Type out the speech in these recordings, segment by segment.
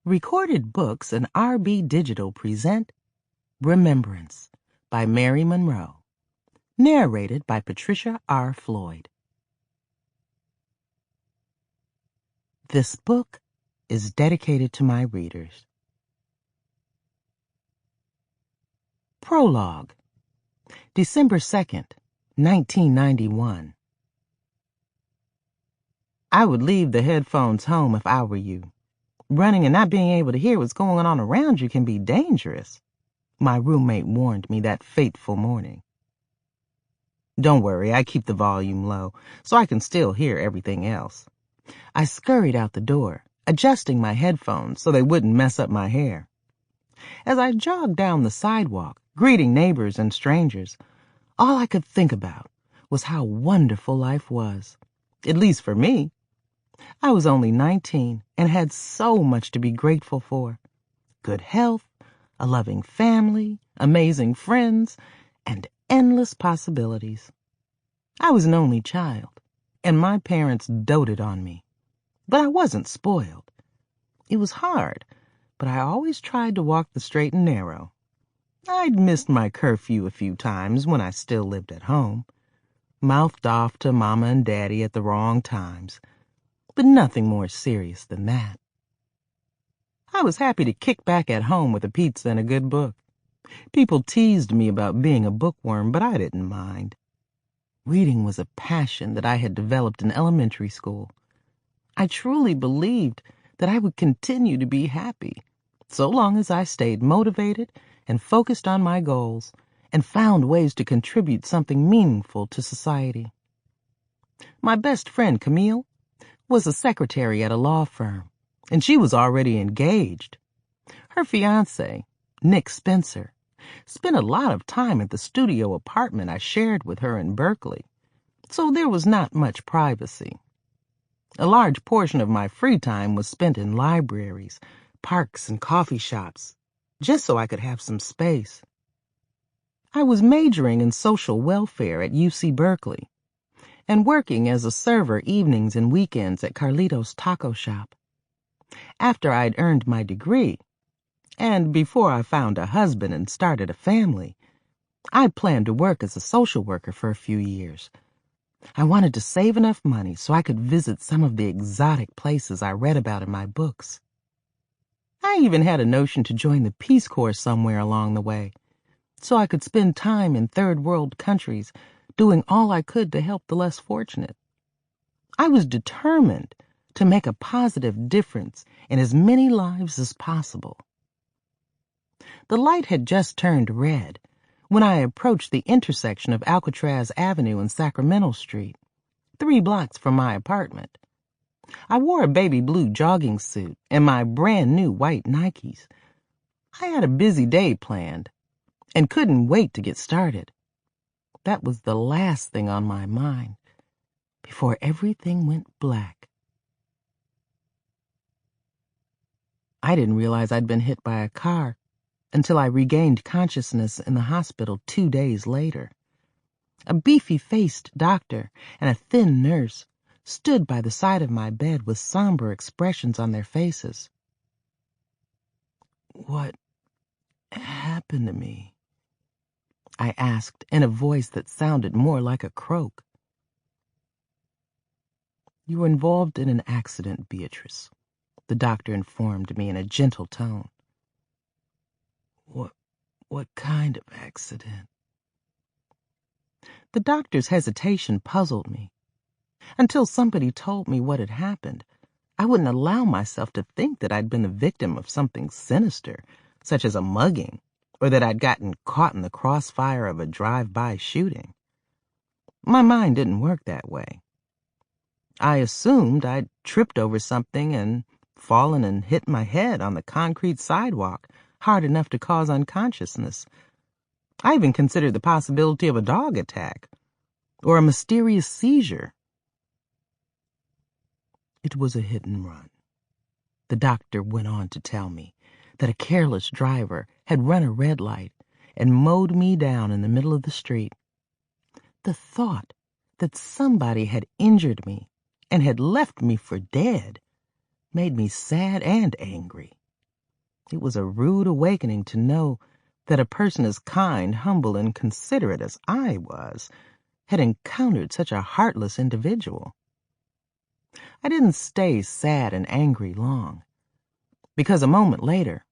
Recorded Books and RB Digital present Remembrance by Mary Monroe, narrated by Patricia R. Floyd. This book is dedicated to my readers. Prologue, December 2nd, 1991. I would leave the headphones home if I were you. Running and not being able to hear what's going on around you can be dangerous, my roommate warned me that fateful morning. Don't worry, I keep the volume low, so I can still hear everything else. I scurried out the door, adjusting my headphones so they wouldn't mess up my hair. As I jogged down the sidewalk, greeting neighbors and strangers, all I could think about was how wonderful life was, at least for me. I was only 19 and had so much to be grateful for. Good health, a loving family, amazing friends, and endless possibilities. I was an only child, and my parents doted on me. But I wasn't spoiled. It was hard, but I always tried to walk the straight and narrow. I'd missed my curfew a few times when I still lived at home, mouthed off to Mama and Daddy at the wrong times, but nothing more serious than that. I was happy to kick back at home with a pizza and a good book. People teased me about being a bookworm, but I didn't mind. Reading was a passion that I had developed in elementary school. I truly believed that I would continue to be happy, so long as I stayed motivated and focused on my goals and found ways to contribute something meaningful to society. My best friend, Camille, was a secretary at a law firm, and she was already engaged. Her fiancé, Nick Spencer, spent a lot of time at the studio apartment I shared with her in Berkeley, so there was not much privacy. A large portion of my free time was spent in libraries, parks, and coffee shops, just so I could have some space. I was majoring in social welfare at UC Berkeley and working as a server evenings and weekends at Carlito's taco shop. After I'd earned my degree, and before I found a husband and started a family, I planned to work as a social worker for a few years. I wanted to save enough money so I could visit some of the exotic places I read about in my books. I even had a notion to join the Peace Corps somewhere along the way, so I could spend time in third world countries doing all I could to help the less fortunate. I was determined to make a positive difference in as many lives as possible. The light had just turned red when I approached the intersection of Alcatraz Avenue and Sacramento Street, 3 blocks from my apartment. I wore a baby blue jogging suit and my brand new white Nikes. I had a busy day planned and couldn't wait to get started. That was the last thing on my mind before everything went black. I didn't realize I'd been hit by a car until I regained consciousness in the hospital 2 days later. A beefy-faced doctor and a thin nurse stood by the side of my bed with somber expressions on their faces. "What happened to me?" I asked in a voice that sounded more like a croak. "You were involved in an accident, Beatrice," the doctor informed me in a gentle tone. What kind of accident?" The doctor's hesitation puzzled me. Until somebody told me what had happened, I wouldn't allow myself to think that I'd been the victim of something sinister, such as a mugging, or that I'd gotten caught in the crossfire of a drive-by shooting. My mind didn't work that way. I assumed I'd tripped over something and fallen and hit my head on the concrete sidewalk hard enough to cause unconsciousness. I even considered the possibility of a dog attack or a mysterious seizure. It was a hit and run. The doctor went on to tell me that a careless driver had run a red light and mowed me down in the middle of the street. The thought that somebody had injured me and had left me for dead made me sad and angry. It was a rude awakening to know that a person as kind, humble, and considerate as I was had encountered such a heartless individual. I didn't stay sad and angry long, because a moment later,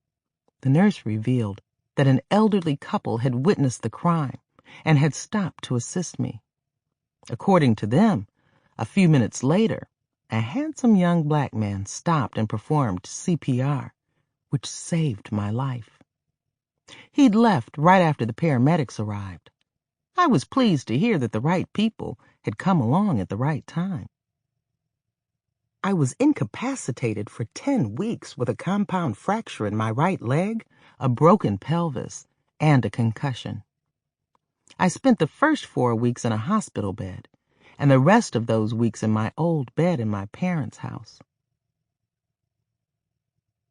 the nurse revealed that an elderly couple had witnessed the crime and had stopped to assist me. According to them, a few minutes later, a handsome young black man stopped and performed CPR, which saved my life. He'd left right after the paramedics arrived. I was pleased to hear that the right people had come along at the right time. I was incapacitated for 10 weeks with a compound fracture in my right leg, a broken pelvis, and a concussion. I spent the first 4 weeks in a hospital bed, and the rest of those weeks in my old bed in my parents' house.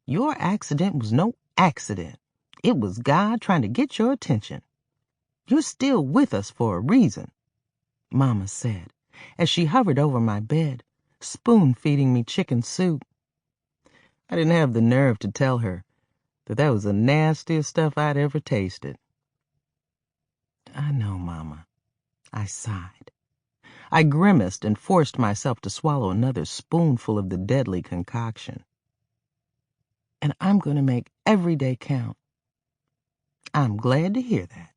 Your accident was no accident. It was God trying to get your attention. You're still with us for a reason, Mama said, as she hovered over my bed, spoon-feeding me chicken soup. I didn't have the nerve to tell her that was the nastiest stuff I'd ever tasted. I know, Mama, I sighed. I grimaced and forced myself to swallow another spoonful of the deadly concoction. And I'm going to make every day count. I'm glad to hear that.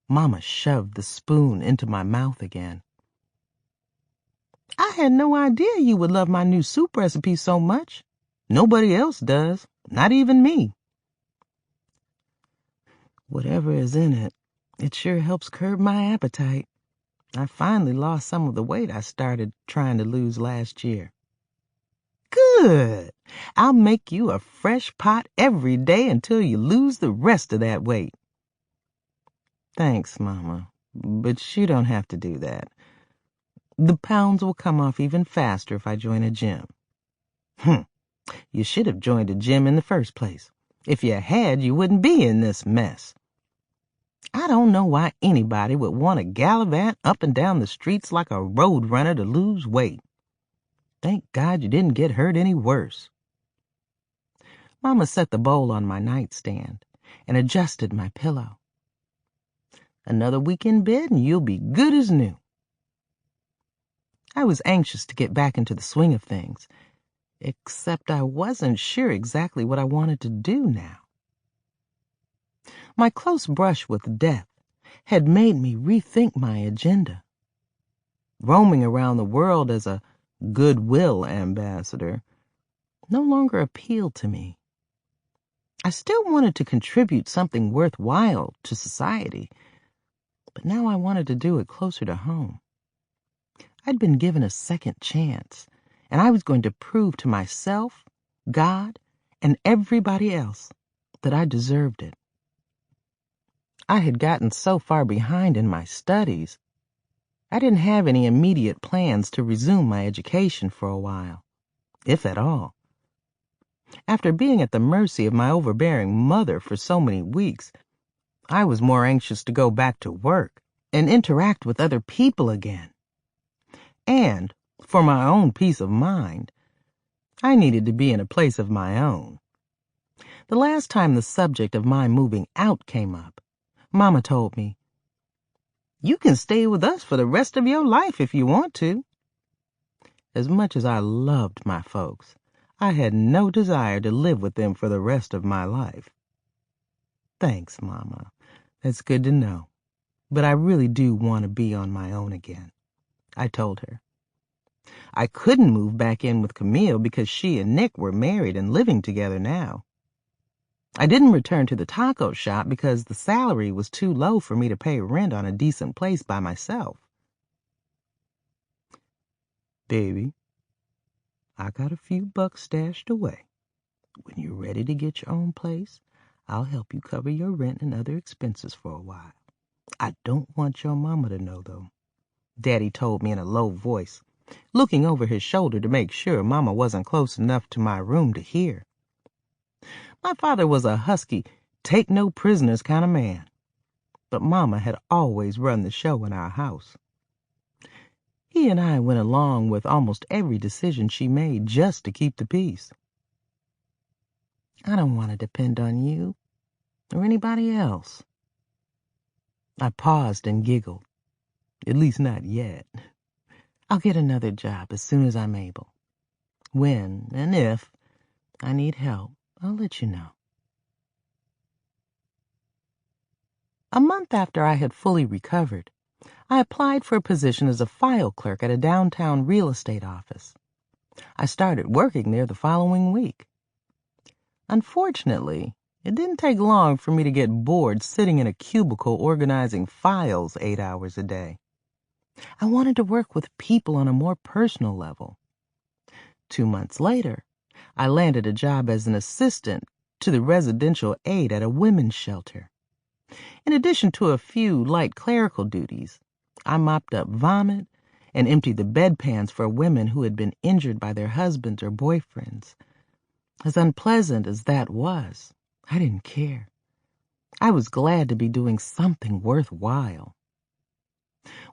Mama shoved the spoon into my mouth again. I had no idea you would love my new soup recipe so much. Nobody else does, not even me. Whatever is in it, it sure helps curb my appetite. I finally lost some of the weight I started trying to lose last year. Good. I'll make you a fresh pot every day until you lose the rest of that weight. Thanks, Mama, but you don't have to do that. The pounds will come off even faster if I join a gym. You should have joined a gym in the first place. If you had, you wouldn't be in this mess. I don't know why anybody would want to gallivant up and down the streets like a road runner to lose weight. Thank God you didn't get hurt any worse. Mama set the bowl on my nightstand and adjusted my pillow. Another week in bed and you'll be good as new. I was anxious to get back into the swing of things, except I wasn't sure exactly what I wanted to do now. My close brush with death had made me rethink my agenda. Roaming around the world as a goodwill ambassador no longer appealed to me. I still wanted to contribute something worthwhile to society, but now I wanted to do it closer to home. I'd been given a second chance, and I was going to prove to myself, God, and everybody else that I deserved it. I had gotten so far behind in my studies, I didn't have any immediate plans to resume my education for a while, if at all. After being at the mercy of my overbearing mother for so many weeks, I was more anxious to go back to work and interact with other people again. And, for my own peace of mind, I needed to be in a place of my own. The last time the subject of my moving out came up, Mama told me, "You can stay with us for the rest of your life if you want to." As much as I loved my folks, I had no desire to live with them for the rest of my life. Thanks, Mama. That's good to know. But I really do want to be on my own again, I told her. I couldn't move back in with Camille because she and Nick were married and living together now. I didn't return to the taco shop because the salary was too low for me to pay rent on a decent place by myself. Baby, I got a few bucks stashed away. When you're ready to get your own place, I'll help you cover your rent and other expenses for a while. I don't want your mama to know, though, Daddy told me in a low voice, looking over his shoulder to make sure Mama wasn't close enough to my room to hear. My father was a husky, take-no-prisoners kind of man, but Mama had always run the show in our house. He and I went along with almost every decision she made just to keep the peace. I don't want to depend on you or anybody else. I paused and giggled. At least not yet. I'll get another job as soon as I'm able. When and if I need help, I'll let you know. A month after I had fully recovered, I applied for a position as a file clerk at a downtown real estate office. I started working there the following week. Unfortunately, it didn't take long for me to get bored sitting in a cubicle organizing files 8 hours a day. I wanted to work with people on a more personal level. 2 months later, I landed a job as an assistant to the residential aide at a women's shelter. In addition to a few light clerical duties, I mopped up vomit and emptied the bedpans for women who had been injured by their husbands or boyfriends. As unpleasant as that was, I didn't care. I was glad to be doing something worthwhile.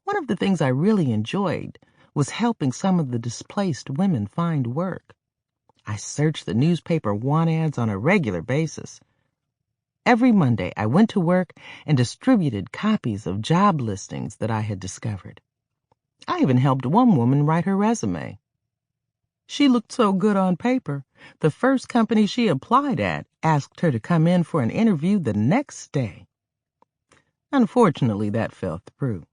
One of the things I really enjoyed was helping some of the displaced women find work. I searched the newspaper want ads on a regular basis. Every Monday, I went to work and distributed copies of job listings that I had discovered. I even helped one woman write her resume. She looked so good on paper, the first company she applied at asked her to come in for an interview the next day. Unfortunately, that fell through.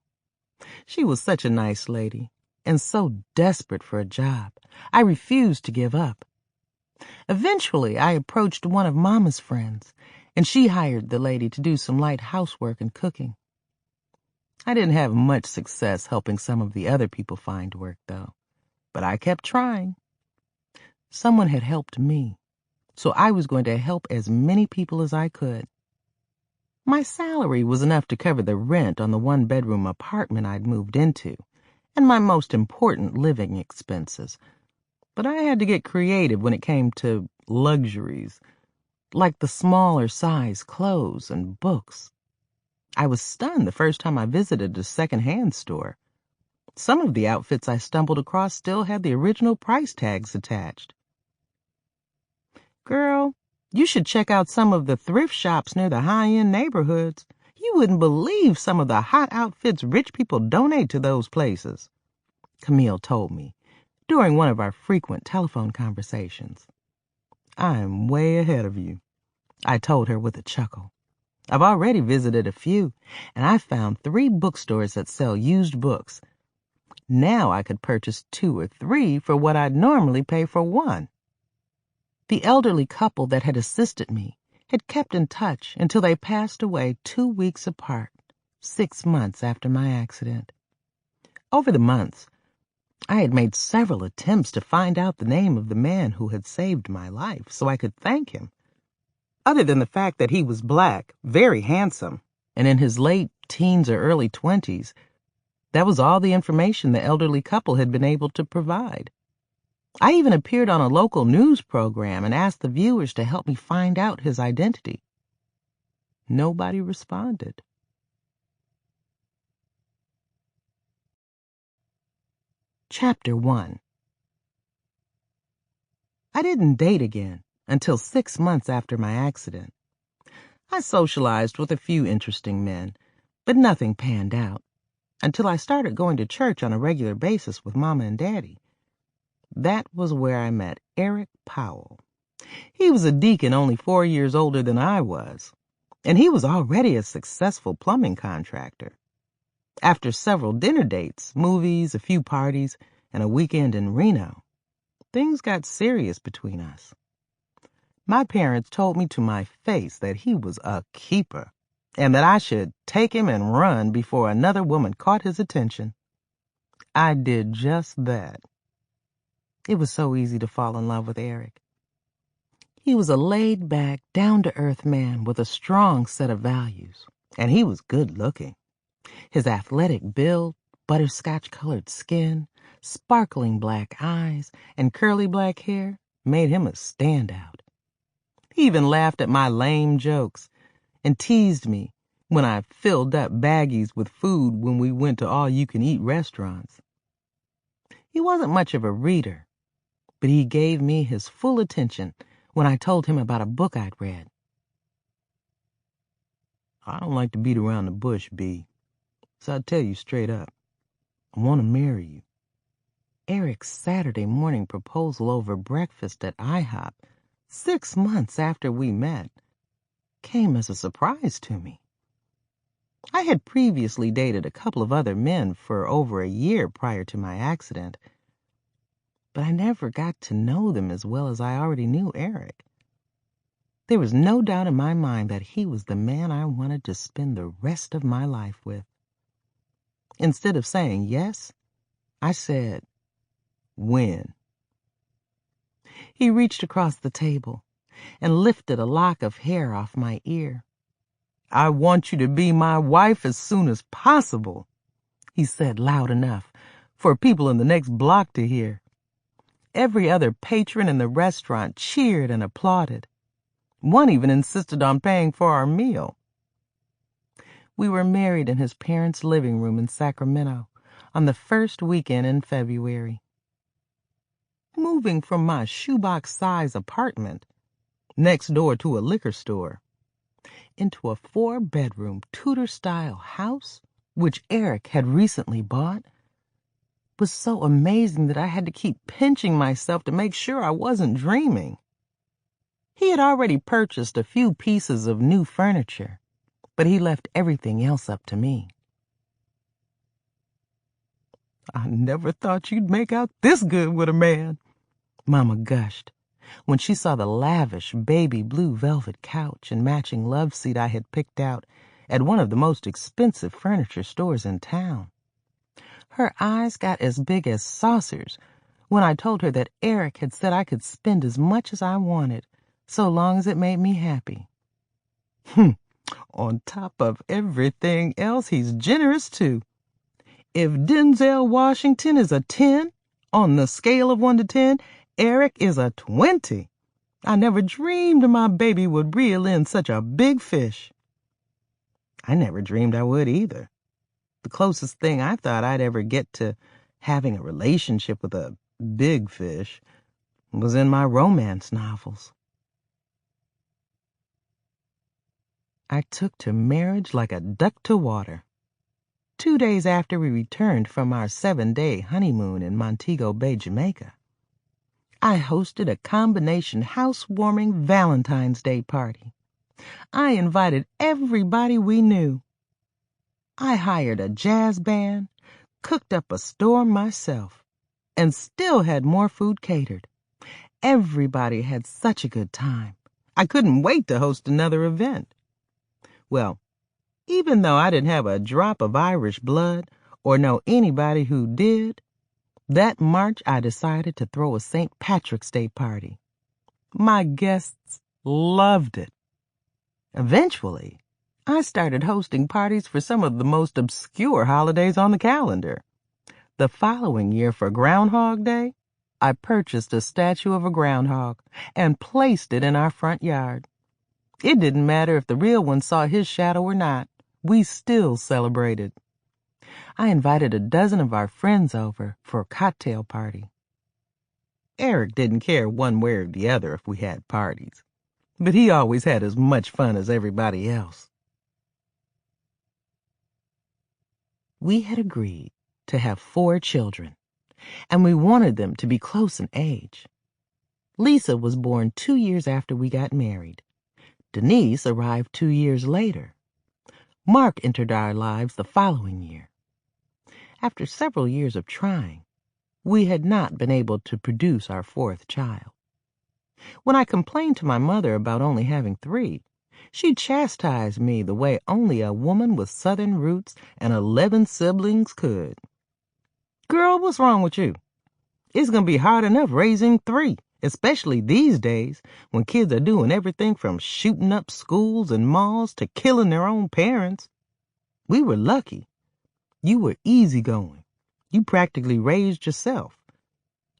She was such a nice lady and so desperate for a job. I refused to give up. Eventually, I approached one of Mama's friends, and she hired the lady to do some light housework and cooking. I didn't have much success helping some of the other people find work, though, but I kept trying. Someone had helped me, so I was going to help as many people as I could. My salary was enough to cover the rent on the one-bedroom apartment I'd moved into, and my most important living expenses. But I had to get creative when it came to luxuries, like the smaller size clothes and books. I was stunned the first time I visited a second-hand store. Some of the outfits I stumbled across still had the original price tags attached. Girl, you should check out some of the thrift shops near the high-end neighborhoods. You wouldn't believe some of the hot outfits rich people donate to those places, Camille told me during one of our frequent telephone conversations. I'm way ahead of you, I told her with a chuckle. I've already visited a few, and I found 3 bookstores that sell used books. Now I could purchase 2 or 3 for what I'd normally pay for one. The elderly couple that had assisted me had kept in touch until they passed away 2 weeks apart, 6 months after my accident. Over the months, I had made several attempts to find out the name of the man who had saved my life so I could thank him. Other than the fact that he was black, very handsome, and in his late teens or early 20s, that was all the information the elderly couple had been able to provide. I even appeared on a local news program and asked the viewers to help me find out his identity. Nobody responded. Chapter 1. I didn't date again until 6 months after my accident. I socialized with a few interesting men, but nothing panned out until I started going to church on a regular basis with Mama and Daddy. That was where I met Eric Powell. He was a deacon only 4 years older than I was, and he was already a successful plumbing contractor. After several dinner dates, movies, a few parties, and a weekend in Reno, things got serious between us. My parents told me to my face that he was a keeper, and that I should take him and run before another woman caught his attention. I did just that. It was so easy to fall in love with Eric. He was a laid-back, down-to-earth man with a strong set of values, and he was good-looking. His athletic build, butterscotch-colored skin, sparkling black eyes, and curly black hair made him a standout. He even laughed at my lame jokes and teased me when I filled up baggies with food when we went to all-you-can-eat restaurants. He wasn't much of a reader, but he gave me his full attention when I told him about a book I'd read. I don't like to beat around the bush, B, so I'll tell you straight up. I want to marry you. Eric's Saturday morning proposal over breakfast at IHOP, 6 months after we met, came as a surprise to me. I had previously dated a couple of other men for over a year prior to my accident, but I never got to know them as well as I already knew Eric. There was no doubt in my mind that he was the man I wanted to spend the rest of my life with. Instead of saying yes, I said, when? He reached across the table and lifted a lock of hair off my ear. I want you to be my wife as soon as possible, he said loud enough for people in the next block to hear. Every other patron in the restaurant cheered and applauded. One even insisted on paying for our meal. We were married in his parents' living room in Sacramento on the first weekend in February. Moving from my shoebox-size apartment, next door to a liquor store, into a 4-bedroom Tudor-style house, which Eric had recently bought, was so amazing that I had to keep pinching myself to make sure I wasn't dreaming. He had already purchased a few pieces of new furniture, but he left everything else up to me. I never thought you'd make out this good with a man, Mama gushed, when she saw the lavish baby blue velvet couch and matching love seat I had picked out at one of the most expensive furniture stores in town. Her eyes got as big as saucers when I told her that Eric had said I could spend as much as I wanted, so long as it made me happy. On top of everything else, he's generous too. If Denzel Washington is a 10 on the scale of 1 to 10, Eric is a 20. I never dreamed my baby would reel in such a big fish. I never dreamed I would either. The closest thing I thought I'd ever get to having a relationship with a big fish was in my romance novels. I took to marriage like a duck to water. 2 days after we returned from our 7-day honeymoon in Montego Bay, Jamaica, I hosted a combination housewarming Valentine's Day party. I invited everybody we knew. I hired a jazz band, cooked up a storm myself, and still had more food catered. Everybody had such a good time. I couldn't wait to host another event. Well, even though I didn't have a drop of Irish blood or know anybody who did, that March I decided to throw a St. Patrick's Day party. My guests loved it. Eventually, I started hosting parties for some of the most obscure holidays on the calendar. The following year for Groundhog Day, I purchased a statue of a groundhog and placed it in our front yard. It didn't matter if the real one saw his shadow or not. We still celebrated. I invited a dozen of our friends over for a cocktail party. Eric didn't care one way or the other if we had parties, but he always had as much fun as everybody else. We had agreed to have 4 children, and we wanted them to be close in age. Lisa was born 2 years after we got married. Denise arrived 2 years later. Mark entered our lives the following year. After several years of trying, we had not been able to produce our 4th child. When I complained to my mother about only having 3, she chastised me the way only a woman with Southern roots and 11 siblings could. Girl, what's wrong with you? It's going to be hard enough raising 3, especially these days when kids are doing everything from shooting up schools and malls to killing their own parents. We were lucky. You were easygoing. You practically raised yourself.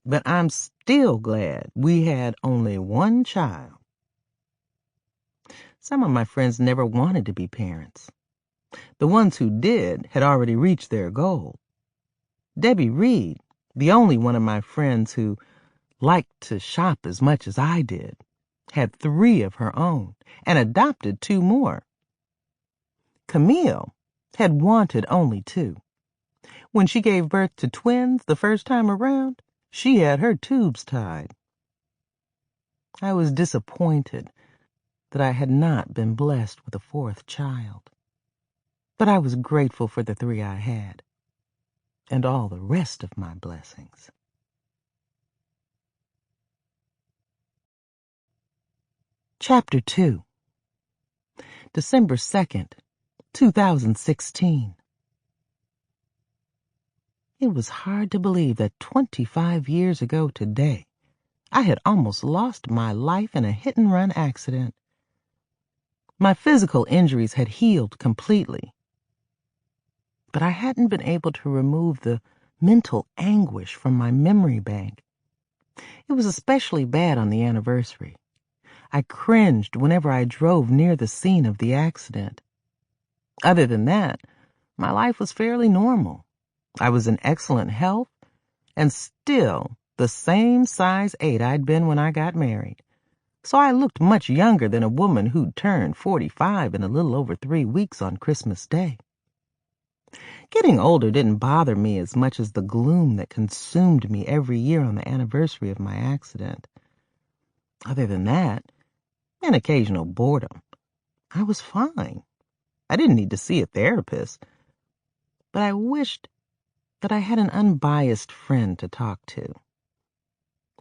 But I'm still glad we had only 1 child. Some of my friends never wanted to be parents. The ones who did had already reached their goal. Debbie Reed, the only one of my friends who liked to shop as much as I did, had 3 of her own, and adopted 2 more. Camille had wanted only 2. When she gave birth to twins the first time around, she had her tubes tied. I was disappointed that I had not been blessed with a 4th child. But I was grateful for the 3 I had, and all the rest of my blessings. Chapter 2. December 2nd, 2016. It was hard to believe that 25 years ago today, I had almost lost my life in a hit-and-run accident. My physical injuries had healed completely, but I hadn't been able to remove the mental anguish from my memory bank. It was especially bad on the anniversary. I cringed whenever I drove near the scene of the accident. Other than that, my life was fairly normal. I was in excellent health and still the same size 8 I'd been when I got married. So I looked much younger than a woman who'd turned 45 in a little over 3 weeks on Christmas Day. Getting older didn't bother me as much as the gloom that consumed me every year on the anniversary of my accident. Other than that, and occasional boredom, I was fine. I didn't need to see a therapist, but I wished that I had an unbiased friend to talk to,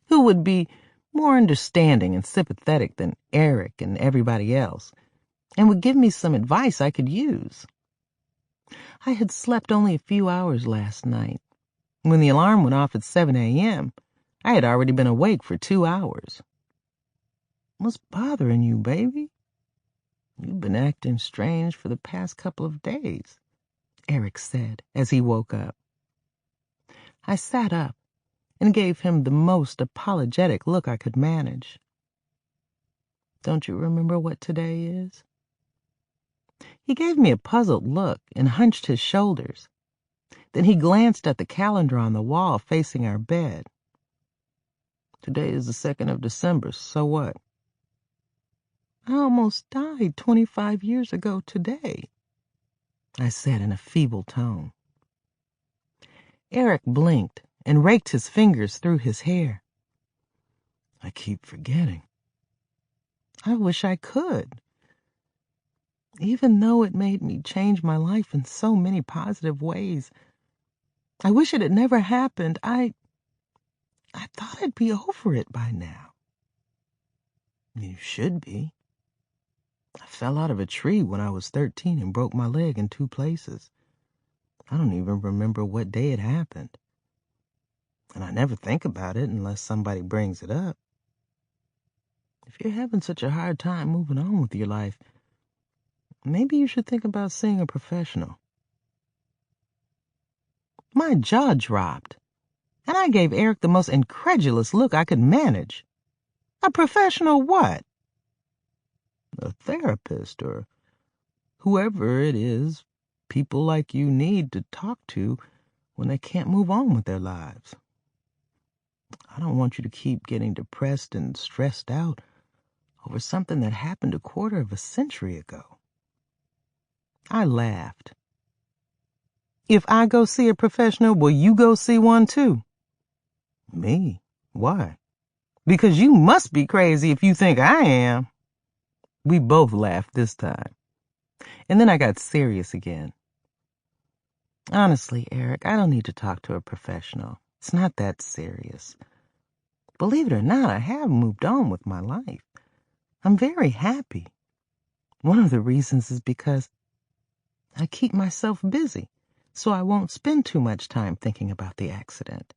who would be more understanding and sympathetic than Eric and everybody else, and would give me some advice I could use. I had slept only a few hours last night. When the alarm went off at 7 a.m., I had already been awake for 2 hours. "What's bothering you, baby? You've been acting strange for the past couple of days," Eric said as he woke up. I sat up and gave him the most apologetic look I could manage. "Don't you remember what today is?" He gave me a puzzled look and hunched his shoulders. Then he glanced at the calendar on the wall facing our bed. "Today is the 2nd of December, so what?" "I almost died 25 years ago today," I said in a feeble tone. Eric blinked and raked his fingers through his hair. "I keep forgetting." I wish I could. Even though it made me change my life in so many positive ways, I wish it had never happened. I thought I'd be over it by now. You should be. I fell out of a tree when I was 13 and broke my leg in 2 places. I don't even remember what day it happened. And I never think about it unless somebody brings it up. If you're having such a hard time moving on with your life, maybe you should think about seeing a professional. My jaw dropped, and I gave Eric the most incredulous look I could manage. "A professional what?" "A therapist or whoever it is people like you need to talk to when they can't move on with their lives. I don't want you to keep getting depressed and stressed out over something that happened a quarter of a century ago." I laughed. "If I go see a professional, will you go see one too?" "Me? Why?" "Because you must be crazy if you think I am." We both laughed this time. And then I got serious again. "Honestly, Eric, I don't need to talk to a professional. It's not that serious. Believe it or not, I have moved on with my life. I'm very happy. One of the reasons is because I keep myself busy, so I won't spend too much time thinking about the accident."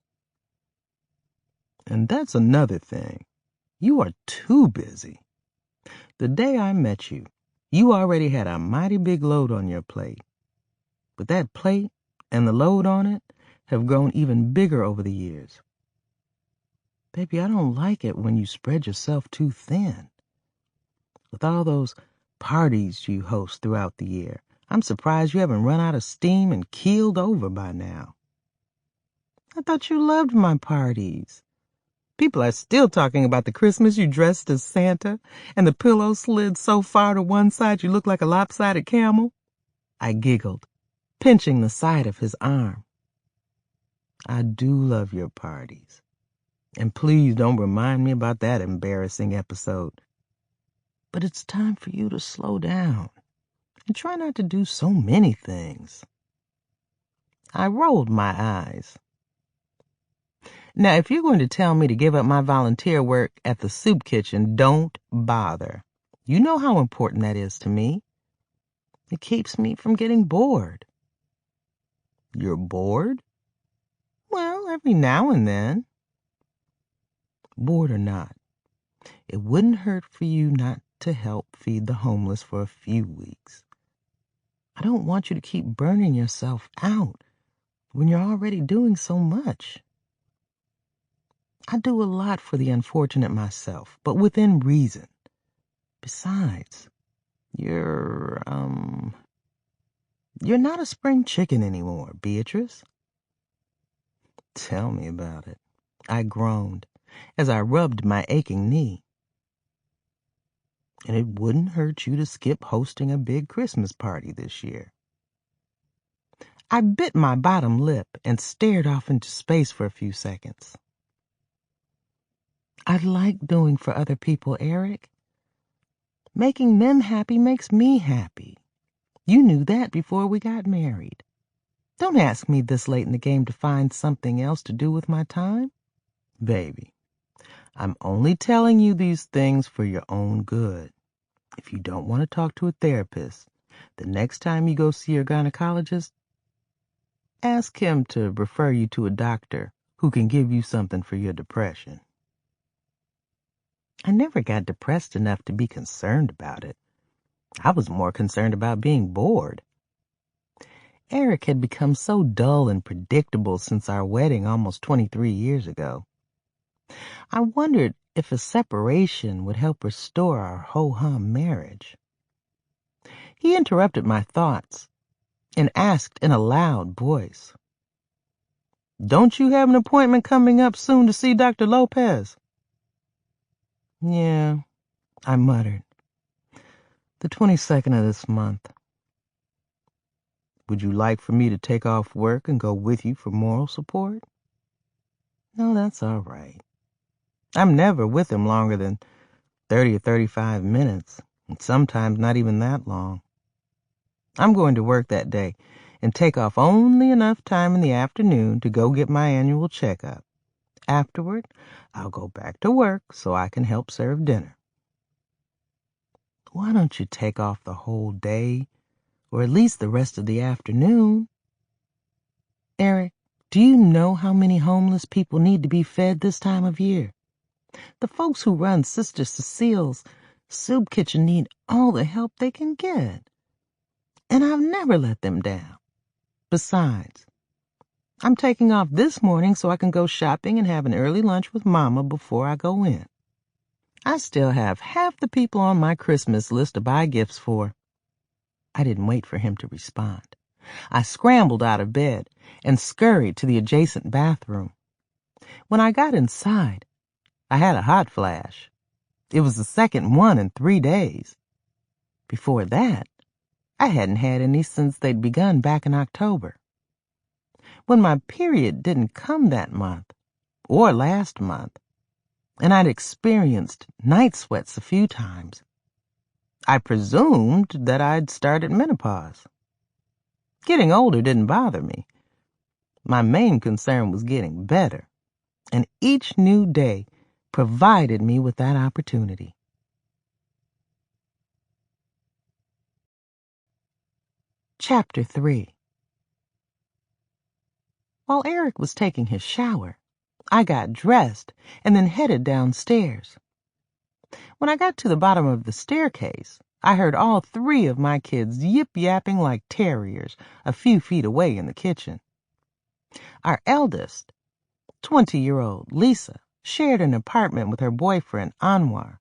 "And that's another thing. You are too busy. The day I met you, you already had a mighty big load on your plate. But that plate and the load on it have grown even bigger over the years. Baby, I don't like it when you spread yourself too thin. With all those parties you host throughout the year, I'm surprised you haven't run out of steam and keeled over by now." "I thought you loved my parties." People are still talking about the Christmas you dressed as Santa and the pillow slid so far to one side you look like a lopsided camel. I giggled, pinching the side of his arm. I do love your parties. And please don't remind me about that embarrassing episode. But it's time for you to slow down and try not to do so many things. I rolled my eyes. Now, if you're going to tell me to give up my volunteer work at the soup kitchen, don't bother. You know how important that is to me. It keeps me from getting bored. You're bored? Well, every now and then. Bored or not, it wouldn't hurt for you not to help feed the homeless for a few weeks. I don't want you to keep burning yourself out when you're already doing so much. I do a lot for the unfortunate myself, but within reason. Besides, you're not a spring chicken anymore, Beatrice. Tell me about it. I groaned as I rubbed my aching knee. And it wouldn't hurt you to skip hosting a big Christmas party this year. I bit my bottom lip and stared off into space for a few seconds. I like doing for other people, Eric. Making them happy makes me happy. You knew that before we got married. Don't ask me this late in the game to find something else to do with my time. Baby, I'm only telling you these things for your own good. If you don't want to talk to a therapist, the next time you go see your gynecologist, ask him to refer you to a doctor who can give you something for your depression. I never got depressed enough to be concerned about it. I was more concerned about being bored. Eric had become so dull and predictable since our wedding almost 23 years ago. I wondered if a separation would help restore our ho-hum marriage. He interrupted my thoughts and asked in a loud voice, "Don't you have an appointment coming up soon to see Dr. Lopez?" "Yeah," I muttered. "The 22nd of this month." "Would you like for me to take off work and go with you for moral support?" "No, that's all right. I'm never with him longer than 30 or 35 minutes, and sometimes not even that long. I'm going to work that day and take off only enough time in the afternoon to go get my annual checkup. Afterward, I'll go back to work so I can help serve dinner." "Why don't you take off the whole day, or at least the rest of the afternoon?" "Eric, do you know how many homeless people need to be fed this time of year? The folks who run Sister Cecile's soup kitchen need all the help they can get. And I've never let them down. Besides, I'm taking off this morning so I can go shopping and have an early lunch with Mama before I go in. I still have half the people on my Christmas list to buy gifts for." I didn't wait for him to respond. I scrambled out of bed and scurried to the adjacent bathroom. When I got inside, I had a hot flash. It was the second one in 3 days. Before that, I hadn't had any since they'd begun back in October. When my period didn't come that month, or last month, and I'd experienced night sweats a few times, I presumed that I'd started menopause. Getting older didn't bother me. My main concern was getting better, and each new day provided me with that opportunity. Chapter 3. While Eric was taking his shower, I got dressed and then headed downstairs. When I got to the bottom of the staircase, I heard all 3 of my kids yip-yapping like terriers a few feet away in the kitchen. Our eldest, 20-year-old Lisa, shared an apartment with her boyfriend, Anwar.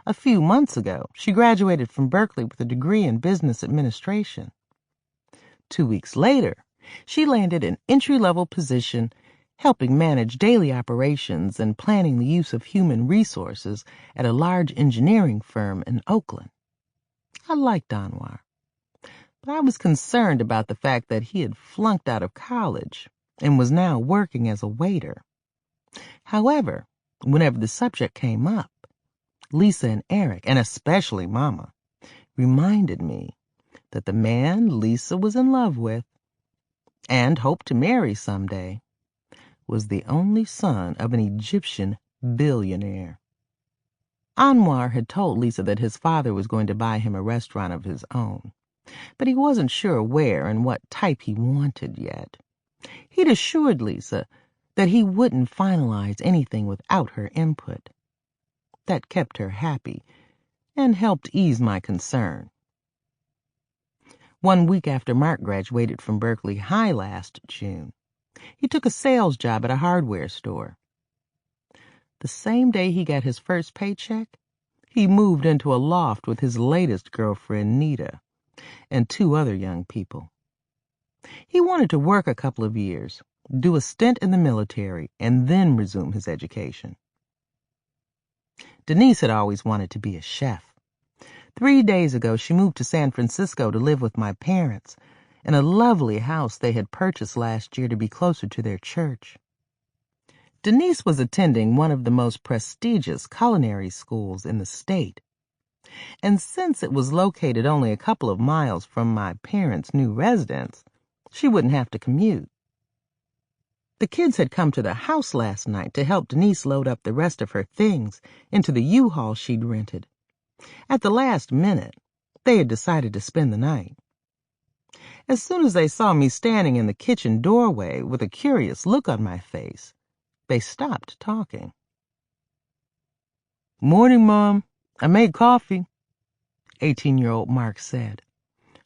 A few months ago, she graduated from Berkeley with a degree in business administration. 2 weeks later, she landed an entry-level position helping manage daily operations and planning the use of human resources at a large engineering firm in Oakland. I liked Anwar, but I was concerned about the fact that he had flunked out of college and was now working as a waiter. However, whenever the subject came up, Lisa and Eric, and especially Mama, reminded me that the man Lisa was in love with and hoped to marry someday was the only son of an Egyptian billionaire. Anwar had told Lisa that his father was going to buy him a restaurant of his own, but he wasn't sure where and what type he wanted yet. He'd assured Lisa that he wouldn't finalize anything without her input. That kept her happy and helped ease my concern. 1 week after Mark graduated from Berkeley High last June, he took a sales job at a hardware store. The same day he got his first paycheck, he moved into a loft with his latest girlfriend, Nita, and 2 other young people. He wanted to work a couple of years, do a stint in the military, and then resume his education. Denise had always wanted to be a chef. 3 days ago, she moved to San Francisco to live with my parents in a lovely house they had purchased last year to be closer to their church. Denise was attending one of the most prestigious culinary schools in the state, and since it was located only a couple of miles from my parents' new residence, she wouldn't have to commute. The kids had come to the house last night to help Denise load up the rest of her things into the U-Haul she'd rented. At the last minute, they had decided to spend the night. As soon as they saw me standing in the kitchen doorway with a curious look on my face, they stopped talking. "Morning, Mom. I made coffee," 18-year-old Mark said,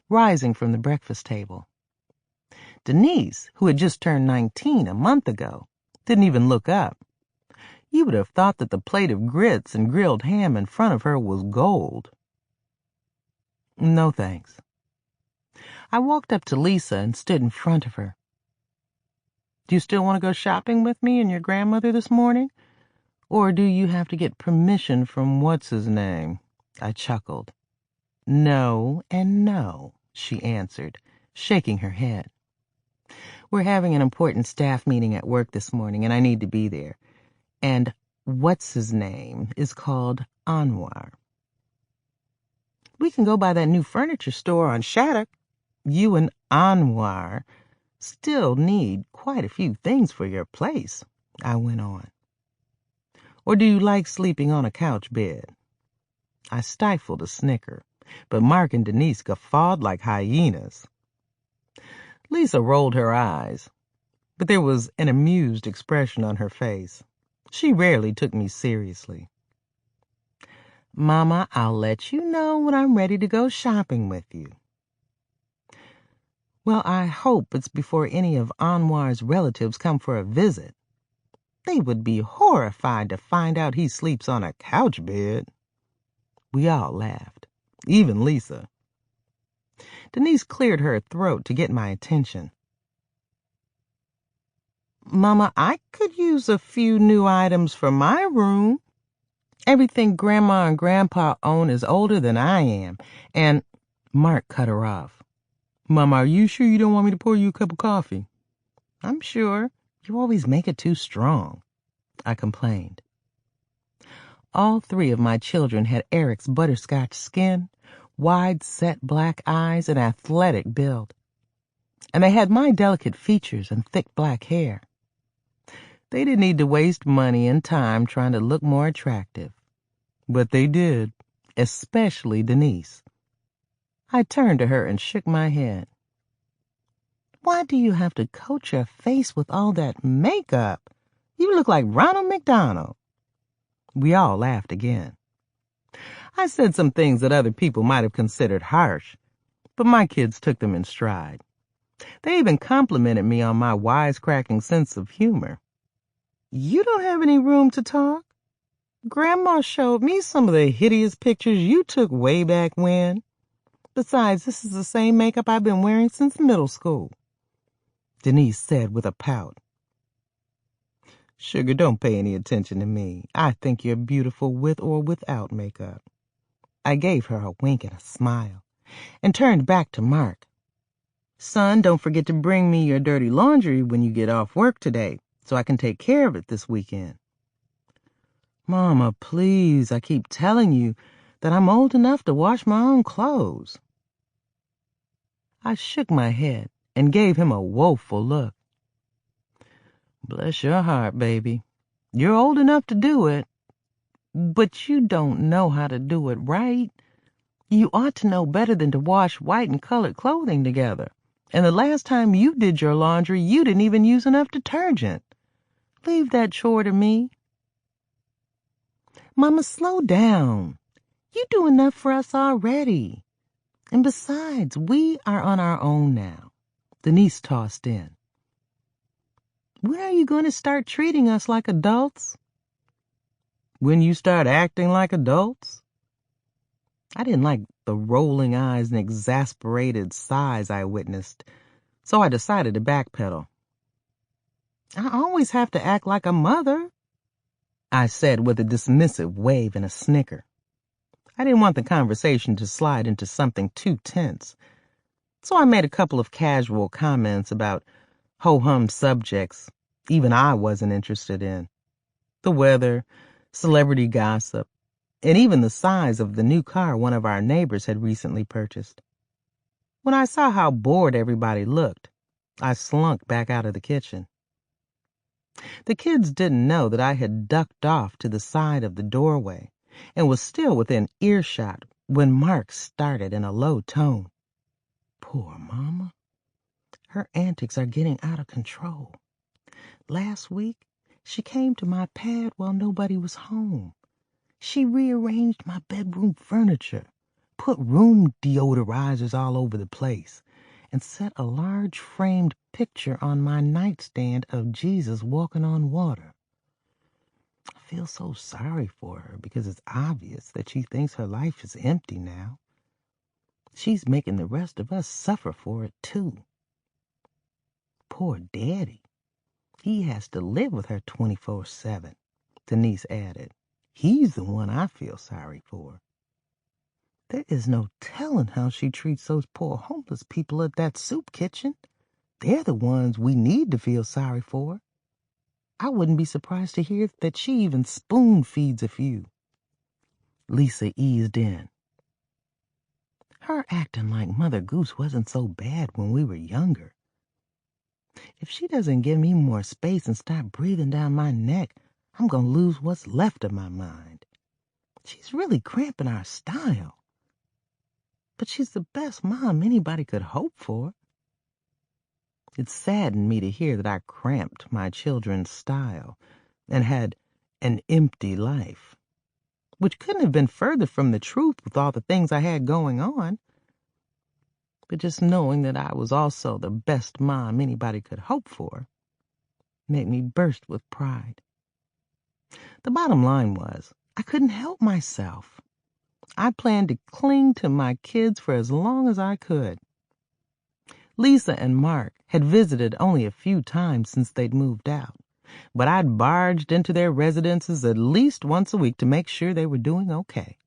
rising from the breakfast table. Denise, who had just turned 19 a month ago, didn't even look up. You would have thought that the plate of grits and grilled ham in front of her was gold. "No, thanks." I walked up to Lisa and stood in front of her. "Do you still want to go shopping with me and your grandmother this morning? Or do you have to get permission from what's-his-name?" I chuckled. "No and no," she answered, shaking her head. "We're having an important staff meeting at work this morning, and I need to be there. And what's-his-name is called Anwar. We can go by that new furniture store on Shattuck. You and Anwar still need quite a few things for your place," I went on. "Or do you like sleeping on a couch bed?" I stifled a snicker, but Mark and Denise guffawed like hyenas. Lisa rolled her eyes, but there was an amused expression on her face. She rarely took me seriously. "Mama, I'll let you know when I'm ready to go shopping with you." "Well, I hope it's before any of Anwar's relatives come for a visit. They would be horrified to find out he sleeps on a couch bed." We all laughed, even Lisa. Denise cleared her throat to get my attention. "Mama, I could use a few new items for my room. Everything Grandma and Grandpa own is older than I am, and—" Mark cut her off. "Mama, are you sure you don't want me to pour you a cup of coffee?" "I'm sure. You always make it too strong," I complained. All 3 of my children had Eric's butterscotch skin, wide-set black eyes, and athletic build. And they had my delicate features and thick black hair. They didn't need to waste money and time trying to look more attractive. But they did, especially Denise. I turned to her and shook my head. "Why do you have to coat your face with all that makeup? You look like Ronald McDonald." We all laughed again. I said some things that other people might have considered harsh, but my kids took them in stride. They even complimented me on my wisecracking sense of humor. "You don't have any room to talk. Grandma showed me some of the hideous pictures you took way back when. Besides, this is the same makeup I've been wearing since middle school," Denise said with a pout. Sugar, don't pay any attention to me. I think you're beautiful with or without makeup. I gave her a wink and a smile, and turned back to Mark. Son, don't forget to bring me your dirty laundry when you get off work today, so I can take care of it this weekend. Mama, please, I keep telling you that I'm old enough to wash my own clothes. I shook my head and gave him a woeful look. Bless your heart, baby. You're old enough to do it, but you don't know how to do it right. You ought to know better than to wash white and colored clothing together. And the last time you did your laundry, you didn't even use enough detergent. Leave that chore to me. Mama, slow down. You do enough for us already. And besides, we are on our own now. Denise tossed in. When are you going to start treating us like adults? When you start acting like adults? I didn't like the rolling eyes and exasperated sighs I witnessed, so I decided to backpedal. I always have to act like a mother, I said with a dismissive wave and a snicker. I didn't want the conversation to slide into something too tense, so I made a couple of casual comments about ho-hum subjects even I wasn't interested in. The weather, celebrity gossip, and even the size of the new car one of our neighbors had recently purchased. When I saw how bored everybody looked, I slunk back out of the kitchen. The kids didn't know that I had ducked off to the side of the doorway and was still within earshot when Mark started in a low tone. Poor Mama. Her antics are getting out of control. Last week, she came to my pad while nobody was home. She rearranged my bedroom furniture, put room deodorizers all over the place, and set a large framed picture on my nightstand of Jesus walking on water. I feel so sorry for her because it's obvious that she thinks her life is empty now. She's making the rest of us suffer for it, too. Poor Daddy. He has to live with her 24/7, Denise added. He's the one I feel sorry for. There is no telling how she treats those poor homeless people at that soup kitchen. They're the ones we need to feel sorry for. I wouldn't be surprised to hear that she even spoon feeds a few. Lisa eased in. Her acting like Mother Goose wasn't so bad when we were younger. If she doesn't give me more space and stop breathing down my neck, I'm going to lose what's left of my mind. She's really cramping our style. But she's the best mom anybody could hope for. It saddened me to hear that I cramped my children's style and had an empty life, which couldn't have been further from the truth with all the things I had going on. But just knowing that I was also the best mom anybody could hope for made me burst with pride. The bottom line was, I couldn't help myself. I planned to cling to my kids for as long as I could. Lisa and Mark had visited only a few times since they'd moved out, but I'd barged into their residences at least once a week to make sure they were doing okay.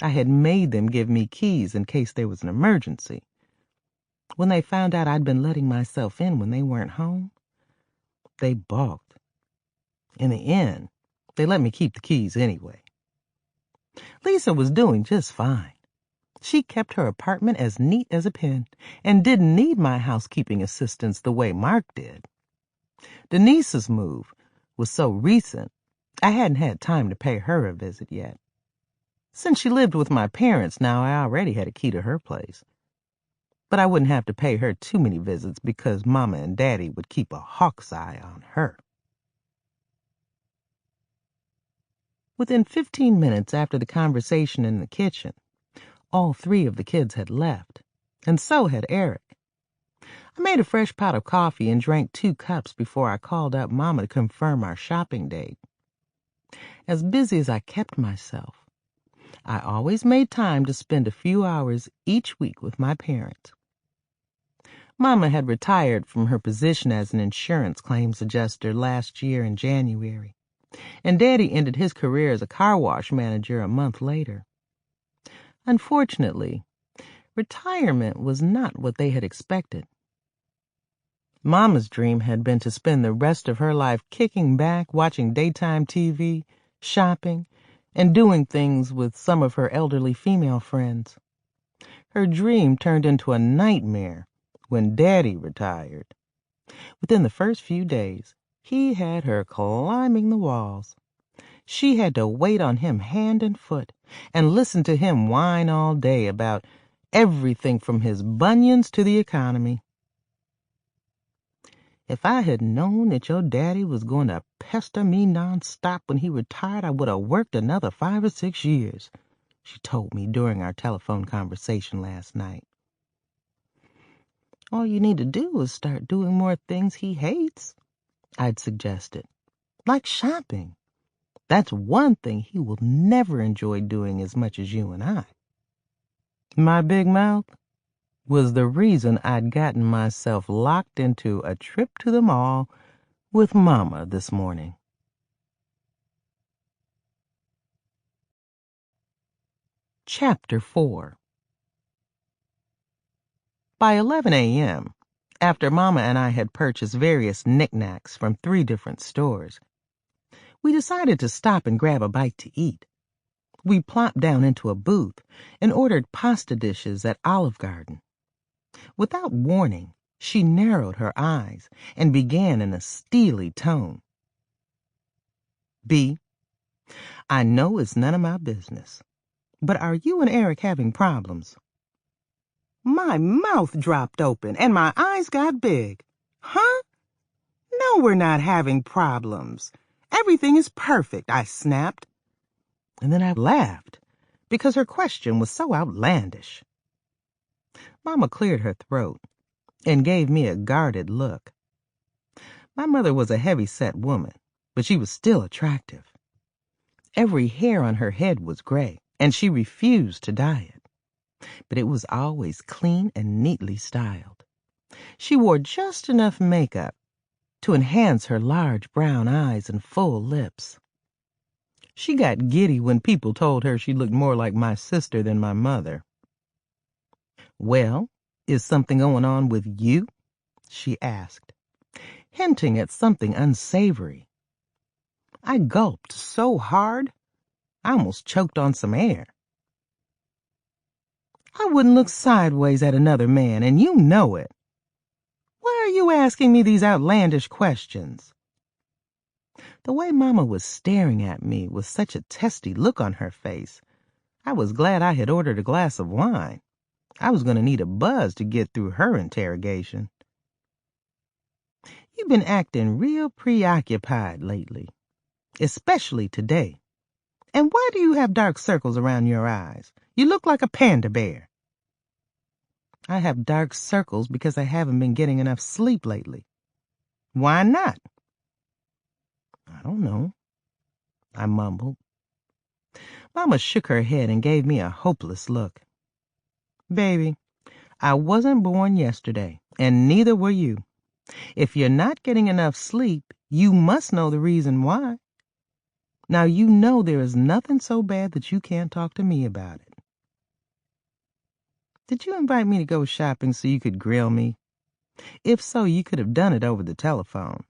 I had made them give me keys in case there was an emergency. When they found out I'd been letting myself in when they weren't home, they balked. In the end, they let me keep the keys anyway. Lisa was doing just fine. She kept her apartment as neat as a pin and didn't need my housekeeping assistance the way Mark did. Denise's move was so recent, I hadn't had time to pay her a visit yet. Since she lived with my parents now, I already had a key to her place. But I wouldn't have to pay her too many visits because Mama and Daddy would keep a hawk's eye on her. Within 15 minutes after the conversation in the kitchen, all 3 of the kids had left, and so had Eric. I made a fresh pot of coffee and drank 2 cups before I called up Mama to confirm our shopping date. As busy as I kept myself, I always made time to spend a few hours each week with my parents. Mama had retired from her position as an insurance claims adjuster last year in January, and Daddy ended his career as a car wash manager a month later. Unfortunately, retirement was not what they had expected. Mama's dream had been to spend the rest of her life kicking back, watching daytime TV, shopping, and doing things with some of her elderly female friends. Her dream turned into a nightmare when Daddy retired. Within the first few days, he had her climbing the walls. She had to wait on him hand and foot and listen to him whine all day about everything from his bunions to the economy. If I had known that your daddy was going to pester me nonstop when he retired, I would have worked another 5 or 6 years, she told me during our telephone conversation last night. All you need to do is start doing more things he hates, I'd suggested, like shopping. That's one thing he will never enjoy doing as much as you and I. My big mouth was the reason I'd gotten myself locked into a trip to the mall with Mama this morning. Chapter 4. By 11 a.m., after Mama and I had purchased various knickknacks from 3 different stores, we decided to stop and grab a bite to eat. We plopped down into a booth and ordered pasta dishes at Olive Garden. Without warning, she narrowed her eyes and began in a steely tone. B, I know it's none of my business, but are you and Eric having problems? My mouth dropped open and my eyes got big. Huh? No, we're not having problems. Everything is perfect, I snapped. And then I laughed because her question was so outlandish. Mama cleared her throat and gave me a guarded look. My mother was a heavy-set woman, but she was still attractive. Every hair on her head was gray, and she refused to dye it. But it was always clean and neatly styled. She wore just enough makeup to enhance her large brown eyes and full lips. She got giddy when people told her she looked more like my sister than my mother. Well, is something going on with you? She asked, hinting at something unsavory. I gulped so hard, I almost choked on some air. I wouldn't look sideways at another man, and you know it. Why are you asking me these outlandish questions? The way Mama was staring at me with such a testy look on her face, I was glad I had ordered a glass of wine. I was going to need a buzz to get through her interrogation. You've been acting real preoccupied lately, especially today. And why do you have dark circles around your eyes? You look like a panda bear. I have dark circles because I haven't been getting enough sleep lately. Why not? I don't know, I mumbled. Mama shook her head and gave me a hopeless look. Baby, I wasn't born yesterday, and neither were you. If you're not getting enough sleep, you must know the reason why. Now you know there is nothing so bad that you can't talk to me about it. Did you invite me to go shopping so you could grill me? If so, you could have done it over the telephone.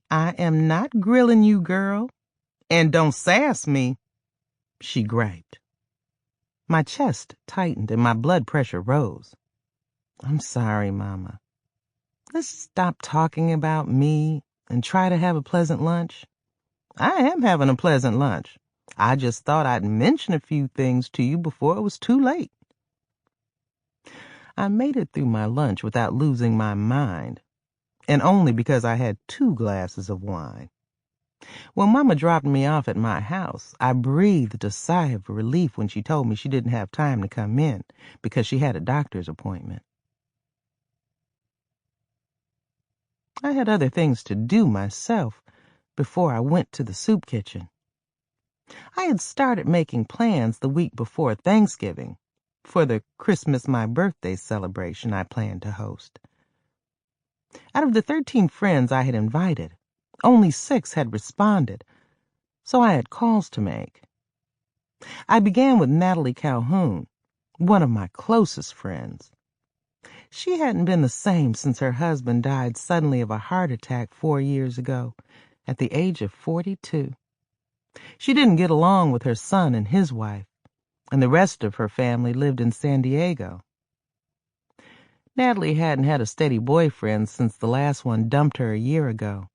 I am not grilling you, girl. And don't sass me, she griped. My chest tightened and my blood pressure rose. I'm sorry, Mama. Let's stop talking about me and try to have a pleasant lunch. I am having a pleasant lunch. I just thought I'd mention a few things to you before it was too late. I made it through my lunch without losing my mind, and only because I had 2 glasses of wine. When Mama dropped me off at my house, I breathed a sigh of relief when she told me she didn't have time to come in because she had a doctor's appointment. I had other things to do myself before I went to the soup kitchen. I had started making plans the week before Thanksgiving, for the Christmas my birthday celebration I planned to host. Out of the 13 friends I had invited, only 6 had responded, so I had calls to make. I began with Natalie Calhoun, one of my closest friends. She hadn't been the same since her husband died suddenly of a heart attack 4 years ago, at the age of 42. She didn't get along with her son and his wife, and the rest of her family lived in San Diego. Natalie hadn't had a steady boyfriend since the last one dumped her a year ago.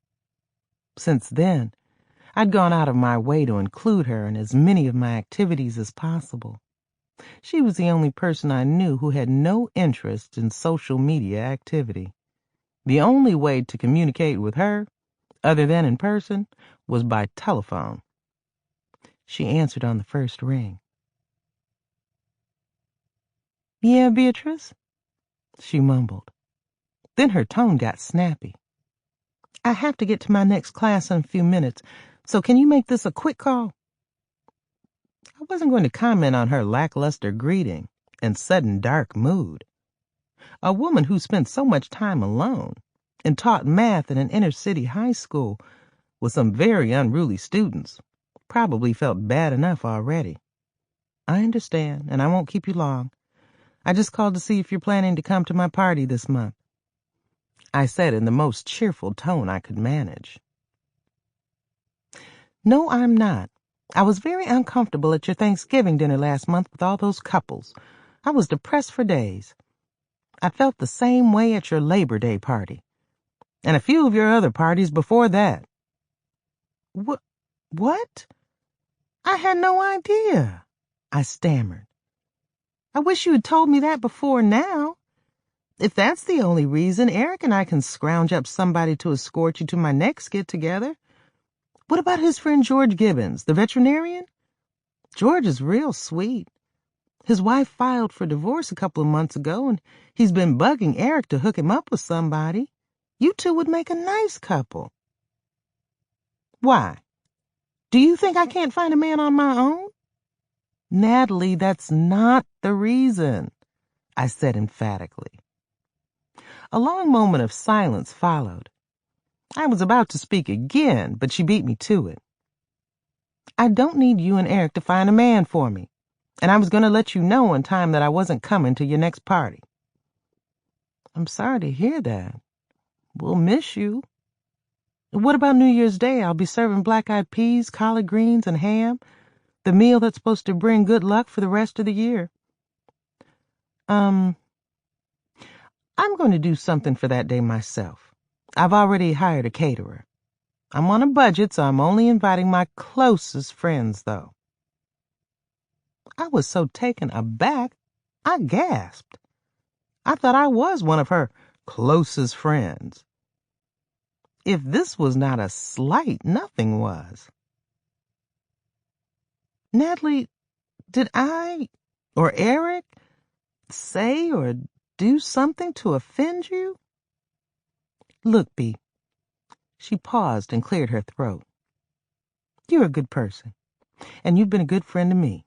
Since then, I'd gone out of my way to include her in as many of my activities as possible. She was the only person I knew who had no interest in social media activity. The only way to communicate with her, other than in person, was by telephone. She answered on the first ring. "Yeah, Beatrice?" she mumbled. Then her tone got snappy. "I have to get to my next class in a few minutes, so can you make this a quick call?" I wasn't going to comment on her lackluster greeting and sudden dark mood. A woman who spent so much time alone and taught math in an inner-city high school with some very unruly students probably felt bad enough already. "I understand, and I won't keep you long. I just called to see if you're planning to come to my party this month," I said in the most cheerful tone I could manage. "No, I'm not. I was very uncomfortable at your Thanksgiving dinner last month with all those couples. I was depressed for days. I felt the same way at your Labor Day party, and a few of your other parties before that." What? I had no idea," I stammered. "I wish you had told me that before now. If that's the only reason, Eric and I can scrounge up somebody to escort you to my next get-together. What about his friend George Gibbons, the veterinarian? George is real sweet. His wife filed for divorce a couple of months ago, and he's been bugging Eric to hook him up with somebody. You two would make a nice couple." "Why? Do you think I can't find a man on my own?" "Natalie, that's not the reason," I said emphatically. A long moment of silence followed. I was about to speak again, but she beat me to it. "I don't need you and Eric to find a man for me, and I was going to let you know in time that I wasn't coming to your next party." "I'm sorry to hear that. We'll miss you. What about New Year's Day? I'll be serving black-eyed peas, collard greens, and ham, the meal that's supposed to bring good luck for the rest of the year." I'm going to do something for that day myself. I've already hired a caterer. I'm on a budget, so I'm only inviting my closest friends, though." I was so taken aback, I gasped. I thought I was one of her closest friends. If this was not a slight, nothing was. "Natalie, did I or Eric say or do something to offend you?" "Look, Bea." She paused and cleared her throat. "You're a good person, and you've been a good friend to me.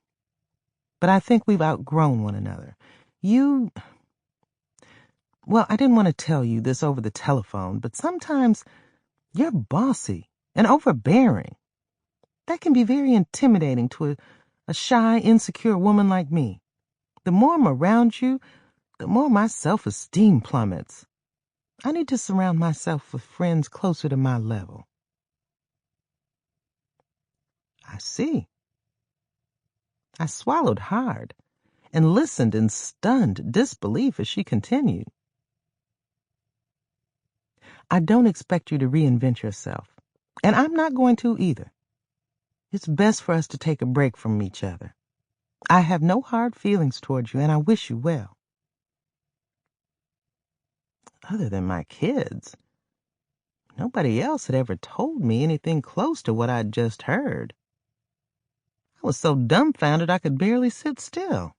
But I think we've outgrown one another. Well, I didn't want to tell you this over the telephone, but sometimes you're bossy and overbearing. That can be very intimidating to a shy, insecure woman like me. The more I'm around you, the more my self-esteem plummets. I need to surround myself with friends closer to my level." "I see." I swallowed hard and listened in stunned disbelief as she continued. "I don't expect you to reinvent yourself, and I'm not going to either. It's best for us to take a break from each other. I have no hard feelings towards you, and I wish you well." Other than my kids, nobody else had ever told me anything close to what I'd just heard. I was so dumbfounded I could barely sit still.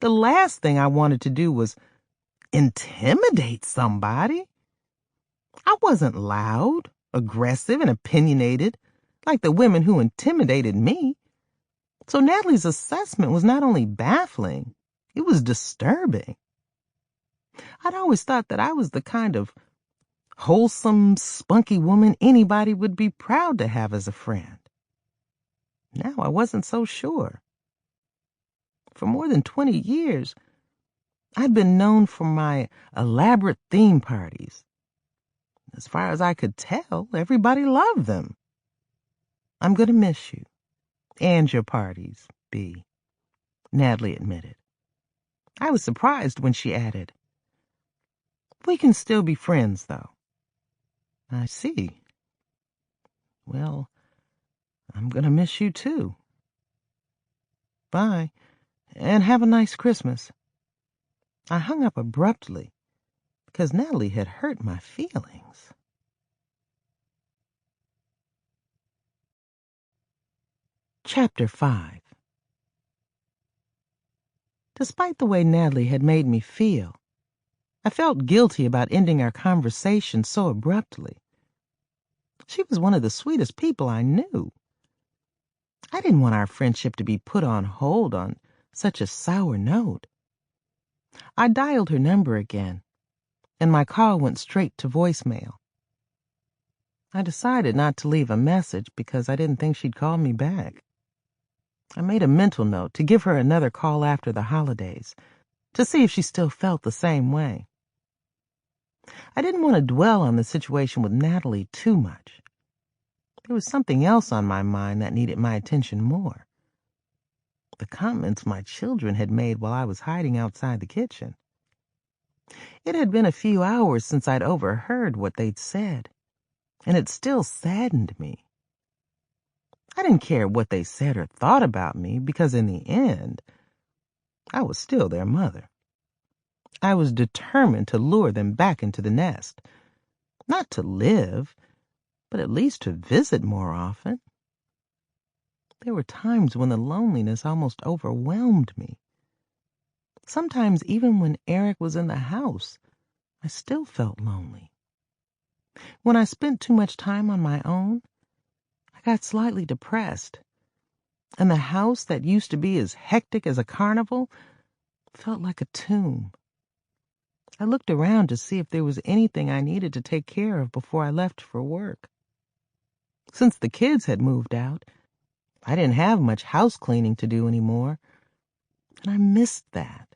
The last thing I wanted to do was intimidate somebody. I wasn't loud, aggressive, and opinionated like the women who intimidated me. So Natalie's assessment was not only baffling, it was disturbing. I'd always thought that I was the kind of wholesome, spunky woman anybody would be proud to have as a friend. Now I wasn't so sure. For more than 20 years, I'd been known for my elaborate theme parties. As far as I could tell, everybody loved them. I'm going to miss you. And your parties, B, Natalie admitted. I was surprised when she added, "We can still be friends, though." I see. Well, I'm going to miss you, too. Bye, and have a nice Christmas. I hung up abruptly because Natalie had hurt my feelings. Chapter 5. Despite the way Natalie had made me feel, I felt guilty about ending our conversation so abruptly. She was one of the sweetest people I knew. I didn't want our friendship to be put on hold on such a sour note. I dialed her number again, and my call went straight to voicemail. I decided not to leave a message because I didn't think she'd call me back. I made a mental note to give her another call after the holidays to see if she still felt the same way. I didn't want to dwell on the situation with Natalie too much. There was something else on my mind that needed my attention more. The comments my children had made while I was hiding outside the kitchen. It had been a few hours since I'd overheard what they'd said, and it still saddened me. I didn't care what they said or thought about me because in the end, I was still their mother. I was determined to lure them back into the nest. Not to live, but at least to visit more often. There were times when the loneliness almost overwhelmed me. Sometimes even when Eric was in the house, I still felt lonely. When I spent too much time on my own, I got slightly depressed, and the house that used to be as hectic as a carnival felt like a tomb. I looked around to see if there was anything I needed to take care of before I left for work. Since the kids had moved out, I didn't have much house cleaning to do anymore, and I missed that.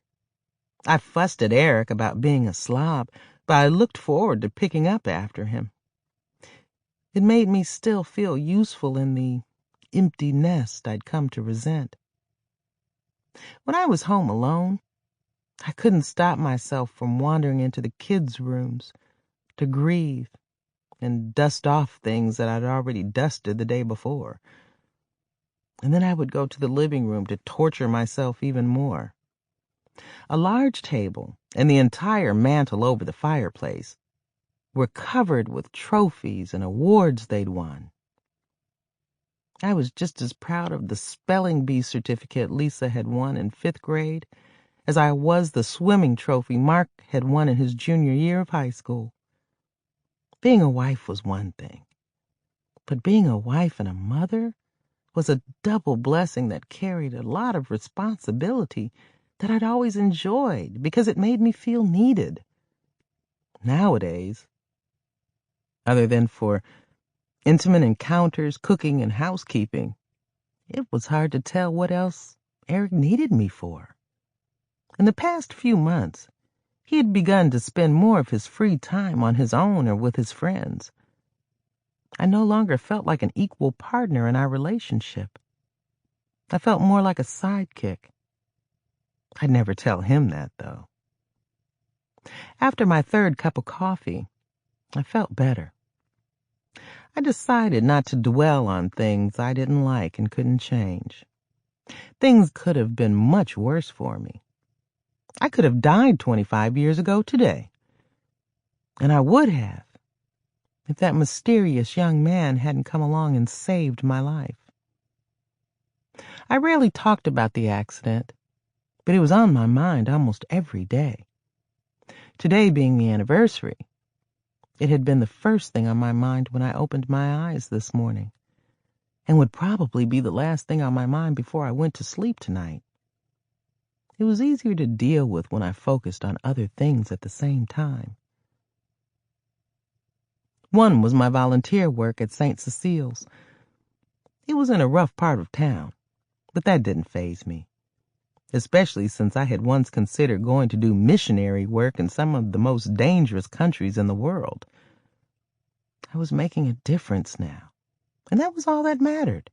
I fussed at Eric about being a slob, but I looked forward to picking up after him. It made me still feel useful in the empty nest I'd come to resent. When I was home alone, I couldn't stop myself from wandering into the kids' rooms to grieve and dust off things that I'd already dusted the day before. And then I would go to the living room to torture myself even more. A large table and the entire mantel over the fireplace were covered with trophies and awards they'd won. I was just as proud of the spelling bee certificate Lisa had won in 5th grade as I was the swimming trophy Mark had won in his junior year of high school. Being a wife was one thing, but being a wife and a mother was a double blessing that carried a lot of responsibility that I'd always enjoyed because it made me feel needed. Nowadays, other than for intimate encounters, cooking, and housekeeping, it was hard to tell what else Eric needed me for. In the past few months, he had begun to spend more of his free time on his own or with his friends. I no longer felt like an equal partner in our relationship. I felt more like a sidekick. I'd never tell him that, though. After my 3rd cup of coffee, I felt better. I decided not to dwell on things I didn't like and couldn't change. Things could have been much worse for me. I could have died 25 years ago today. And I would have if that mysterious young man hadn't come along and saved my life. I rarely talked about the accident, but it was on my mind almost every day. Today being the anniversary, it had been the first thing on my mind when I opened my eyes this morning. and would probably be the last thing on my mind before I went to sleep tonight. It was easier to deal with when I focused on other things at the same time. One was my volunteer work at St. Cecile's. It was in a rough part of town, but that didn't faze me, especially since I had once considered going to do missionary work in some of the most dangerous countries in the world. I was making a difference now, and that was all that mattered.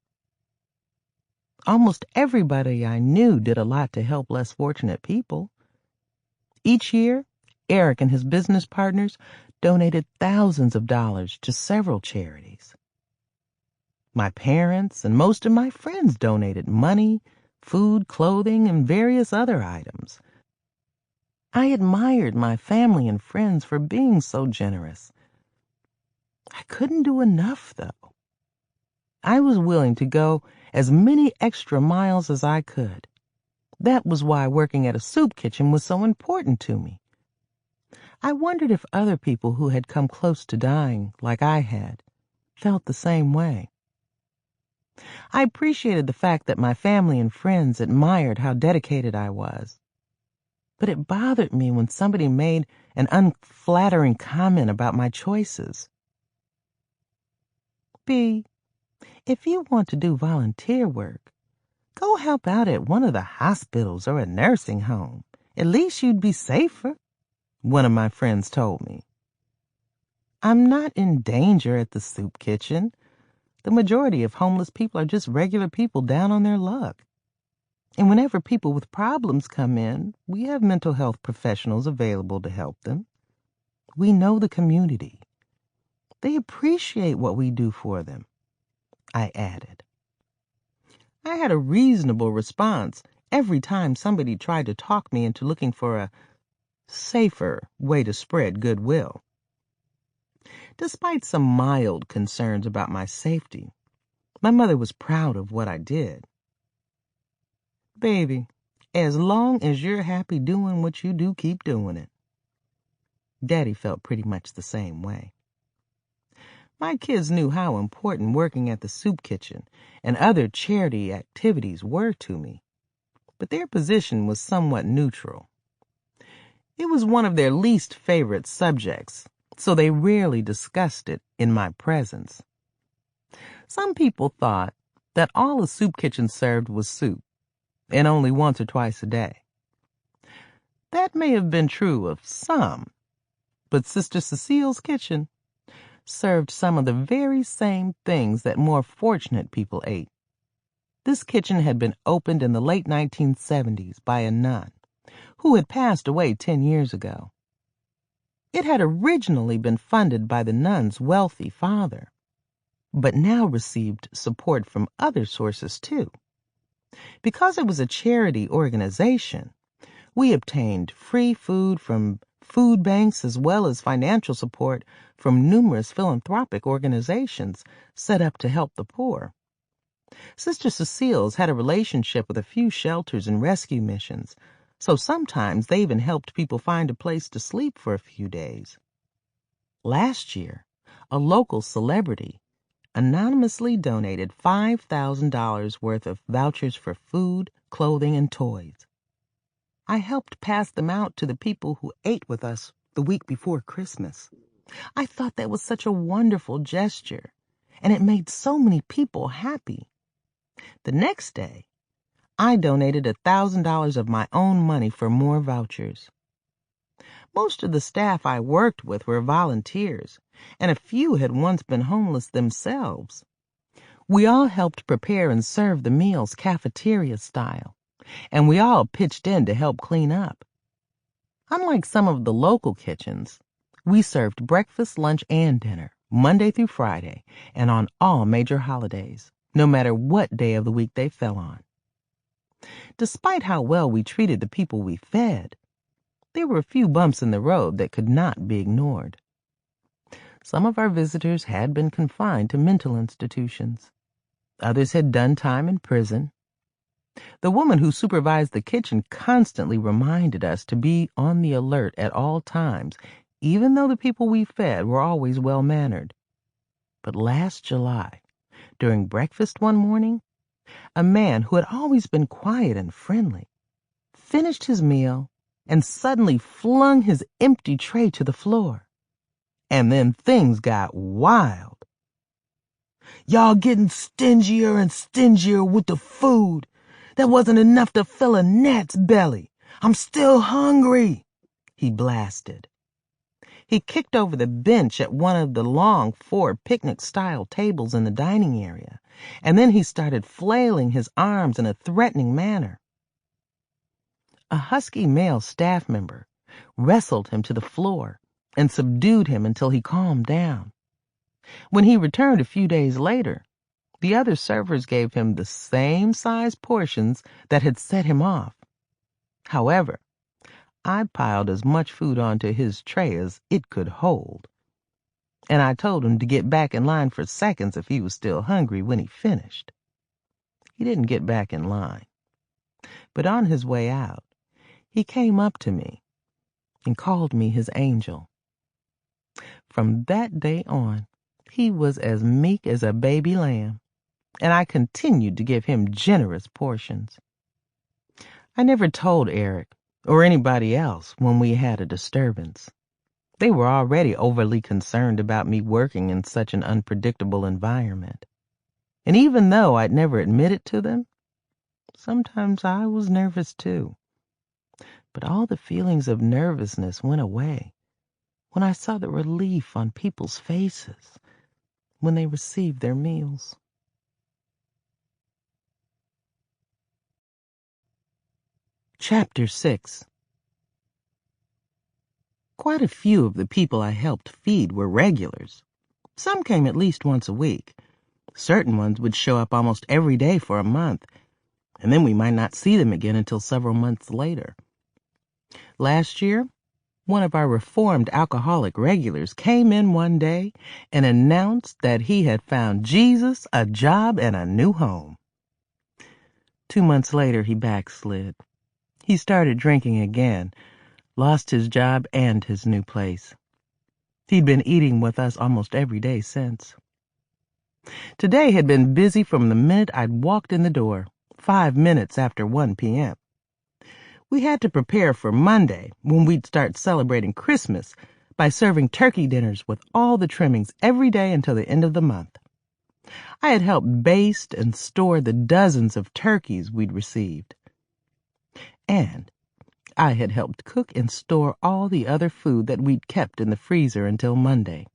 Almost everybody I knew did a lot to help less fortunate people. Each year, Eric and his business partners donated thousands of dollars to several charities. My parents and most of my friends donated money, food, clothing, and various other items. I admired my family and friends for being so generous. I couldn't do enough, though. I was willing to go as many extra miles as I could. That was why working at a soup kitchen was so important to me. I wondered if other people who had come close to dying, like I had, felt the same way. I appreciated the fact that my family and friends admired how dedicated I was. But it bothered me when somebody made an unflattering comment about my choices. B, if you want to do volunteer work, go help out at one of the hospitals or a nursing home. At least you'd be safer, one of my friends told me. I'm not in danger at the soup kitchen. The majority of homeless people are just regular people down on their luck. And whenever people with problems come in, we have mental health professionals available to help them. We know the community. They appreciate what we do for them, I added. I had a reasonable response every time somebody tried to talk me into looking for a safer way to spread goodwill. Despite some mild concerns about my safety, my mother was proud of what I did. Baby, as long as you're happy doing what you do, keep doing it. Daddy felt pretty much the same way. My kids knew how important working at the soup kitchen and other charity activities were to me, but their position was somewhat neutral. It was one of their least favorite subjects, so they rarely discussed it in my presence. Some people thought that all a soup kitchen served was soup, and only once or twice a day. That may have been true of some, but Sister Cecile's kitchen served some of the very same things that more fortunate people ate. This kitchen had been opened in the late 1970s by a nun who had passed away 10 years ago. It had originally been funded by the nun's wealthy father, but now received support from other sources too. Because it was a charity organization, we obtained free food from food banks as well as financial support from numerous philanthropic organizations set up to help the poor. Sister Cecile's had a relationship with a few shelters and rescue missions, so sometimes they even helped people find a place to sleep for a few days. Last year, a local celebrity anonymously donated $5,000 worth of vouchers for food, clothing, and toys. I helped pass them out to the people who ate with us the week before Christmas. I thought that was such a wonderful gesture, and it made so many people happy. The next day, I donated $1,000 of my own money for more vouchers. Most of the staff I worked with were volunteers, and a few had once been homeless themselves. We all helped prepare and serve the meals cafeteria style, and we all pitched in to help clean up. Unlike some of the local kitchens, we served breakfast, lunch, and dinner, Monday through Friday, and on all major holidays, no matter what day of the week they fell on. Despite how well we treated the people we fed, there were a few bumps in the road that could not be ignored. Some of our visitors had been confined to mental institutions. Others had done time in prison. The woman who supervised the kitchen constantly reminded us to be on the alert at all times, even though the people we fed were always well-mannered. But last July, During breakfast one morning, a man who had always been quiet and friendly finished his meal and suddenly flung his empty tray to the floor. And then things got wild. "Y'all getting stingier and stingier with the food. That wasn't enough to fill a gnat's belly. I'm still hungry," he blasted. He kicked over the bench at one of the long 4 picnic-style tables in the dining area, and then he started flailing his arms in a threatening manner. A husky male staff member wrestled him to the floor and subdued him until he calmed down. When he returned a few days later, the other servers gave him the same size portions that had set him off. However, I piled as much food onto his tray as it could hold, and I told him to get back in line for seconds if he was still hungry when he finished. He didn't get back in line, but on his way out, he came up to me and called me his angel. From that day on, he was as meek as a baby lamb, and I continued to give him generous portions. I never told Eric or anybody else when we had a disturbance. They were already overly concerned about me working in such an unpredictable environment. And even though I'd never admit it to them, sometimes I was nervous too. But all the feelings of nervousness went away when I saw the relief on people's faces when they received their meals. Chapter 6. Quite a few of the people I helped feed were regulars. Some came at least once a week. Certain ones would show up almost every day for a month, and then we might not see them again until several months later. Last year, one of our reformed alcoholic regulars came in one day and announced that he had found Jesus, a job, and a new home. 2 months later, he backslid. He started drinking again, lost his job and his new place. He'd been eating with us almost every day since. Today had been busy from the minute I'd walked in the door, 5 minutes after 1 p.m. We had to prepare for Monday, when we'd start celebrating Christmas by serving turkey dinners with all the trimmings every day until the end of the month. I had helped baste and store the dozens of turkeys we'd received. And I had helped cook and store all the other food that we'd kept in the freezer until Monday.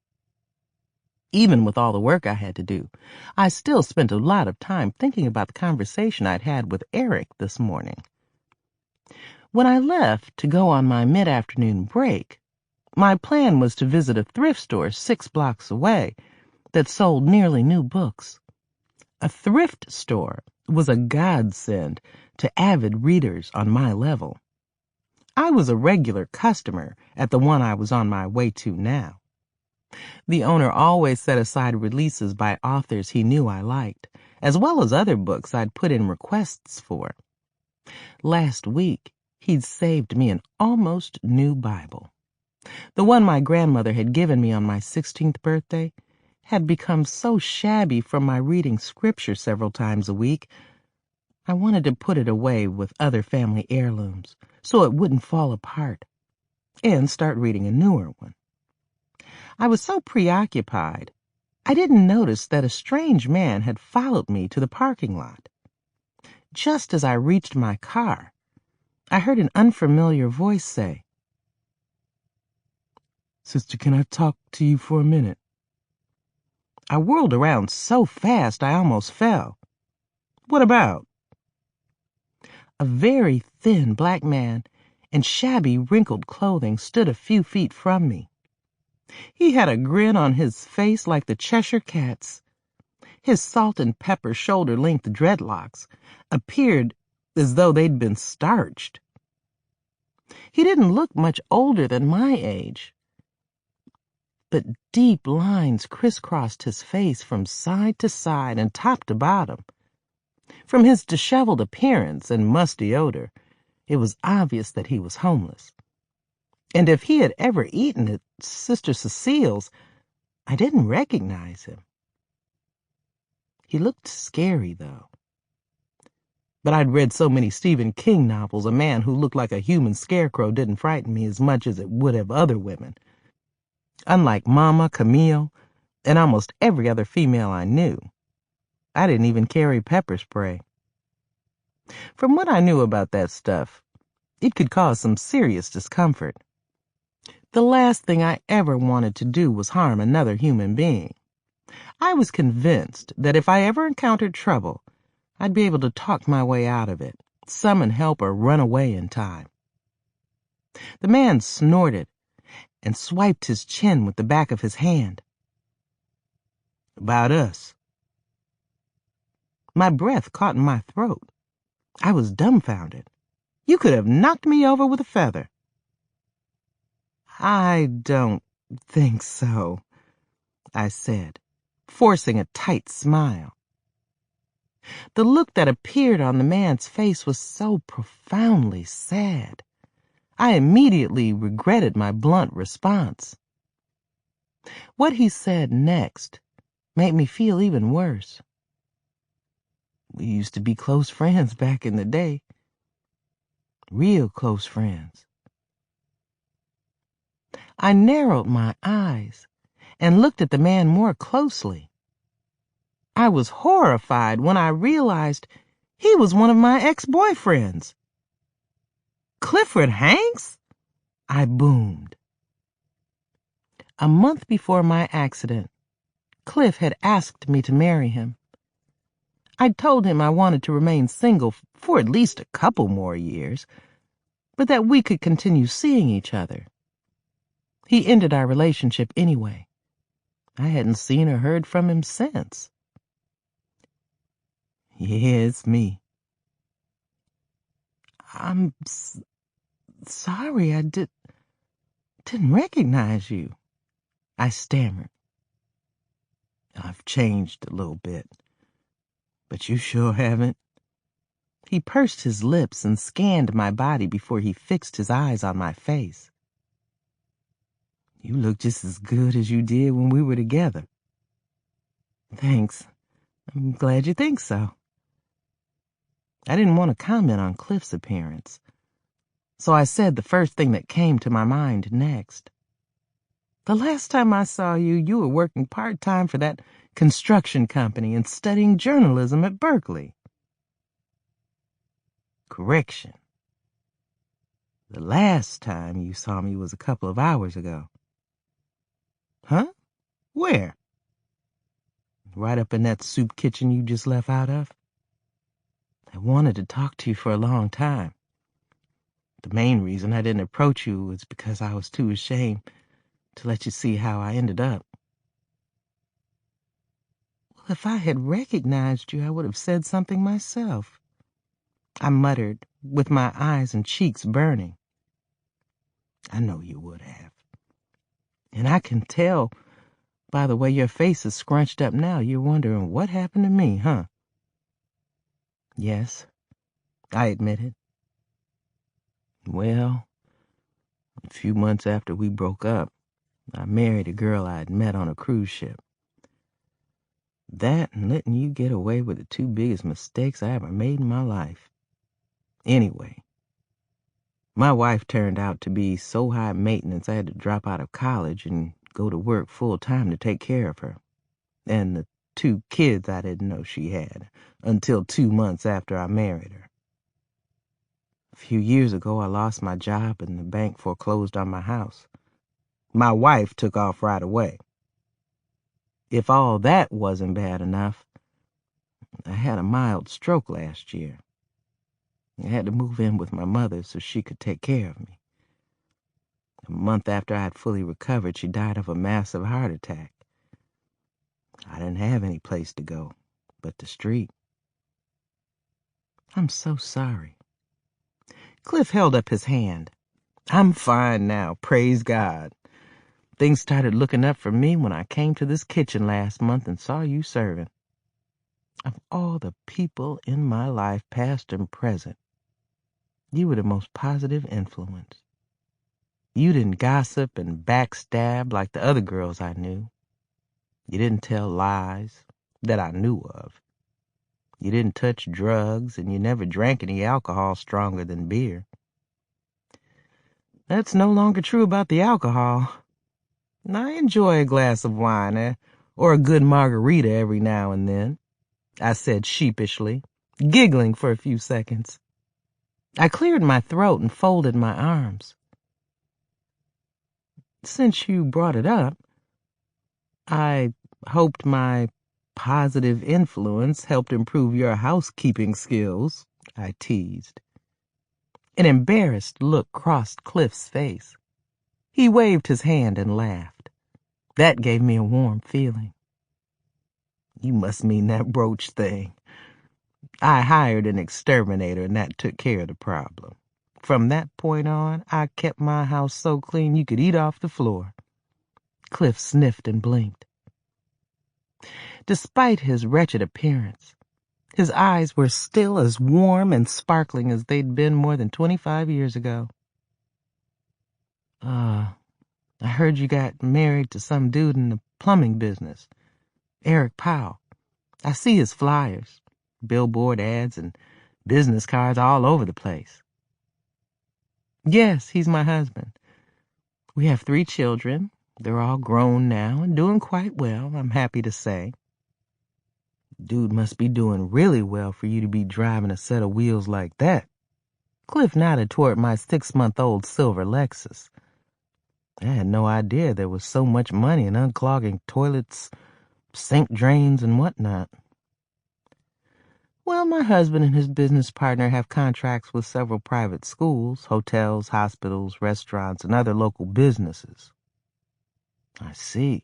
Even with all the work I had to do, I still spent a lot of time thinking about the conversation I'd had with Eric this morning. When I left to go on my mid-afternoon break, my plan was to visit a thrift store 6 blocks away that sold nearly new books. A thrift store was a godsend to avid readers on my level. I was a regular customer at the one I was on my way to now. The owner always set aside releases by authors he knew I liked, as well as other books I'd put in requests for. Last week, he'd saved me an almost new Bible. The one my grandmother had given me on my 16th birthday had become so shabby from my reading scripture several times a week, I wanted to put it away with other family heirlooms so it wouldn't fall apart, and start reading a newer one. I was so preoccupied, I didn't notice that a strange man had followed me to the parking lot. Just as I reached my car, I heard an unfamiliar voice say, "Sister, can I talk to you for a minute?" I whirled around so fast I almost fell. "What about?" A very thin black man in shabby, wrinkled clothing stood a few feet from me. He had a grin on his face like the Cheshire Cat's. His salt and pepper shoulder-length dreadlocks appeared as though they'd been starched. He didn't look much older than my age, but deep lines crisscrossed his face from side to side and top to bottom. From his disheveled appearance and musty odor, it was obvious that he was homeless. And if he had ever eaten at Sister Cecile's, I didn't recognize him. He looked scary, though. But I'd read so many Stephen King novels, a man who looked like a human scarecrow didn't frighten me as much as it would have other women. Unlike Mama, Camille, and almost every other female I knew, I didn't even carry pepper spray. From what I knew about that stuff, it could cause some serious discomfort. The last thing I ever wanted to do was harm another human being. I was convinced that if I ever encountered trouble, I'd be able to talk my way out of it, summon help, or run away in time. The man snorted and swiped his chin with the back of his hand. About us. My breath caught in my throat. I was dumbfounded. You could have knocked me over with a feather. I don't think so, I said, forcing a tight smile. The look that appeared on the man's face was so profoundly sad. I immediately regretted my blunt response. What he said next made me feel even worse. We used to be close friends back in the day. Real close friends. I narrowed my eyes and looked at the man more closely. I was horrified when I realized he was one of my ex-boyfriends. Clifford Hanks? I boomed. A month before my accident, Cliff had asked me to marry him. I'd told him I wanted to remain single for at least a couple more years, but that we could continue seeing each other. He ended our relationship anyway. I hadn't seen or heard from him since. Yeah, it's me. I'm sorry, I didn't recognize you, I stammered. I've changed a little bit, but you sure haven't. He pursed his lips and scanned my body before he fixed his eyes on my face. You look just as good as you did when we were together. Thanks. I'm glad you think so. I didn't want to comment on Cliff's appearance, so I said the first thing that came to my mind next. The last time I saw you, you were working part-time for that construction company and studying journalism at Berkeley. Correction. The last time you saw me was a couple of hours ago. Huh? Where? Right up in that soup kitchen you just left out of? I wanted to talk to you for a long time. The main reason I didn't approach you was because I was too ashamed to let you see how I ended up. Well, if I had recognized you, I would have said something myself, I muttered, with my eyes and cheeks burning. I know you would have. And I can tell by the way your face is scrunched up now, you're wondering what happened to me, huh? Yes, I admitted. Well, a few months after we broke up, I married a girl I had met on a cruise ship. That and letting you get away were the two biggest mistakes I ever made in my life. Anyway, my wife turned out to be so high maintenance I had to drop out of college and go to work full-time to take care of her, and the 2 kids I didn't know she had until 2 months after I married her. A few years ago, I lost my job and the bank foreclosed on my house. My wife took off right away. If all that wasn't bad enough, I had a mild stroke last year. I had to move in with my mother so she could take care of me. A month after I had fully recovered, she died of a massive heart attack. I didn't have any place to go but the street. I'm so sorry. Cliff held up his hand. I'm fine now, praise God. Things started looking up for me when I came to this kitchen last month and saw you serving. Of all the people in my life, past and present, you were the most positive influence. You didn't gossip and backstab like the other girls I knew. You didn't tell lies that I knew of. You didn't touch drugs, and you never drank any alcohol stronger than beer. That's no longer true about the alcohol. I enjoy a glass of wine, or a good margarita every now and then, I said sheepishly, giggling for a few seconds. I cleared my throat and folded my arms. Since you brought it up, I hoped my positive influence helped improve your housekeeping skills, I teased. An embarrassed look crossed Cliff's face. He waved his hand and laughed. That gave me a warm feeling. You must mean that brooch thing. I hired an exterminator, and that took care of the problem. From that point on, I kept my house so clean you could eat off the floor. Cliff sniffed and blinked. Despite his wretched appearance, his eyes were still as warm and sparkling as they'd been more than 25 years ago. I heard you got married to some dude in the plumbing business, Eric Powell. I see his flyers, billboard ads, and business cards all over the place. Yes, he's my husband. We have 3 children. They're all grown now and doing quite well, I'm happy to say. Dude must be doing really well for you to be driving a set of wheels like that. Cliff nodded toward my 6-month-old silver Lexus. I had no idea there was so much money in unclogging toilets, sink drains, and whatnot. Well, my husband and his business partner have contracts with several private schools, hotels, hospitals, restaurants, and other local businesses. I see.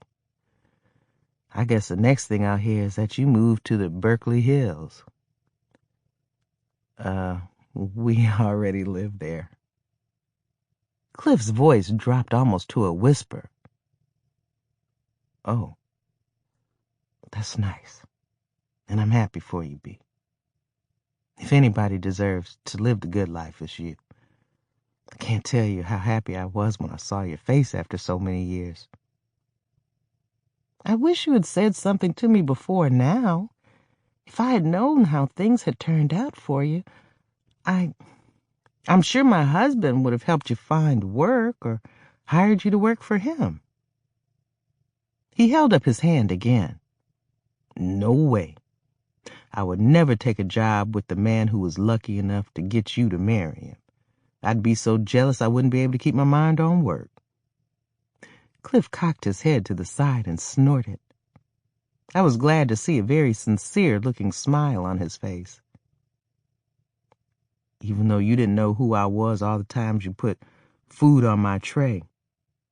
I guess the next thing I'll hear is that you moved to the Berkeley Hills. We already live there. Cliff's voice dropped almost to a whisper. Oh, that's nice. And I'm happy for you, B. If anybody deserves to live the good life, it's you. I can't tell you how happy I was when I saw your face after so many years. I wish you had said something to me before now. If I had known how things had turned out for you, I'm sure my husband would have helped you find work or hired you to work for him. He held up his hand again. No way. I would never take a job with the man who was lucky enough to get you to marry him. I'd be so jealous I wouldn't be able to keep my mind on work. Cliff cocked his head to the side and snorted. I was glad to see a very sincere-looking smile on his face. Even though you didn't know who I was all the times you put food on my tray,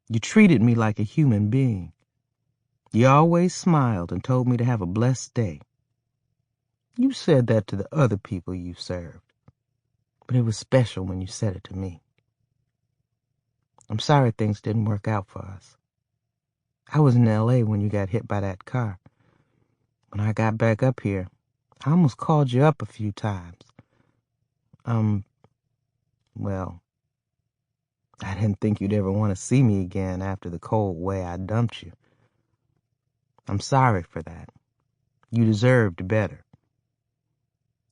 you treated me like a human being. You always smiled and told me to have a blessed day. You said that to the other people you served, but it was special when you said it to me. I'm sorry things didn't work out for us. I was in L.A. when you got hit by that car. When I got back up here, I almost called you up a few times. Well, I didn't think you'd ever want to see me again after the cold way I dumped you. I'm sorry for that. You deserved better.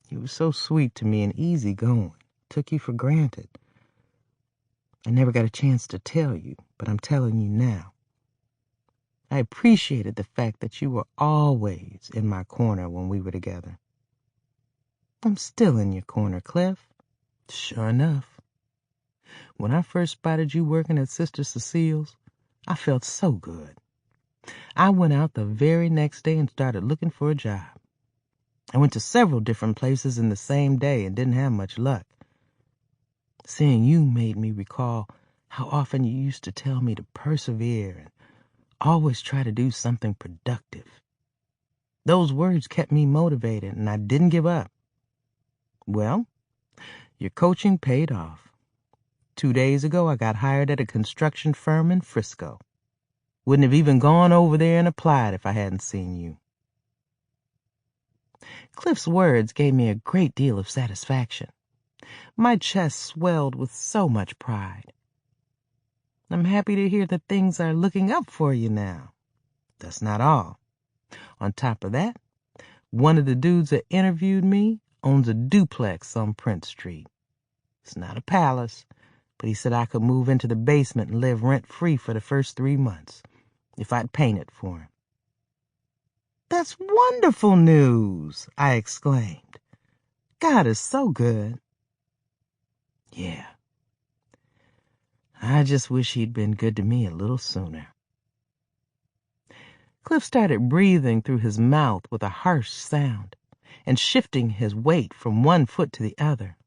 You were so sweet to me and easygoing. Took you for granted. I never got a chance to tell you, but I'm telling you now. I appreciated the fact that you were always in my corner when we were together. I'm still in your corner, Cliff. Sure enough. When I first spotted you working at Sister Cecile's, I felt so good. I went out the very next day and started looking for a job. I went to several different places in the same day and didn't have much luck. Seeing you made me recall how often you used to tell me to persevere and always try to do something productive. Those words kept me motivated, and I didn't give up. Well, your coaching paid off. 2 days ago, I got hired at a construction firm in Frisco. Wouldn't have even gone over there and applied if I hadn't seen you. Cliff's words gave me a great deal of satisfaction. My chest swelled with so much pride. I'm happy to hear that things are looking up for you now. That's not all. On top of that, One of the dudes that interviewed me owns a duplex on Prince Street. It's not a palace, but he said I could move into the basement and live rent-free for the first 3 months if I'd paint it for him. "That's wonderful news," I exclaimed. "God is so good." "Yeah. I just wish he'd been good to me a little sooner." Cliff started breathing through his mouth with a harsh sound and shifting his weight from one foot to the other.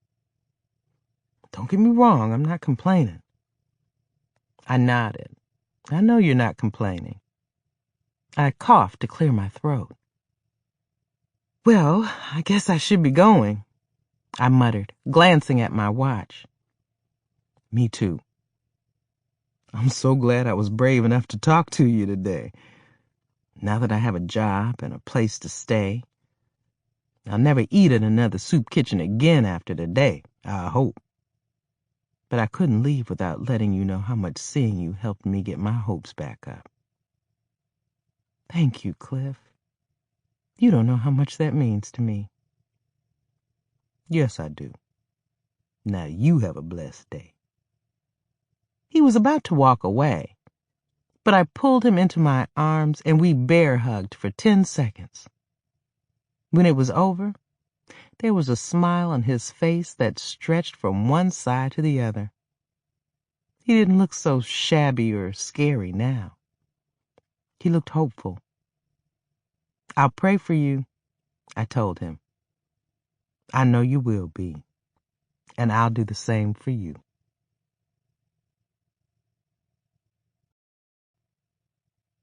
"Don't get me wrong, I'm not complaining." I nodded. "I know you're not complaining." I coughed to clear my throat. "Well, I guess I should be going," I muttered, glancing at my watch. "Me too. I'm so glad I was brave enough to talk to you today. Now that I have a job and a place to stay, I'll never eat at another soup kitchen again after today, I hope. But I couldn't leave without letting you know how much seeing you helped me get my hopes back up." "Thank you, Cliff. You don't know how much that means to me." "Yes, I do. Now you have a blessed day." He was about to walk away, but I pulled him into my arms and we bear hugged for 10 seconds. When it was over, there was a smile on his face that stretched from one side to the other. He didn't look so shabby or scary now. He looked hopeful. "I'll pray for you," I told him. "I know you will be, and I'll do the same for you."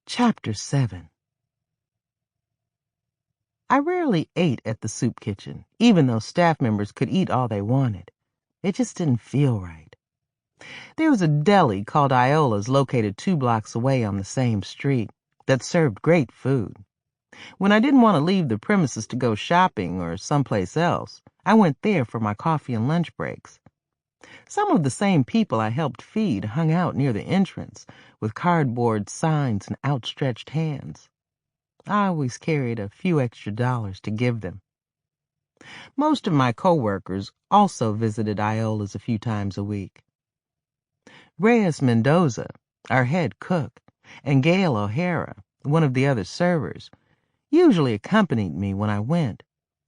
Chapter 7. I rarely ate at the soup kitchen, even though staff members could eat all they wanted. It just didn't feel right. There was a deli called Iola's located 2 blocks away on the same street that served great food. When I didn't want to leave the premises to go shopping or someplace else, I went there for my coffee and lunch breaks. Some of the same people I helped feed hung out near the entrance with cardboard signs and outstretched hands. I always carried a few extra dollars to give them. Most of my coworkers also visited Iola's a few times a week. Reyes Mendoza, our head cook, and Gail O'Hara, one of the other servers, usually accompanied me when I went,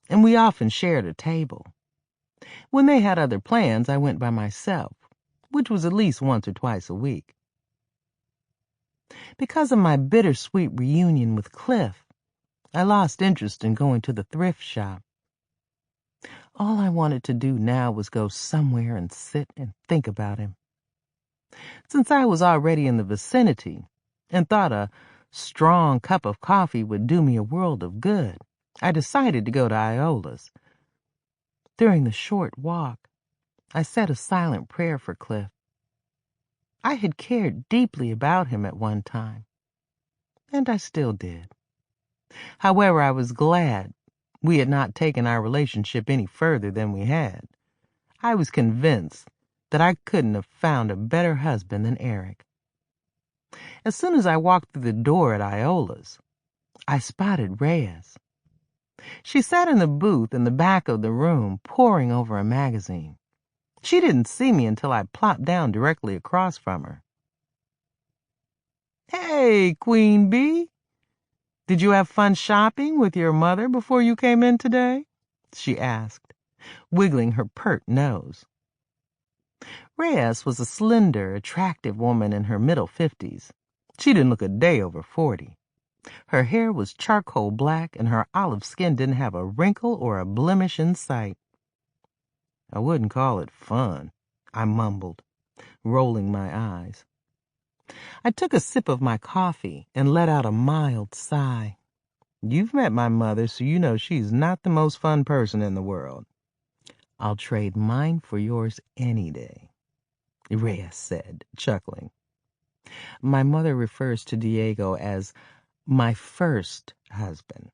and we often shared a table. When they had other plans, I went by myself, which was at least once or twice a week. Because of my bittersweet reunion with Cliff, I lost interest in going to the thrift shop. All I wanted to do now was go somewhere and sit and think about him. Since I was already in the vicinity and thought a strong cup of coffee would do me a world of good, I decided to go to Iola's. During the short walk, I said a silent prayer for Cliff. I had cared deeply about him at one time, and I still did. However, I was glad we had not taken our relationship any further than we had. I was convinced that I couldn't have found a better husband than Eric. As soon as I walked through the door at Iola's, I spotted Reyes. She sat in the booth in the back of the room, poring over a magazine. She didn't see me until I plopped down directly across from her. "Hey, Queen Bee! Did you have fun shopping with your mother before you came in today?" she asked, wiggling her pert nose. Reyes was a slender, attractive woman in her middle 50s. She didn't look a day over 40. Her hair was charcoal black, and her olive skin didn't have a wrinkle or a blemish in sight. "I wouldn't call it fun," I mumbled, rolling my eyes. I took a sip of my coffee and let out a mild sigh. "You've met my mother, so you know she's not the most fun person in the world." "I'll trade mine for yours any day," Reyes said, chuckling. My mother refers to Diego as my first husband,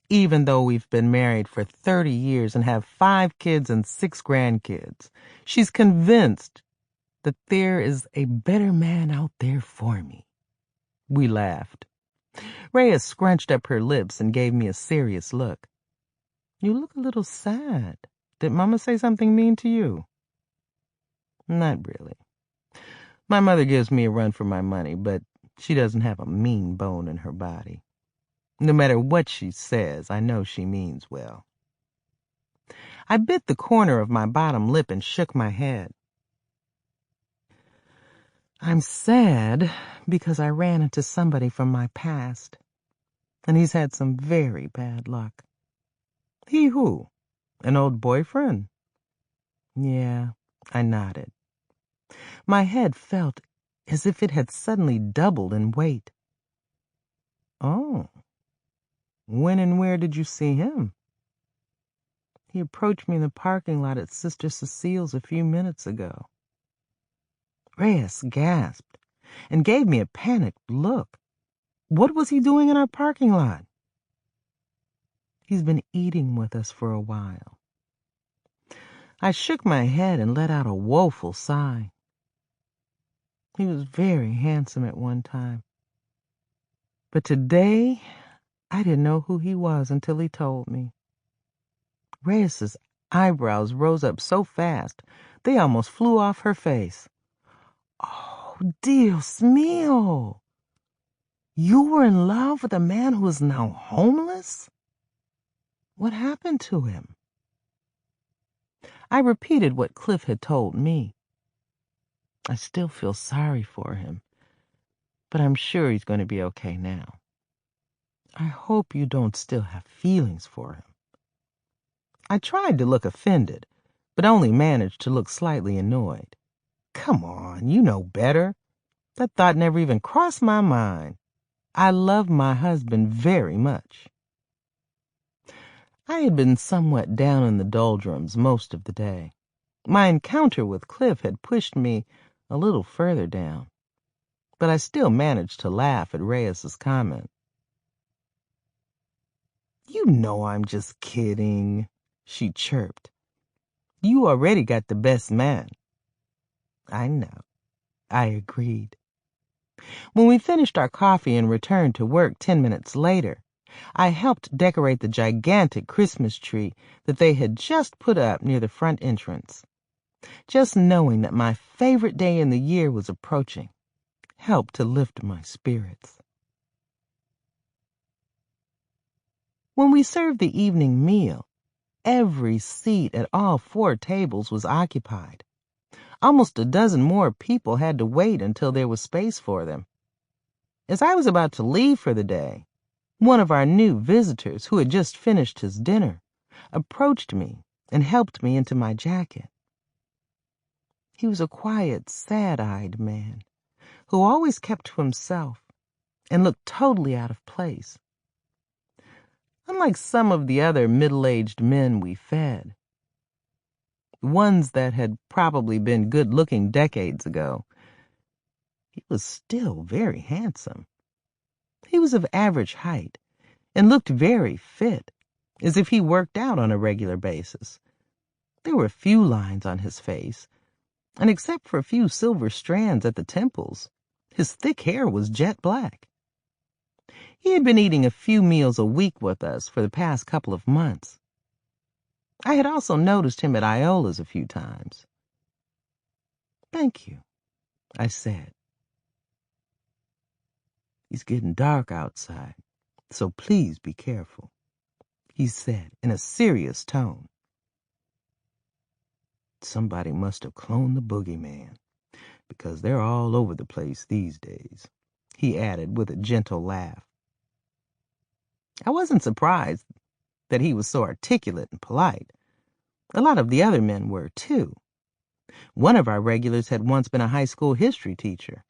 even though we've been married for 30 years and have 5 kids and 6 grandkids. She's convinced that there is a better man out there for me. We laughed. Reyes scrunched up her lips and gave me a serious look. You look a little sad. Did Mama say something mean to you? Not really. My mother gives me a run for my money, but she doesn't have a mean bone in her body. No matter what she says, I know she means well. I bit the corner of my bottom lip and shook my head. I'm sad because I ran into somebody from my past, and he's had some very bad luck. He who? An old boyfriend? Yeah, I nodded. My head felt as if it had suddenly doubled in weight. Oh, when and where did you see him? He approached me in the parking lot at Sister Cecile's a few minutes ago. Reyes gasped and gave me a panicked look. What was he doing in our parking lot? He's been eating with us for a while. I shook my head and let out a woeful sigh. He was very handsome at one time. But today, I didn't know who he was until he told me. Reyes's eyebrows rose up so fast, they almost flew off her face. Oh, Dios mío! You were in love with a man who is now homeless? What happened to him? I repeated what Cliff had told me. I still feel sorry for him, but I'm sure he's going to be okay now. I hope you don't still have feelings for him. I tried to look offended, but only managed to look slightly annoyed. Come on, you know better. That thought never even crossed my mind. I love my husband very much. I had been somewhat down in the doldrums most of the day. My encounter with Cliff had pushed me a little further down, but I still managed to laugh at Reyes's comment. You know I'm just kidding, she chirped. You already got the best man. I know, I agreed. When we finished our coffee and returned to work 10 minutes later, I helped decorate the gigantic Christmas tree that they had just put up near the front entrance. Just knowing that my favorite day in the year was approaching helped to lift my spirits. When we served the evening meal, every seat at all 4 tables was occupied. Almost a dozen more people had to wait until there was space for them. As I was about to leave for the day, one of our new visitors, who had just finished his dinner, approached me and helped me into my jacket. He was a quiet, sad-eyed man who always kept to himself and looked totally out of place. Unlike some of the other middle-aged men we fed, ones that had probably been good-looking decades ago, he was still very handsome. He was of average height and looked very fit, as if he worked out on a regular basis. There were few lines on his face, and except for a few silver strands at the temples, his thick hair was jet black. He had been eating a few meals a week with us for the past couple of months. I had also noticed him at Iola's a few times. Thank you, I said. It's getting dark outside, so please be careful, he said in a serious tone. Somebody must have cloned the boogeyman, because they're all over the place these days, he added with a gentle laugh. I wasn't surprised that he was so articulate and polite. A lot of the other men were, too. One of our regulars had once been a high school history teacher.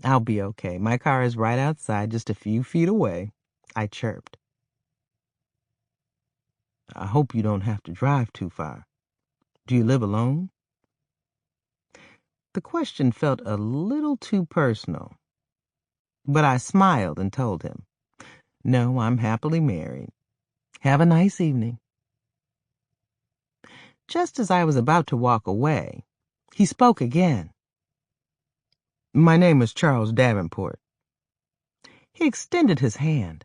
I'll be okay. My car is right outside, just a few feet away, I chirped. I hope you don't have to drive too far. Do you live alone? The question felt a little too personal, but I smiled and told him, No, I'm happily married. Have a nice evening. Just as I was about to walk away, he spoke again. My name is Charles Davenport. He extended his hand.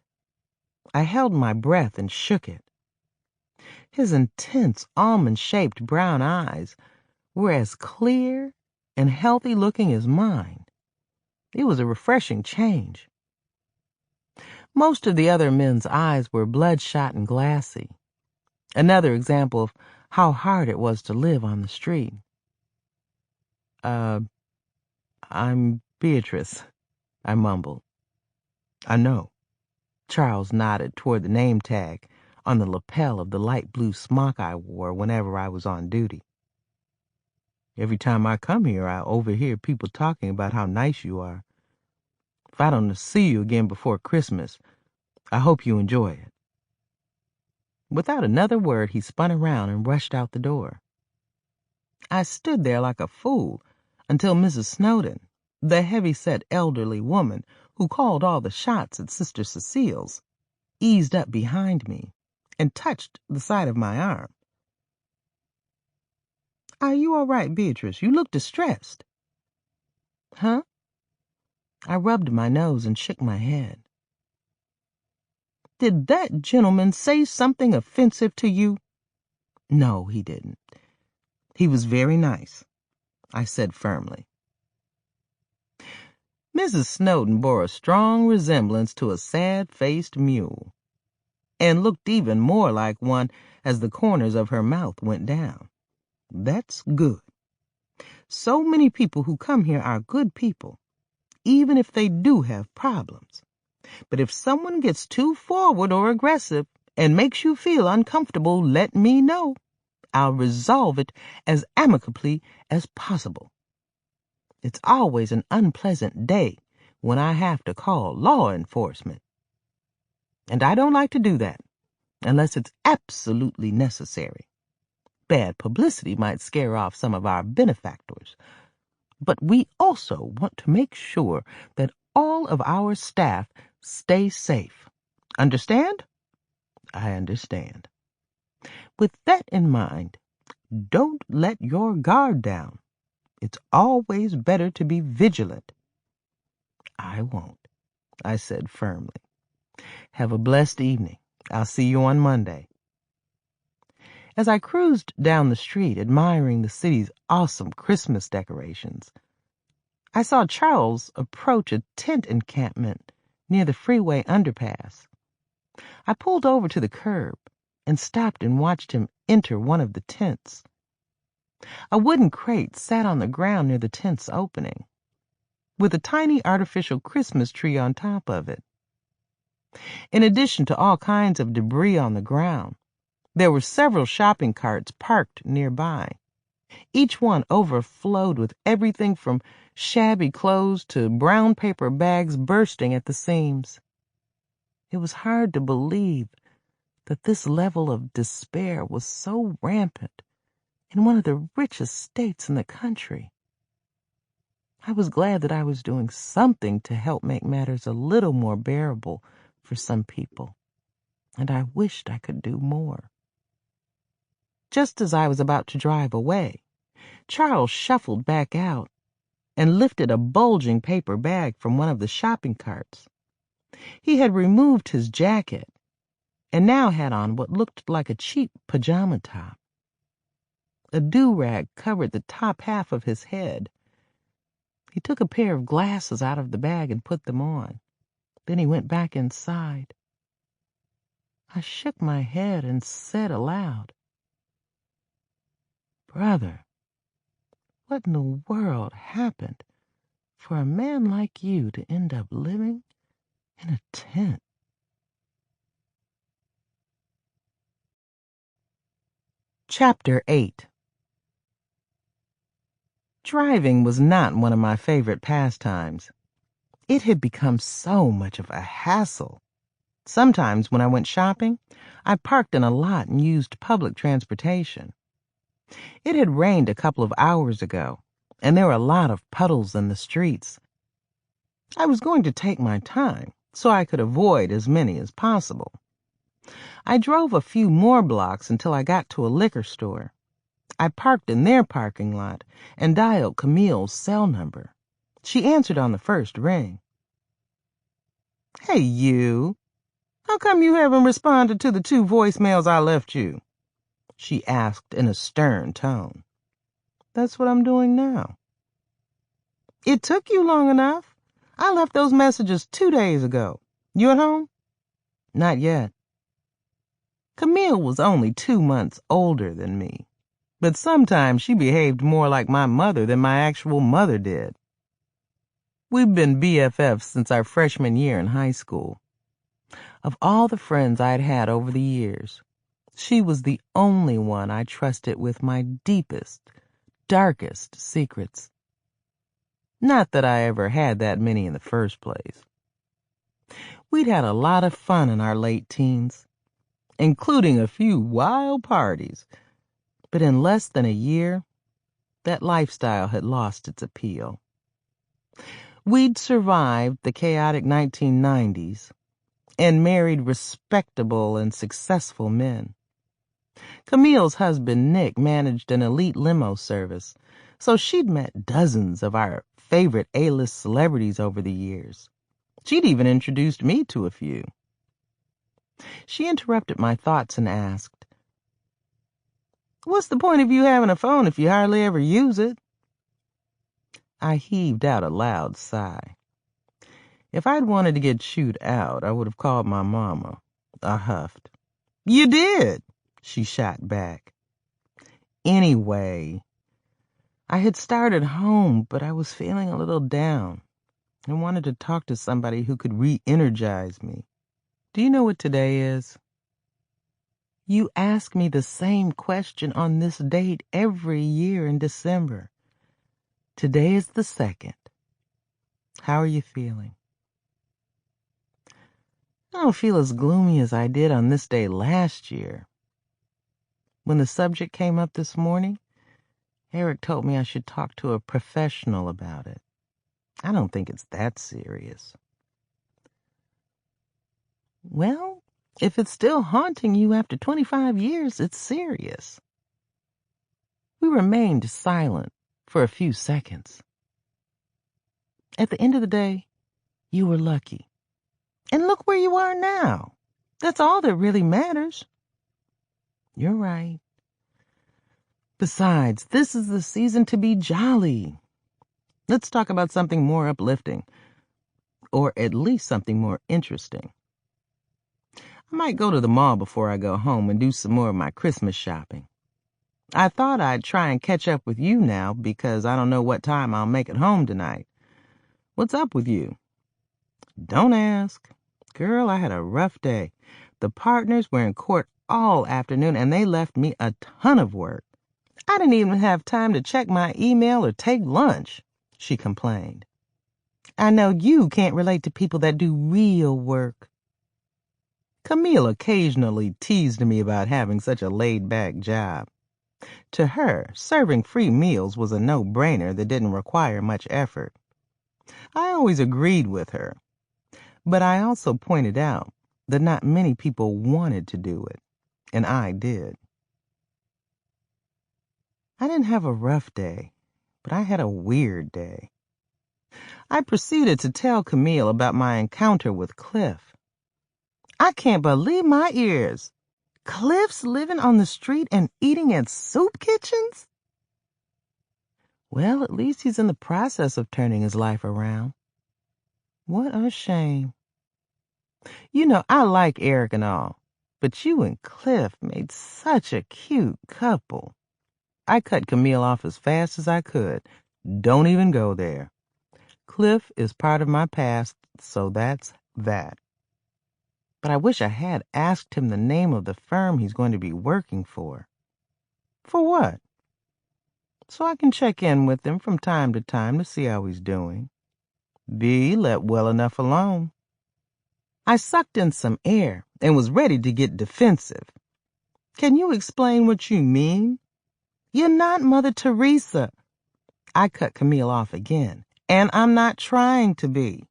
I held my breath and shook it. His intense, almond-shaped brown eyes were as clear and healthy-looking as mine. It was a refreshing change. Most of the other men's eyes were bloodshot and glassy. Another example of how hard it was to live on the street. I'm Beatrice," I mumbled. "I know." Charles nodded toward the name tag on the lapel of the light blue smock I wore whenever I was on duty. "Every time I come here, I overhear people talking about how nice you are. If I don't see you again before Christmas, I hope you enjoy it." Without another word, he spun around and rushed out the door. I stood there like a fool until Mrs. Snowden, the heavy-set elderly woman who called all the shots at Sister Cecile's, eased up behind me and touched the side of my arm. "Are you all right, Beatrice? You look distressed." "Huh?" I rubbed my nose and shook my head. "Did that gentleman say something offensive to you?" "No, he didn't. He was very nice," I said firmly. Mrs. Snowden bore a strong resemblance to a sad-faced mule, and looked even more like one as the corners of her mouth went down. That's good. So many people who come here are good people, even if they do have problems. But if someone gets too forward or aggressive and makes you feel uncomfortable, let me know. I'll resolve it as amicably as possible. It's always an unpleasant day when I have to call law enforcement. And I don't like to do that unless it's absolutely necessary. Bad publicity might scare off some of our benefactors. But we also want to make sure that all of our staff stay safe. Understand? I understand. With that in mind, don't let your guard down. It's always better to be vigilant." "I won't," I said firmly. "Have a blessed evening. I'll see you on Monday." As I cruised down the street admiring the city's awesome Christmas decorations, I saw Charles approach a tent encampment near the freeway underpass. I pulled over to the curb and stopped and watched him enter one of the tents. A wooden crate sat on the ground near the tent's opening, with a tiny artificial Christmas tree on top of it. In addition to all kinds of debris on the ground, there were several shopping carts parked nearby. Each one overflowed with everything from shabby clothes to brown paper bags bursting at the seams. It was hard to believe that this level of despair was so rampant in one of the richest states in the country. I was glad that I was doing something to help make matters a little more bearable for some people, and I wished I could do more. Just as I was about to drive away, Charles shuffled back out and lifted a bulging paper bag from one of the shopping carts. He had removed his jacket and now had on what looked like a cheap pajama top. A do-rag covered the top half of his head. He took a pair of glasses out of the bag and put them on. Then he went back inside. I shook my head and said aloud, "Brother, what in the world happened for a man like you to end up living in a tent?" Chapter 8. Driving was not one of my favorite pastimes. It had become so much of a hassle. Sometimes when I went shopping, I parked in a lot and used public transportation. It had rained a couple of hours ago, and there were a lot of puddles in the streets. I was going to take my time so I could avoid as many as possible. I drove a few more blocks until I got to a liquor store. I parked in their parking lot and dialed Camille's cell number. She answered on the first ring. "Hey, you. How come you haven't responded to the 2 voicemails I left you?" she asked in a stern tone. That's what I'm doing now. It took you long enough. I left those messages 2 days ago. You at home? Not yet. Camille was only 2 months older than me, but sometimes she behaved more like my mother than my actual mother did. We've been BFFs since our freshman year in high school. Of all the friends I'd had over the years, she was the only one I trusted with my deepest, darkest secrets. Not that I ever had that many in the first place. We'd had a lot of fun in our late teens, including a few wild parties, but in less than a year, that lifestyle had lost its appeal. We'd survived the chaotic 1990s and married respectable and successful men. Camille's husband, Nick, managed an elite limo service, so she'd met dozens of our favorite A-list celebrities over the years. She'd even introduced me to a few. She interrupted my thoughts and asked, "What's the point of you having a phone if you hardly ever use it?" I heaved out a loud sigh. If I'd wanted to get chewed out, I would have called my mama. I huffed. "You did," she shot back. Anyway, I had started home, but I was feeling a little down and wanted to talk to somebody who could re-energize me. Do you know what today is? You ask me the same question on this date every year in December. Today is the 2nd. How are you feeling? I don't feel as gloomy as I did on this day last year. When the subject came up this morning, Eric told me I should talk to a professional about it. I don't think it's that serious. Well, if it's still haunting you after 25 years, it's serious. We remained silent for a few seconds. At the end of the day, you were lucky. And look where you are now. That's all that really matters. You're right. Besides, this is the season to be jolly. Let's talk about something more uplifting, or at least something more interesting. I might go to the mall before I go home and do some more of my Christmas shopping. I thought I'd try and catch up with you now because I don't know what time I'll make it home tonight. What's up with you? Don't ask. Girl, I had a rough day. The partners were in court all afternoon and they left me a ton of work. I didn't even have time to check my email or take lunch, she complained. I know you can't relate to people that do real work. Camille occasionally teased me about having such a laid-back job. To her, serving free meals was a no-brainer that didn't require much effort. I always agreed with her, but I also pointed out that not many people wanted to do it, and I did. I didn't have a rough day, but I had a weird day. I proceeded to tell Camille about my encounter with Cliff. I can't believe my ears. Cliff's living on the street and eating at soup kitchens? Well, at least he's in the process of turning his life around. What a shame. You know, I like Eric and all, but you and Cliff made such a cute couple. I cut Camille off as fast as I could. Don't even go there. Cliff is part of my past, so that's that. But I wish I had asked him the name of the firm he's going to be working for. For what? So I can check in with him from time to time to see how he's doing. Be let well enough alone. I sucked in some air and was ready to get defensive. Can you explain what you mean? You're not Mother Teresa. I cut Camille off again, and I'm not trying to be.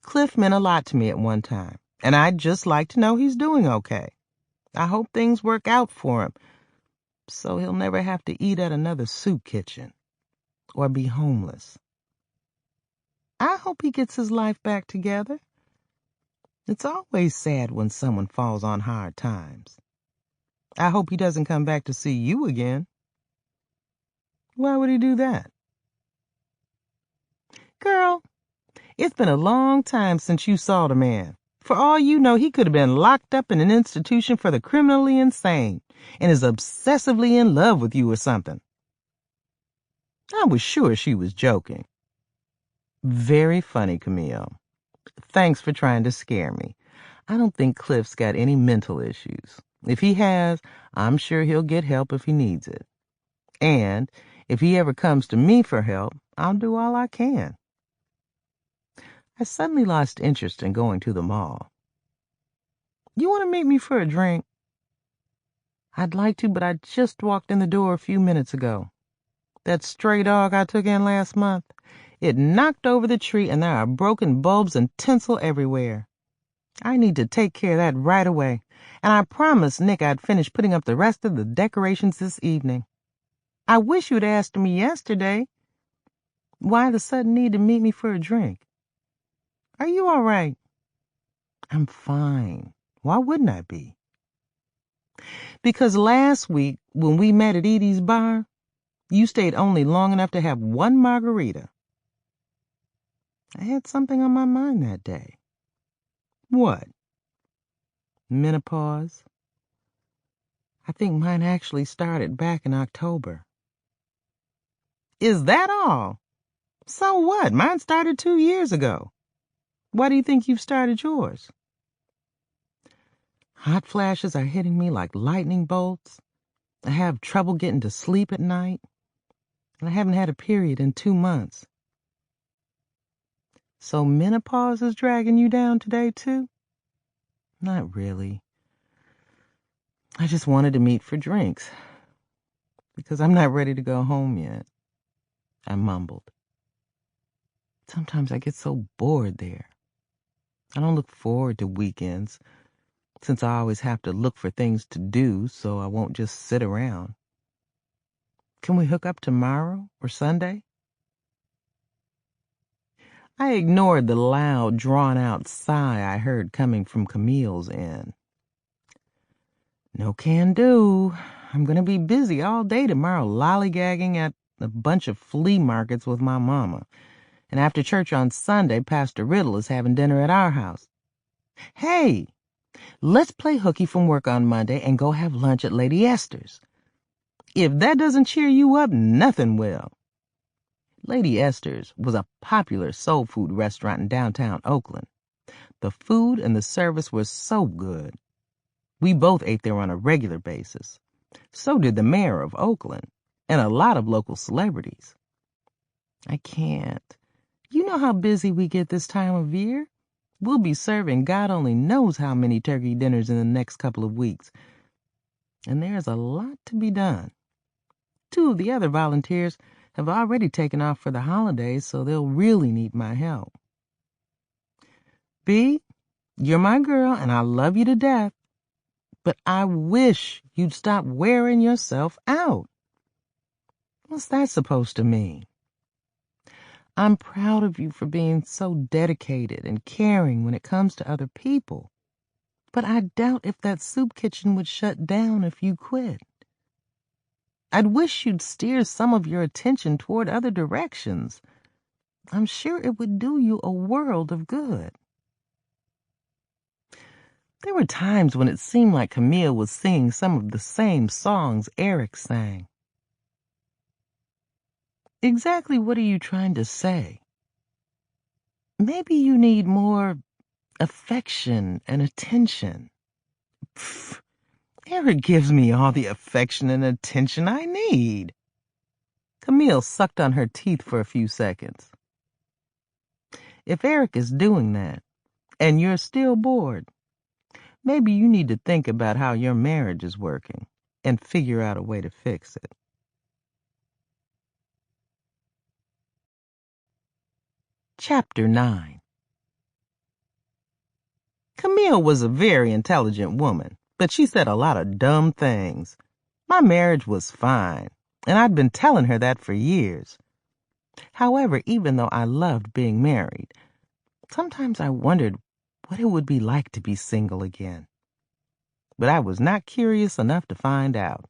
Cliff meant a lot to me at one time, and I'd just like to know he's doing okay. I hope things work out for him, so he'll never have to eat at another soup kitchen or be homeless. I hope he gets his life back together. It's always sad when someone falls on hard times. I hope he doesn't come back to see you again. Why would he do that? Girl, it's been a long time since you saw the man. For all you know, he could have been locked up in an institution for the criminally insane and is obsessively in love with you or something. I was sure she was joking. Very funny, Camille. Thanks for trying to scare me. I don't think Cliff's got any mental issues. If he has, I'm sure he'll get help if he needs it. And if he ever comes to me for help, I'll do all I can. I suddenly lost interest in going to the mall. You want to meet me for a drink? I'd like to, but I just walked in the door a few minutes ago. That stray dog I took in last month, it knocked over the tree and there are broken bulbs and tinsel everywhere. I need to take care of that right away, and I promised Nick I'd finish putting up the rest of the decorations this evening. I wish you'd asked me yesterday. Why the sudden need to meet me for a drink? Are you all right? I'm fine. Why wouldn't I be? Because last week, when we met at Edie's bar, you stayed only long enough to have one margarita. I had something on my mind that day. What? Menopause. I think mine actually started back in October. Is that all? So what? Mine started 2 years ago. Why do you think you've started yours? Hot flashes are hitting me like lightning bolts. I have trouble getting to sleep at night. And I haven't had a period in 2 months. So menopause is dragging you down today, too? Not really. I just wanted to meet for drinks. Because I'm not ready to go home yet. I mumbled. Sometimes I get so bored there. I don't look forward to weekends, since I always have to look for things to do, so I won't just sit around. Can we hook up tomorrow or Sunday? I ignored the loud, drawn-out sigh I heard coming from Camille's end. No can do. I'm going to be busy all day tomorrow lollygagging at a bunch of flea markets with my mama. And after church on Sunday, Pastor Riddle is having dinner at our house. Hey, let's play hooky from work on Monday and go have lunch at Lady Esther's. If that doesn't cheer you up, nothing will. Lady Esther's was a popular soul food restaurant in downtown Oakland. The food and the service were so good. We both ate there on a regular basis. So did the mayor of Oakland and a lot of local celebrities. I can't. You know how busy we get this time of year? We'll be serving God only knows how many turkey dinners in the next couple of weeks. And there's a lot to be done. 2 of the other volunteers have already taken off for the holidays, so they'll really need my help. B, you're my girl, and I love you to death. But I wish you'd stop wearing yourself out. What's that supposed to mean? I'm proud of you for being so dedicated and caring when it comes to other people. But I doubt if that soup kitchen would shut down if you quit. I'd wish you'd steer some of your attention toward other directions. I'm sure it would do you a world of good. There were times when it seemed like Camille was singing some of the same songs Eric sang. Exactly what are you trying to say? Maybe you need more affection and attention. Pfft, Eric gives me all the affection and attention I need. Camille sucked on her teeth for a few seconds. If Eric is doing that, and you're still bored, maybe you need to think about how your marriage is working and figure out a way to fix it. Chapter 9. Camille was a very intelligent woman, but she said a lot of dumb things. My marriage was fine, and I'd been telling her that for years. However, even though I loved being married, sometimes I wondered what it would be like to be single again. but I was not curious enough to find out.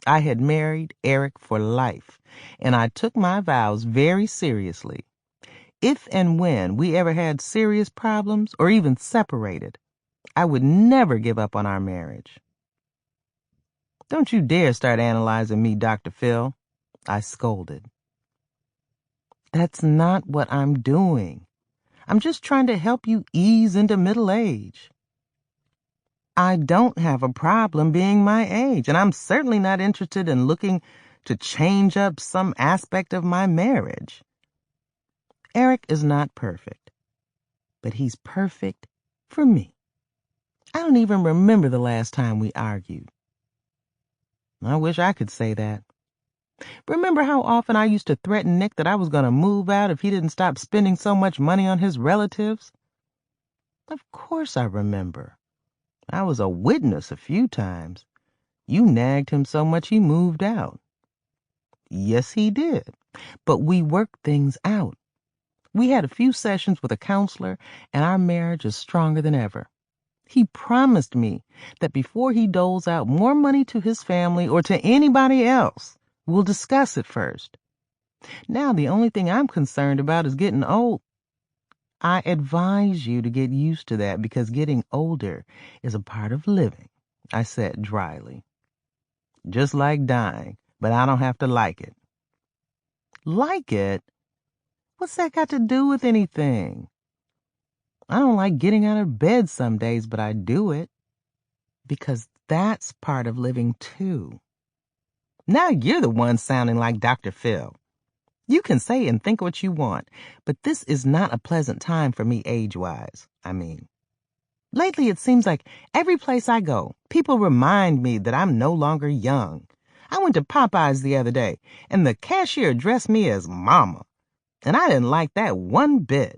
I had married Eric for life, and I took my vows very seriously. If and when we ever had serious problems or even separated, I would never give up on our marriage. Don't you dare start analyzing me, Dr. Phil, I scolded. That's not what I'm doing. I'm just trying to help you ease into middle age. I don't have a problem being my age, and I'm certainly not interested in looking to change up some aspect of my marriage. Eric is not perfect, but he's perfect for me. I don't even remember the last time we argued. I wish I could say that. Remember how often I used to threaten Nick that I was going to move out if he didn't stop spending so much money on his relatives? Of course I remember. I was a witness a few times. You nagged him so much he moved out. Yes, he did. But we worked things out. We had a few sessions with a counselor, and our marriage is stronger than ever. He promised me that before he doles out more money to his family or to anybody else, we'll discuss it first. Now the only thing I'm concerned about is getting old. I advise you to get used to that because getting older is a part of living, I said dryly. Just like dying, but I don't have to like it. Like it? What's that got to do with anything? I don't like getting out of bed some days, but I do it. Because that's part of living too. Now you're the one sounding like Dr. Phil. You can say and think what you want, but this is not a pleasant time for me age-wise, Lately it seems like every place I go, people remind me that I'm no longer young. I went to Popeyes the other day, and the cashier addressed me as Mama, and I didn't like that one bit.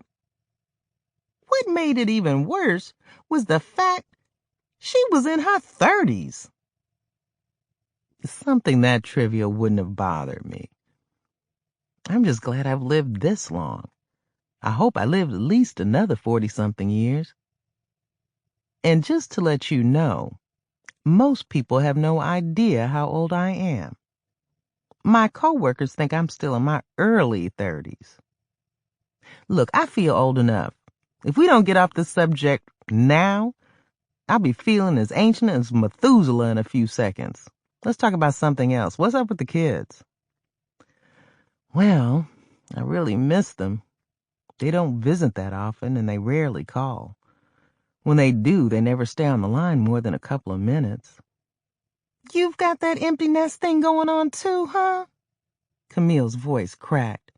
What made it even worse was the fact she was in her 30s. Something that trivial wouldn't have bothered me. I'm just glad I've lived this long. I hope I lived at least another 40-something years. And just to let you know, most people have no idea how old I am. My coworkers think I'm still in my early 30s. Look, I feel old enough. If we don't get off this subject now, I'll be feeling as ancient as Methuselah in a few seconds. Let's talk about something else. What's up with the kids? Well, I really miss them. They don't visit that often, and they rarely call. When they do, they never stay on the line more than a couple of minutes. You've got that empty nest thing going on too, huh? Camille's voice cracked.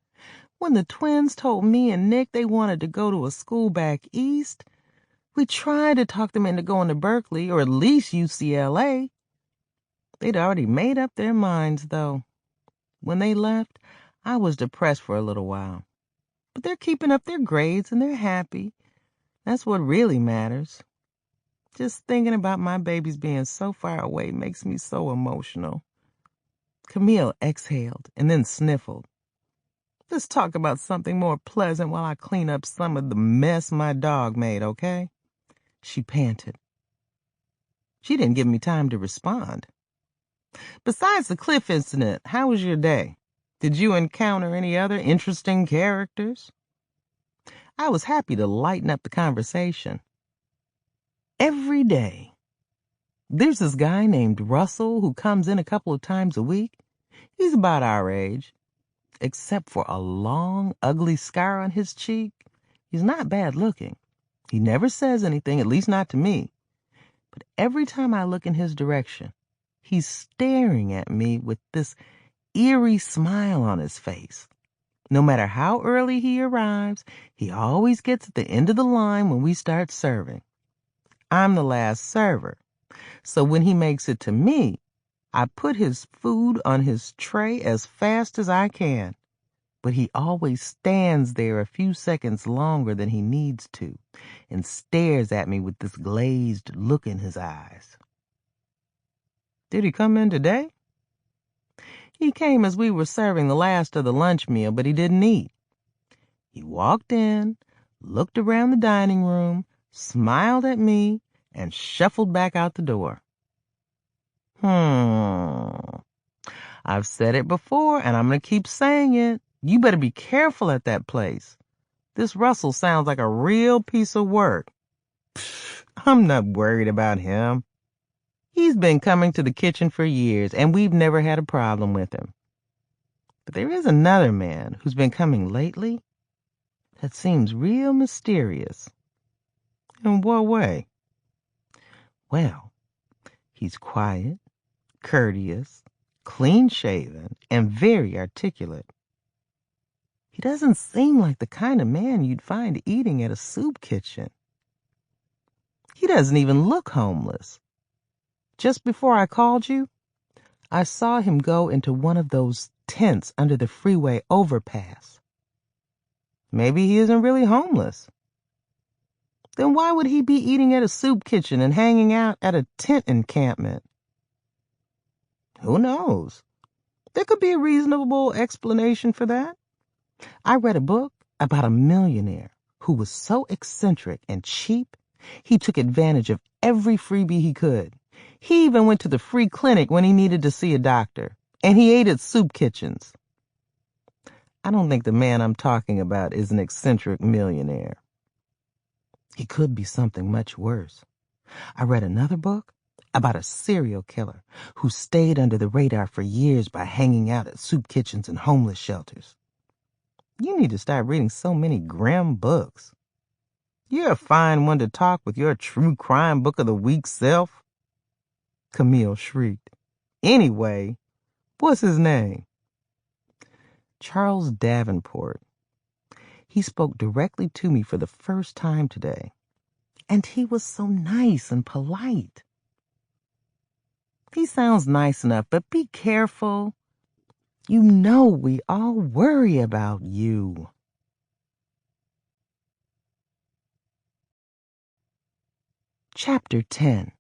When the twins told me and Nick they wanted to go to a school back east, we tried to talk them into going to Berkeley or at least UCLA. They'd already made up their minds, though. When they left, I was depressed for a little while. But they're keeping up their grades and they're happy. That's what really matters. Just thinking about my babies being so far away makes me so emotional. Camille exhaled and then sniffled. Let's talk about something more pleasant while I clean up some of the mess my dog made, okay? She panted. She didn't give me time to respond. Besides the cliff incident, how was your day? Did you encounter any other interesting characters? I was happy to lighten up the conversation. Every day. There's this guy named Russell who comes in a couple of times a week. He's about our age. Except for a long, ugly scar on his cheek, he's not bad looking. He never says anything, at least not to me. But every time I look in his direction, he's staring at me with this eerie smile on his face. No matter how early he arrives, he always gets at the end of the line when we start serving. I'm the last server, so when he makes it to me, I put his food on his tray as fast as I can. But he always stands there a few seconds longer than he needs to and stares at me with this glazed look in his eyes. Did he come in today? He came as we were serving the last of the lunch meal, but he didn't eat. He walked in, looked around the dining room, smiled at me, and shuffled back out the door. I've said it before, and I'm going to keep saying it. You better be careful at that place. This Russell sounds like a real piece of work. I'm not worried about him. He's been coming to the kitchen for years, and we've never had a problem with him. But there is another man who's been coming lately that seems real mysterious. In what way? Well, he's quiet, courteous, clean-shaven, and very articulate. He doesn't seem like the kind of man you'd find eating at a soup kitchen. He doesn't even look homeless. Just before I called you, I saw him go into one of those tents under the freeway overpass. Maybe he isn't really homeless. Then why would he be eating at a soup kitchen and hanging out at a tent encampment? Who knows? There could be a reasonable explanation for that. I read a book about a millionaire who was so eccentric and cheap, he took advantage of every freebie he could. He even went to the free clinic when he needed to see a doctor, and he ate at soup kitchens. I don't think the man I'm talking about is an eccentric millionaire. He could be something much worse. I read another book about a serial killer who stayed under the radar for years by hanging out at soup kitchens and homeless shelters. You need to start reading so many grim books. You're a fine one to talk with your true crime book of the week self. Camille shrieked. Anyway, what's his name? Charles Davenport. He spoke directly to me for the first time today, and he was so nice and polite. He sounds nice enough, but be careful. You know we all worry about you. Chapter 10.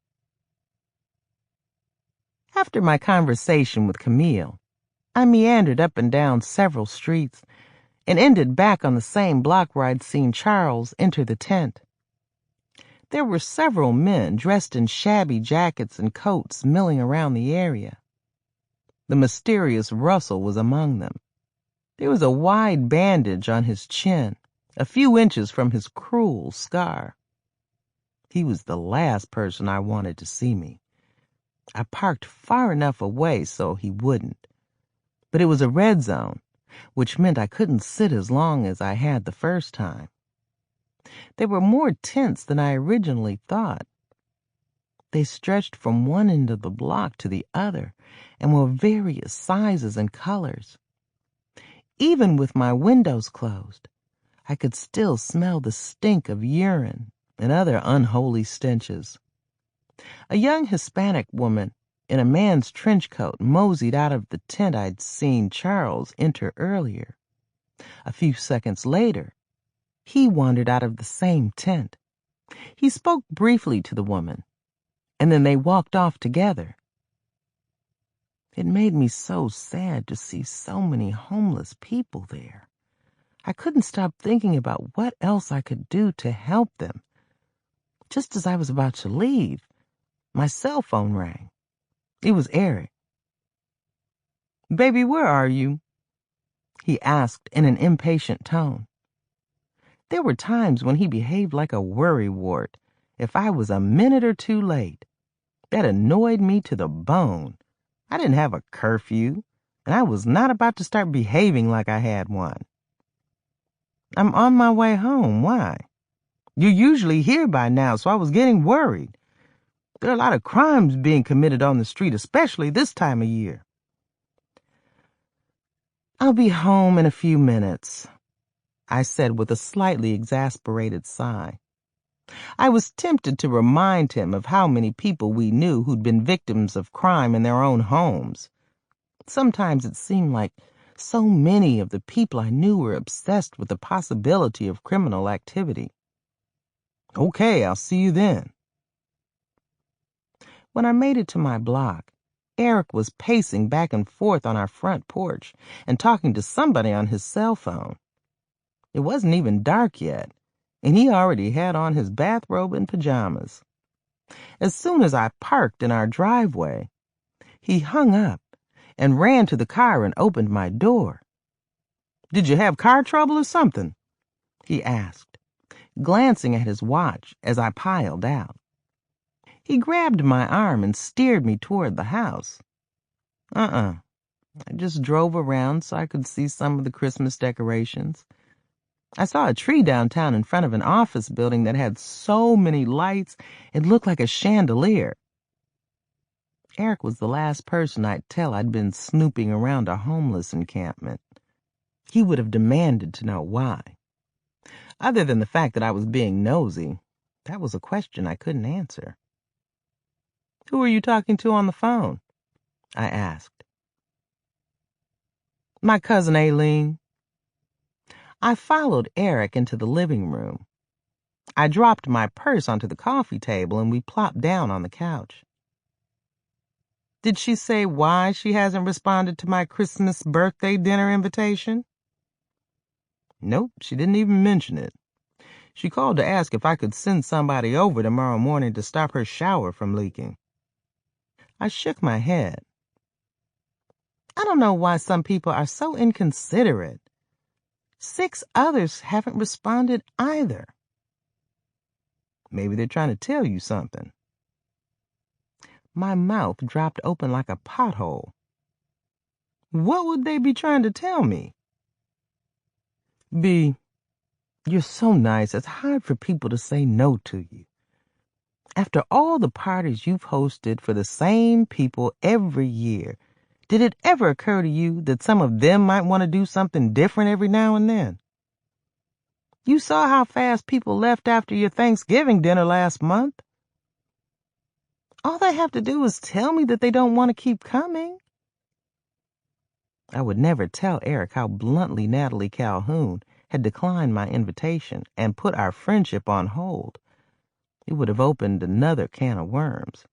After my conversation with Camille, I meandered up and down several streets and ended back on the same block where I'd seen Charles enter the tent. There were several men dressed in shabby jackets and coats milling around the area. The mysterious Russell was among them. There was a wide bandage on his chin, a few inches from his cruel scar. He was the last person I wanted to see me. I parked far enough away so he wouldn't. But it was a red zone, which meant I couldn't sit as long as I had the first time. There were more tents than I originally thought. They stretched from one end of the block to the other and were various sizes and colors. Even with my windows closed, I could still smell the stink of urine and other unholy stenches. A young Hispanic woman in a man's trench coat moseyed out of the tent I'd seen Charles enter earlier. A few seconds later, he wandered out of the same tent. He spoke briefly to the woman, and then they walked off together. It made me so sad to see so many homeless people there. I couldn't stop thinking about what else I could do to help them. Just as I was about to leave, my cell phone rang. It was Eric. "Baby, where are you?" he asked in an impatient tone. There were times when he behaved like a worrywart if I was a minute or two late. That annoyed me to the bone. I didn't have a curfew, and I was not about to start behaving like I had one. "I'm on my way home. Why?" "You're usually here by now, so I was getting worried. There are a lot of crimes being committed on the street, especially this time of year." "I'll be home in a few minutes," I said with a slightly exasperated sigh. I was tempted to remind him of how many people we knew who'd been victims of crime in their own homes. Sometimes it seemed like so many of the people I knew were obsessed with the possibility of criminal activity. "Okay, I'll see you then." When I made it to my block, Eric was pacing back and forth on our front porch and talking to somebody on his cell phone. It wasn't even dark yet, and he already had on his bathrobe and pajamas. As soon as I parked in our driveway, He hung up and ran to the car and opened my door. "Did you have car trouble or something?" he asked, glancing at his watch as I piled out. He grabbed my arm and steered me toward the house. I just drove around so I could see some of the Christmas decorations. I saw a tree downtown in front of an office building that had so many lights it looked like a chandelier. Eric was the last person I'd tell I'd been snooping around a homeless encampment. He would have demanded to know why. Other than the fact that I was being nosy, that was a question I couldn't answer. "Who are you talking to on the phone?" I asked. "My cousin Aileen." I followed Eric into the living room. I dropped my purse onto the coffee table and we plopped down on the couch. "Did she say why she hasn't responded to my Christmas birthday dinner invitation?" "Nope, she didn't even mention it. She called to ask if I could send somebody over tomorrow morning to stop her shower from leaking." I shook my head. I don't know why some people are so inconsiderate. 6 others haven't responded either. Maybe they're trying to tell you something. My mouth dropped open like a pothole. What would they be trying to tell me? "B, you're so nice, it's hard for people to say no to you. After all the parties you've hosted for the same people every year, did it ever occur to you that some of them might want to do something different every now and then? You saw how fast people left after your Thanksgiving dinner last month. All they have to do is tell me that they don't want to keep coming." I would never tell Eric how bluntly Natalie Calhoun had declined my invitation and put our friendship on hold. It would have opened another can of worms.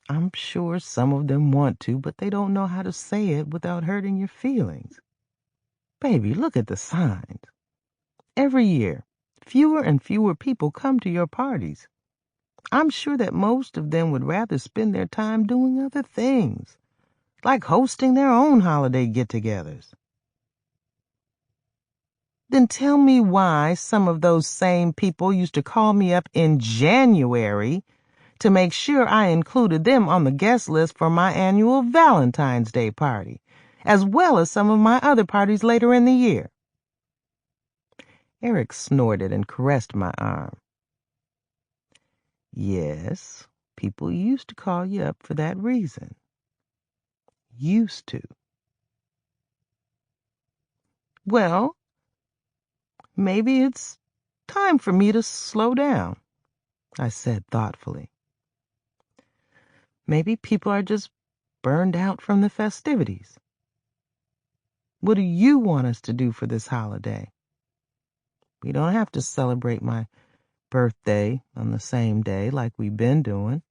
"I'm sure some of them want to, but they don't know how to say it without hurting your feelings. Baby, look at the signs. Every year, fewer and fewer people come to your parties. I'm sure that most of them would rather spend their time doing other things, like hosting their own holiday get-togethers." "Then tell me why some of those same people used to call me up in January to make sure I included them on the guest list for my annual Valentine's Day party, as well as some of my other parties later in the year." Eric snorted and caressed my arm. "Yes, people used to call you up for that reason. Used to." "Well, maybe it's time for me to slow down," I said thoughtfully. "Maybe people are just burned out from the festivities. What do you want us to do for this holiday? We don't have to celebrate my birthday on the same day like we've been doing.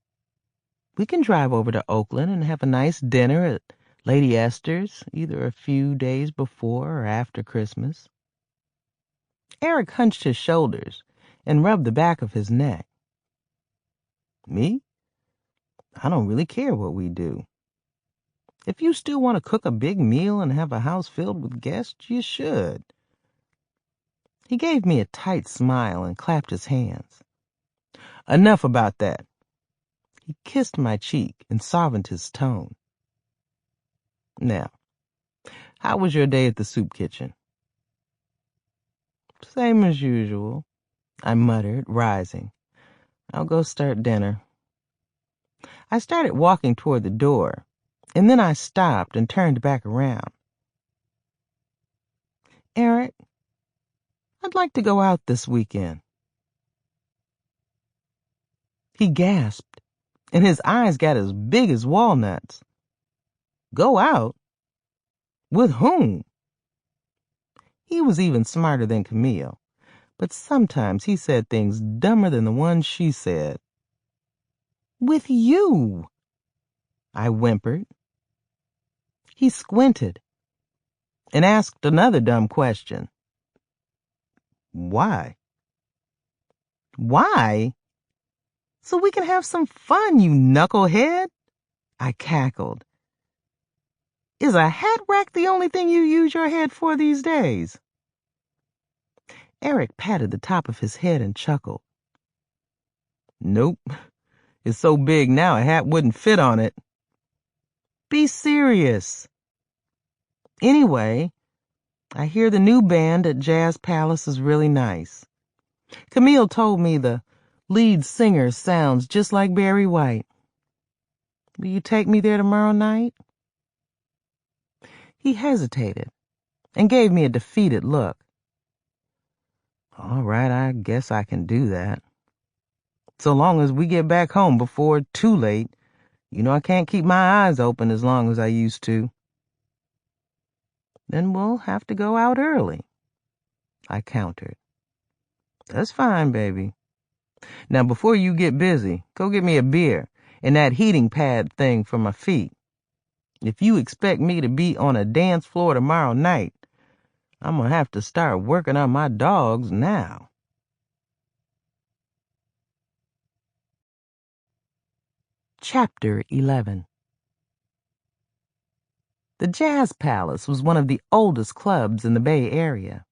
We can drive over to Oakland and have a nice dinner at Lady Esther's, either a few days before or after Christmas." Eric hunched his shoulders and rubbed the back of his neck. "Me? I don't really care what we do. If you still want to cook a big meal and have a house filled with guests, you should." He gave me a tight smile and clapped his hands. "Enough about that." He kissed my cheek and softened his tone. "Now, how was your day at the soup kitchen?" "Same as usual," I muttered, rising. "I'll go start dinner." I started walking toward the door, and then I stopped and turned back around. "Eric, I'd like to go out this weekend." He gasped, and his eyes got as big as walnuts. "Go out? With whom?" He was even smarter than Camille, but sometimes he said things dumber than the ones she said. "With you," I whimpered. He squinted and asked another dumb question. "Why?" "Why?" so we can have some fun, you knucklehead. I cackled. Is a hat rack the only thing you use your head for these days? Eric patted the top of his head and chuckled. Nope. It's so big now a hat wouldn't fit on it. Be serious. Anyway, I hear the new band at Jazz Palace is really nice. Camille told me the lead singer sounds just like Barry White. Will you take me there tomorrow night? He hesitated and gave me a defeated look. All right, I guess I can do that. So long as we get back home before too late. You know I can't keep my eyes open as long as I used to. Then we'll have to go out early, I countered. That's fine, baby. Now before you get busy, go get me a beer and that heating pad thing for my feet. If you expect me to be on a dance floor tomorrow night, I'm gonna have to start working on my dogs now. Chapter 11. The Jazz Palace was one of the oldest clubs in the Bay Area.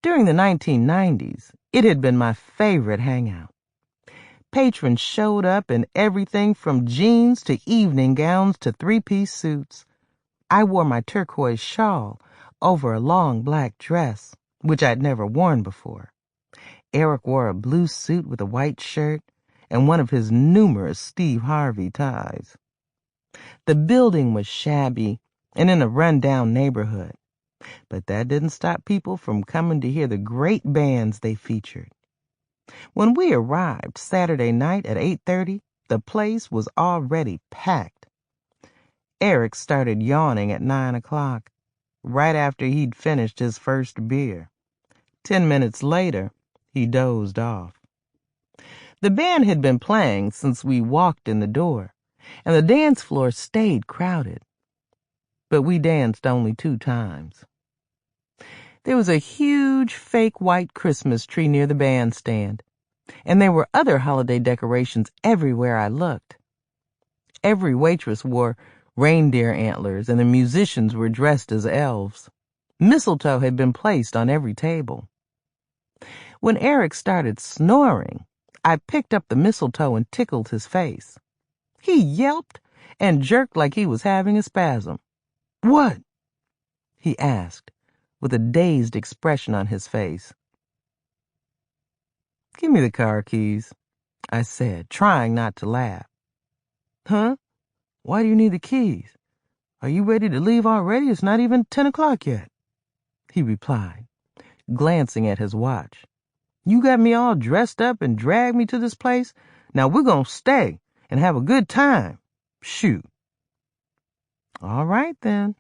During the 1990s, it had been my favorite hangout. Patrons showed up in everything from jeans to evening gowns to three-piece suits. I wore my turquoise shawl over a long black dress, which I'd never worn before. Eric wore a blue suit with a white shirt and one of his numerous Steve Harvey ties. The building was shabby and in a run-down neighborhood, but that didn't stop people from coming to hear the great bands they featured. When we arrived Saturday night at 8:30, the place was already packed. Eric started yawning at 9 o'clock, right after he'd finished his first beer. 10 minutes later, he dozed off. The band had been playing since we walked in the door, and the dance floor stayed crowded. But we danced only 2 times. There was a huge fake white Christmas tree near the bandstand, and there were other holiday decorations everywhere I looked. Every waitress wore reindeer antlers, and the musicians were dressed as elves. Mistletoe had been placed on every table. When Eric started snoring, I picked up the mistletoe and tickled his face. He yelped and jerked like he was having a spasm. What? He asked, with a dazed expression on his face. Give me the car keys, I said, trying not to laugh. Huh? Why do you need the keys? Are you ready to leave already? It's not even 10 o'clock yet, he replied, glancing at his watch. You got me all dressed up and dragged me to this place. Now we're gonna stay and have a good time. Shoot. All right, then.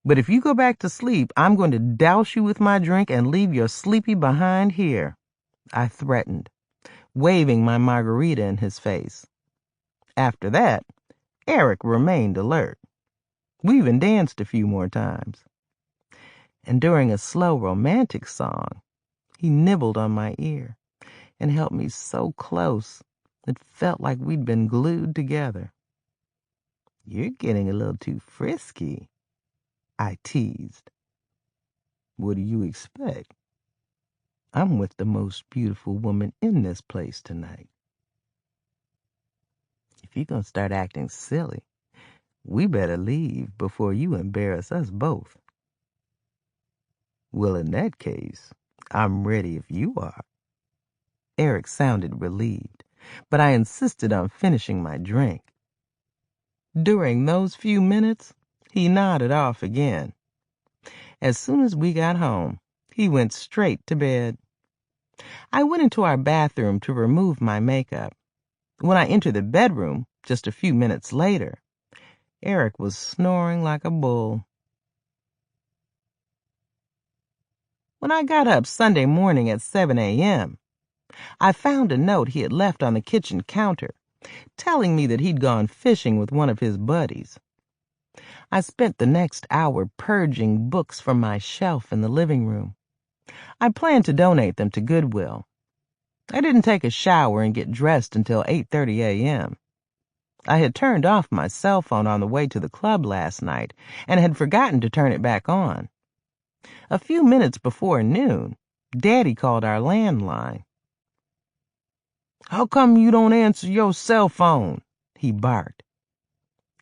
But if you go back to sleep, I'm going to douse you with my drink and leave your sleepy behind here, I threatened, waving my margarita in his face. After that, Eric remained alert. We even danced a few more times. And during a slow romantic song, he nibbled on my ear and held me so close it felt like we'd been glued together. You're getting a little too frisky, I teased. What do you expect? I'm with the most beautiful woman in this place tonight. If you're going to start acting silly, we better leave before you embarrass us both. Well, in that case, I'm ready if you are. Eric sounded relieved, but I insisted on finishing my drink. During those few minutes, he nodded off again. As soon as we got home, he went straight to bed. I went into our bathroom to remove my makeup. When I entered the bedroom, just a few minutes later, Eric was snoring like a bull. When I got up Sunday morning at 7 a.m., I found a note he had left on the kitchen counter, telling me that he'd gone fishing with one of his buddies. I spent the next hour purging books from my shelf in the living room. I planned to donate them to Goodwill. I didn't take a shower and get dressed until 8:30 a.m. I had turned off my cell phone on the way to the club last night and had forgotten to turn it back on. A few minutes before noon, Daddy called our landline. "How come you don't answer your cell phone?" he barked.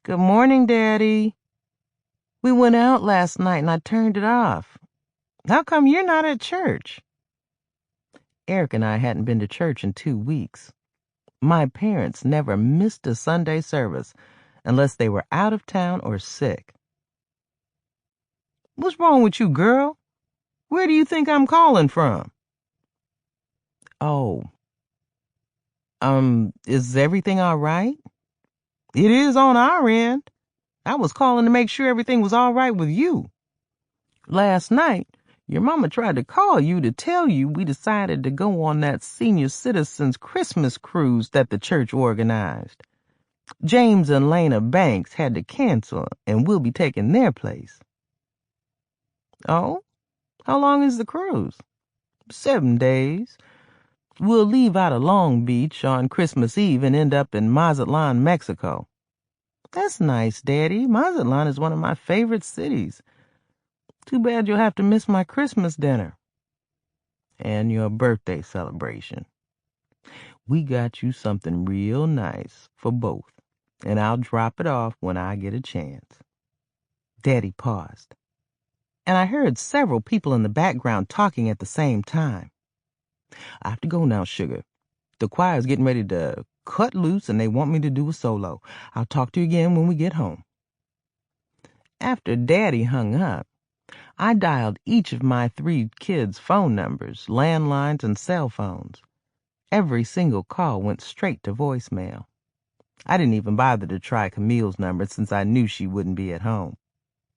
"Good morning, Daddy. We went out last night and I turned it off. How come you're not at church?" Eric and I hadn't been to church in 2 weeks. My parents never missed a Sunday service unless they were out of town or sick. "What's wrong with you, girl? Where do you think I'm calling from?" "Oh, is everything all right?" "It is on our end. I was calling to make sure everything was all right with you. Last night, your mama tried to call you to tell you we decided to go on that senior citizens Christmas cruise that the church organized. James and Lena Banks had to cancel, and we'll be taking their place." "Oh? How long is the cruise?" 7 days. We'll leave out of Long Beach on Christmas Eve and end up in Mazatlan, Mexico." "That's nice, Daddy. Mazatlan is one of my favorite cities. Too bad you'll have to miss my Christmas dinner." "And your birthday celebration. We got you something real nice for both, and I'll drop it off when I get a chance." Daddy paused, and I heard several people in the background talking at the same time. "I have to go now, sugar. The choir's getting ready to cut loose and they want me to do a solo. I'll talk to you again when we get home." After Daddy hung up, I dialed each of my 3 kids' phone numbers, landlines, and cell phones. Every single call went straight to voicemail. I didn't even bother to try Camille's number since I knew she wouldn't be at home.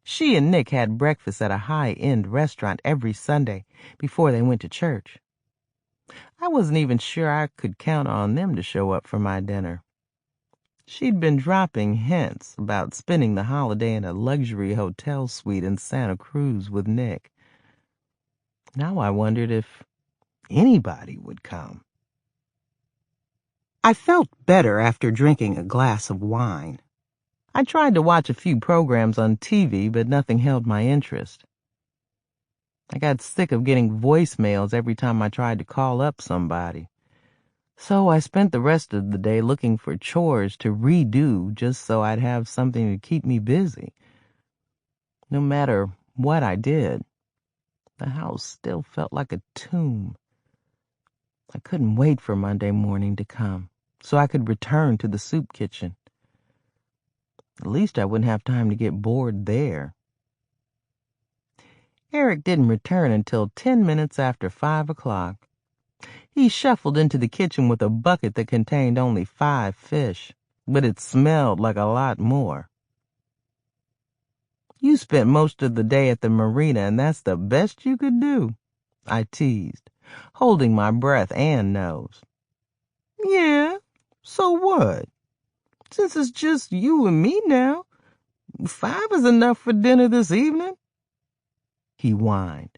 She and Nick had breakfast at a high-end restaurant every Sunday before they went to church. I wasn't even sure I could count on them to show up for my dinner. She'd been dropping hints about spending the holiday in a luxury hotel suite in Santa Cruz with Nick. Now I wondered if anybody would come. I felt better after drinking a glass of wine. I tried to watch a few programs on TV, but nothing held my interest. I got sick of getting voicemails every time I tried to call up somebody. So I spent the rest of the day looking for chores to redo just so I'd have something to keep me busy. No matter what I did, the house still felt like a tomb. I couldn't wait for Monday morning to come so I could return to the soup kitchen. At least I wouldn't have time to get bored there. Eric didn't return until 10 minutes after 5 o'clock. He shuffled into the kitchen with a bucket that contained only 5 fish, but it smelled like a lot more. "You spent most of the day at the marina, and that's the best you could do," I teased, holding my breath and nose. "Yeah, so what? Since it's just you and me now, 5 is enough for dinner this evening," he whined.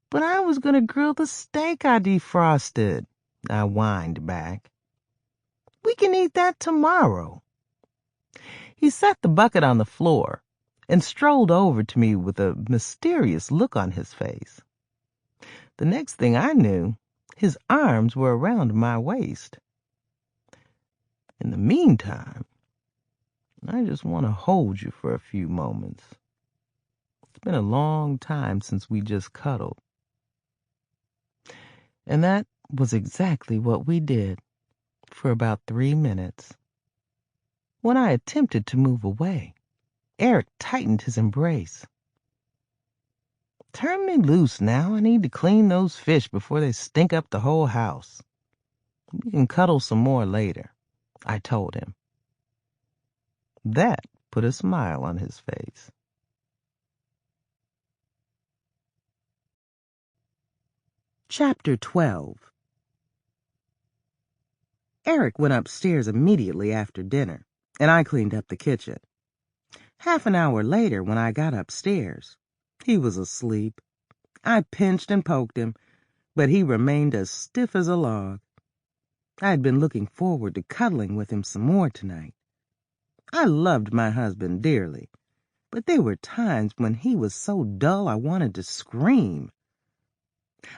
"But I was going to grill the steak I defrosted," I whined back. "We can eat that tomorrow." He set the bucket on the floor and strolled over to me with a mysterious look on his face. The next thing I knew, his arms were around my waist. "In the meantime, I just want to hold you for a few moments. It's been a long time since we just cuddled." And that was exactly what we did for about 3 minutes. When I attempted to move away, Eric tightened his embrace. "Turn me loose now. I need to clean those fish before they stink up the whole house. We can cuddle some more later," I told him. That put a smile on his face. Chapter 12. Eric went upstairs immediately after dinner, and I cleaned up the kitchen. Half an hour later, when I got upstairs, he was asleep. I pinched and poked him, but he remained as stiff as a log. I had been looking forward to cuddling with him some more tonight. I loved my husband dearly, but there were times when he was so dull I wanted to scream.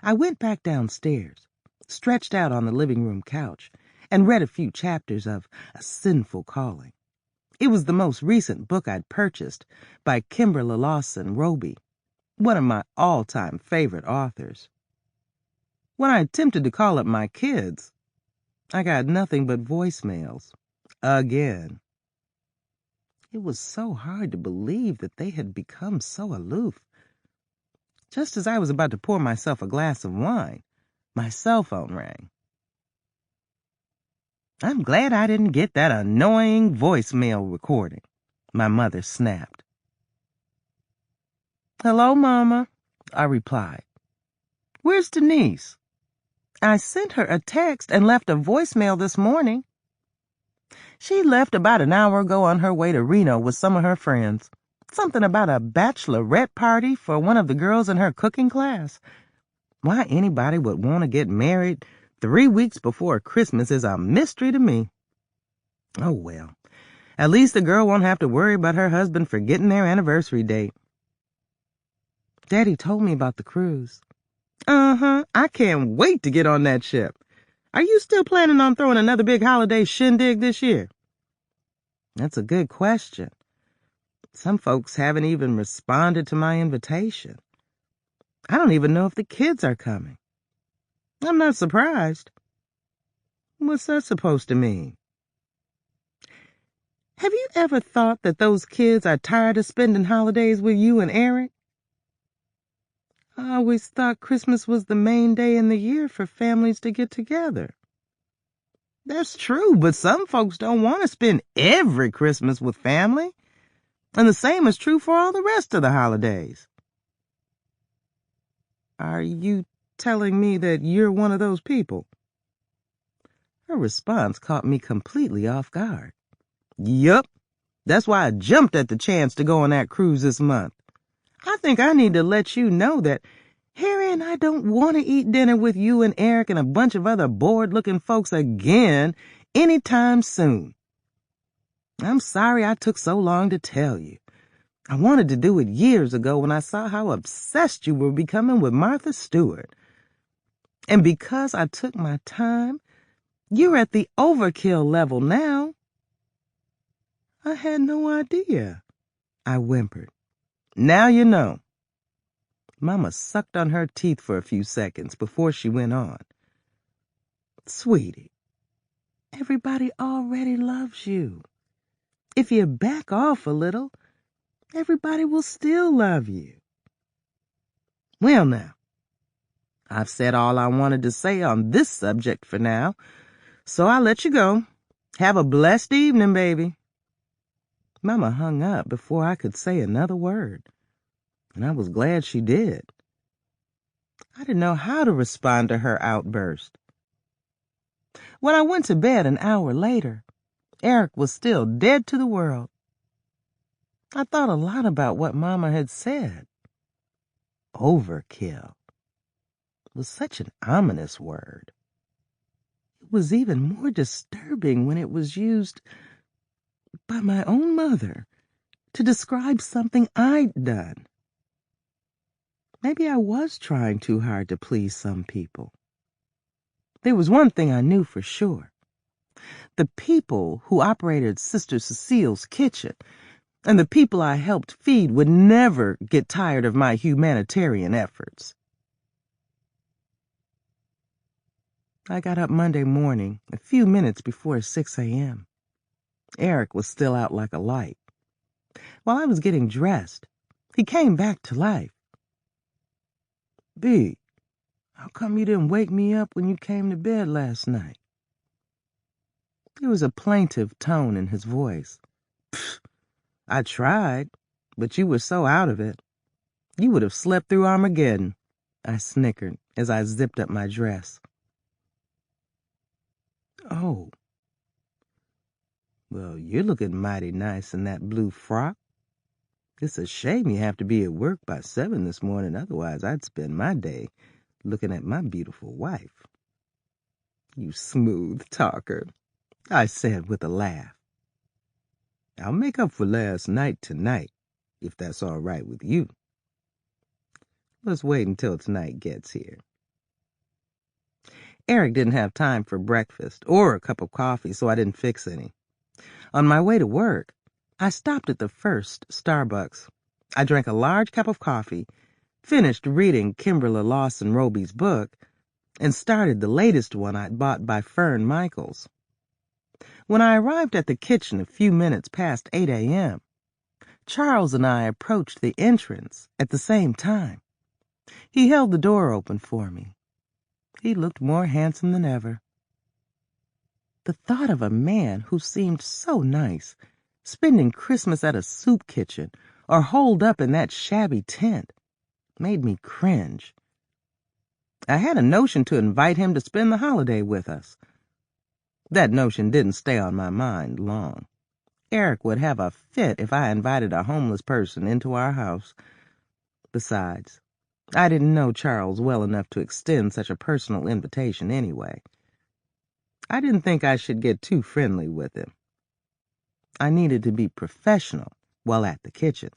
I went back downstairs, stretched out on the living room couch, and read a few chapters of A Sinful Calling. It was the most recent book I'd purchased by Kimberly Lawson Roby, one of my all-time favorite authors. When I attempted to call up my kids, I got nothing but voicemails. Again. It was so hard to believe that they had become so aloof. Just as I was about to pour myself a glass of wine, my cell phone rang. I'm glad I didn't get that annoying voicemail recording, my mother snapped. Hello, Mama, I replied. Where's Denise? I sent her a text and left a voicemail this morning. She left about an hour ago on her way to Reno with some of her friends. Something about a bachelorette party for one of the girls in her cooking class. Why anybody would want to get married 3 weeks before Christmas is a mystery to me. Oh well, at least the girl won't have to worry about her husband forgetting their anniversary date. Daddy told me about the cruise. I can't wait to get on that ship. Are you still planning on throwing another big holiday shindig this year? That's a good question. Some folks haven't even responded to my invitation. I don't even know if the kids are coming. I'm not surprised. What's that supposed to mean? Have you ever thought that those kids are tired of spending holidays with you and Eric? I always thought Christmas was the main day in the year for families to get together. That's true, but some folks don't want to spend every Christmas with family. And the same is true for all the rest of the holidays. Are you telling me that you're one of those people? Her response caught me completely off guard. Yup, that's why I jumped at the chance to go on that cruise this month. I think I need to let you know that Harry and I don't want to eat dinner with you and Eric and a bunch of other bored-looking folks again anytime soon. I'm sorry I took so long to tell you. I wanted to do it years ago when I saw how obsessed you were becoming with Martha Stewart. And because I took my time, you're at the overkill level now. I had no idea, I whimpered. Now you know. Mama sucked on her teeth for a few seconds before she went on. Sweetie, everybody already loves you. If you back off a little, everybody will still love you. Well now, I've said all I wanted to say on this subject for now, so I'll let you go. Have a blessed evening, baby. Mama hung up before I could say another word, and I was glad she did. I didn't know how to respond to her outburst. When I went to bed an hour later, Eric was still dead to the world. I thought a lot about what Mama had said. Overkill was such an ominous word. It was even more disturbing when it was used by my own mother to describe something I'd done. Maybe I was trying too hard to please some people. There was one thing I knew for sure. The people who operated Sister Cecile's kitchen and the people I helped feed would never get tired of my humanitarian efforts. I got up Monday morning, a few minutes before 6 a.m. Eric was still out like a light. While I was getting dressed, he came back to life. B, how come you didn't wake me up when you came to bed last night? There was a plaintive tone in his voice. Pfft, I tried, but you were so out of it. You would have slept through Armageddon, I snickered as I zipped up my dress. Oh. Well, you're looking mighty nice in that blue frock. It's a shame you have to be at work by 7 this morning, otherwise I'd spend my day looking at my beautiful wife. "You smooth talker," I said with a laugh. "I'll make up for last night tonight, if that's all right with you. Let's wait until tonight gets here." Eric didn't have time for breakfast or a cup of coffee, so I didn't fix any. On my way to work, I stopped at the first Starbucks. I drank a large cup of coffee, finished reading Kimberly Lawson Roby's book, and started the latest one I'd bought by Fern Michaels. When I arrived at the kitchen a few minutes past 8 a.m., Charles and I approached the entrance at the same time. He held the door open for me. He looked more handsome than ever. The thought of a man who seemed so nice spending Christmas at a soup kitchen or holed up in that shabby tent made me cringe. I had a notion to invite him to spend the holiday with us. That notion didn't stay on my mind long. Eric would have a fit if I invited a homeless person into our house. Besides, I didn't know Charles well enough to extend such a personal invitation anyway. I didn't think I should get too friendly with him. I needed to be professional while at the kitchen.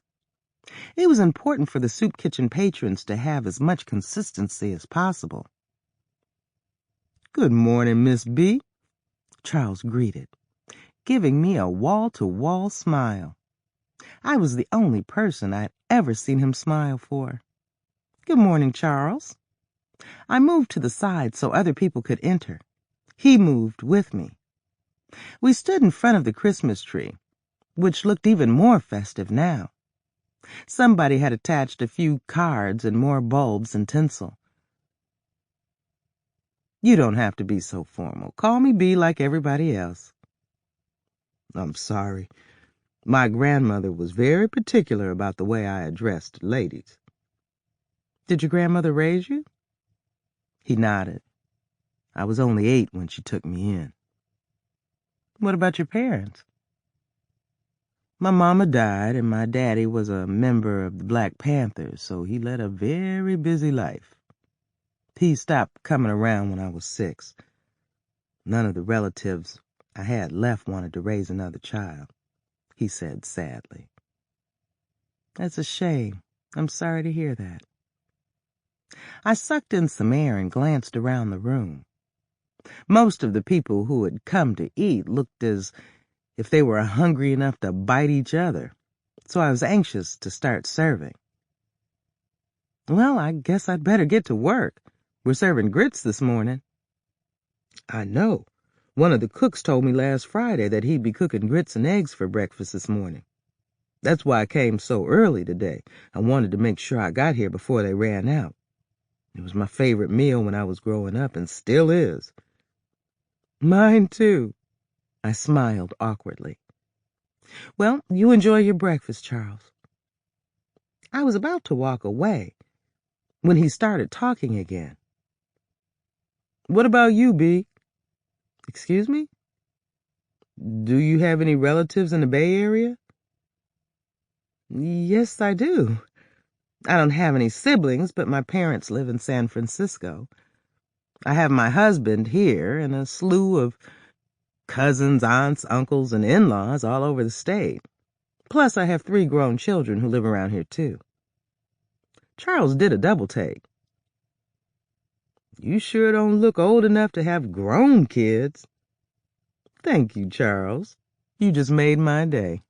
It was important for the soup kitchen patrons to have as much consistency as possible. "Good morning, Miss B," Charles greeted, giving me a wall-to-wall smile. I was the only person I'd ever seen him smile for. "Good morning, Charles." I moved to the side so other people could enter. He moved with me. We stood in front of the Christmas tree, which looked even more festive now. Somebody had attached a few cards and more bulbs and tinsel. "You don't have to be so formal. Call me B like everybody else." "I'm sorry. My grandmother was very particular about the way I addressed ladies." "Did your grandmother raise you?" He nodded. "I was only 8 when she took me in." "What about your parents?" "My mama died, and my daddy was a member of the Black Panthers, so he led a very busy life. He stopped coming around when I was 6. None of the relatives I had left wanted to raise another child," he said sadly. "That's a shame. I'm sorry to hear that." I sucked in some air and glanced around the room. Most of the people who had come to eat looked as if they were hungry enough to bite each other, so I was anxious to start serving. "Well, I guess I'd better get to work. We're serving grits this morning." "I know. One of the cooks told me last Friday that he'd be cooking grits and eggs for breakfast this morning. That's why I came so early today. I wanted to make sure I got here before they ran out. It was my favorite meal when I was growing up and still is." "Mine too." I smiled awkwardly. "Well, you enjoy your breakfast, Charles." I was about to walk away when he started talking again. "What about you, B?" "Excuse me?" "Do you have any relatives in the Bay Area?" "Yes, I do. I don't have any siblings, but my parents live in San Francisco. I have my husband here and a slew of cousins, aunts, uncles, and in-laws all over the state. Plus, I have 3 grown children who live around here, too." Charles did a double take. "You sure don't look old enough to have grown kids." "Thank you, Charles. You just made my day.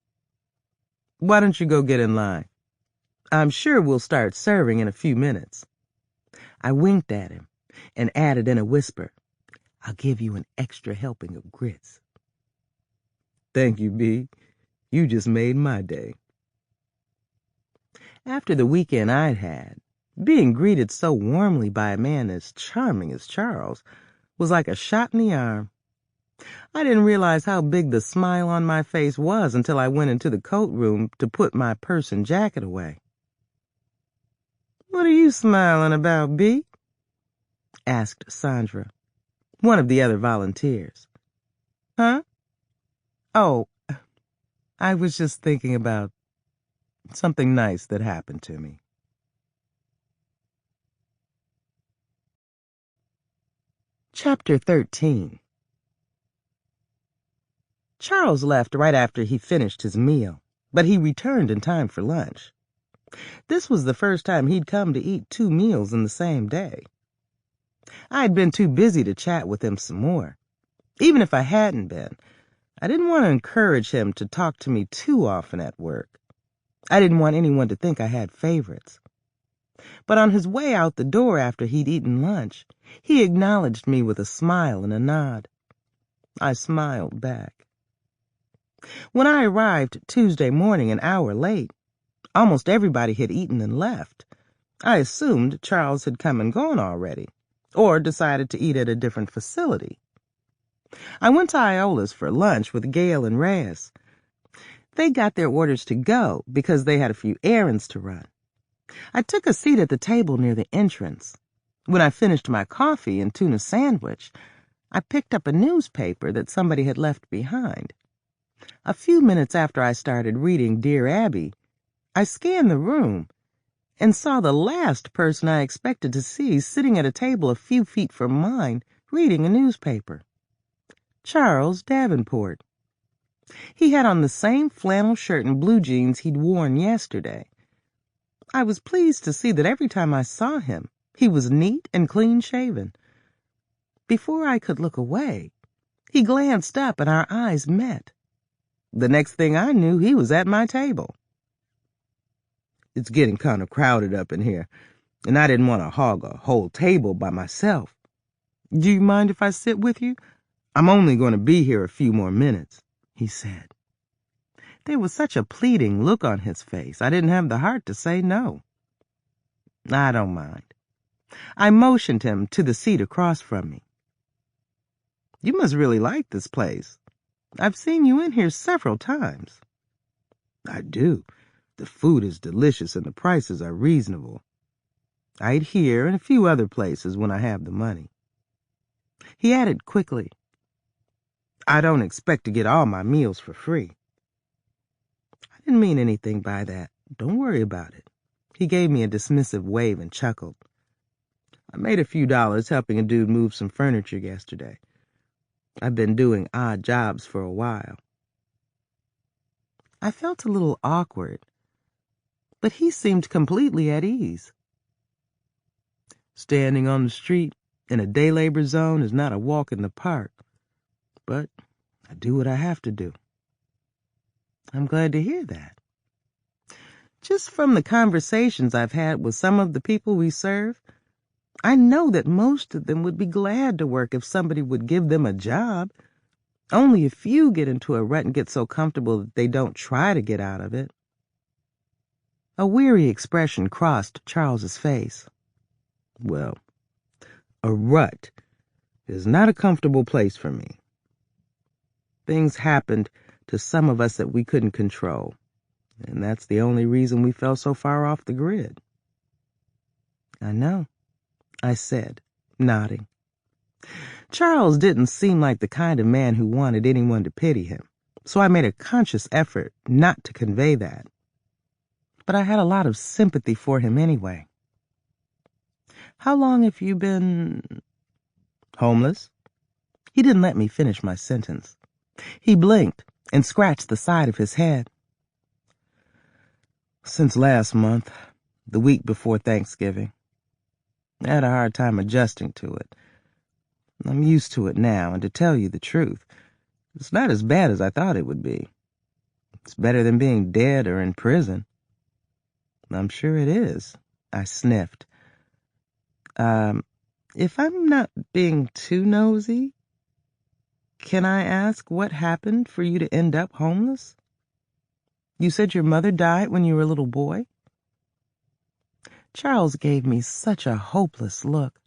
Why don't you go get in line? I'm sure we'll start serving in a few minutes." I winked at him and added in a whisper, "I'll give you an extra helping of grits." "Thank you, B. You just made my day." After the weekend I'd had, being greeted so warmly by a man as charming as Charles was like a shot in the arm. I didn't realize how big the smile on my face was until I went into the coat room to put my purse and jacket away. "What are you smiling about, B?" asked Sandra, one of the other volunteers. "Huh? Oh, I was just thinking about something nice that happened to me." Chapter 13. Charles left right after he finished his meal, but he returned in time for lunch. This was the first time he'd come to eat 2 meals in the same day. I had been too busy to chat with him some more. Even if I hadn't been, I didn't want to encourage him to talk to me too often at work. I didn't want anyone to think I had favorites. But on his way out the door after he'd eaten lunch, he acknowledged me with a smile and a nod. I smiled back. When I arrived Tuesday morning an hour late, almost everybody had eaten and left. I assumed Charles had come and gone already, or decided to eat at a different facility. I went to Iola's for lunch with Gail and Reyes. They got their orders to go because they had a few errands to run. I took a seat at the table near the entrance. When I finished my coffee and tuna sandwich, I picked up a newspaper that somebody had left behind. A few minutes after I started reading Dear Abby, I scanned the room and saw the last person I expected to see sitting at a table a few feet from mine reading a newspaper. Charles Davenport. He had on the same flannel shirt and blue jeans he'd worn yesterday. I was pleased to see that every time I saw him, he was neat and clean-shaven. Before I could look away, he glanced up and our eyes met. The next thing I knew, he was at my table. It's getting kind of crowded up in here, and I didn't want to hog a whole table by myself. Do you mind if I sit with you? I'm only going to be here a few more minutes, he said. There was such a pleading look on his face, I didn't have the heart to say no. I don't mind. I motioned him to the seat across from me. You must really like this place. I've seen you in here several times. I do. The food is delicious and the prices are reasonable. I eat here and a few other places when I have the money. He added quickly, I don't expect to get all my meals for free. I didn't mean anything by that. Don't worry about it. He gave me a dismissive wave and chuckled. I made a few dollars helping a dude move some furniture yesterday. I've been doing odd jobs for a while. I felt a little awkward, but he seemed completely at ease. Standing on the street in a day labor zone is not a walk in the park, but I do what I have to do. I'm glad to hear that. Just from the conversations I've had with some of the people we serve, I know that most of them would be glad to work if somebody would give them a job. Only a few get into a rut and get so comfortable that they don't try to get out of it. A weary expression crossed Charles's face. Well, a rut is not a comfortable place for me. Things happened to some of us that we couldn't control, and that's the only reason we fell so far off the grid. I know, I said, nodding. Charles didn't seem like the kind of man who wanted anyone to pity him, so I made a conscious effort not to convey that. But I had a lot of sympathy for him anyway. How long have you been homeless? He didn't let me finish my sentence. He blinked and scratched the side of his head. Since last month, the week before Thanksgiving. I had a hard time adjusting to it. I'm used to it now, and to tell you the truth, it's not as bad as I thought it would be. It's better than being dead or in prison. I'm sure it is, I sniffed. If I'm not being too nosy, can I ask what happened for you to end up homeless? You said your mother died when you were a little boy? Charles gave me such a hopeless look.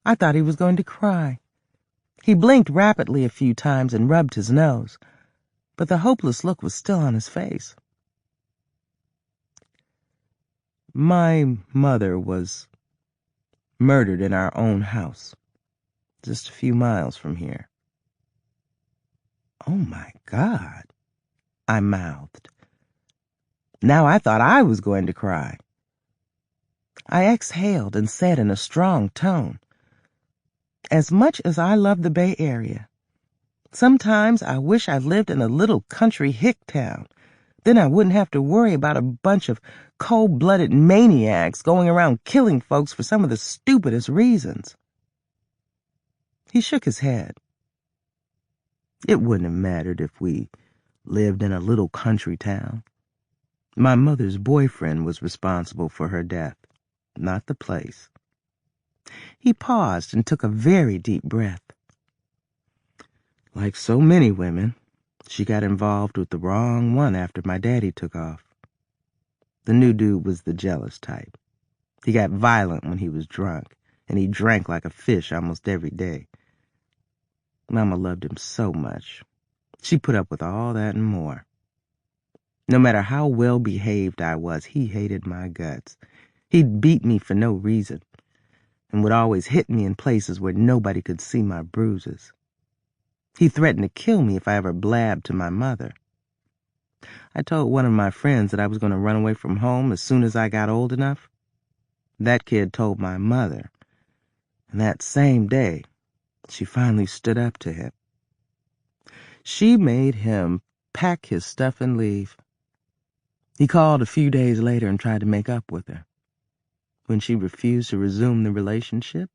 I thought he was going to cry. He blinked rapidly a few times and rubbed his nose, but the hopeless look was still on his face. My mother was murdered in our own house, just a few miles from here. Oh, my God, I mouthed. Now I thought I was going to cry. I exhaled and said in a strong tone, As much as I love the Bay Area, sometimes I wish I lived in a little country hick town. Then I wouldn't have to worry about a bunch of cold-blooded maniacs going around killing folks for some of the stupidest reasons. He shook his head. It wouldn't have mattered if we lived in a little country town. My mother's boyfriend was responsible for her death, not the place. He paused and took a very deep breath. Like so many women, she got involved with the wrong one after my daddy took off. The new dude was the jealous type. He got violent when he was drunk, and he drank like a fish almost every day. Mama loved him so much. She put up with all that and more. No matter how well behaved I was, he hated my guts. He'd beat me for no reason, and would always hit me in places where nobody could see my bruises. He threatened to kill me if I ever blabbed to my mother. I told one of my friends that I was going to run away from home as soon as I got old enough. That kid told my mother, and that same day, she finally stood up to him. She made him pack his stuff and leave. He called a few days later and tried to make up with her. When she refused to resume the relationship,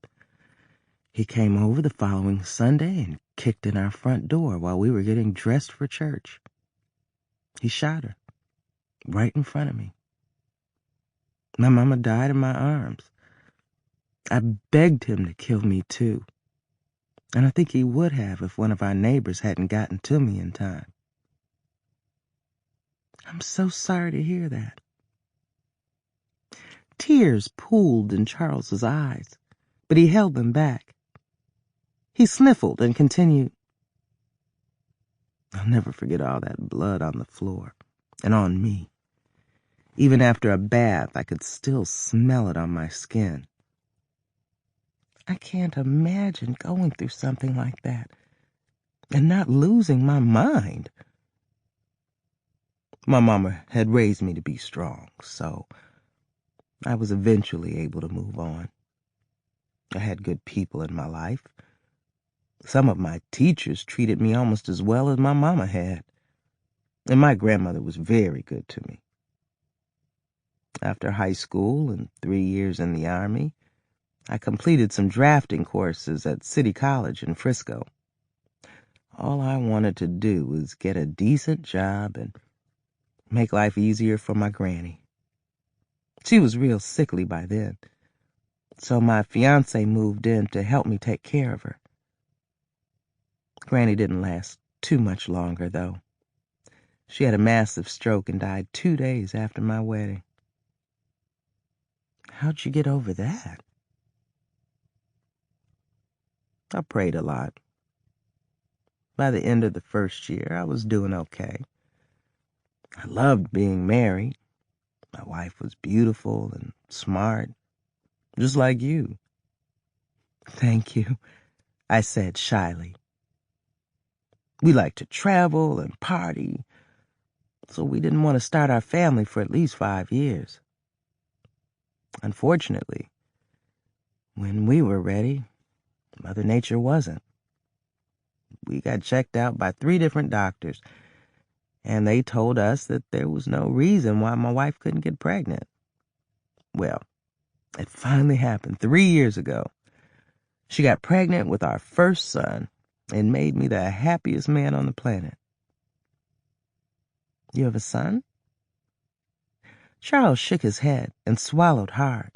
he came over the following Sunday and kicked in our front door while we were getting dressed for church. He shot her, right in front of me. My mama died in my arms. I begged him to kill me too, and I think he would have if one of our neighbors hadn't gotten to me in time. I'm so sorry to hear that. Tears pooled in Charles's eyes, but he held them back. He sniffled and continued, I'll never forget all that blood on the floor and on me. Even after a bath, I could still smell it on my skin. I can't imagine going through something like that and not losing my mind. My mama had raised me to be strong, so I was eventually able to move on. I had good people in my life. Some of my teachers treated me almost as well as my mama had, and my grandmother was very good to me. After high school and 3 years in the Army, I completed some drafting courses at City College in Frisco. All I wanted to do was get a decent job and make life easier for my granny. She was real sickly by then, so my fiancé moved in to help me take care of her. Granny didn't last too much longer, though. She had a massive stroke and died 2 days after my wedding. How'd you get over that? I prayed a lot. By the end of the first year, I was doing okay. I loved being married. My wife was beautiful and smart, just like you. Thank you, I said shyly. We liked to travel and party, so we didn't want to start our family for at least 5 years. Unfortunately, when we were ready, Mother Nature wasn't. We got checked out by 3 different doctors, and they told us that there was no reason why my wife couldn't get pregnant. Well, it finally happened 3 years ago. She got pregnant with our first son and made me the happiest man on the planet. You have a son? Charles shook his head and swallowed hard.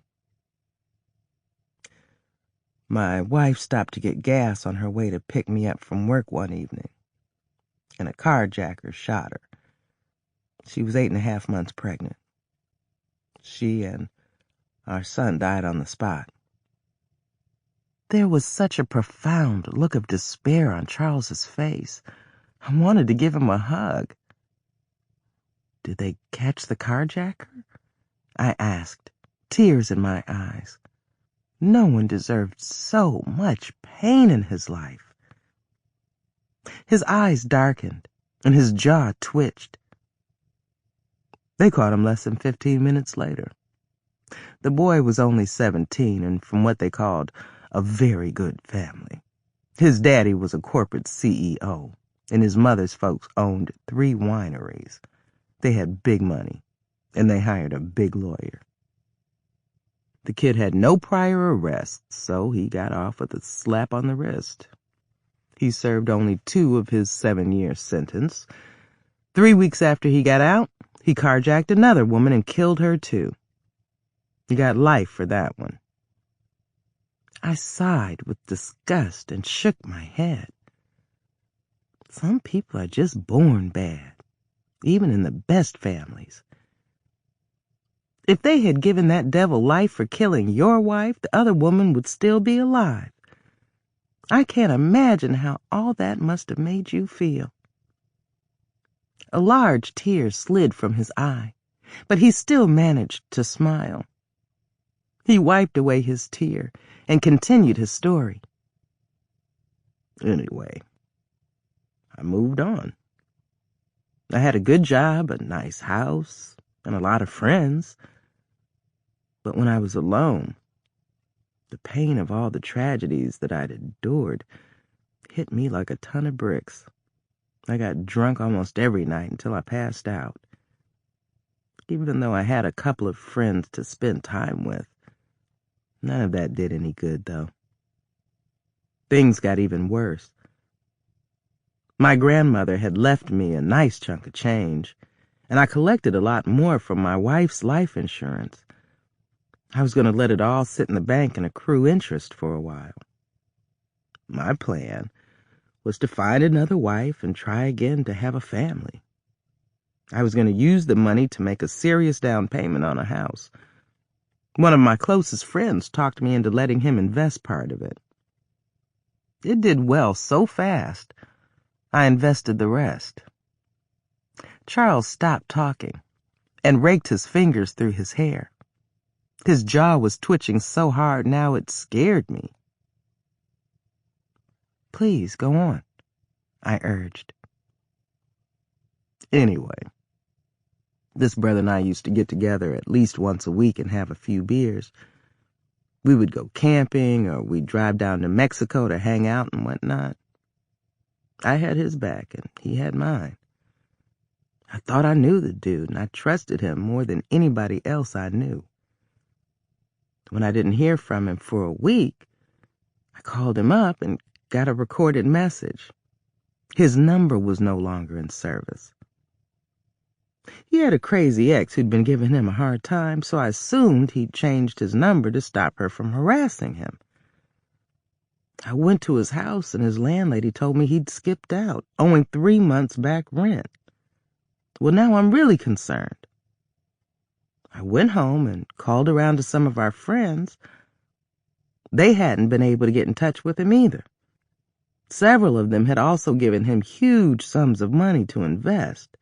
My wife stopped to get gas on her way to pick me up from work one evening, and a carjacker shot her. She was 8.5 months pregnant. She and our son died on the spot. There was such a profound look of despair on Charles's face. I wanted to give him a hug. Did they catch the carjacker? I asked, tears in my eyes. No one deserved so much pain in his life. His eyes darkened, and his jaw twitched. They caught him less than 15 minutes later. The boy was only 17, and from what they called a very good family. His daddy was a corporate CEO, and his mother's folks owned 3 wineries. They had big money, and they hired a big lawyer. The kid had no prior arrests, so he got off with a slap on the wrist. He served only 2 of his 7-year sentence. 3 weeks after he got out, he carjacked another woman and killed her too. He got life for that one. I sighed with disgust and shook my head. Some people are just born bad, even in the best families. If they had given that devil life for killing your wife, the other woman would still be alive. I can't imagine how all that must have made you feel. A large tear slid from his eye, but he still managed to smile. He wiped away his tear and continued his story. Anyway, I moved on. I had a good job, a nice house, and a lot of friends. But when I was alone, the pain of all the tragedies that I'd endured hit me like a ton of bricks. I got drunk almost every night until I passed out. Even though I had a couple of friends to spend time with, none of that did any good, though. Things got even worse. My grandmother had left me a nice chunk of change, and I collected a lot more from my wife's life insurance. I was going to let it all sit in the bank and accrue interest for a while. My plan was to find another wife and try again to have a family. I was going to use the money to make a serious down payment on a house. One of my closest friends talked me into letting him invest part of it. It did well so fast, I invested the rest. Charles stopped talking and raked his fingers through his hair. His jaw was twitching so hard now it scared me. Please, go on, I urged. Anyway, this brother and I used to get together at least once a week and have a few beers. We would go camping, or we'd drive down to Mexico to hang out and whatnot. I had his back, and he had mine. I thought I knew the dude, and I trusted him more than anybody else I knew. When I didn't hear from him for a week, I called him up and got a recorded message. His number was no longer in service. He had a crazy ex who'd been giving him a hard time, so I assumed he'd changed his number to stop her from harassing him. I went to his house, and his landlady told me he'd skipped out, owing 3 months back rent. Well, now I'm really concerned. I went home and called around to some of our friends. They hadn't been able to get in touch with him either. Several of them had also given him huge sums of money to invest.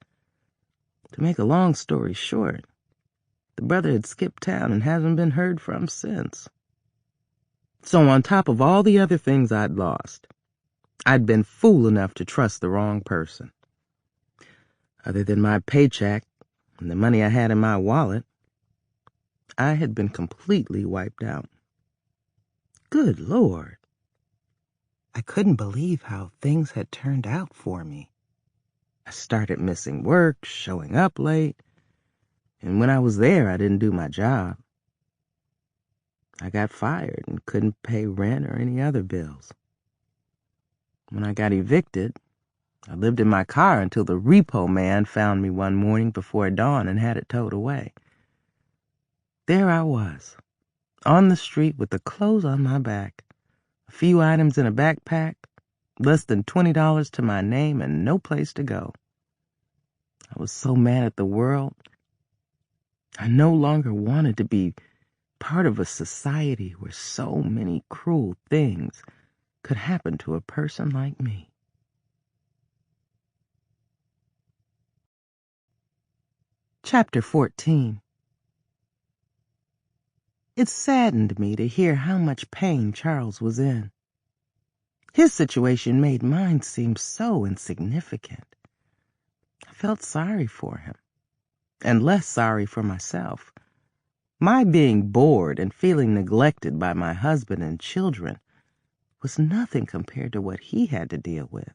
To make a long story short, the brother had skipped town and hasn't been heard from since. So on top of all the other things I'd lost, I'd been fool enough to trust the wrong person. Other than my paycheck and the money I had in my wallet, I had been completely wiped out. Good Lord. I couldn't believe how things had turned out for me. I started missing work, showing up late, and when I was there, I didn't do my job. I got fired and couldn't pay rent or any other bills. When I got evicted, I lived in my car until the repo man found me one morning before dawn and had it towed away. There I was, on the street with the clothes on my back, a few items in a backpack, less than $20 to my name, and no place to go. I was so mad at the world. I no longer wanted to be part of a society where so many cruel things could happen to a person like me. Chapter 14. It saddened me to hear how much pain Charles was in. His situation made mine seem so insignificant. I felt sorry for him, and less sorry for myself. My being bored and feeling neglected by my husband and children was nothing compared to what he had to deal with.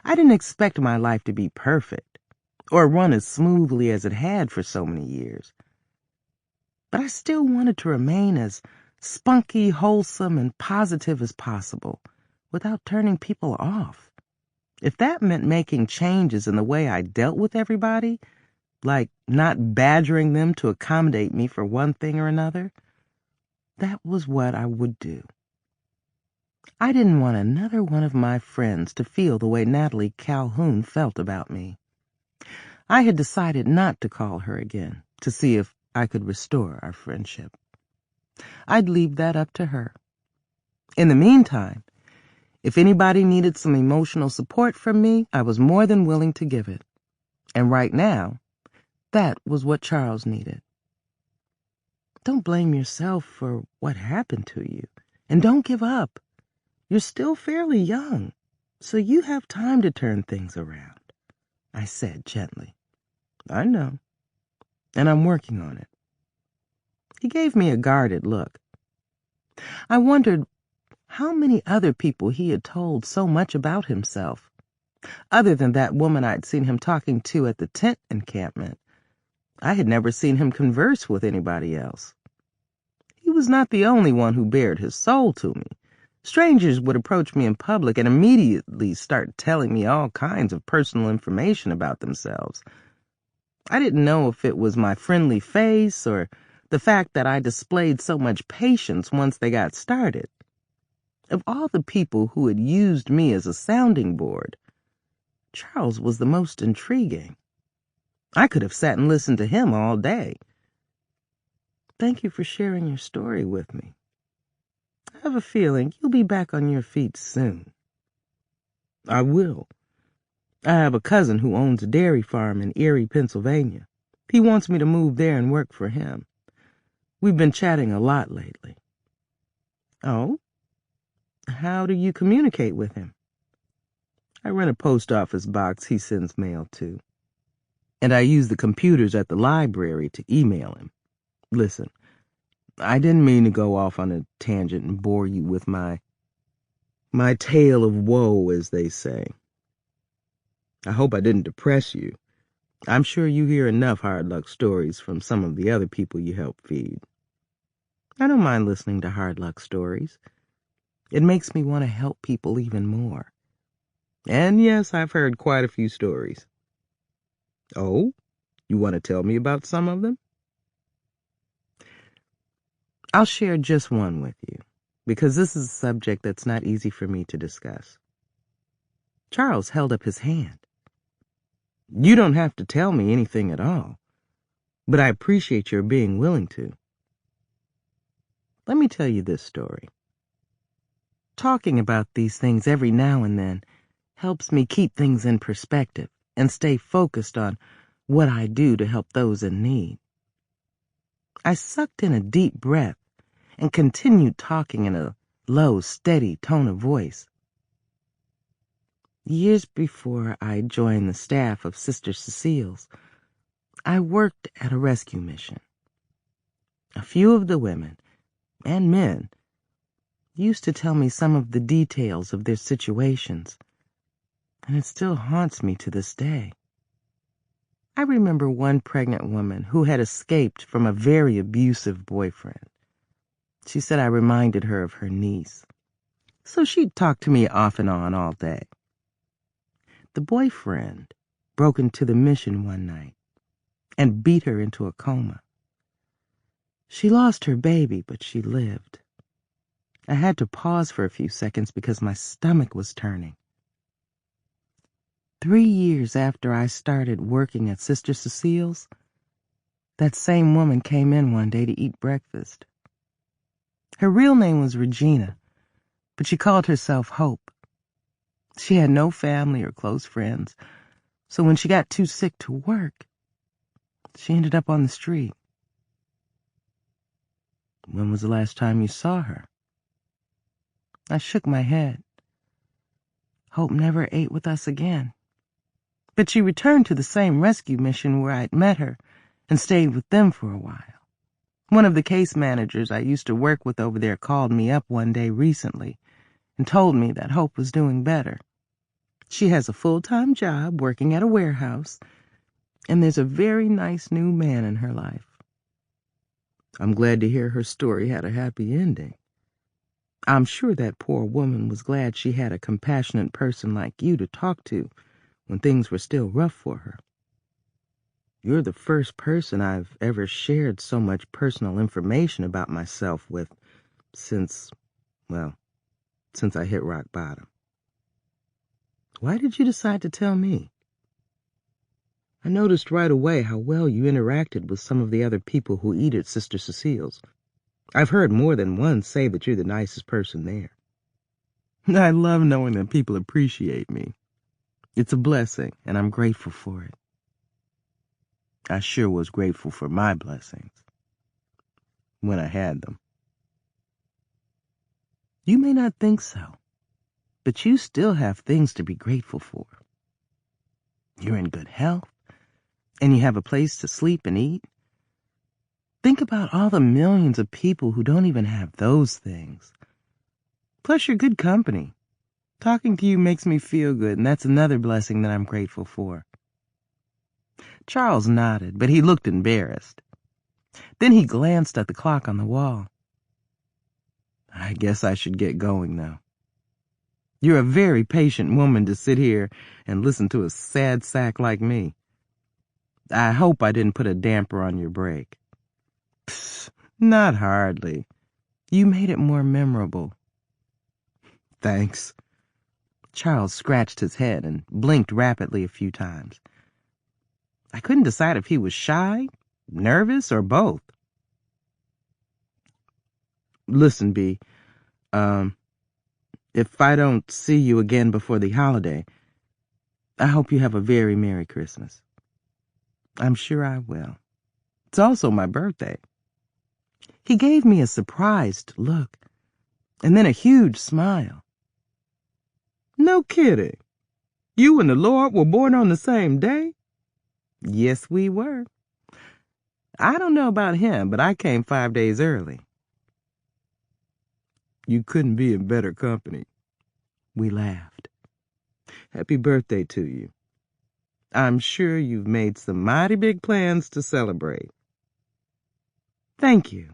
I didn't expect my life to be perfect or run as smoothly as it had for so many years, but I still wanted to remain as spunky, wholesome, and positive as possible without turning people off. If that meant making changes in the way I dealt with everybody, like not badgering them to accommodate me for one thing or another, that was what I would do. I didn't want another one of my friends to feel the way Natalie Calhoun felt about me. I had decided not to call her again to see if I could restore our friendship. I'd leave that up to her. In the meantime, if anybody needed some emotional support from me, I was more than willing to give it. And right now, that was what Charles needed. Don't blame yourself for what happened to you, and don't give up. You're still fairly young, so you have time to turn things around, I said gently. I know, and I'm working on it. He gave me a guarded look. I wondered how many other people he had told so much about himself. Other than that woman I'd seen him talking to at the tent encampment, I had never seen him converse with anybody else. He was not the only one who bared his soul to me. Strangers would approach me in public and immediately start telling me all kinds of personal information about themselves. I didn't know if it was my friendly face or the fact that I displayed so much patience once they got started. Of all the people who had used me as a sounding board, Charles was the most intriguing. I could have sat and listened to him all day. Thank you for sharing your story with me. I have a feeling you'll be back on your feet soon. I will. I have a cousin who owns a dairy farm in Erie, Pennsylvania. He wants me to move there and work for him. We've been chatting a lot lately. Oh? How do you communicate with him? I rent a post office box he sends mail to, and I use the computers at the library to email him. Listen, I didn't mean to go off on a tangent and bore you with my tale of woe, as they say. I hope I didn't depress you. I'm sure you hear enough hard luck stories from some of the other people you help feed. I don't mind listening to hard luck stories. It makes me want to help people even more. And yes, I've heard quite a few stories. Oh, you want to tell me about some of them? I'll share just one with you, because this is a subject that's not easy for me to discuss. Charles held up his hand. You don't have to tell me anything at all, but I appreciate your being willing to. Let me tell you this story. Talking about these things every now and then helps me keep things in perspective and stay focused on what I do to help those in need. I sucked in a deep breath and continued talking in a low, steady tone of voice. Years before I joined the staff of Sister Cecile's, I worked at a rescue mission. A few of the women, and men, used to tell me some of the details of their situations, and it still haunts me to this day. I remember one pregnant woman who had escaped from a very abusive boyfriend. She said I reminded her of her niece, so she'd talk to me off and on all day. The boyfriend broke into the mission one night and beat her into a coma. She lost her baby, but she lived. I had to pause for a few seconds because my stomach was turning. 3 years after I started working at Sister Cecile's, that same woman came in one day to eat breakfast. Her real name was Regina, but she called herself Hope. She had no family or close friends, so when she got too sick to work, she ended up on the street. When was the last time you saw her? I shook my head. Hope never ate with us again. But she returned to the same rescue mission where I'd met her and stayed with them for a while. One of the case managers I used to work with over there called me up one day recently and told me that Hope was doing better. She has a full-time job working at a warehouse, and there's a very nice new man in her life. I'm glad to hear her story had a happy ending. I'm sure that poor woman was glad she had a compassionate person like you to talk to when things were still rough for her. You're the first person I've ever shared so much personal information about myself with since I hit rock bottom. Why did you decide to tell me? I noticed right away how well you interacted with some of the other people who eat at Sister Cecile's. I've heard more than one say that you're the nicest person there. I love knowing that people appreciate me. It's a blessing, and I'm grateful for it. I sure was grateful for my blessings when I had them. You may not think so, but you still have things to be grateful for. You're in good health, and you have a place to sleep and eat. Think about all the millions of people who don't even have those things. Plus, you're good company. Talking to you makes me feel good, and that's another blessing that I'm grateful for. Charles nodded, but he looked embarrassed. Then he glanced at the clock on the wall. I guess I should get going now. You're a very patient woman to sit here and listen to a sad sack like me. I hope I didn't put a damper on your break. Psst, not hardly. You made it more memorable. Thanks. Charles scratched his head and blinked rapidly a few times. I couldn't decide if he was shy, nervous, or both. Listen, Bea, if I don't see you again before the holiday, I hope you have a very Merry Christmas. I'm sure I will. It's also my birthday. He gave me a surprised look, and then a huge smile. No kidding. You and the Lord were born on the same day? Yes, we were. I don't know about him, but I came 5 days early. You couldn't be in better company. We laughed. Happy birthday to you. I'm sure you've made some mighty big plans to celebrate. Thank you.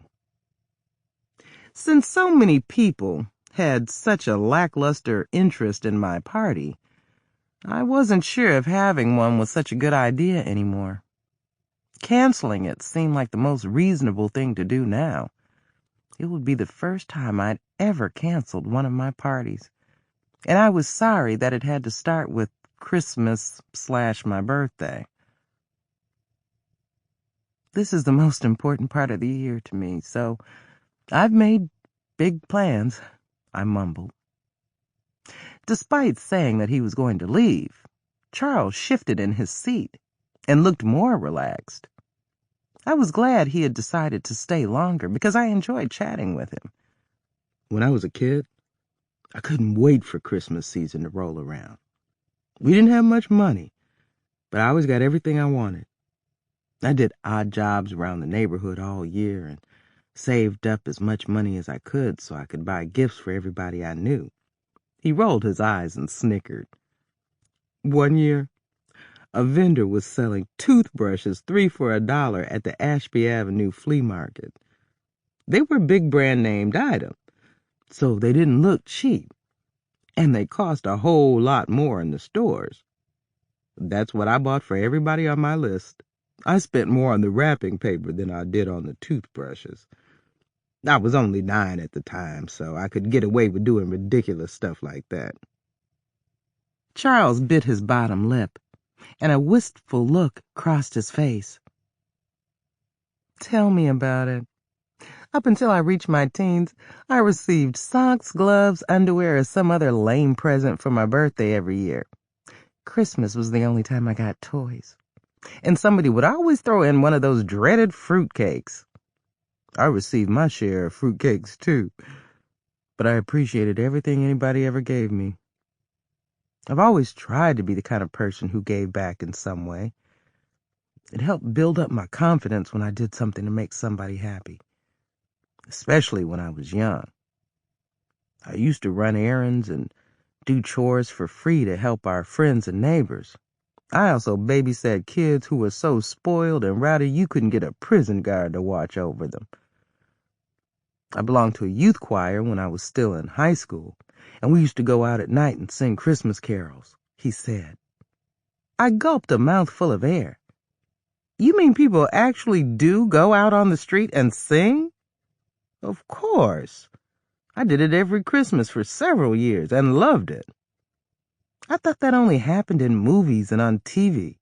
Since so many people had such a lackluster interest in my party, I wasn't sure if having one was such a good idea anymore. Canceling it seemed like the most reasonable thing to do now. It would be the first time I'd ever canceled one of my parties, and I was sorry that it had to start with Christmas/my birthday. This is the most important part of the year to me, so I've made big plans, I mumbled. Despite saying that he was going to leave, Charles shifted in his seat and looked more relaxed. I was glad he had decided to stay longer because I enjoyed chatting with him. When I was a kid, I couldn't wait for Christmas season to roll around. We didn't have much money, but I always got everything I wanted. I did odd jobs around the neighborhood all year and saved up as much money as I could so I could buy gifts for everybody I knew. He rolled his eyes and snickered. One year, a vendor was selling toothbrushes 3 for $1 at the Ashby Avenue flea market. They were big brand named items, so they didn't look cheap, and they cost a whole lot more in the stores. That's what I bought for everybody on my list. I spent more on the wrapping paper than I did on the toothbrushes. I was only 9 at the time, so I could get away with doing ridiculous stuff like that. Charles bit his bottom lip, and a wistful look crossed his face. Tell me about it. Up until I reached my teens, I received socks, gloves, underwear, or some other lame present for my birthday every year. Christmas was the only time I got toys. And somebody would always throw in one of those dreaded fruitcakes. I received my share of fruitcakes, too, but I appreciated everything anybody ever gave me. I've always tried to be the kind of person who gave back in some way. It helped build up my confidence when I did something to make somebody happy, especially when I was young. I used to run errands and do chores for free to help our friends and neighbors. I also babysat kids who were so spoiled and rowdy you couldn't get a prison guard to watch over them. I belonged to a youth choir when I was still in high school, and we used to go out at night and sing Christmas carols, he said. I gulped a mouthful of air. You mean people actually do go out on the street and sing? Of course. I did it every Christmas for several years and loved it. I thought that only happened in movies and on TV.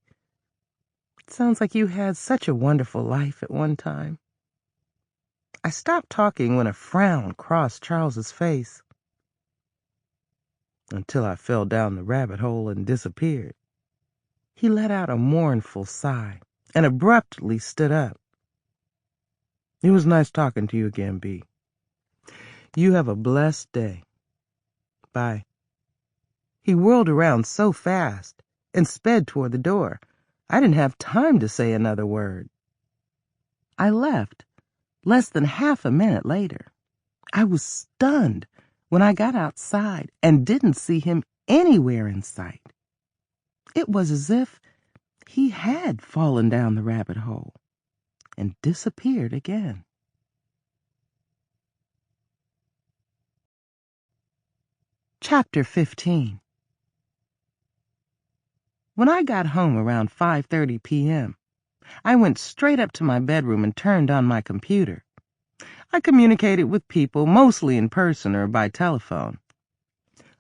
It sounds like you had such a wonderful life at one time. I stopped talking when a frown crossed Charles's face, until I fell down the rabbit hole and disappeared. He let out a mournful sigh and abruptly stood up. It was nice talking to you again, Bea. You have a blessed day. Bye. He whirled around so fast and sped toward the door, I didn't have time to say another word. I left less than half a minute later. I was stunned when I got outside and didn't see him anywhere in sight. It was as if he had fallen down the rabbit hole and disappeared again. Chapter 15. When I got home around 5:30 p.m., I went straight up to my bedroom and turned on my computer. I communicated with people mostly in person or by telephone.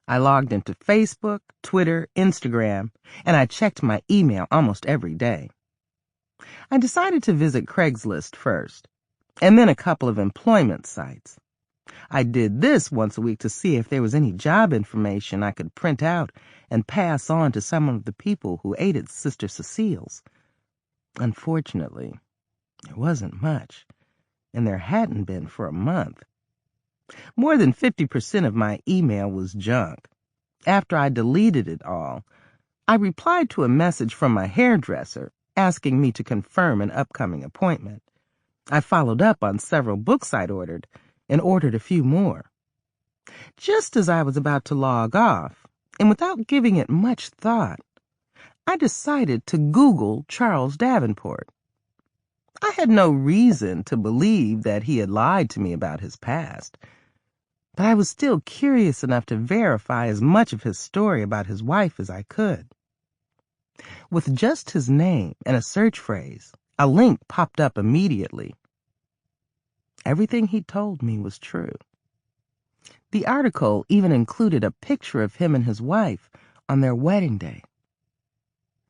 I logged into Facebook, Twitter, Instagram, and I checked my email almost every day. I decided to visit Craigslist first, and then a couple of employment sites. I did this once a week to see if there was any job information I could print out and pass on to some of the people who ate at Sister Cecile's. Unfortunately, there wasn't much, and there hadn't been for a month. More than 50% of my email was junk. After I deleted it all, I replied to a message from my hairdresser asking me to confirm an upcoming appointment. I followed up on several books I'd ordered and ordered a few more. Just as I was about to log off, and without giving it much thought, I decided to Google Charles Davenport. I had no reason to believe that he had lied to me about his past, but I was still curious enough to verify as much of his story about his wife as I could. With just his name and a search phrase, a link popped up immediately. Everything he told me was true. The article even included a picture of him and his wife on their wedding day.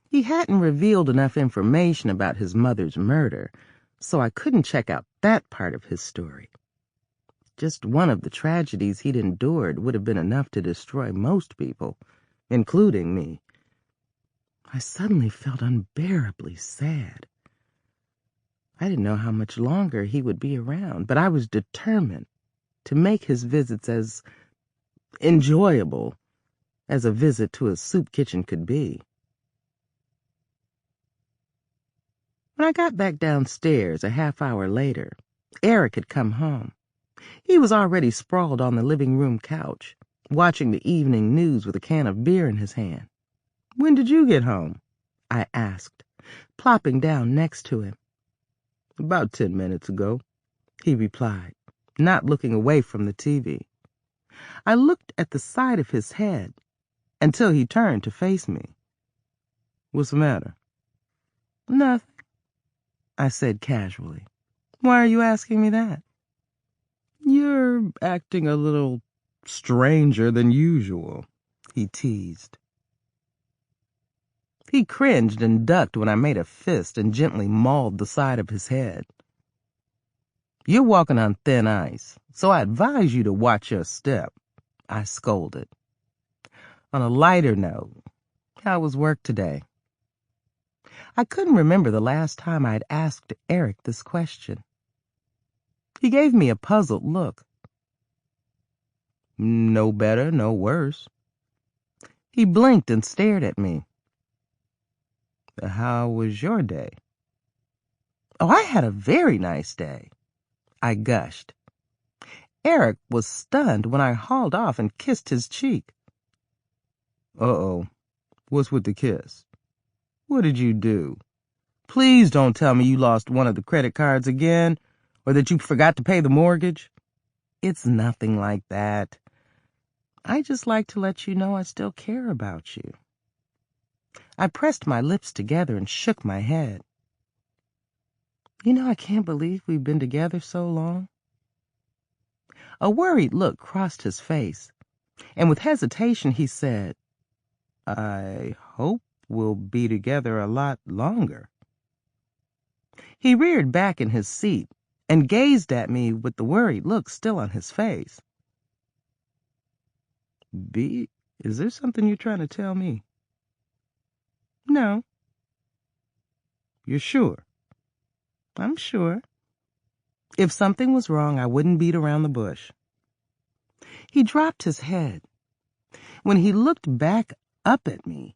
He hadn't revealed enough information about his mother's murder, so I couldn't check out that part of his story. Just one of the tragedies he'd endured would have been enough to destroy most people, including me. I suddenly felt unbearably sad. I didn't know how much longer he would be around, but I was determined to make his visits as enjoyable as a visit to a soup kitchen could be. When I got back downstairs a half hour later, Eric had come home. He was already sprawled on the living room couch, watching the evening news with a can of beer in his hand. "When did you get home?" I asked, plopping down next to him. "About 10 minutes ago," he replied, not looking away from the TV. I looked at the side of his head until he turned to face me. "What's the matter?" "Nothing," I said casually. "Why are you asking me that?" "You're acting a little stranger than usual," he teased. He cringed and ducked when I made a fist and gently mauled the side of his head. "You're walking on thin ice, so I advise you to watch your step," I scolded. On a lighter note, how was work today? I couldn't remember the last time I'd asked Eric this question. He gave me a puzzled look. "No better, no worse." He blinked and stared at me. "How was your day?" Oh, I had a very nice day, I gushed. Eric was stunned when I hauled off and kissed his cheek. Uh-oh, what's with the kiss? What did you do? Please don't tell me you lost one of the credit cards again, or that you forgot to pay the mortgage. It's nothing like that. I just like to let you know I still care about you. I pressed my lips together and shook my head. You know, I can't believe we've been together so long. A worried look crossed his face, and with hesitation he said, I hope we'll be together a lot longer. He reared back in his seat and gazed at me with the worried look still on his face. B, is there something you're trying to tell me? No. You're sure? I'm sure. If something was wrong, I wouldn't beat around the bush. He dropped his head. When he looked back up at me,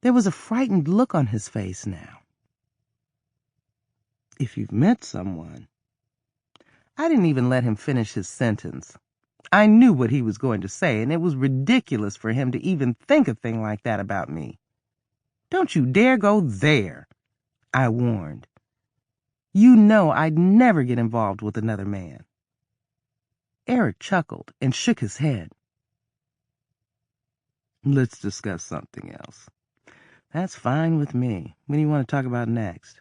there was a frightened look on his face now. If you've met someone... I didn't even let him finish his sentence. I knew what he was going to say, and it was ridiculous for him to even think a thing like that about me. Don't you dare go there, I warned. You know I'd never get involved with another man. Eric chuckled and shook his head. Let's discuss something else. That's fine with me. What do you want to talk about next?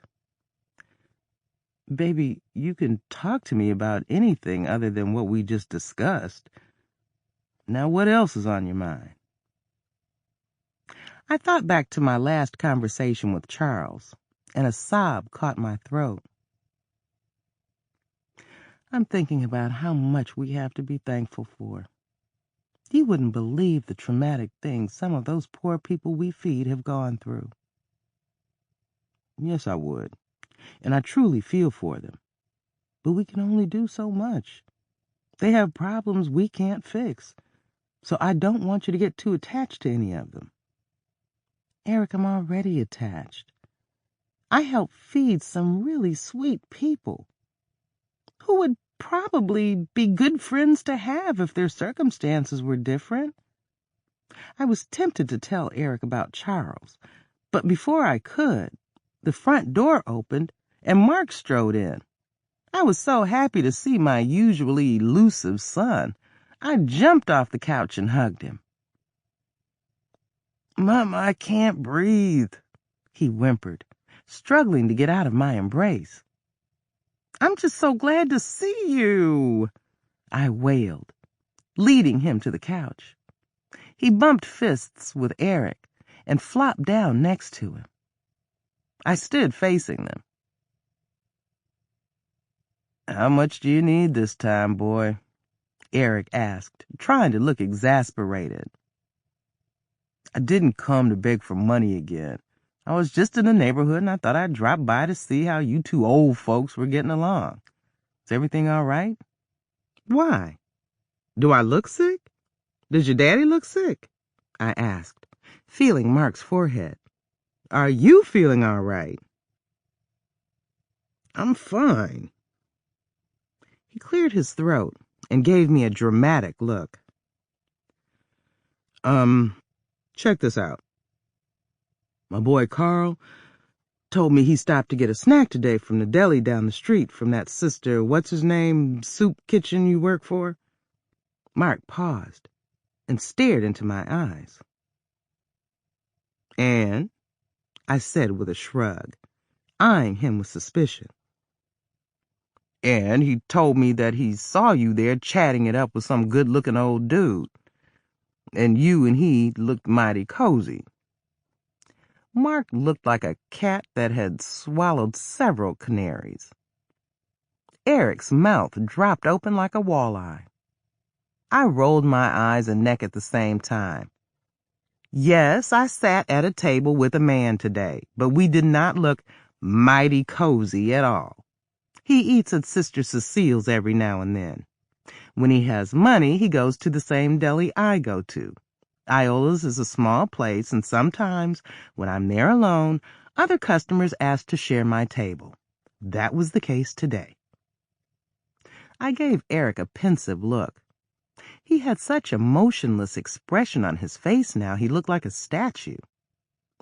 Baby, you can talk to me about anything other than what we just discussed. Now, what else is on your mind? I thought back to my last conversation with Charles, and a sob caught my throat. I'm thinking about how much we have to be thankful for. You wouldn't believe the traumatic things some of those poor people we feed have gone through. Yes, I would, and I truly feel for them. But we can only do so much. They have problems we can't fix, so I don't want you to get too attached to any of them. Eric, I'm already attached. I help feed some really sweet people who would probably be good friends to have if their circumstances were different. I was tempted to tell Eric about Charles, but before I could, the front door opened and Mark strode in. I was so happy to see my usually elusive son. I jumped off the couch and hugged him. Mama, I can't breathe, he whimpered, struggling to get out of my embrace. I'm just so glad to see you, I wailed, leading him to the couch. He bumped fists with Eric and flopped down next to him. I stood facing them. How much do you need this time, boy? Eric asked, trying to look exasperated. I didn't come to beg for money again. I was just in the neighborhood and I thought I'd drop by to see how you two old folks were getting along. Is everything all right? Why? Do I look sick? Does your daddy look sick? I asked, feeling Mark's forehead. Are you feeling all right? I'm fine. He cleared his throat and gave me a dramatic look. Check this out. My boy Carl told me he stopped to get a snack today from the deli down the street from that sister, what's-his-name, soup kitchen you work for. Mark paused and stared into my eyes. And? I said with a shrug, eyeing him with suspicion. And he told me that he saw you there chatting it up with some good-looking old dude. And you and he looked mighty cozy. Mark looked like a cat that had swallowed several canaries. Eric's mouth dropped open like a walleye. I rolled my eyes and neck at the same time. Yes, I sat at a table with a man today, but we did not look mighty cozy at all. He eats at Sister Cecile's every now and then. When he has money, he goes to the same deli I go to. Iola's is a small place, and sometimes, when I'm there alone, other customers ask to share my table. That was the case today. I gave Eric a pensive look. He had such a motionless expression on his face now he looked like a statue.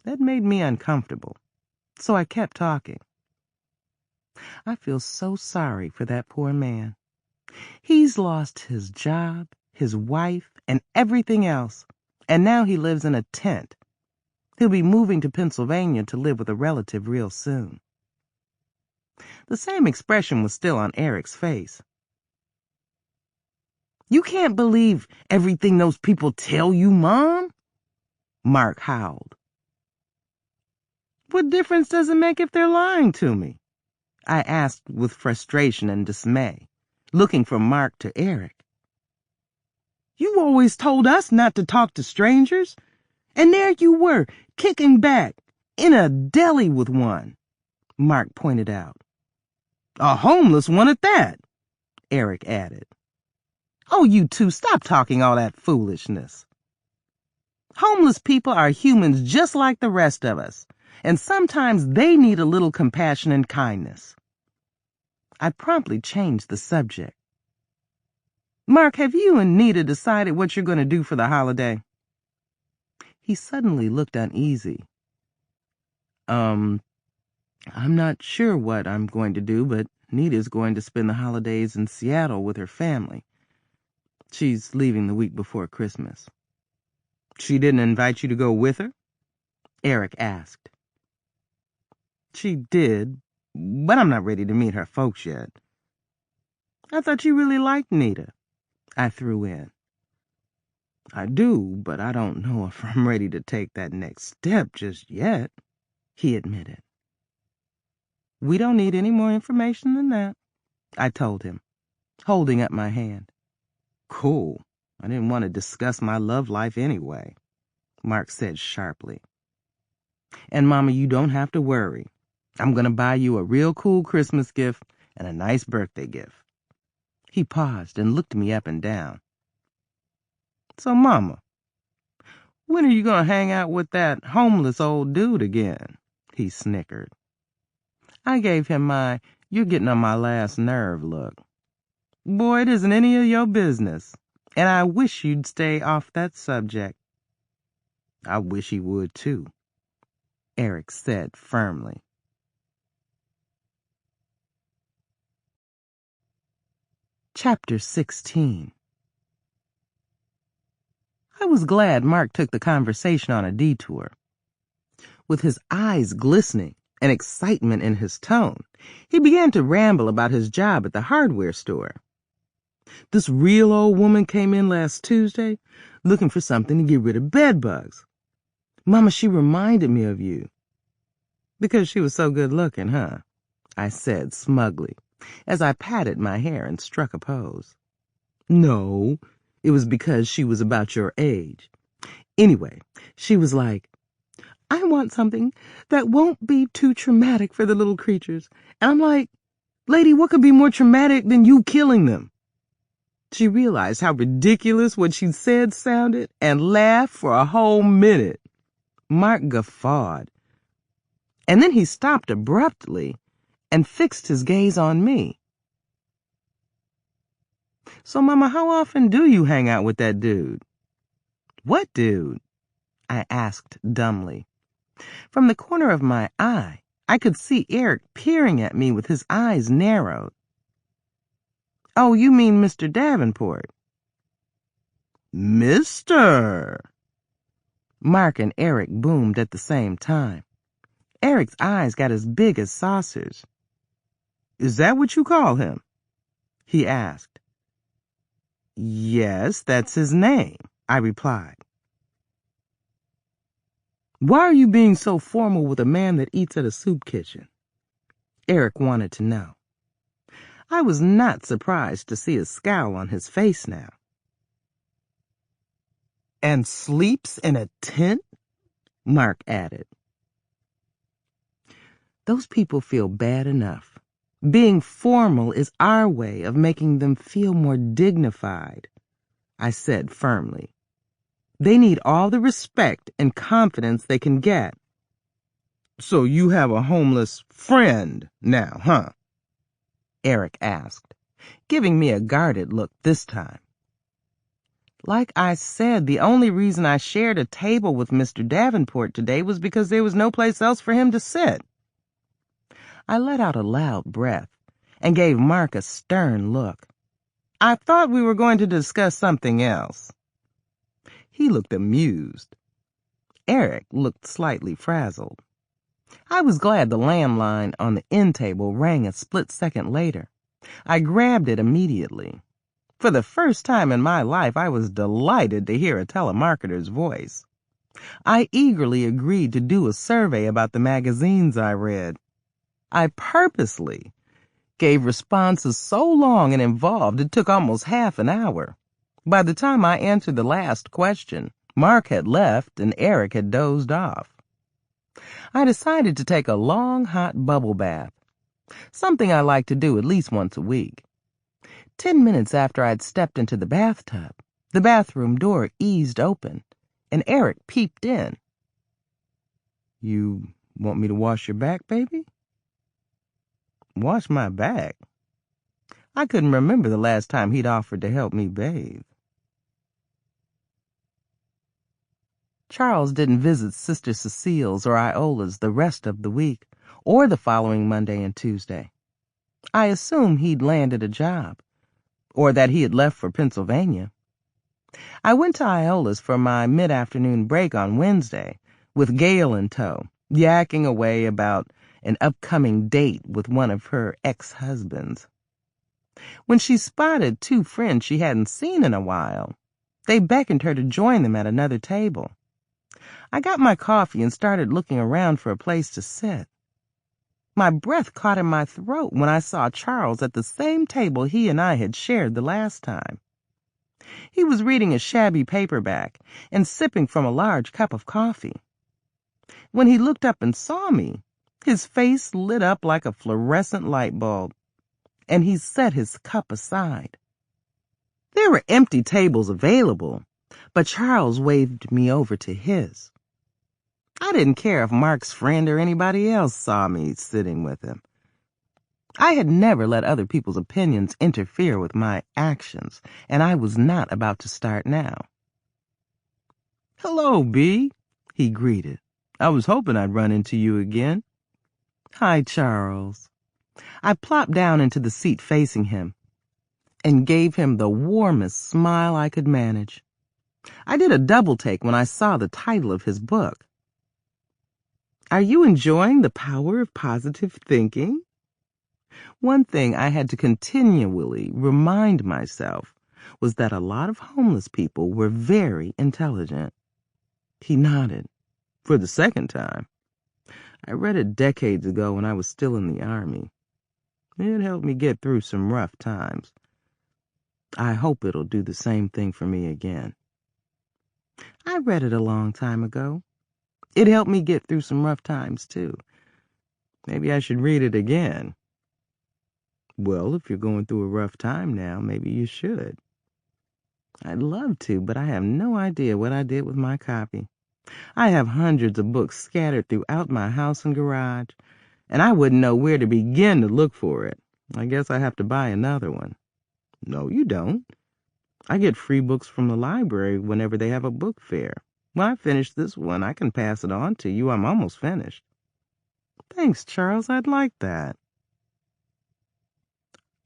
That made me uncomfortable, so I kept talking. I feel so sorry for that poor man. He's lost his job, his wife, and everything else, and now he lives in a tent. He'll be moving to Pennsylvania to live with a relative real soon. The same expression was still on Eric's face. You can't believe everything those people tell you, Mom? Mark howled. What difference does it make if they're lying to me? I asked with frustration and dismay, looking from Mark to Eric. You always told us not to talk to strangers, and there you were, kicking back, in a deli with one, Mark pointed out. A homeless one at that, Eric added. Oh, you two, stop talking all that foolishness. Homeless people are humans just like the rest of us, and sometimes they need a little compassion and kindness. I promptly changed the subject. Mark, have you and Nita decided what you're going to do for the holiday? He suddenly looked uneasy. I'm not sure what I'm going to do, but Nita's going to spend the holidays in Seattle with her family. She's leaving the week before Christmas. She didn't invite you to go with her? Eric asked. She did, but I'm not ready to meet her folks yet. I thought you really liked Nita, I threw in. I do, but I don't know if I'm ready to take that next step just yet, he admitted. We don't need any more information than that, I told him, holding up my hand. Cool. I didn't want to discuss my love life anyway, Mark said sharply. And Mama, you don't have to worry. I'm going to buy you a real cool Christmas gift and a nice birthday gift. He paused and looked me up and down. So, Mama, when are you going to hang out with that homeless old dude again? He snickered. I gave him my, you're getting on my last nerve look. Boy, it isn't any of your business, and I wish you'd stay off that subject. I wish he would, too, Eric said firmly. Chapter 16. I was glad Mark took the conversation on a detour. With his eyes glistening and excitement in his tone, he began to ramble about his job at the hardware store. This real old woman came in last Tuesday looking for something to get rid of bed bugs. Mama, she reminded me of you. Because she was so good looking, huh? I said smugly, as I patted my hair and struck a pose. No, it was because she was about your age. Anyway, she was like, I want something that won't be too traumatic for the little creatures. And I'm like, lady, what could be more traumatic than you killing them? She realized how ridiculous what she said sounded and laughed for a whole minute. Mark guffawed. And then he stopped abruptly and fixed his gaze on me. So, Mama, how often do you hang out with that dude? What dude? I asked dumbly. From the corner of my eye, I could see Eric peering at me with his eyes narrowed. Oh, you mean Mr. Davenport? Mr. Mark and Eric boomed at the same time. Eric's eyes got as big as saucers. Is that what you call him? He asked. Yes, that's his name, I replied. Why are you being so formal with a man that eats at a soup kitchen? Eric wanted to know. I was not surprised to see a scowl on his face now. And sleeps in a tent? Mark added. Those people feel bad enough. Being formal is our way of making them feel more dignified, I said firmly. They need all the respect and confidence they can get. So you have a homeless friend now, huh? Eric asked, giving me a guarded look this time. Like I said, the only reason I shared a table with Mr. Davenport today was because there was no place else for him to sit. I let out a loud breath and gave Mark a stern look. I thought we were going to discuss something else. He looked amused. Eric looked slightly frazzled. I was glad the landline on the end table rang a split second later. I grabbed it immediately. For the first time in my life, I was delighted to hear a telemarketer's voice. I eagerly agreed to do a survey about the magazines I read. I purposely gave responses so long and involved it took almost half an hour. By the time I answered the last question, Mark had left and Eric had dozed off. I decided to take a long, hot bubble bath, something I like to do at least once a week. 10 minutes after I'd stepped into the bathtub, the bathroom door eased open, and Eric peeped in. You want me to wash your back, baby? Wash my back? I couldn't remember the last time he'd offered to help me bathe. Charles didn't visit Sister Cecile's or Iola's the rest of the week, or the following Monday and Tuesday. I assumed he'd landed a job, or that he had left for Pennsylvania. I went to Iola's for my mid-afternoon break on Wednesday, with Gail in tow, yakking away about an upcoming date with one of her ex-husbands. When she spotted two friends she hadn't seen in a while, they beckoned her to join them at another table. I got my coffee and started looking around for a place to sit. My breath caught in my throat when I saw Charles at the same table he and I had shared the last time. He was reading a shabby paperback and sipping from a large cup of coffee. When he looked up and saw me, his face lit up like a fluorescent light bulb, and he set his cup aside. There were empty tables available, but Charles waved me over to his. I didn't care if Mark's friend or anybody else saw me sitting with him. I had never let other people's opinions interfere with my actions, and I was not about to start now. "Hello, Bee," he greeted. "I was hoping I'd run into you again." "Hi, Charles." I plopped down into the seat facing him and gave him the warmest smile I could manage. I did a double take when I saw the title of his book. "Are you enjoying the power of positive thinking?" One thing I had to continually remind myself was that a lot of homeless people were very intelligent. He nodded. "For the second time. I read it decades ago when I was still in the Army. It helped me get through some rough times. I hope it'll do the same thing for me again." "I read it a long time ago. It helped me get through some rough times, too. Maybe I should read it again." "Well, if you're going through a rough time now, maybe you should." "I'd love to, but I have no idea what I did with my copy. I have hundreds of books scattered throughout my house and garage, and I wouldn't know where to begin to look for it. I guess I have to buy another one." "No, you don't. I get free books from the library whenever they have a book fair. When I finish this one, I can pass it on to you. I'm almost finished." "Thanks, Charles. I'd like that."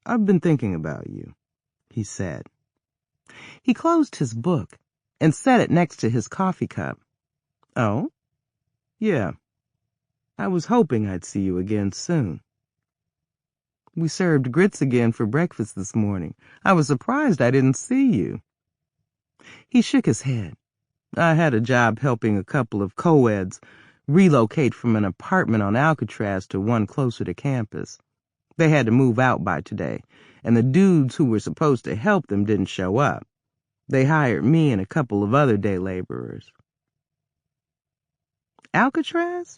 "I've been thinking about you," he said. He closed his book and set it next to his coffee cup. "Oh? Yeah. I was hoping I'd see you again soon. We served grits again for breakfast this morning. I was surprised I didn't see you." He shook his head. "I had a job helping a couple of co-eds relocate from an apartment on Alcatraz to one closer to campus. They had to move out by today, and the dudes who were supposed to help them didn't show up. They hired me and a couple of other day laborers." "Alcatraz?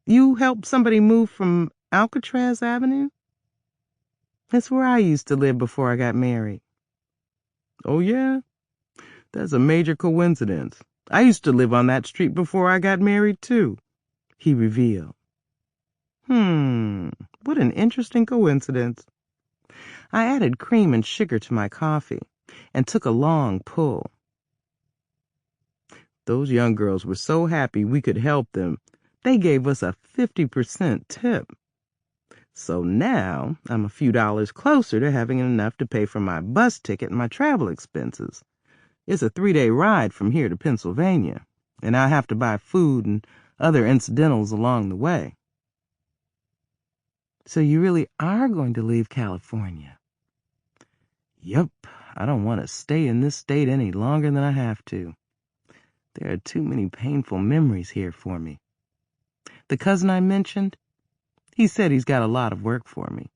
You helped somebody move from Alcatraz Avenue?" "That's where I used to live before I got married." "Oh, yeah? That's a major coincidence. I used to live on that street before I got married, too. he revealed. What an interesting coincidence. I added cream and sugar to my coffee and took a long pull. Those young girls were so happy we could help them, they gave us a 50% tip. So now I'm a few dollars closer to having enough to pay for my bus ticket and my travel expenses. It's a 3-day ride from here to Pennsylvania, and I have to buy food and other incidentals along the way. So you really are going to leave California? Yup, I don't want to stay in this state any longer than I have to. There are too many painful memories here for me. The cousin I mentioned, he said he's got a lot of work for me.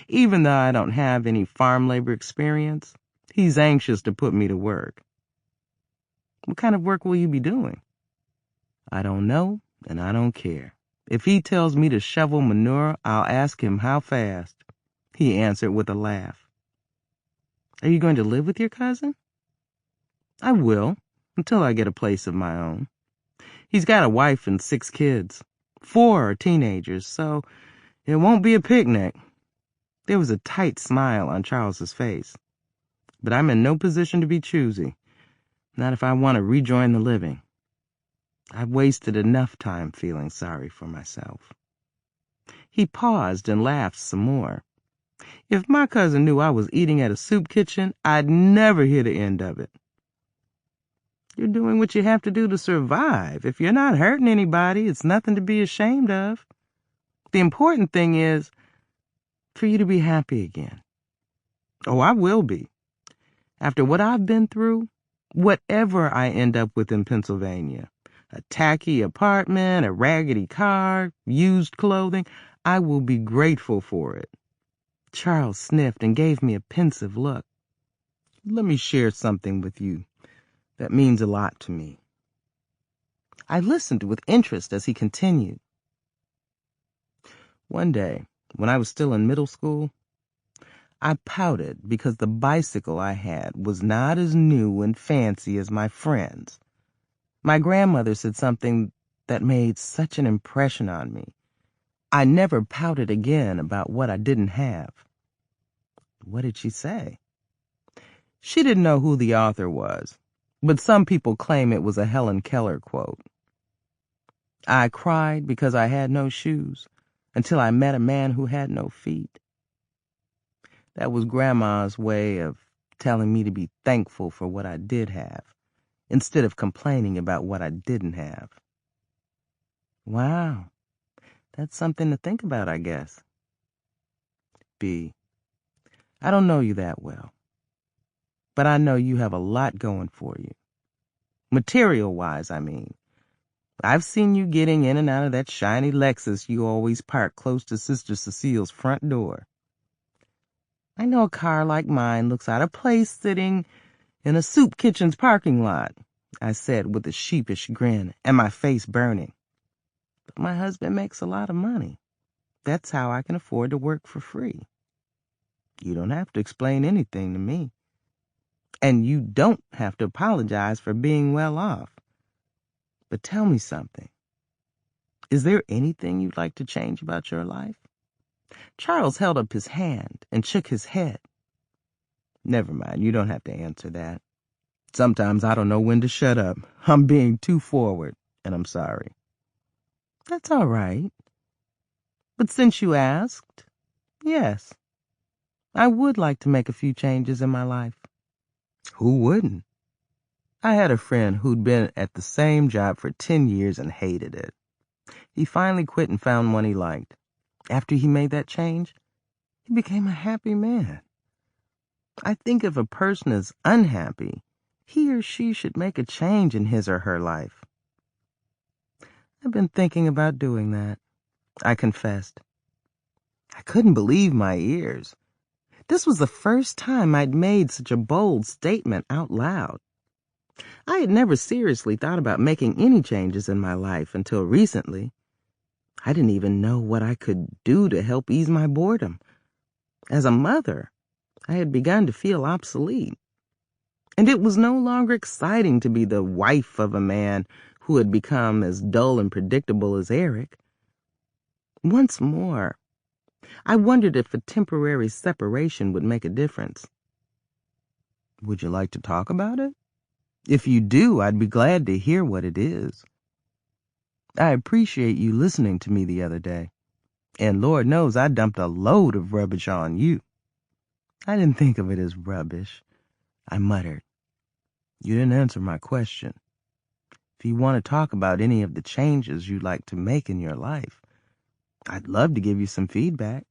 Even though I don't have any farm labor experience, he's anxious to put me to work. What kind of work will you be doing? I don't know, and I don't care. If he tells me to shovel manure, I'll ask him how fast, he answered with a laugh. Are you going to live with your cousin? I will, until I get a place of my own. He's got a wife and 6 kids. 4 are teenagers, so it won't be a picnic. There was a tight smile on Charles's face. But I'm in no position to be choosy, not if I want to rejoin the living. I've wasted enough time feeling sorry for myself. He paused and laughed some more. If my cousin knew I was eating at a soup kitchen, I'd never hear the end of it. You're doing what you have to do to survive. If you're not hurting anybody, it's nothing to be ashamed of. The important thing is for you to be happy again. Oh, I will be. After what I've been through, whatever I end up with in Pennsylvania, a tacky apartment, a raggedy car, used clothing, I will be grateful for it. Charles sniffed and gave me a pensive look. Let me share something with you that means a lot to me. I listened with interest as he continued. One day, when I was still in middle school, I pouted because the bicycle I had was not as new and fancy as my friend's. My grandmother said something that made such an impression on me. I never pouted again about what I didn't have. What did she say? She didn't know who the author was, but some people claim it was a Helen Keller quote. I cried because I had no shoes until I met a man who had no feet. That was Grandma's way of telling me to be thankful for what I did have, instead of complaining about what I didn't have. Wow, that's something to think about, I guess. B, I don't know you that well, but I know you have a lot going for you. Material-wise, I mean. I've seen you getting in and out of that shiny Lexus you always park close to Sister Cecile's front door. I know a car like mine looks out of place sitting in a soup kitchen's parking lot, I said with a sheepish grin and my face burning. But my husband makes a lot of money. That's how I can afford to work for free. You don't have to explain anything to me. And you don't have to apologize for being well off. But tell me something. Is there anything you'd like to change about your life? Charles held up his hand and shook his head. Never mind, you don't have to answer that. Sometimes I don't know when to shut up. I'm being too forward, and I'm sorry. That's all right. But since you asked, yes, I would like to make a few changes in my life. Who wouldn't? I had a friend who'd been at the same job for 10 years and hated it. He finally quit and found one he liked. After he made that change, he became a happy man. I think if a person is unhappy, he or she should make a change in his or her life. I've been thinking about doing that, I confessed. I couldn't believe my ears. This was the first time I'd made such a bold statement out loud. I had never seriously thought about making any changes in my life until recently. I didn't even know what I could do to help ease my boredom. As a mother, I had begun to feel obsolete. And it was no longer exciting to be the wife of a man who had become as dull and predictable as Eric. Once more, I wondered if a temporary separation would make a difference. Would you like to talk about it? If you do, I'd be glad to hear what it is. I appreciate you listening to me the other day, and Lord knows I dumped a load of rubbish on you. I didn't think of it as rubbish, I muttered. You didn't answer my question. If you want to talk about any of the changes you'd like to make in your life, I'd love to give you some feedback.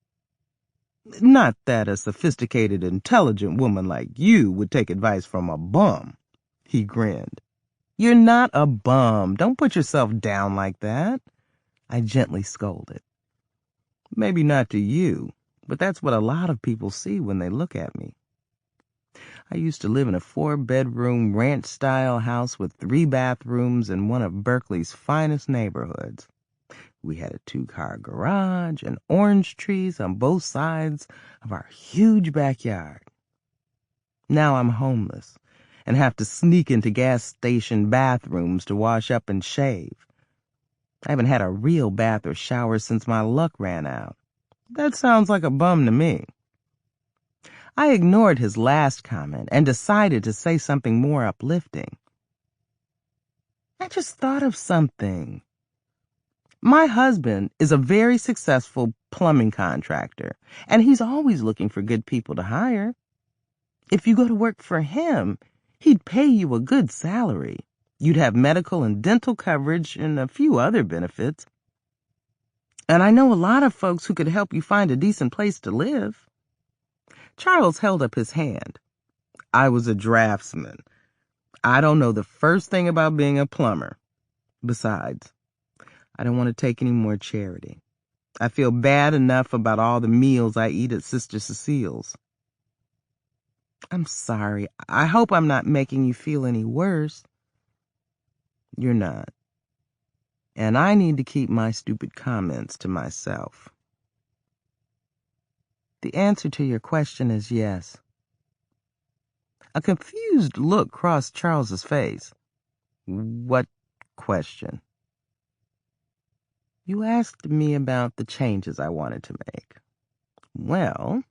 Not that a sophisticated, intelligent woman like you would take advice from a bum, he grinned. You're not a bum. Don't put yourself down like that, I gently scolded. Maybe not to you, but that's what a lot of people see when they look at me. I used to live in a 4-bedroom ranch-style house with 3 bathrooms in one of Berkeley's finest neighborhoods. We had a 2-car garage and orange trees on both sides of our huge backyard. Now I'm homeless and have to sneak into gas station bathrooms to wash up and shave. I haven't had a real bath or shower since my luck ran out. That sounds like a bum to me. I ignored his last comment and decided to say something more uplifting. I just thought of something. My husband is a very successful plumbing contractor, and he's always looking for good people to hire. If you go to work for him, he'd pay you a good salary. You'd have medical and dental coverage and a few other benefits. And I know a lot of folks who could help you find a decent place to live. Charles held up his hand. I was a draftsman. I don't know the first thing about being a plumber. Besides, I don't want to take any more charity. I feel bad enough about all the meals I eat at Sister Cecile's. I'm sorry. I hope I'm not making you feel any worse. You're not. And I need to keep my stupid comments to myself. The answer to your question is yes. A confused look crossed Charles's face. What question? You asked me about the changes I wanted to make. Well,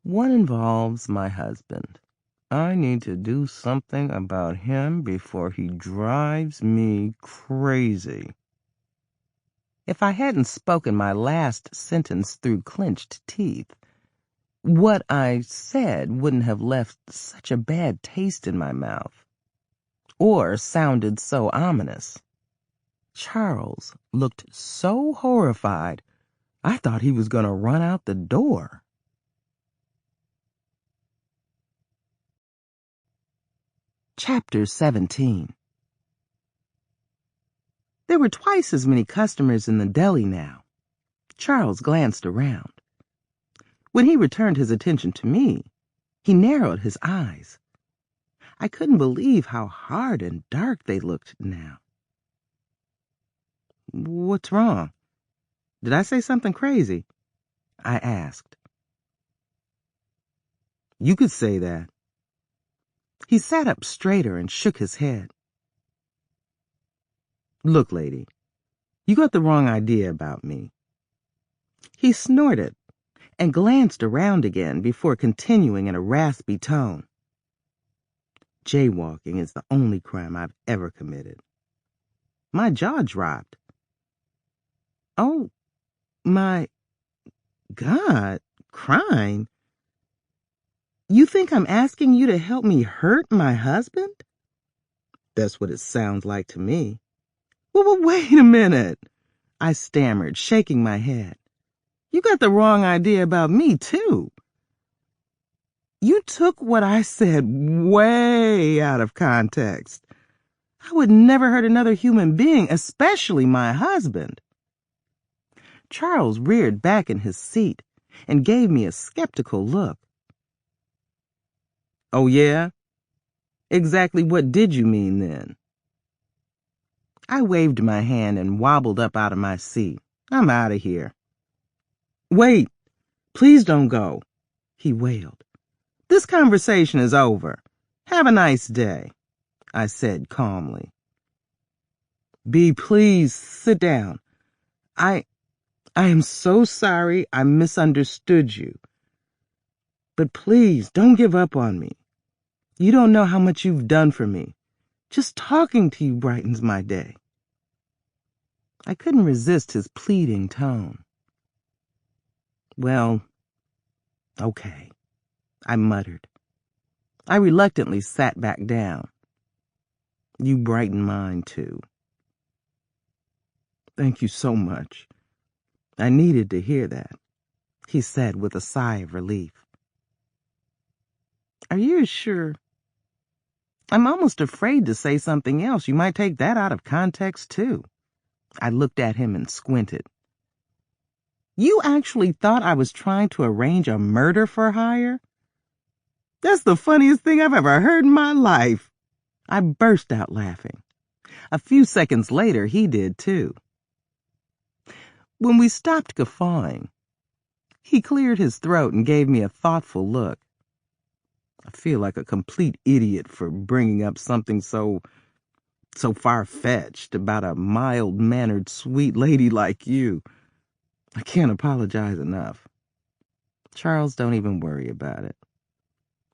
one involves my husband. I need to do something about him before he drives me crazy. If I hadn't spoken my last sentence through clenched teeth, what I said wouldn't have left such a bad taste in my mouth, or sounded so ominous. Charles looked so horrified, I thought he was going to run out the door. Chapter 17. There were twice as many customers in the deli now. Charles glanced around. When he returned his attention to me, he narrowed his eyes. I couldn't believe how hard and dark they looked now. What's wrong? Did I say something crazy? I asked. You could say that. He sat up straighter and shook his head. Look, lady, you got the wrong idea about me. He snorted and glanced around again before continuing in a raspy tone. Jaywalking is the only crime I've ever committed. My jaw dropped. Oh, my God, crime? You think I'm asking you to help me hurt my husband? That's what it sounds like to me. Well, wait a minute, I stammered, shaking my head. You got the wrong idea about me, too. You took what I said way out of context. I would never hurt another human being, especially my husband. Charles reared back in his seat and gave me a skeptical look. Oh, yeah? Exactly what did you mean then? I waved my hand and wobbled up out of my seat. I'm out of here. Wait, please don't go, he wailed. This conversation is over. Have a nice day, I said calmly. Bea, please sit down. I am so sorry I misunderstood you. But please, don't give up on me. You don't know how much you've done for me. Just talking to you brightens my day. I couldn't resist his pleading tone. Well, okay, I muttered. I reluctantly sat back down. You brighten mine, too. Thank you so much. I needed to hear that, he said with a sigh of relief. Are you sure? I'm almost afraid to say something else. You might take that out of context, too. I looked at him and squinted. You actually thought I was trying to arrange a murder for hire? That's the funniest thing I've ever heard in my life. I burst out laughing. A few seconds later, he did, too. When we stopped guffawing, he cleared his throat and gave me a thoughtful look. I feel like a complete idiot for bringing up something so far-fetched about a mild-mannered, sweet lady like you. I can't apologize enough. Charles, don't even worry about it.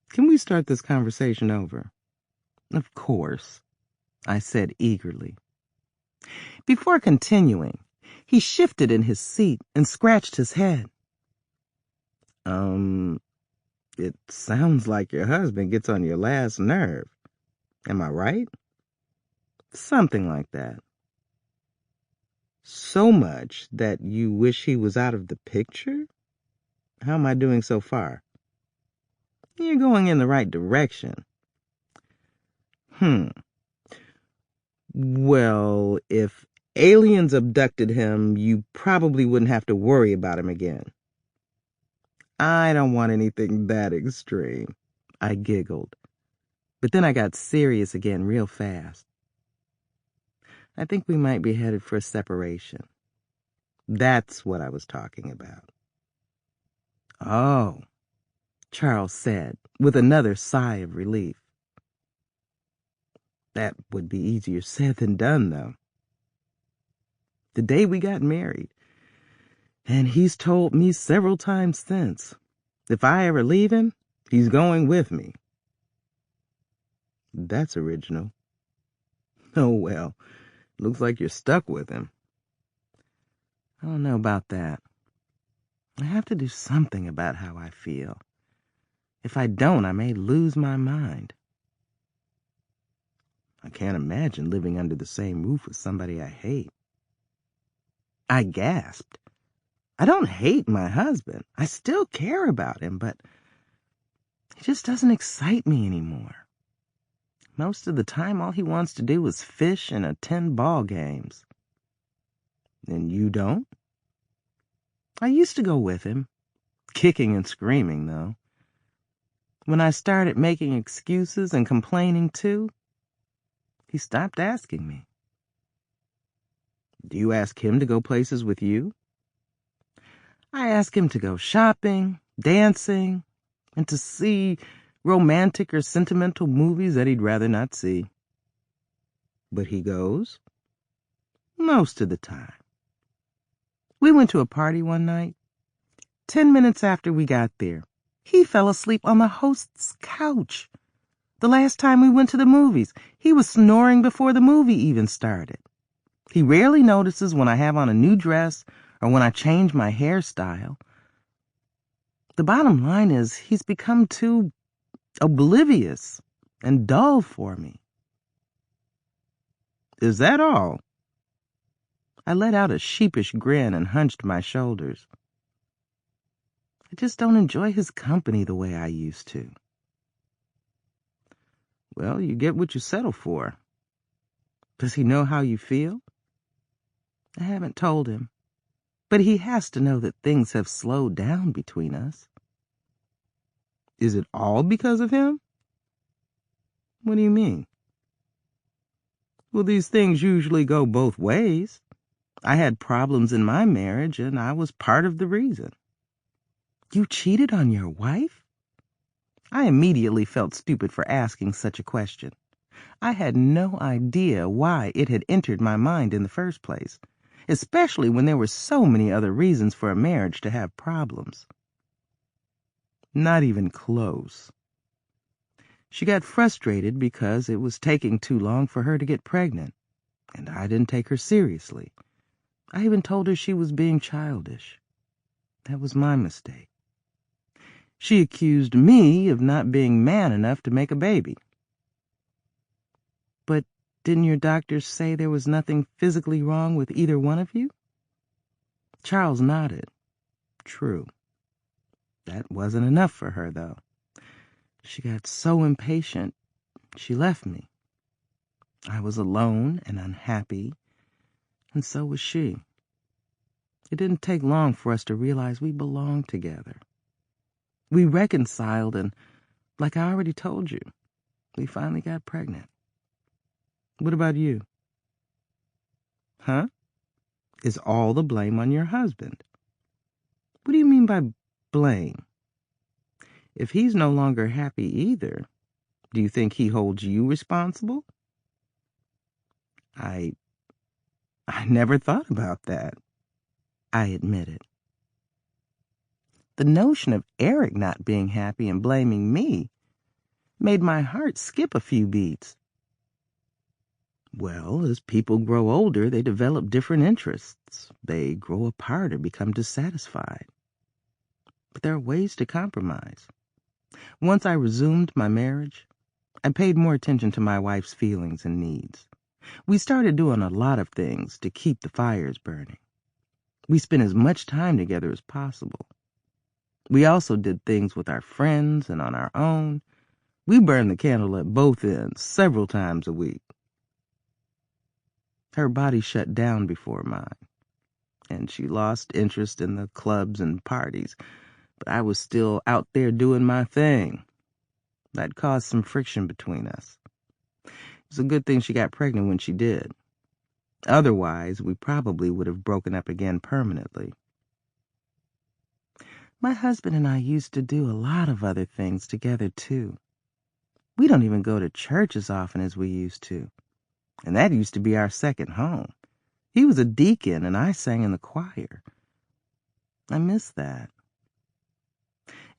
Can we start this conversation over? Of course, I said eagerly. Before continuing, he shifted in his seat and scratched his head. It sounds like your husband gets on your last nerve. Am I right? Something like that. So much that you wish he was out of the picture? How am I doing so far? You're going in the right direction. Well, if aliens abducted him, you probably wouldn't have to worry about him again. I don't want anything that extreme, I giggled. But then I got serious again real fast. I think we might be headed for a separation. That's what I was talking about. Oh, Charles said, with another sigh of relief. That would be easier said than done, though. The day we got married, and he's told me several times since, if I ever leave him, he's going with me. That's original. Oh, well, looks like you're stuck with him. I don't know about that. I have to do something about how I feel. If I don't, I may lose my mind. I can't imagine living under the same roof with somebody I hate. I gasped. I don't hate my husband. I still care about him, but he just doesn't excite me anymore. Most of the time, all he wants to do is fish and attend ball games. And you don't? I used to go with him, kicking and screaming, though. When I started making excuses and complaining, too, he stopped asking me. Do you ask him to go places with you? I ask him to go shopping, dancing, and to see romantic or sentimental movies that he'd rather not see. But he goes? Most of the time. We went to a party one night. 10 minutes after we got there, he fell asleep on the host's couch. The last time we went to the movies, he was snoring before the movie even started. He rarely notices when I have on a new dress or when I change my hairstyle. The bottom line is he's become too oblivious and dull for me. Is that all? I let out a sheepish grin and hunched my shoulders. I just don't enjoy his company the way I used to. Well, you get what you settle for. Does he know how you feel? I haven't told him, but he has to know that things have slowed down between us. Is it all because of him? What do you mean? Well, these things usually go both ways. I had problems in my marriage, and I was part of the reason. You cheated on your wife? I immediately felt stupid for asking such a question. I had no idea why it had entered my mind in the first place, especially when there were so many other reasons for a marriage to have problems. Not even close. She got frustrated because it was taking too long for her to get pregnant, and I didn't take her seriously. I even told her she was being childish. That was my mistake. She accused me of not being man enough to make a baby. But didn't your doctors say there was nothing physically wrong with either one of you? Charles nodded. True. That wasn't enough for her, though. She got so impatient, she left me. I was alone and unhappy, and so was she. It didn't take long for us to realize we belonged together. We reconciled, and like I already told you, we finally got pregnant. What about you? Huh? Is all the blame on your husband? What do you mean by blame? If he's no longer happy either, do you think he holds you responsible? I never thought about that, I admitted. The notion of Eric not being happy and blaming me made my heart skip a few beats. Well, as people grow older, they develop different interests. They grow apart or become dissatisfied. But there are ways to compromise. Once I resumed my marriage, I paid more attention to my wife's feelings and needs. We started doing a lot of things to keep the fires burning. We spent as much time together as possible. We also did things with our friends and on our own. We burned the candle at both ends several times a week. Her body shut down before mine, and she lost interest in the clubs and parties, but I was still out there doing my thing. That caused some friction between us. It was a good thing she got pregnant when she did. Otherwise, we probably would have broken up again permanently. My husband and I used to do a lot of other things together, too. We don't even go to church as often as we used to. And that used to be our second home. He was a deacon, and I sang in the choir. I miss that.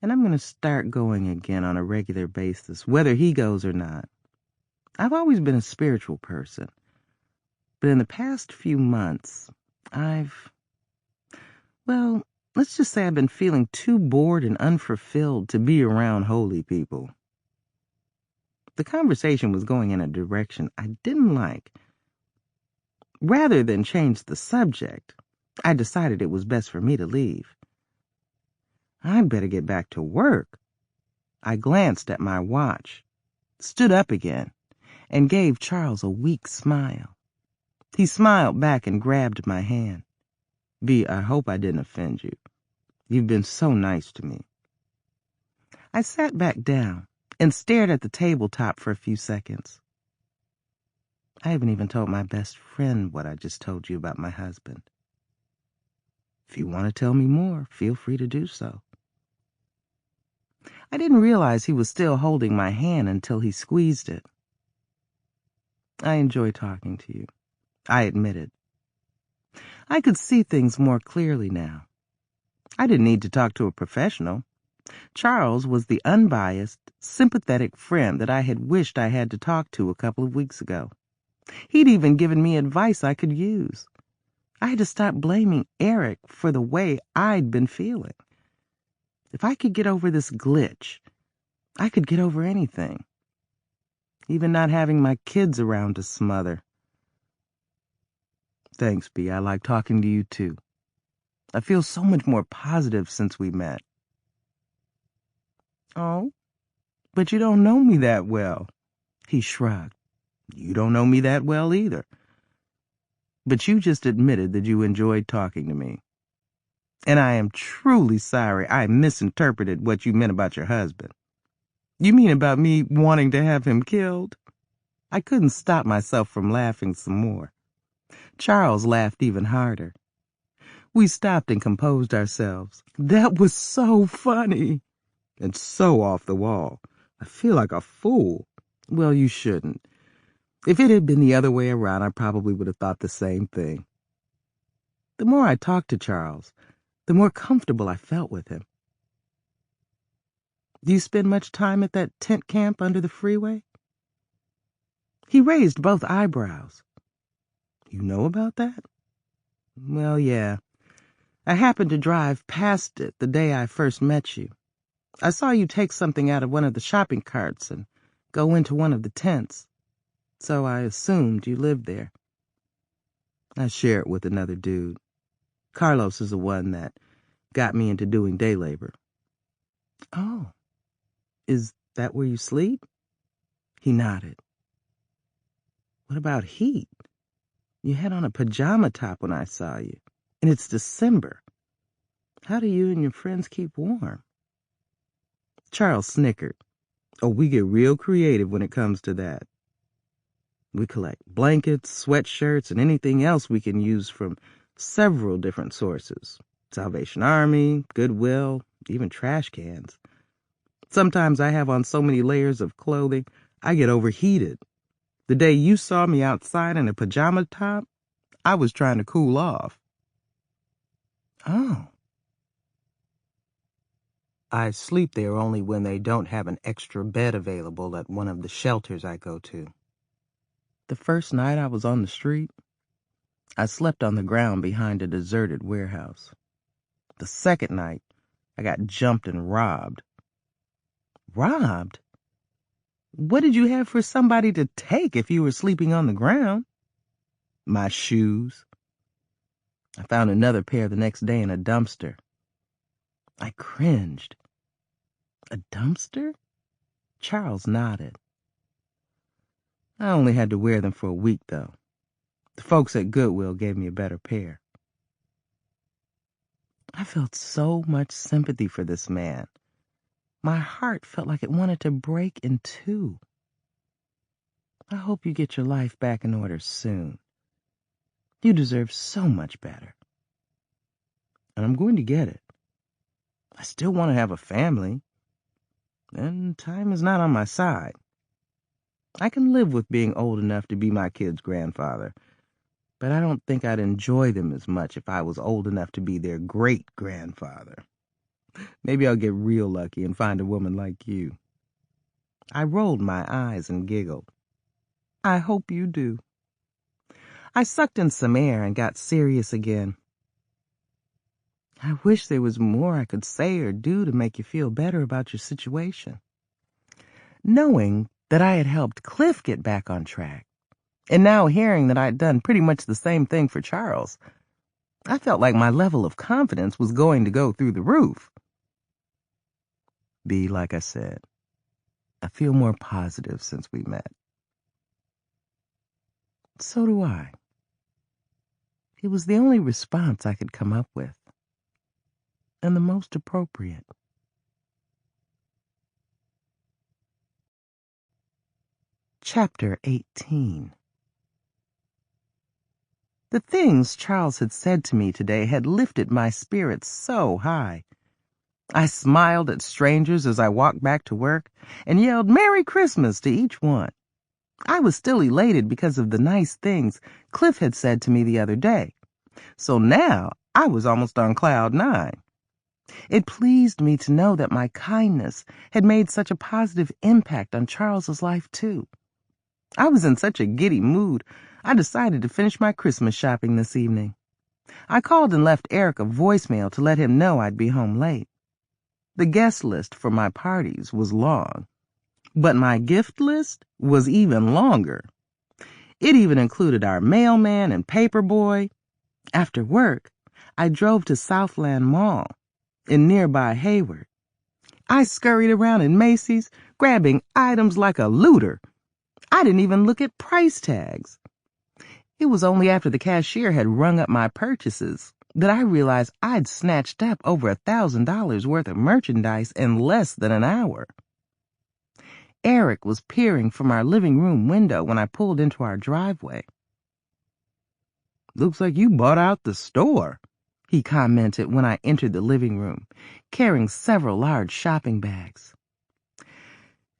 And I'm going to start going again on a regular basis, whether he goes or not. I've always been a spiritual person. But in the past few months, let's just say I've been feeling too bored and unfulfilled to be around holy people. The conversation was going in a direction I didn't like. Rather than change the subject, I decided it was best for me to leave. I'd better get back to work. I glanced at my watch, stood up again, and gave Charles a weak smile. He smiled back and grabbed my hand. "Bea, I hope I didn't offend you. You've been so nice to me." I sat back down and stared at the tabletop for a few seconds. I haven't even told my best friend what I just told you about my husband. If you want to tell me more, feel free to do so. I didn't realize he was still holding my hand until he squeezed it. I enjoy talking to you, I admitted. I could see things more clearly now. I didn't need to talk to a professional. Charles was the unbiased, sympathetic friend that I had wished I had to talk to a couple of weeks ago. He'd even given me advice I could use. I had to stop blaming Eric for the way I'd been feeling. If I could get over this glitch, I could get over anything. Even not having my kids around to smother. Thanks, Bea. I like talking to you, too. I feel so much more positive since we met. Oh, but you don't know me that well. He shrugged. You don't know me that well either. But you just admitted that you enjoyed talking to me. And I am truly sorry I misinterpreted what you meant about your husband. You mean about me wanting to have him killed? I couldn't stop myself from laughing some more. Charles laughed even harder. We stopped and composed ourselves. That was so funny. And so off the wall. I feel like a fool. Well, you shouldn't. If it had been the other way around, I probably would have thought the same thing. The more I talked to Charles, the more comfortable I felt with him. Do you spend much time at that tent camp under the freeway? He raised both eyebrows. You know about that? Well, yeah. I happened to drive past it the day I first met you. I saw you take something out of one of the shopping carts and go into one of the tents, so I assumed you lived there. I share it with another dude. Carlos is the one that got me into doing day labor. Oh, is that where you sleep? He nodded. What about heat? You had on a pajama top when I saw you, and it's December. How do you and your friends keep warm? Charles snickered. Oh, we get real creative when it comes to that. We collect blankets, sweatshirts, and anything else we can use from several different sources. Salvation Army, Goodwill, even trash cans. Sometimes I have on so many layers of clothing, I get overheated. The day you saw me outside in a pajama top, I was trying to cool off. Oh. I sleep there only when they don't have an extra bed available at one of the shelters I go to. The first night I was on the street, I slept on the ground behind a deserted warehouse. The second night, I got jumped and robbed. Robbed? What did you have for somebody to take if you were sleeping on the ground? My shoes. I found another pair the next day in a dumpster. I cringed. A dumpster? Charles nodded. I only had to wear them for a week, though. The folks at Goodwill gave me a better pair. I felt so much sympathy for this man. My heart felt like it wanted to break in two. I hope you get your life back in order soon. You deserve so much better. And I'm going to get it. I still want to have a family, and time is not on my side. I can live with being old enough to be my kids' grandfather, but I don't think I'd enjoy them as much if I was old enough to be their great-grandfather. Maybe I'll get real lucky and find a woman like you. I rolled my eyes and giggled. I hope you do. I sucked in some air and got serious again. I wish there was more I could say or do to make you feel better about your situation. Knowing that I had helped Cliff get back on track, and now hearing that I'd done pretty much the same thing for Charles, I felt like my level of confidence was going to go through the roof. B, like I said, I feel more positive since we met. So do I. It was the only response I could come up with, and the most appropriate. Chapter 18. The things Charles had said to me today had lifted my spirits so high. I smiled at strangers as I walked back to work and yelled Merry Christmas to each one. I was still elated because of the nice things Cliff had said to me the other day. So now I was almost on cloud 9. It pleased me to know that my kindness had made such a positive impact on Charles's life, too. I was in such a giddy mood, I decided to finish my Christmas shopping this evening. I called and left Eric a voicemail to let him know I'd be home late. The guest list for my parties was long, but my gift list was even longer. It even included our mailman and paperboy. After work, I drove to Southland Mall in nearby Hayward. I scurried around in Macy's, grabbing items like a looter. I didn't even look at price tags. It was only after the cashier had rung up my purchases that I realized I'd snatched up over $1,000 worth of merchandise in less than an hour. Eric was peering from our living room window when I pulled into our driveway. "Looks like you bought out the store," he commented when I entered the living room, carrying several large shopping bags.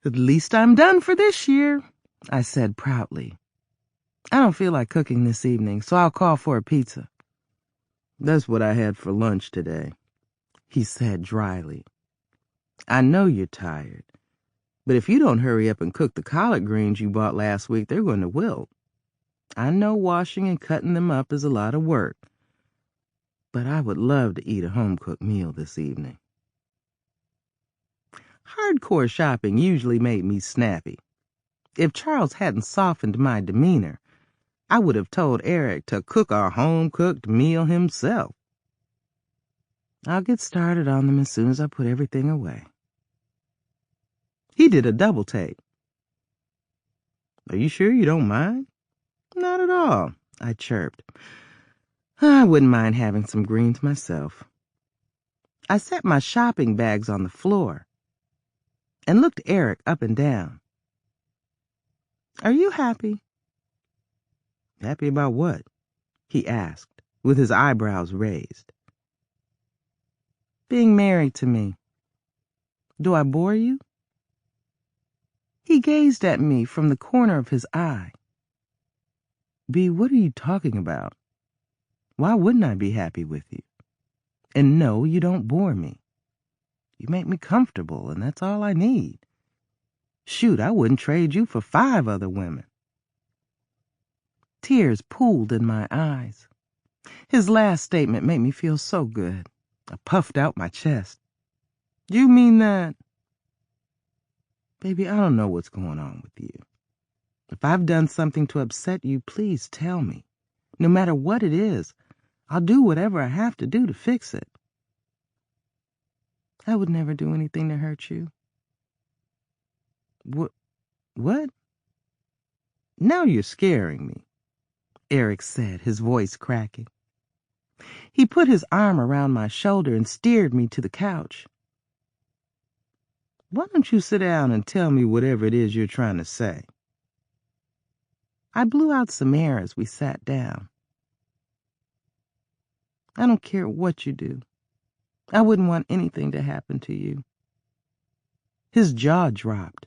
"At least I'm done for this year," I said proudly. I don't feel like cooking this evening, so I'll call for a pizza. That's what I had for lunch today, he said dryly. I know you're tired, but if you don't hurry up and cook the collard greens you bought last week, they're going to wilt. I know washing and cutting them up is a lot of work, but I would love to eat a home-cooked meal this evening. Hardcore shopping usually made me snappy. If Charles hadn't softened my demeanor, I would have told Eric to cook a home-cooked meal himself. I'll get started on them as soon as I put everything away. He did a double take. Are you sure you don't mind? Not at all, I chirped. I wouldn't mind having some greens myself. I set my shopping bags on the floor and looked Eric up and down. Are you happy? Happy about what? He asked, with his eyebrows raised. Being married to me. Do I bore you? He gazed at me from the corner of his eye. Bea, what are you talking about? Why wouldn't I be happy with you? And no, you don't bore me. You make me comfortable, and that's all I need. Shoot, I wouldn't trade you for 5 other women. Tears pooled in my eyes. His last statement made me feel so good. I puffed out my chest. You mean that? Baby, I don't know what's going on with you. If I've done something to upset you, please tell me. No matter what it is, I'll do whatever I have to do to fix it. I would never do anything to hurt you. What? Now you're scaring me, Eric said, his voice cracking. He put his arm around my shoulder and steered me to the couch. Why don't you sit down and tell me whatever it is you're trying to say? I blew out some air as we sat down. I don't care what you do. I wouldn't want anything to happen to you. His jaw dropped.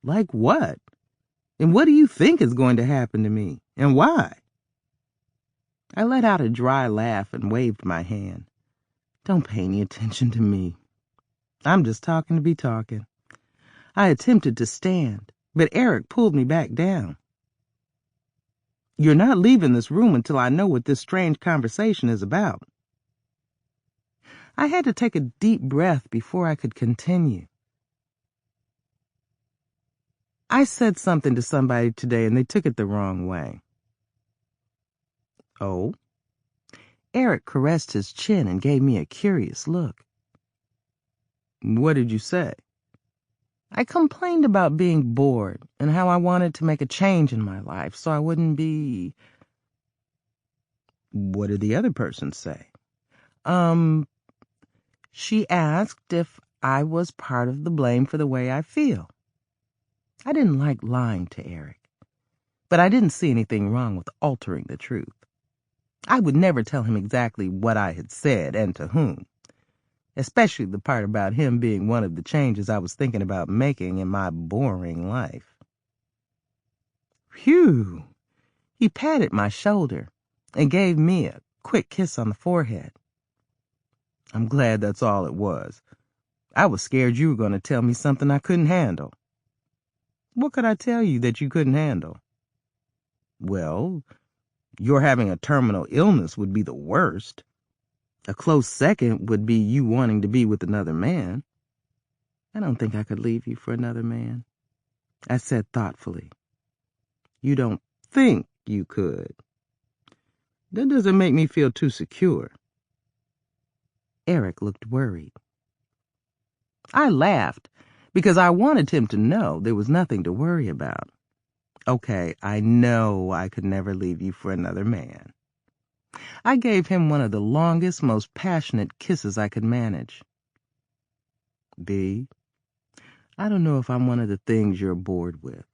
Like what? And what do you think is going to happen to me? And why? I let out a dry laugh and waved my hand. Don't pay any attention to me. I'm just talking to be talking. I attempted to stand, but Eric pulled me back down. You're not leaving this room until I know what this strange conversation is about. I had to take a deep breath before I could continue. I said something to somebody today and they took it the wrong way. Oh? Eric caressed his chin and gave me a curious look. What did you say? I complained about being bored and how I wanted to make a change in my life so I wouldn't be... What did the other person say? She asked if I was part of the blame for the way I feel. I didn't like lying to Eric, but I didn't see anything wrong with altering the truth. I would never tell him exactly what I had said and to whom, especially the part about him being one of the changes I was thinking about making in my boring life. Phew! He patted my shoulder and gave me a quick kiss on the forehead. I'm glad that's all it was. I was scared you were going to tell me something I couldn't handle. What could I tell you that you couldn't handle? Well, your having a terminal illness would be the worst. A close second would be you wanting to be with another man. I don't think I could leave you for another man, I said thoughtfully. You don't think you could? That doesn't make me feel too secure. Eric looked worried. I laughed because I wanted him to know there was nothing to worry about. Okay, I know I could never leave you for another man. I gave him one of the longest, most passionate kisses I could manage. Bea, I don't know if I'm one of the things you're bored with.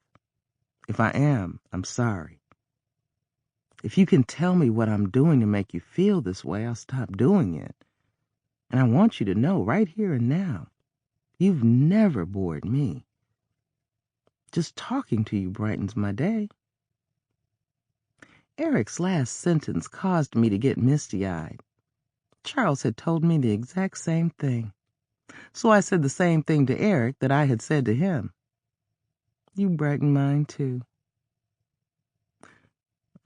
If I am, I'm sorry. If you can tell me what I'm doing to make you feel this way, I'll stop doing it. And I want you to know right here and now, you've never bored me. Just talking to you brightens my day. Eric's last sentence caused me to get misty-eyed. Charles had told me the exact same thing. So I said the same thing to Eric that I had said to him. You brighten mine, too.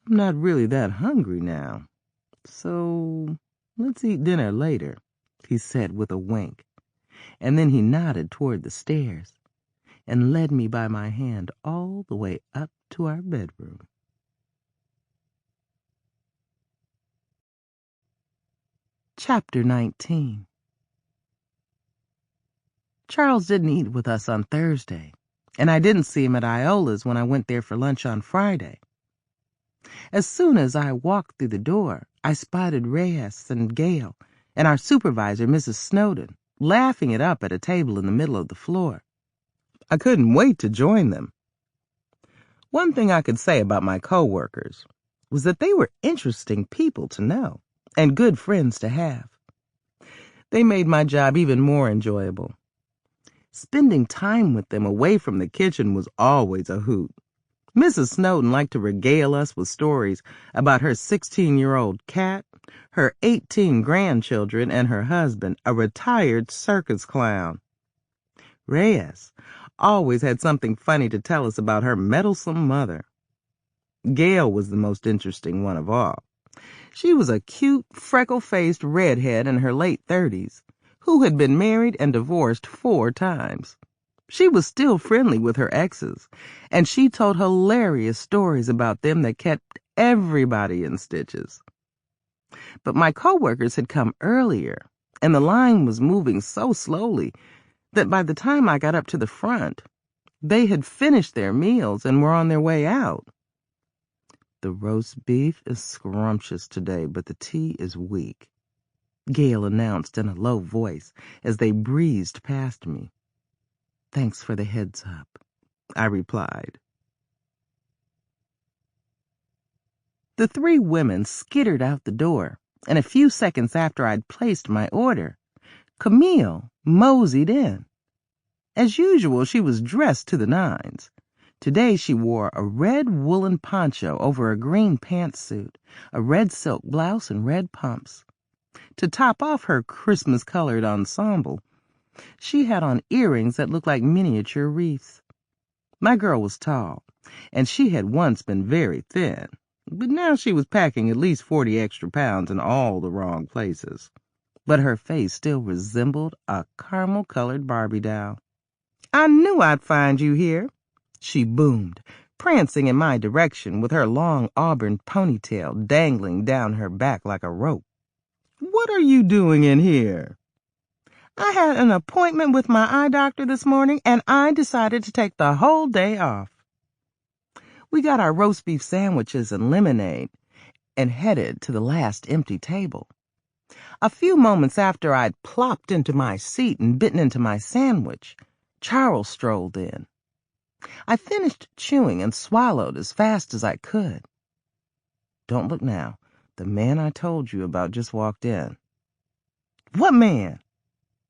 I'm not really that hungry now, so let's eat dinner later, he said with a wink, and then he nodded toward the stairs and led me by my hand all the way up to our bedroom. Chapter 19. Charles didn't eat with us on Thursday, and I didn't see him at Iola's when I went there for lunch on Friday. As soon as I walked through the door, I spotted Reyes and Gail and our supervisor, Mrs. Snowden, laughing it up at a table in the middle of the floor. I couldn't wait to join them. One thing I could say about my co-workers was that they were interesting people to know and good friends to have. They made my job even more enjoyable. Spending time with them away from the kitchen was always a hoot. Mrs. Snowden liked to regale us with stories about her 16-year-old cat, her 18 grandchildren, and her husband, a retired circus clown. Reyes always had something funny to tell us about her meddlesome mother. Gail was the most interesting one of all. She was a cute, freckle-faced redhead in her late 30s who had been married and divorced 4 times. She was still friendly with her exes, and she told hilarious stories about them that kept everybody in stitches. But my coworkers had come earlier, and the line was moving so slowly that by the time I got up to the front, they had finished their meals and were on their way out. The roast beef is scrumptious today, but the tea is weak, Gail announced in a low voice as they breezed past me. Thanks for the heads up, I replied. The 3 women skittered out the door, and a few seconds after I'd placed my order, Camille moseyed in. As usual, she was dressed to the nines. Today she wore a red woolen poncho over a green pantsuit, a red silk blouse, and red pumps. To top off her Christmas-colored ensemble, she had on earrings that looked like miniature wreaths. My girl was tall, and she had once been very thin, but now she was packing at least 40 extra pounds in all the wrong places. But her face still resembled a caramel-colored Barbie doll. I knew I'd find you here, she boomed, prancing in my direction with her long auburn ponytail dangling down her back like a rope. What are you doing in here? I had an appointment with my eye doctor this morning, and I decided to take the whole day off. We got our roast beef sandwiches and lemonade and headed to the last empty table. A few moments after I'd plopped into my seat and bitten into my sandwich, Charles strolled in. I finished chewing and swallowed as fast as I could. Don't look now. The man I told you about just walked in. What man?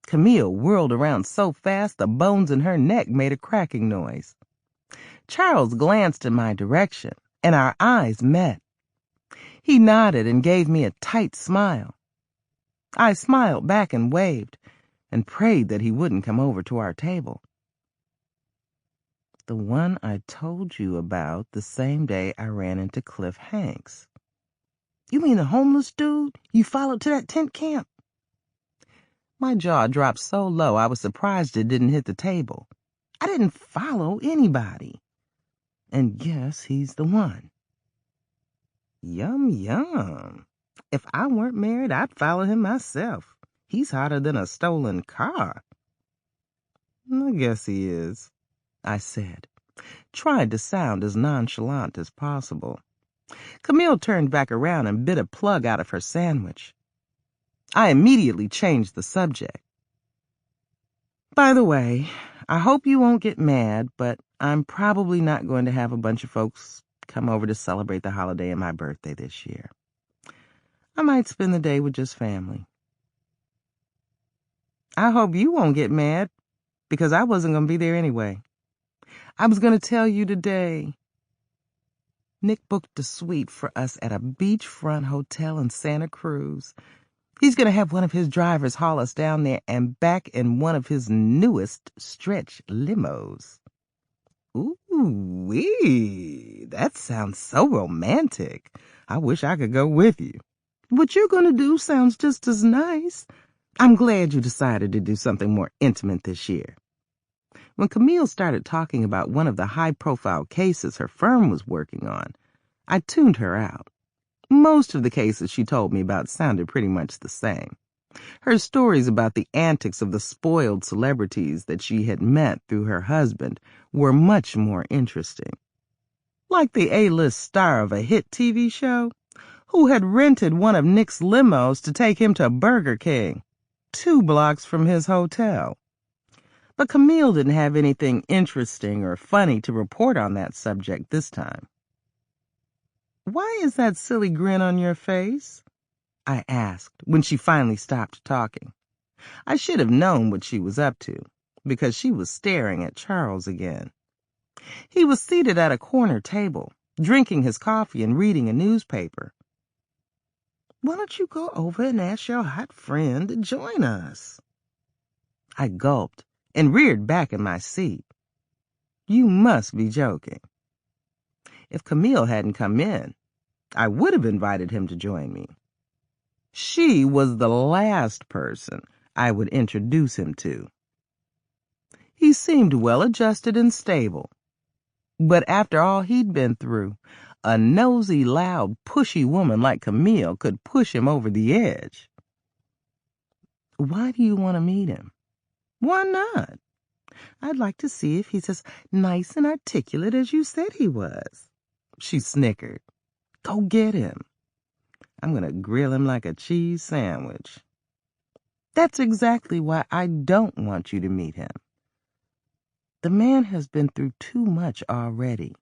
Camille whirled around so fast the bones in her neck made a cracking noise. Charles glanced in my direction, and our eyes met. He nodded and gave me a tight smile. I smiled back and waved, and prayed that he wouldn't come over to our table. The one I told you about the same day I ran into Cliff Hanks. You mean the homeless dude you followed to that tent camp? My jaw dropped so low I was surprised it didn't hit the table. I didn't follow anybody. And yes, he's the one. Yum, yum. If I weren't married, I'd follow him myself. He's hotter than a stolen car. I guess he is, I said, trying to sound as nonchalant as possible. Camille turned back around and bit a plug out of her sandwich. I immediately changed the subject. By the way, I hope you won't get mad, but I'm probably not going to have a bunch of folks come over to celebrate the holiday and my birthday this year. I might spend the day with just family. I hope you won't get mad, because I wasn't going to be there anyway. I was going to tell you today. Nick booked a suite for us at a beachfront hotel in Santa Cruz. He's going to have one of his drivers haul us down there and back in one of his newest stretch limos. Ooh-wee, that sounds so romantic. I wish I could go with you. What you're going to do sounds just as nice. I'm glad you decided to do something more intimate this year. When Camille started talking about one of the high-profile cases her firm was working on, I tuned her out. Most of the cases she told me about sounded pretty much the same. Her stories about the antics of the spoiled celebrities that she had met through her husband were much more interesting. Like the A-list star of a hit TV show, who had rented one of Nick's limos to take him to Burger King, 2 blocks from his hotel. But Camille didn't have anything interesting or funny to report on that subject this time. "Why is that silly grin on your face?" I asked when she finally stopped talking. I should have known what she was up to, because she was staring at Charles again. He was seated at a corner table, drinking his coffee and reading a newspaper. "Why don't you go over and ask your hot friend to join us?" I gulped and reared back in my seat. You must be joking. If Camille hadn't come in, I would have invited him to join me. She was the last person I would introduce him to. He seemed well-adjusted and stable, but after all he'd been through, a nosy, loud, pushy woman like Camille could push him over the edge. "Why do you want to meet him?" "Why not? I'd like to see if he's as nice and articulate as you said he was." She snickered. "Go get him. I'm going to grill him like a cheese sandwich." "That's exactly why I don't want you to meet him. The man has been through too much already.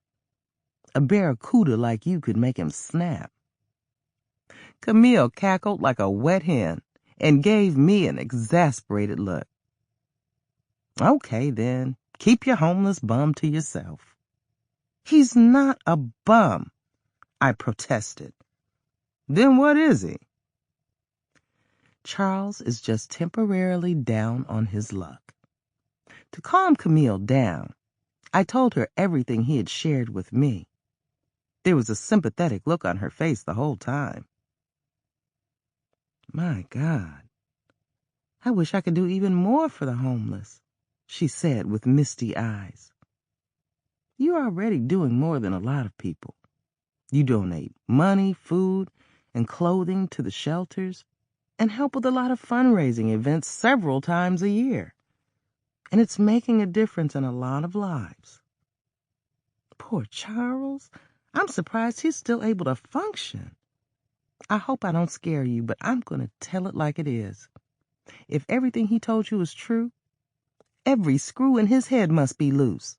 A barracuda like you could make him snap." Camille cackled like a wet hen and gave me an exasperated look. "Okay, then, keep your homeless bum to yourself." "He's not a bum," I protested. "Then what is he?" "Charles is just temporarily down on his luck." To calm Camille down, I told her everything he had shared with me. There was a sympathetic look on her face the whole time. "My God, I wish I could do even more for the homeless," she said with misty eyes. "You're already doing more than a lot of people. You donate money, food, and clothing to the shelters and help with a lot of fundraising events several times a year. And it's making a difference in a lot of lives." Poor Charles. I'm surprised he's still able to function. I hope I don't scare you, but I'm going to tell it like it is. If everything he told you is true, every screw in his head must be loose.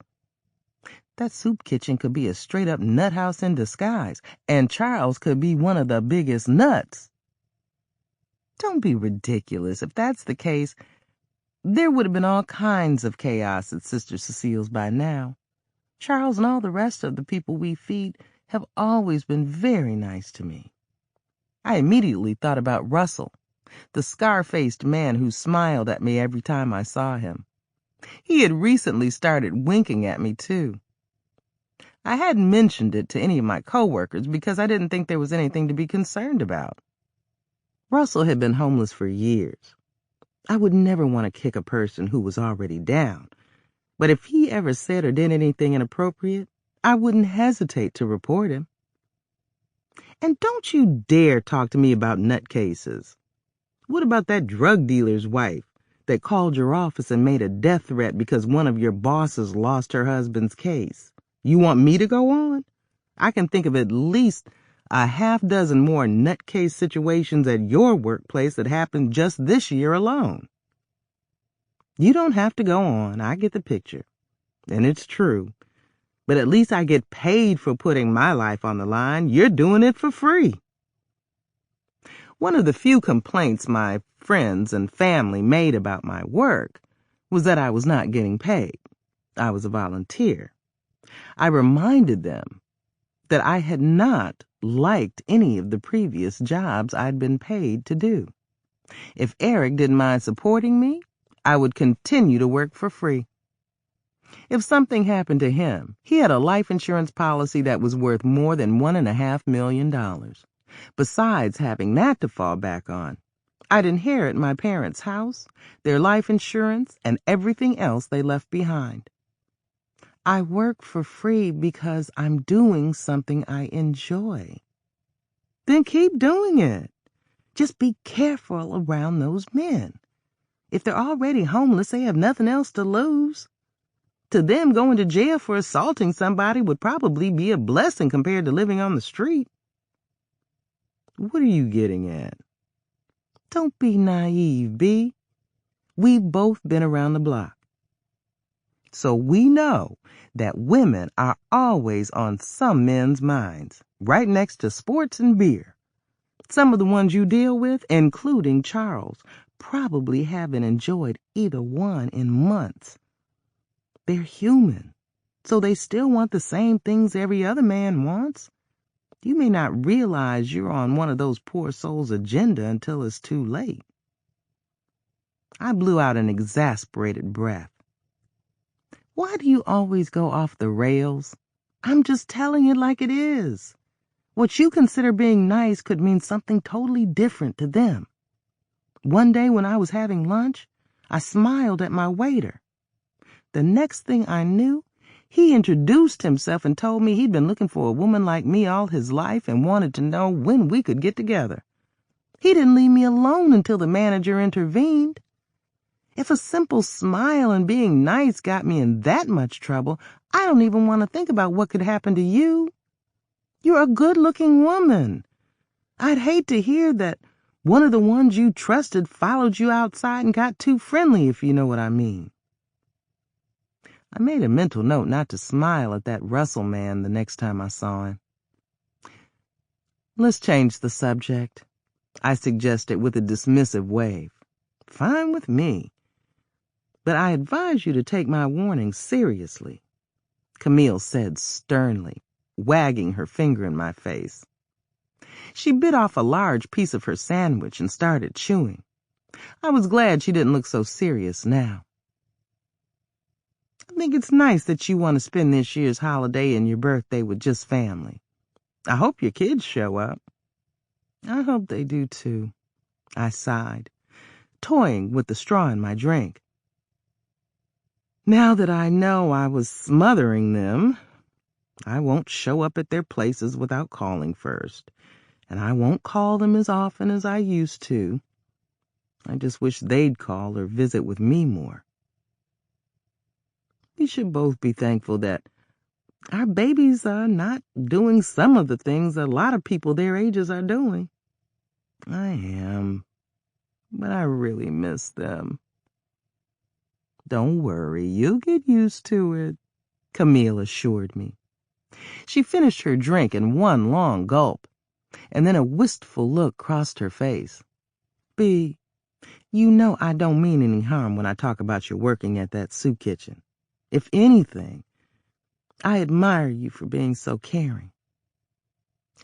That soup kitchen could be a straight-up nut house in disguise, and Charles could be one of the biggest nuts. Don't be ridiculous. If that's the case, there would have been all kinds of chaos at Sister Cecile's by now. Charles and all the rest of the people we feed have always been very nice to me. I immediately thought about Russell, the scar-faced man who smiled at me every time I saw him. He had recently started winking at me, too. I hadn't mentioned it to any of my coworkers because I didn't think there was anything to be concerned about. Russell had been homeless for years. I would never want to kick a person who was already down, but if he ever said or did anything inappropriate, I wouldn't hesitate to report him. And don't you dare talk to me about nutcases. What about that drug dealer's wife that called your office and made a death threat because one of your bosses lost her husband's case? You want me to go on? I can think of at least a half dozen more nutcase situations at your workplace that happened just this year alone. You don't have to go on. I get the picture. And it's true. But at least I get paid for putting my life on the line. You're doing it for free. One of the few complaints my friends and family made about my work was that I was not getting paid. I was a volunteer. I reminded them that I had not liked any of the previous jobs I'd been paid to do. If Eric didn't mind supporting me, I would continue to work for free. If something happened to him, he had a life insurance policy that was worth more than $1.5 million. Besides having that to fall back on, I'd inherit my parents' house, their life insurance, and everything else they left behind. I work for free because I'm doing something I enjoy. Then keep doing it. Just be careful around those men. If they're already homeless, they have nothing else to lose. To them, going to jail for assaulting somebody would probably be a blessing compared to living on the street. What are you getting at? Don't be naive, B. We've both been around the block. So we know that women are always on some men's minds, right next to sports and beer. Some of the ones you deal with, including Charles, probably haven't enjoyed either one in months. They're human, so they still want the same things every other man wants. You may not realize you're on one of those poor souls' agenda until it's too late. I blew out an exasperated breath. Why do you always go off the rails? I'm just telling it like it is. What you consider being nice could mean something totally different to them. One day when I was having lunch, I smiled at my waiter. The next thing I knew, he introduced himself and told me he'd been looking for a woman like me all his life and wanted to know when we could get together. He didn't leave me alone until the manager intervened. If a simple smile and being nice got me in that much trouble, I don't even want to think about what could happen to you. You're a good-looking woman. I'd hate to hear that one of the ones you trusted followed you outside and got too friendly, if you know what I mean. I made a mental note not to smile at that Russell man the next time I saw him. Let's change the subject, I suggested with a dismissive wave. Fine with me. But I advise you to take my warning seriously, Camille said sternly, wagging her finger in my face. She bit off a large piece of her sandwich and started chewing. I was glad she didn't look so serious now. I think it's nice that you want to spend this year's holiday and your birthday with just family. I hope your kids show up. I hope they do too, I sighed, toying with the straw in my drink. Now that I know I was smothering them, I won't show up at their places without calling first, and I won't call them as often as I used to. I just wish they'd call or visit with me more. We should both be thankful that our babies are not doing some of the things a lot of people their ages are doing. I am, but I really miss them. Don't worry, you'll get used to it, Camille assured me. She finished her drink in one long gulp, and then a wistful look crossed her face. B, you know I don't mean any harm when I talk about your working at that soup kitchen. If anything, I admire you for being so caring.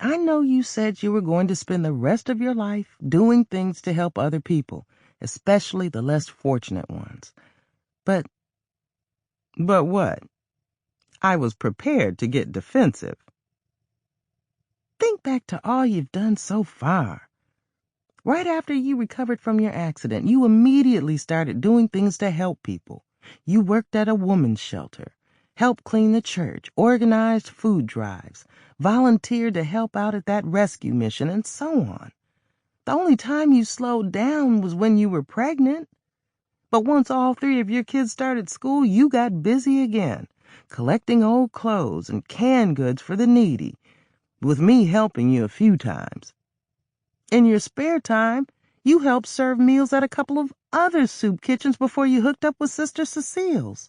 I know you said you were going to spend the rest of your life doing things to help other people, especially the less fortunate ones. But what? I was prepared to get defensive. Think back to all you've done so far. Right after you recovered from your accident, you immediately started doing things to help people. You worked at a woman's shelter, helped clean the church, organized food drives, volunteered to help out at that rescue mission, and so on. The only time you slowed down was when you were pregnant. But once all three of your kids started school, you got busy again, collecting old clothes and canned goods for the needy, with me helping you a few times. In your spare time, you helped serve meals at a couple of other soup kitchens before you hooked up with Sister Cecile's.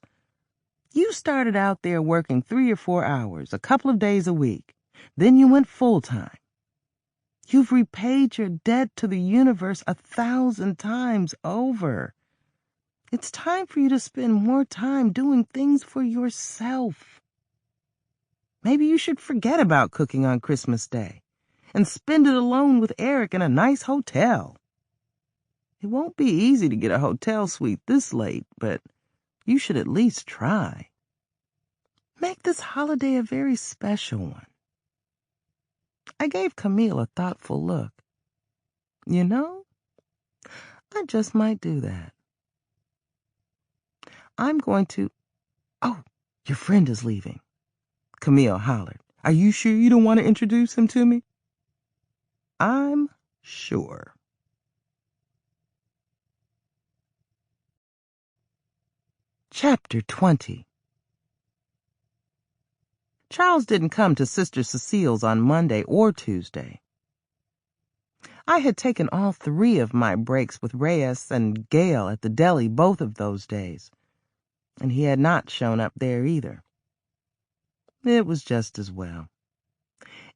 You started out there working 3 or 4 hours, a couple of days a week. Then you went full-time. You've repaid your debt to the universe 1,000 times over. It's time for you to spend more time doing things for yourself. Maybe you should forget about cooking on Christmas Day and spend it alone with Eric in a nice hotel. It won't be easy to get a hotel suite this late, but you should at least try. Make this holiday a very special one. I gave Camille a thoughtful look. You know, I just might do that. I'm going to... Oh, your friend is leaving. Camille hollered. Are you sure you don't want to introduce him to me? I'm sure. Chapter 20. Charles didn't come to Sister Cecile's on Monday or Tuesday. I had taken all 3 of my breaks with Reyes and Gail at the deli both of those days, and he had not shown up there either. It was just as well.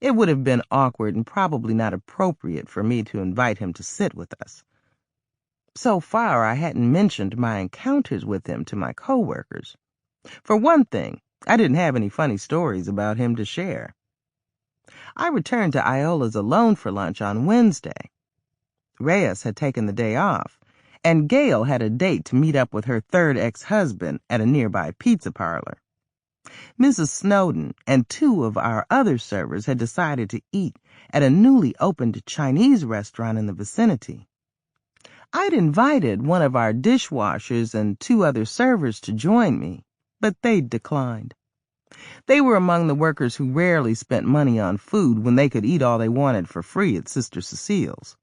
It would have been awkward and probably not appropriate for me to invite him to sit with us. So far, I hadn't mentioned my encounters with him to my coworkers. For one thing, I didn't have any funny stories about him to share. I returned to Iola's alone for lunch on Wednesday. Reyes had taken the day off, and Gail had a date to meet up with her 3rd ex-husband at a nearby pizza parlor. Mrs. Snowden and 2 of our other servers had decided to eat at a newly opened Chinese restaurant in the vicinity. I'd invited one of our dishwashers and 2 other servers to join me, but they'd declined. They were among the workers who rarely spent money on food when they could eat all they wanted for free at Sister Cecile's.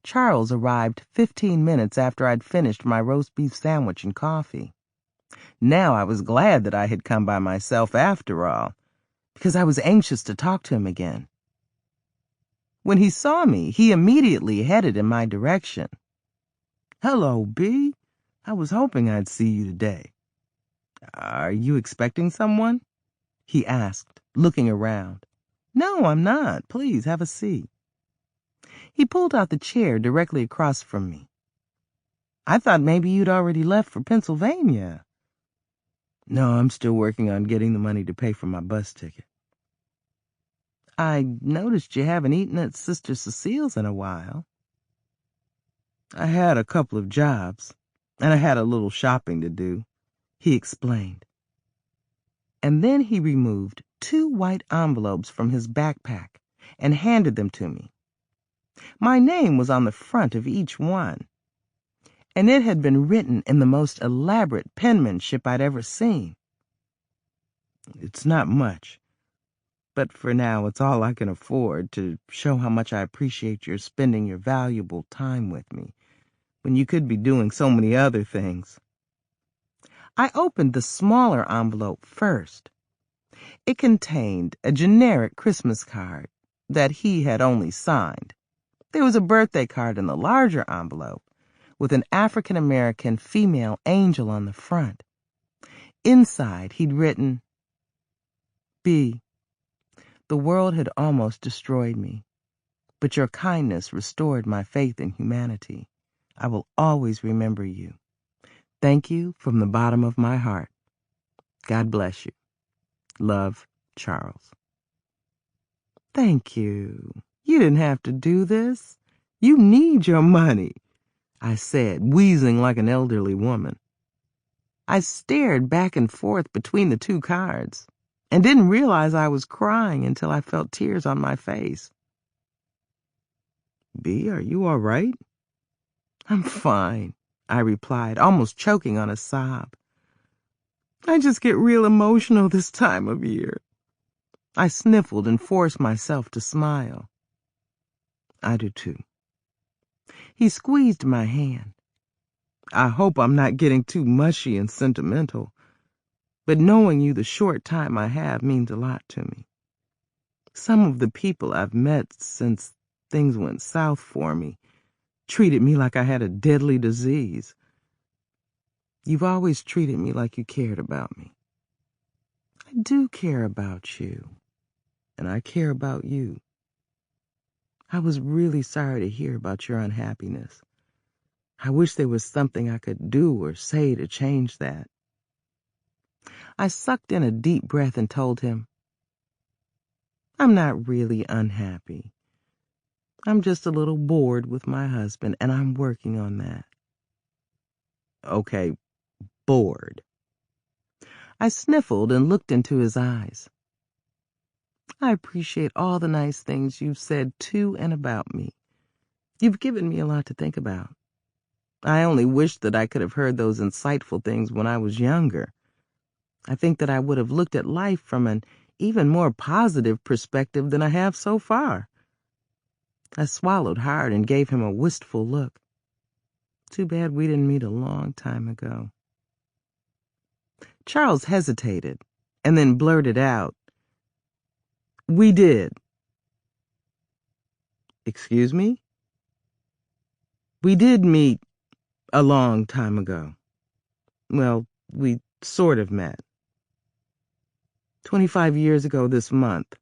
Charles arrived 15 minutes after I'd finished my roast beef sandwich and coffee. Now I was glad that I had come by myself after all, because I was anxious to talk to him again. When he saw me, he immediately headed in my direction. Hello, B. I was hoping I'd see you today. Are you expecting someone? He asked, looking around. No, I'm not. Please, have a seat. He pulled out the chair directly across from me. I thought maybe you'd already left for Pennsylvania. No, I'm still working on getting the money to pay for my bus ticket. I noticed you haven't eaten at Sister Cecile's in a while. I had a couple of jobs, and I had a little shopping to do, he explained. And then he removed 2 white envelopes from his backpack and handed them to me. My name was on the front of each one, and it had been written in the most elaborate penmanship I'd ever seen. It's not much, but for now it's all I can afford to show how much I appreciate your spending your valuable time with me when you could be doing so many other things. I opened the smaller envelope first. It contained a generic Christmas card that he had only signed. There was a birthday card in the larger envelope with an African-American female angel on the front. Inside, he'd written, B. The world had almost destroyed me, but your kindness restored my faith in humanity. I will always remember you. Thank you from the bottom of my heart. God bless you. Love, Charles. Thank you. You didn't have to do this. You need your money, I said, wheezing like an elderly woman. I stared back and forth between the 2 cards and didn't realize I was crying until I felt tears on my face. B, are you all right? I'm fine, I replied, almost choking on a sob. I just get real emotional this time of year. I sniffled and forced myself to smile. I do too. He squeezed my hand. I hope I'm not getting too mushy and sentimental, but knowing you the short time I have means a lot to me. Some of the people I've met since things went south for me treated me like I had a deadly disease. You've always treated me like you cared about me. I do care about you, and I care about you. I was really sorry to hear about your unhappiness. I wish there was something I could do or say to change that. I sucked in a deep breath and told him, I'm not really unhappy. I'm just a little bored with my husband, and I'm working on that. Okay, bored. I sniffled and looked into his eyes. I appreciate all the nice things you've said to and about me. You've given me a lot to think about. I only wish that I could have heard those insightful things when I was younger. I think that I would have looked at life from an even more positive perspective than I have so far. I swallowed hard and gave him a wistful look. Too bad we didn't meet a long time ago. Charles hesitated and then blurted out, "We did." Excuse me? We did meet a long time ago. Well, we sort of met. 25 years ago this month.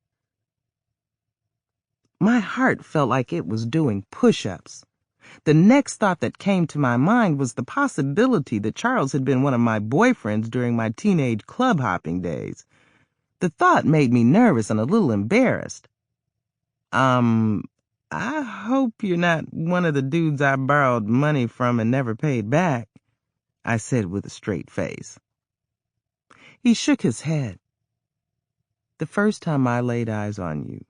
My heart felt like it was doing push-ups. The next thought that came to my mind was the possibility that Charles had been one of my boyfriends during my teenage club hopping days. The thought made me nervous and a little embarrassed. I hope you're not one of the dudes I borrowed money from and never paid back, I said with a straight face. He shook his head. The first time I laid eyes on you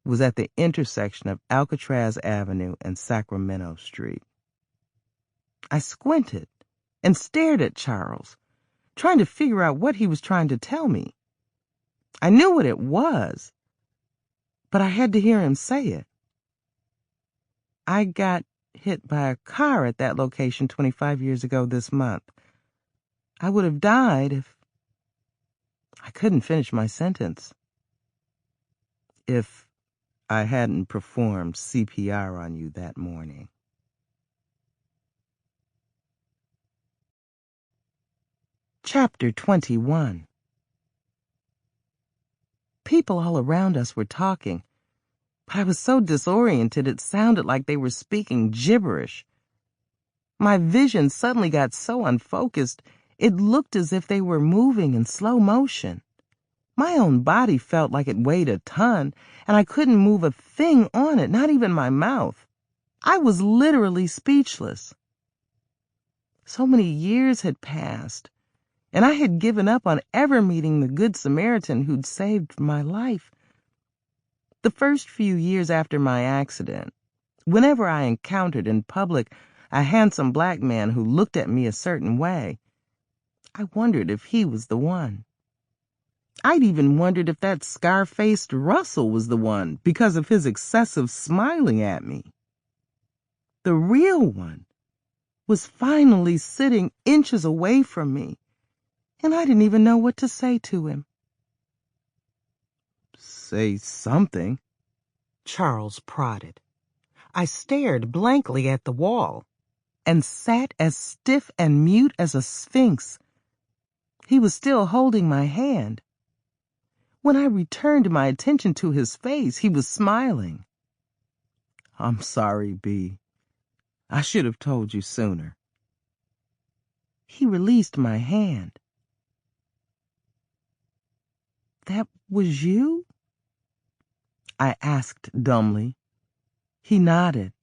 was at the intersection of Alcatraz Avenue and Sacramento Street. I squinted and stared at Charles, trying to figure out what he was trying to tell me. I knew what it was, but I had to hear him say it. I got hit by a car at that location 25 years ago this month. I would have died if... I couldn't finish my sentence. If I hadn't performed CPR on you that morning. Chapter 21. People all around us were talking, but I was so disoriented it sounded like they were speaking gibberish. My vision suddenly got so unfocused, it looked as if they were moving in slow motion. My own body felt like it weighed a ton, and I couldn't move a thing on it, not even my mouth. I was literally speechless. So many years had passed, and I had given up on ever meeting the Good Samaritan who'd saved my life. The first few years after my accident, whenever I encountered in public a handsome black man who looked at me a certain way, I wondered if he was the one. I'd even wondered if that scar-faced Russell was the one because of his excessive smiling at me. The real one was finally sitting inches away from me, and I didn't even know what to say to him. Say something, Charles prodded. I stared blankly at the wall and sat as stiff and mute as a sphinx. He was still holding my hand. When I returned my attention to his face, he was smiling. I'm sorry, B. I should have told you sooner. He released my hand. That was you? I asked dumbly. He nodded.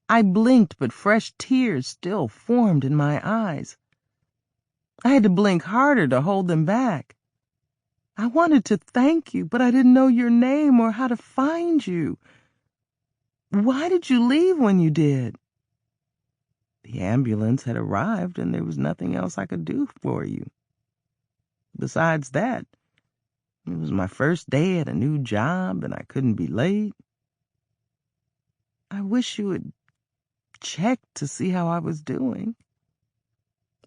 I blinked, but fresh tears still formed in my eyes. I had to blink harder to hold them back. I wanted to thank you, but I didn't know your name or how to find you. Why did you leave when you did? The ambulance had arrived and there was nothing else I could do for you. Besides that, it was my first day at a new job and I couldn't be late. I wish you had checked to see how I was doing.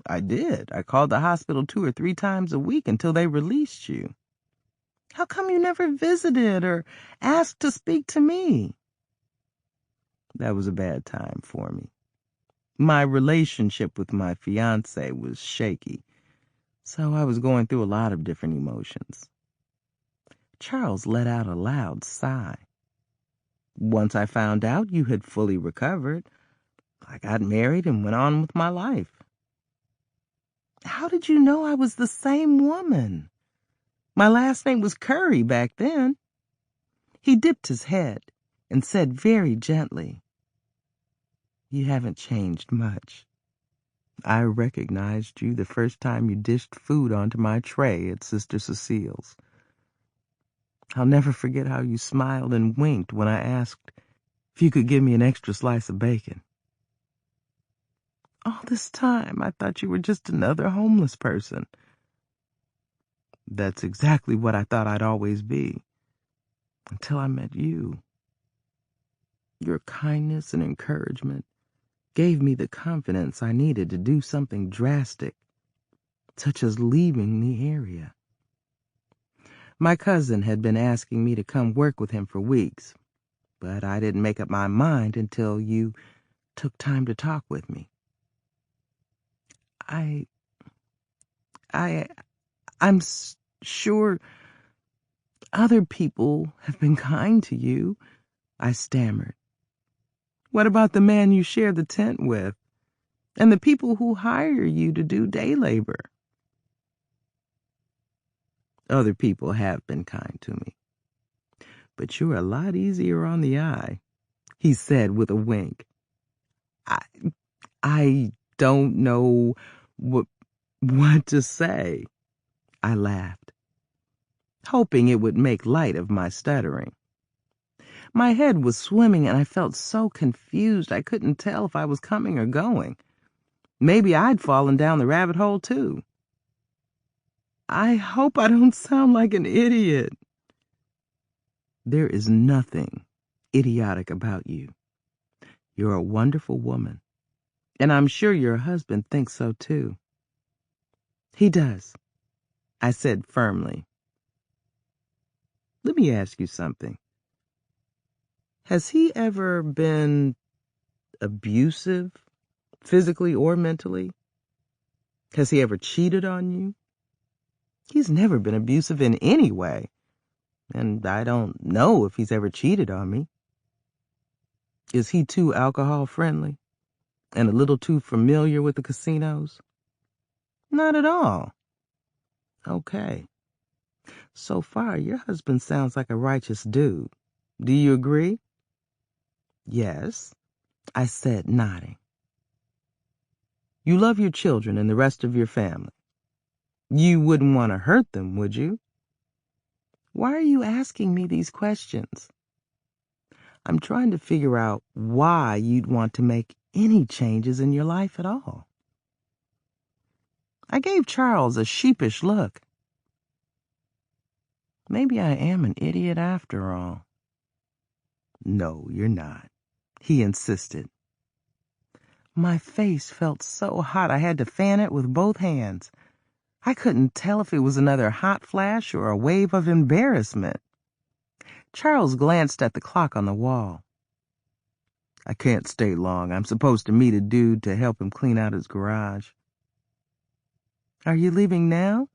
I did. I called the hospital 2 or 3 times a week until they released you. How come you never visited or asked to speak to me? That was a bad time for me. My relationship with my fiancé was shaky, so I was going through a lot of different emotions. Charles let out a loud sigh. Once I found out you had fully recovered, I got married and went on with my life. How did you know I was the same woman? My last name was Curry back then. He dipped his head and said very gently, "You haven't changed much. I recognized you the first time you dished food onto my tray at Sister Cecile's. I'll never forget how you smiled and winked when I asked if you could give me an extra slice of bacon. All this time, I thought you were just another homeless person. That's exactly what I thought I'd always be, until I met you. Your kindness and encouragement gave me the confidence I needed to do something drastic, such as leaving the area. My cousin had been asking me to come work with him for weeks, but I didn't make up my mind until you took time to talk with me. I'm sure other people have been kind to you," I stammered. "What about the man you share the tent with, and the people who hire you to do day labor?" "Other people have been kind to me, but you're a lot easier on the eye," he said with a wink. I I don't know what to say," I laughed, hoping it would make light of my stuttering. My head was swimming and I felt so confused I couldn't tell if I was coming or going. Maybe I'd fallen down the rabbit hole too. "I hope I don't sound like an idiot." "There is nothing idiotic about you. You're a wonderful woman, and I'm sure your husband thinks so too." "He does," I said firmly. "Let me ask you something. Has he ever been abusive, physically or mentally? Has he ever cheated on you?" "He's never been abusive in any way, and I don't know if he's ever cheated on me." "Is he too alcohol friendly and a little too familiar with the casinos?" "Not at all." "Okay. So far, your husband sounds like a righteous dude. Do you agree?" "Yes," I said, nodding. "You love your children and the rest of your family. You wouldn't want to hurt them, would you?" "Why are you asking me these questions?" "I'm trying to figure out why you'd want to make any changes in your life at all." I gave Charles a sheepish look. Maybe I am an idiot after all. "No, you're not," he insisted. My face felt so hot I had to fan it with both hands. I couldn't tell if it was another hot flash or a wave of embarrassment. Charles glanced at the clock on the wall. "I can't stay long. I'm supposed to meet a dude to help him clean out his garage." "Are you leaving now?"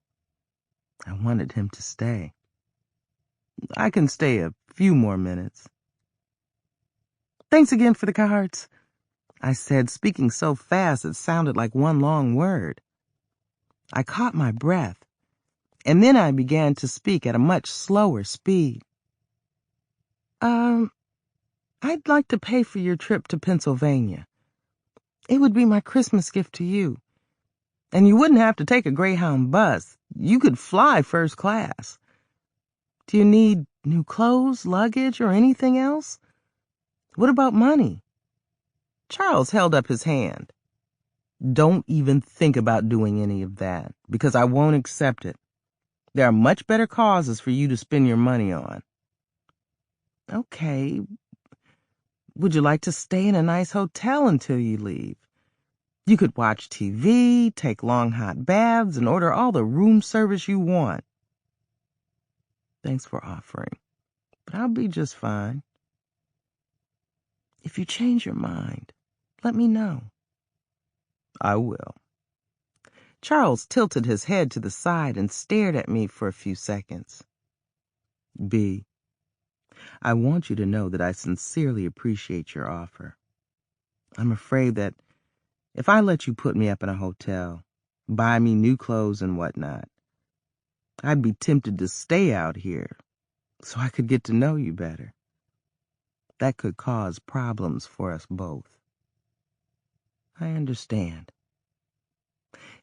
I wanted him to stay. "I can stay a few more minutes." "Thanks again for the cards," I said, speaking so fast it sounded like one long word. I caught my breath, and then I began to speak at a much slower speed. I'd like to pay for your trip to Pennsylvania. It would be my Christmas gift to you. And you wouldn't have to take a Greyhound bus. You could fly first class. Do you need new clothes, luggage, or anything else? What about money?" Charles held up his hand. "Don't even think about doing any of that, because I won't accept it. There are much better causes for you to spend your money on." "Okay. Would you like to stay in a nice hotel until you leave? You could watch TV, take long hot baths, and order all the room service you want." "Thanks for offering, but I'll be just fine." "If you change your mind, let me know." "I will." Charles tilted his head to the side and stared at me for a few seconds. "B, I want you to know that I sincerely appreciate your offer. I'm afraid that if I let you put me up in a hotel, buy me new clothes and whatnot, I'd be tempted to stay out here so I could get to know you better. That could cause problems for us both. I understand.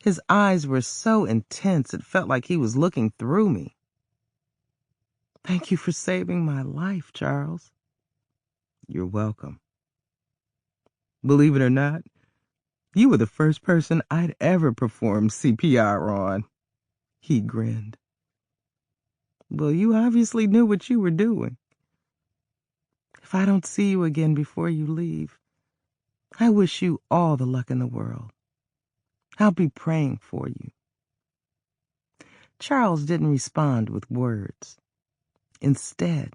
His eyes were so intense it felt like he was looking through me. Thank you for saving my life, Charles. You're welcome. Believe it or not, you were the first person I'd ever performed CPR on. He grinned. Well, you obviously knew what you were doing. If I don't see you again before you leave, I wish you all the luck in the world. I'll be praying for you. Charles didn't respond with words. Instead,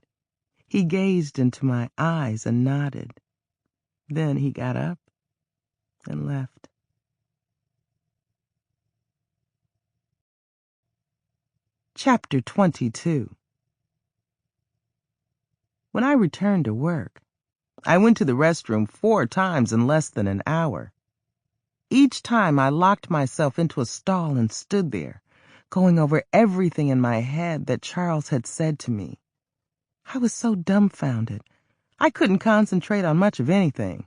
he gazed into my eyes and nodded. Then he got up and left. Chapter 22. When I returned to work, I went to the restroom 4 times in less than an hour. Each time I locked myself into a stall and stood there, going over everything in my head that Charles had said to me. I was so dumbfounded. I couldn't concentrate on much of anything.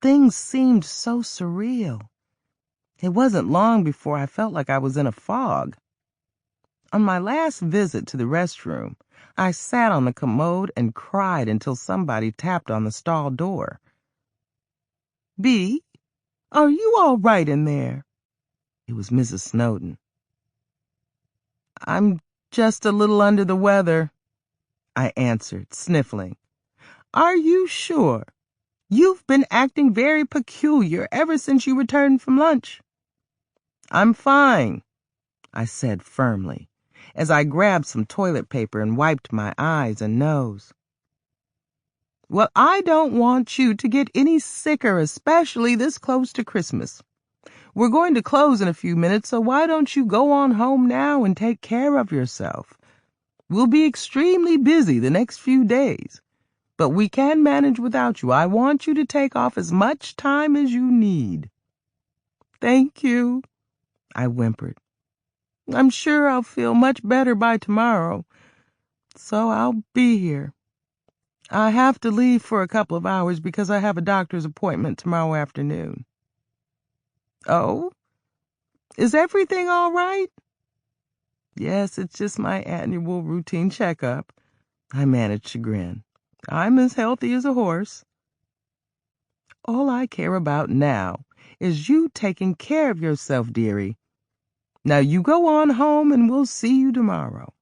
Things seemed so surreal. It wasn't long before I felt like I was in a fog. On my last visit to the restroom, I sat on the commode and cried until somebody tapped on the stall door. "Bee, are you all right in there?" It was Mrs. Snowden. "I'm just a little under the weather," I answered, sniffling. "Are you sure? You've been acting very peculiar ever since you returned from lunch." "I'm fine," I said firmly, as I grabbed some toilet paper and wiped my eyes and nose. "Well, I don't want you to get any sicker, especially this close to Christmas. We're going to close in a few minutes, so why don't you go on home now and take care of yourself? We'll be extremely busy the next few days, but we can manage without you. I want you to take off as much time as you need." "Thank you," I whimpered. "I'm sure I'll feel much better by tomorrow, so I'll be here. I have to leave for a couple of hours because I have a doctor's appointment tomorrow afternoon." "Oh? Is everything all right?" "Yes, it's just my annual routine checkup." I managed to grin. "I'm as healthy as a horse." "All I care about now is you taking care of yourself, dearie. Now you go on home and we'll see you tomorrow."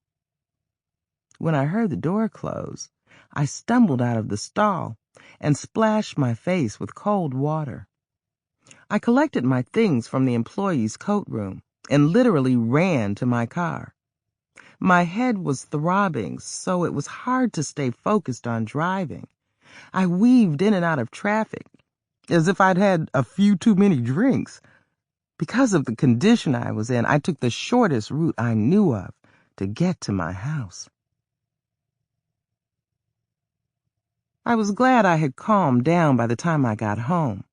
When I heard the door close, I stumbled out of the stall and splashed my face with cold water. I collected my things from the employee's coat room and literally ran to my car. My head was throbbing, so it was hard to stay focused on driving. I weaved in and out of traffic, as if I'd had a few too many drinks. Because of the condition I was in, I took the shortest route I knew of to get to my house. I was glad I had calmed down by the time I got home.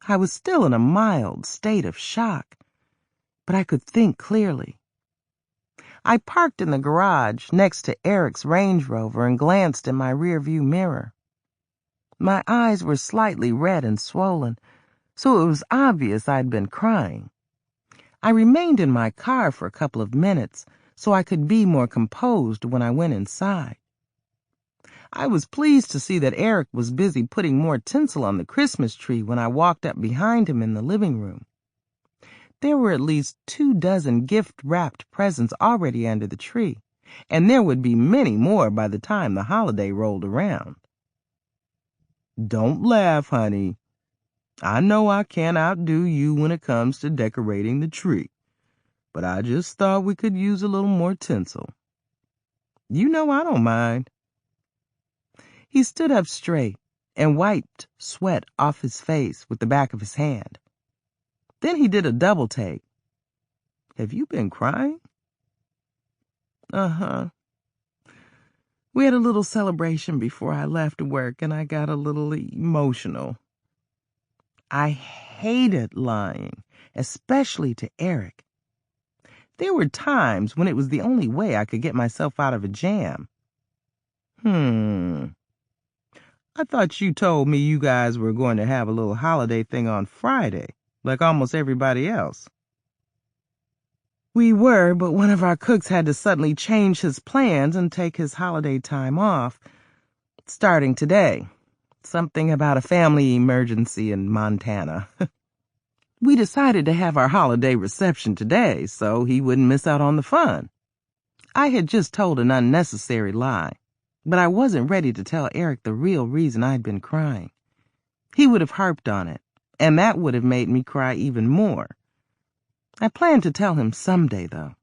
I was still in a mild state of shock, but I could think clearly. I parked in the garage next to Eric's Range Rover and glanced in my rearview mirror. My eyes were slightly red and swollen, so it was obvious I'd been crying. I remained in my car for a couple of minutes so I could be more composed when I went inside. I was pleased to see that Eric was busy putting more tinsel on the Christmas tree when I walked up behind him in the living room. There were at least 24 gift-wrapped presents already under the tree, and there would be many more by the time the holiday rolled around. "Don't laugh, honey. I know I can't outdo you when it comes to decorating the tree, but I just thought we could use a little more tinsel. You know I don't mind." He stood up straight and wiped sweat off his face with the back of his hand. Then he did a double take. "Have you been crying?" "Uh-huh. We had a little celebration before I left work, and I got a little emotional." I hated lying, especially to Eric. There were times when it was the only way I could get myself out of a jam. I thought you told me you guys were going to have a little holiday thing on Friday, like almost everybody else. We were, but one of our cooks had to suddenly change his plans and take his holiday time off, starting today. Something about a family emergency in Montana. We decided to have our holiday reception today, so he wouldn't miss out on the fun. I had just told an unnecessary lie, but I wasn't ready to tell Eric the real reason I'd been crying. He would have harped on it, and that would have made me cry even more. I planned to tell him someday, though.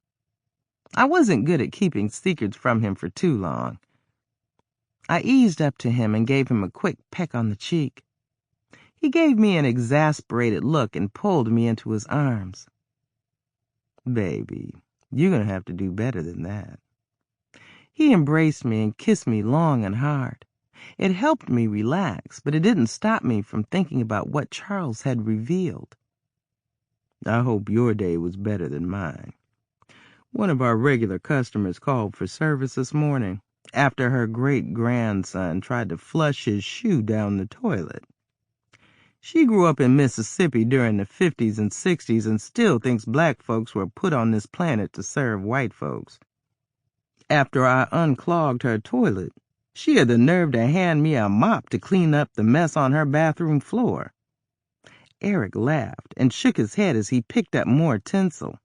I wasn't good at keeping secrets from him for too long. I eased up to him and gave him a quick peck on the cheek. He gave me an exasperated look and pulled me into his arms. Baby, you're going to have to do better than that. He embraced me and kissed me long and hard. It helped me relax, but it didn't stop me from thinking about what Charles had revealed. I hope your day was better than mine. One of our regular customers called for service this morning after her great-grandson tried to flush his shoe down the toilet. She grew up in Mississippi during the 50s and 60s and still thinks black folks were put on this planet to serve white folks. After I unclogged her toilet, she had the nerve to hand me a mop to clean up the mess on her bathroom floor. Eric laughed and shook his head as he picked up more tinsel.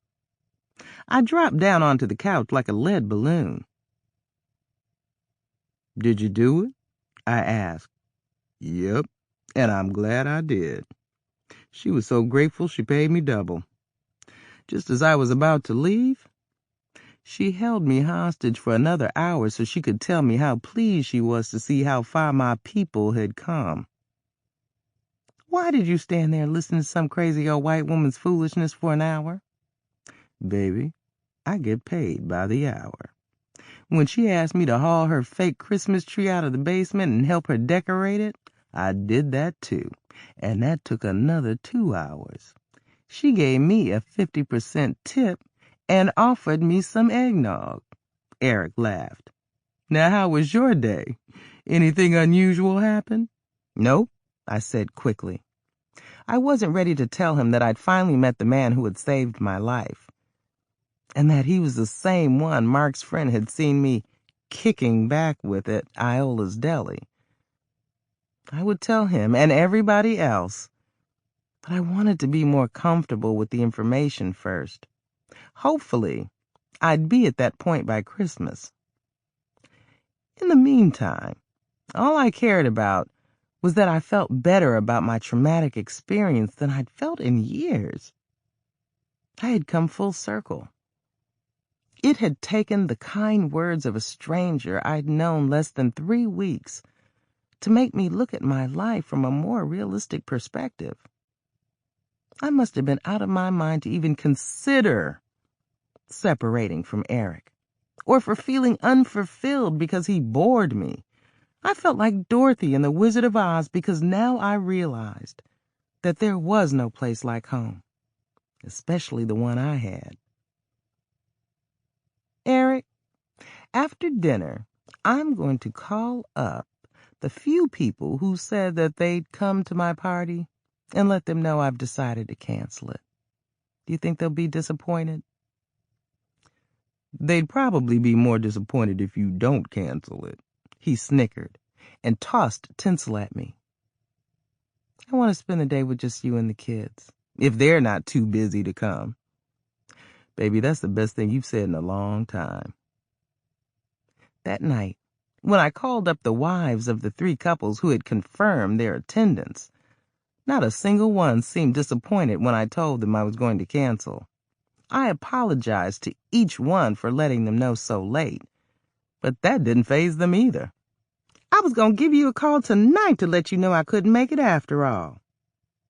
I dropped down onto the couch like a lead balloon. Did you do it? I asked. Yep, and I'm glad I did. She was so grateful she paid me double. Just as I was about to leave, she held me hostage for another hour so she could tell me how pleased she was to see how far my people had come. Why did you stand there and listen to some crazy old white woman's foolishness for an hour? Baby, I get paid by the hour. When she asked me to haul her fake Christmas tree out of the basement and help her decorate it, I did that too, and that took another 2 hours. She gave me a 50% tip and offered me some eggnog. Eric laughed. Now, how was your day? Anything unusual happen? Nope, I said quickly. I wasn't ready to tell him that I'd finally met the man who had saved my life, and that he was the same one Mark's friend had seen me kicking back with at Iola's Deli. I would tell him and everybody else, but I wanted to be more comfortable with the information first. Hopefully, I'd be at that point by Christmas. In the meantime, all I cared about was that I felt better about my traumatic experience than I'd felt in years. I had come full circle. It had taken the kind words of a stranger I'd known less than 3 weeks to make me look at my life from a more realistic perspective. I must have been out of my mind to even consider separating from Eric, or for feeling unfulfilled because he bored me. I felt like Dorothy in The Wizard of Oz because now I realized that there was no place like home, especially the one I had. Eric, after dinner, I'm going to call up the few people who said that they'd come to my party and let them know I've decided to cancel it. Do you think they'll be disappointed? They'd probably be more disappointed if you don't cancel it. He snickered and tossed tinsel at me. I want to spend the day with just you and the kids, if they're not too busy to come. Baby, that's the best thing you've said in a long time. That night, when I called up the wives of the 3 couples who had confirmed their attendance, not a single one seemed disappointed when I told them I was going to cancel. I apologized to each one for letting them know so late, but that didn't faze them either. I was going to give you a call tonight to let you know I couldn't make it after all,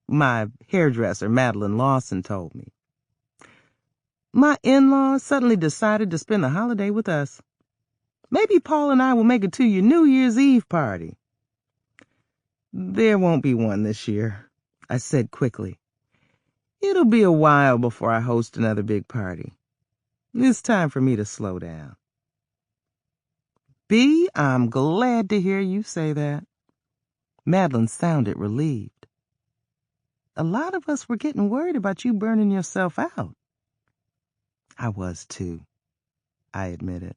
my hairdresser, Madeline Lawson, told me. My in-laws suddenly decided to spend the holiday with us. Maybe Paul and I will make it to your New Year's Eve party. There won't be one this year, I said quickly. It'll be a while before I host another big party. It's time for me to slow down. Bee, I'm glad to hear you say that. Madeline sounded relieved. A lot of us were getting worried about you burning yourself out. I was too, I admitted.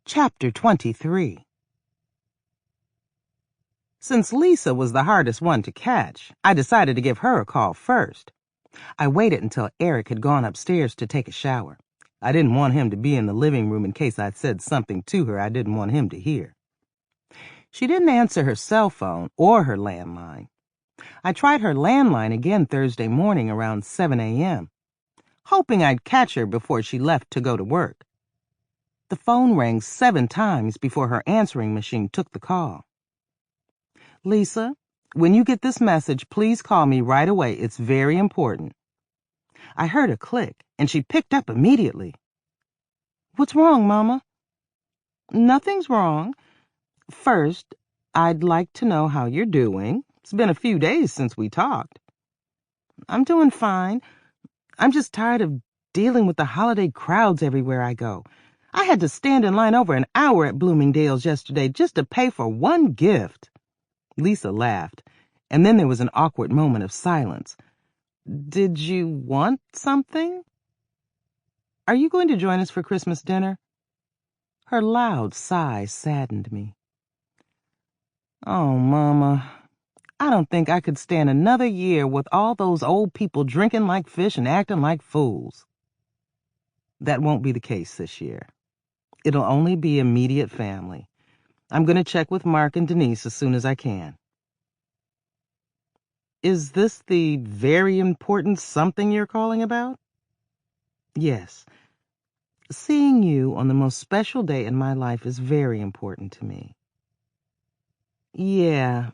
Chapter 23. Since Lisa was the hardest one to catch, I decided to give her a call first. I waited until Eric had gone upstairs to take a shower. I didn't want him to be in the living room in case I'd said something to her I didn't want him to hear. She didn't answer her cell phone or her landline. I tried her landline again Thursday morning around 7 a.m., hoping I'd catch her before she left to go to work. The phone rang 7 times before her answering machine took the call. Lisa, when you get this message, please call me right away. It's very important. I heard a click, and she picked up immediately. What's wrong, Mama? Nothing's wrong. First, I'd like to know how you're doing. It's been a few days since we talked. I'm doing fine. I'm just tired of dealing with the holiday crowds everywhere I go. I had to stand in line over an hour at Bloomingdale's yesterday just to pay for one gift. Lisa laughed, and then there was an awkward moment of silence. Did you want something? Are you going to join us for Christmas dinner? Her loud sigh saddened me. Oh, Mama, I don't think I could stand another year with all those old people drinking like fish and acting like fools. That won't be the case this year. It'll only be immediate family. I'm going to check with Mark and Denise as soon as I can. Is this the very important something you're calling about? Yes. Seeing you on the most special day in my life is very important to me. Yeah,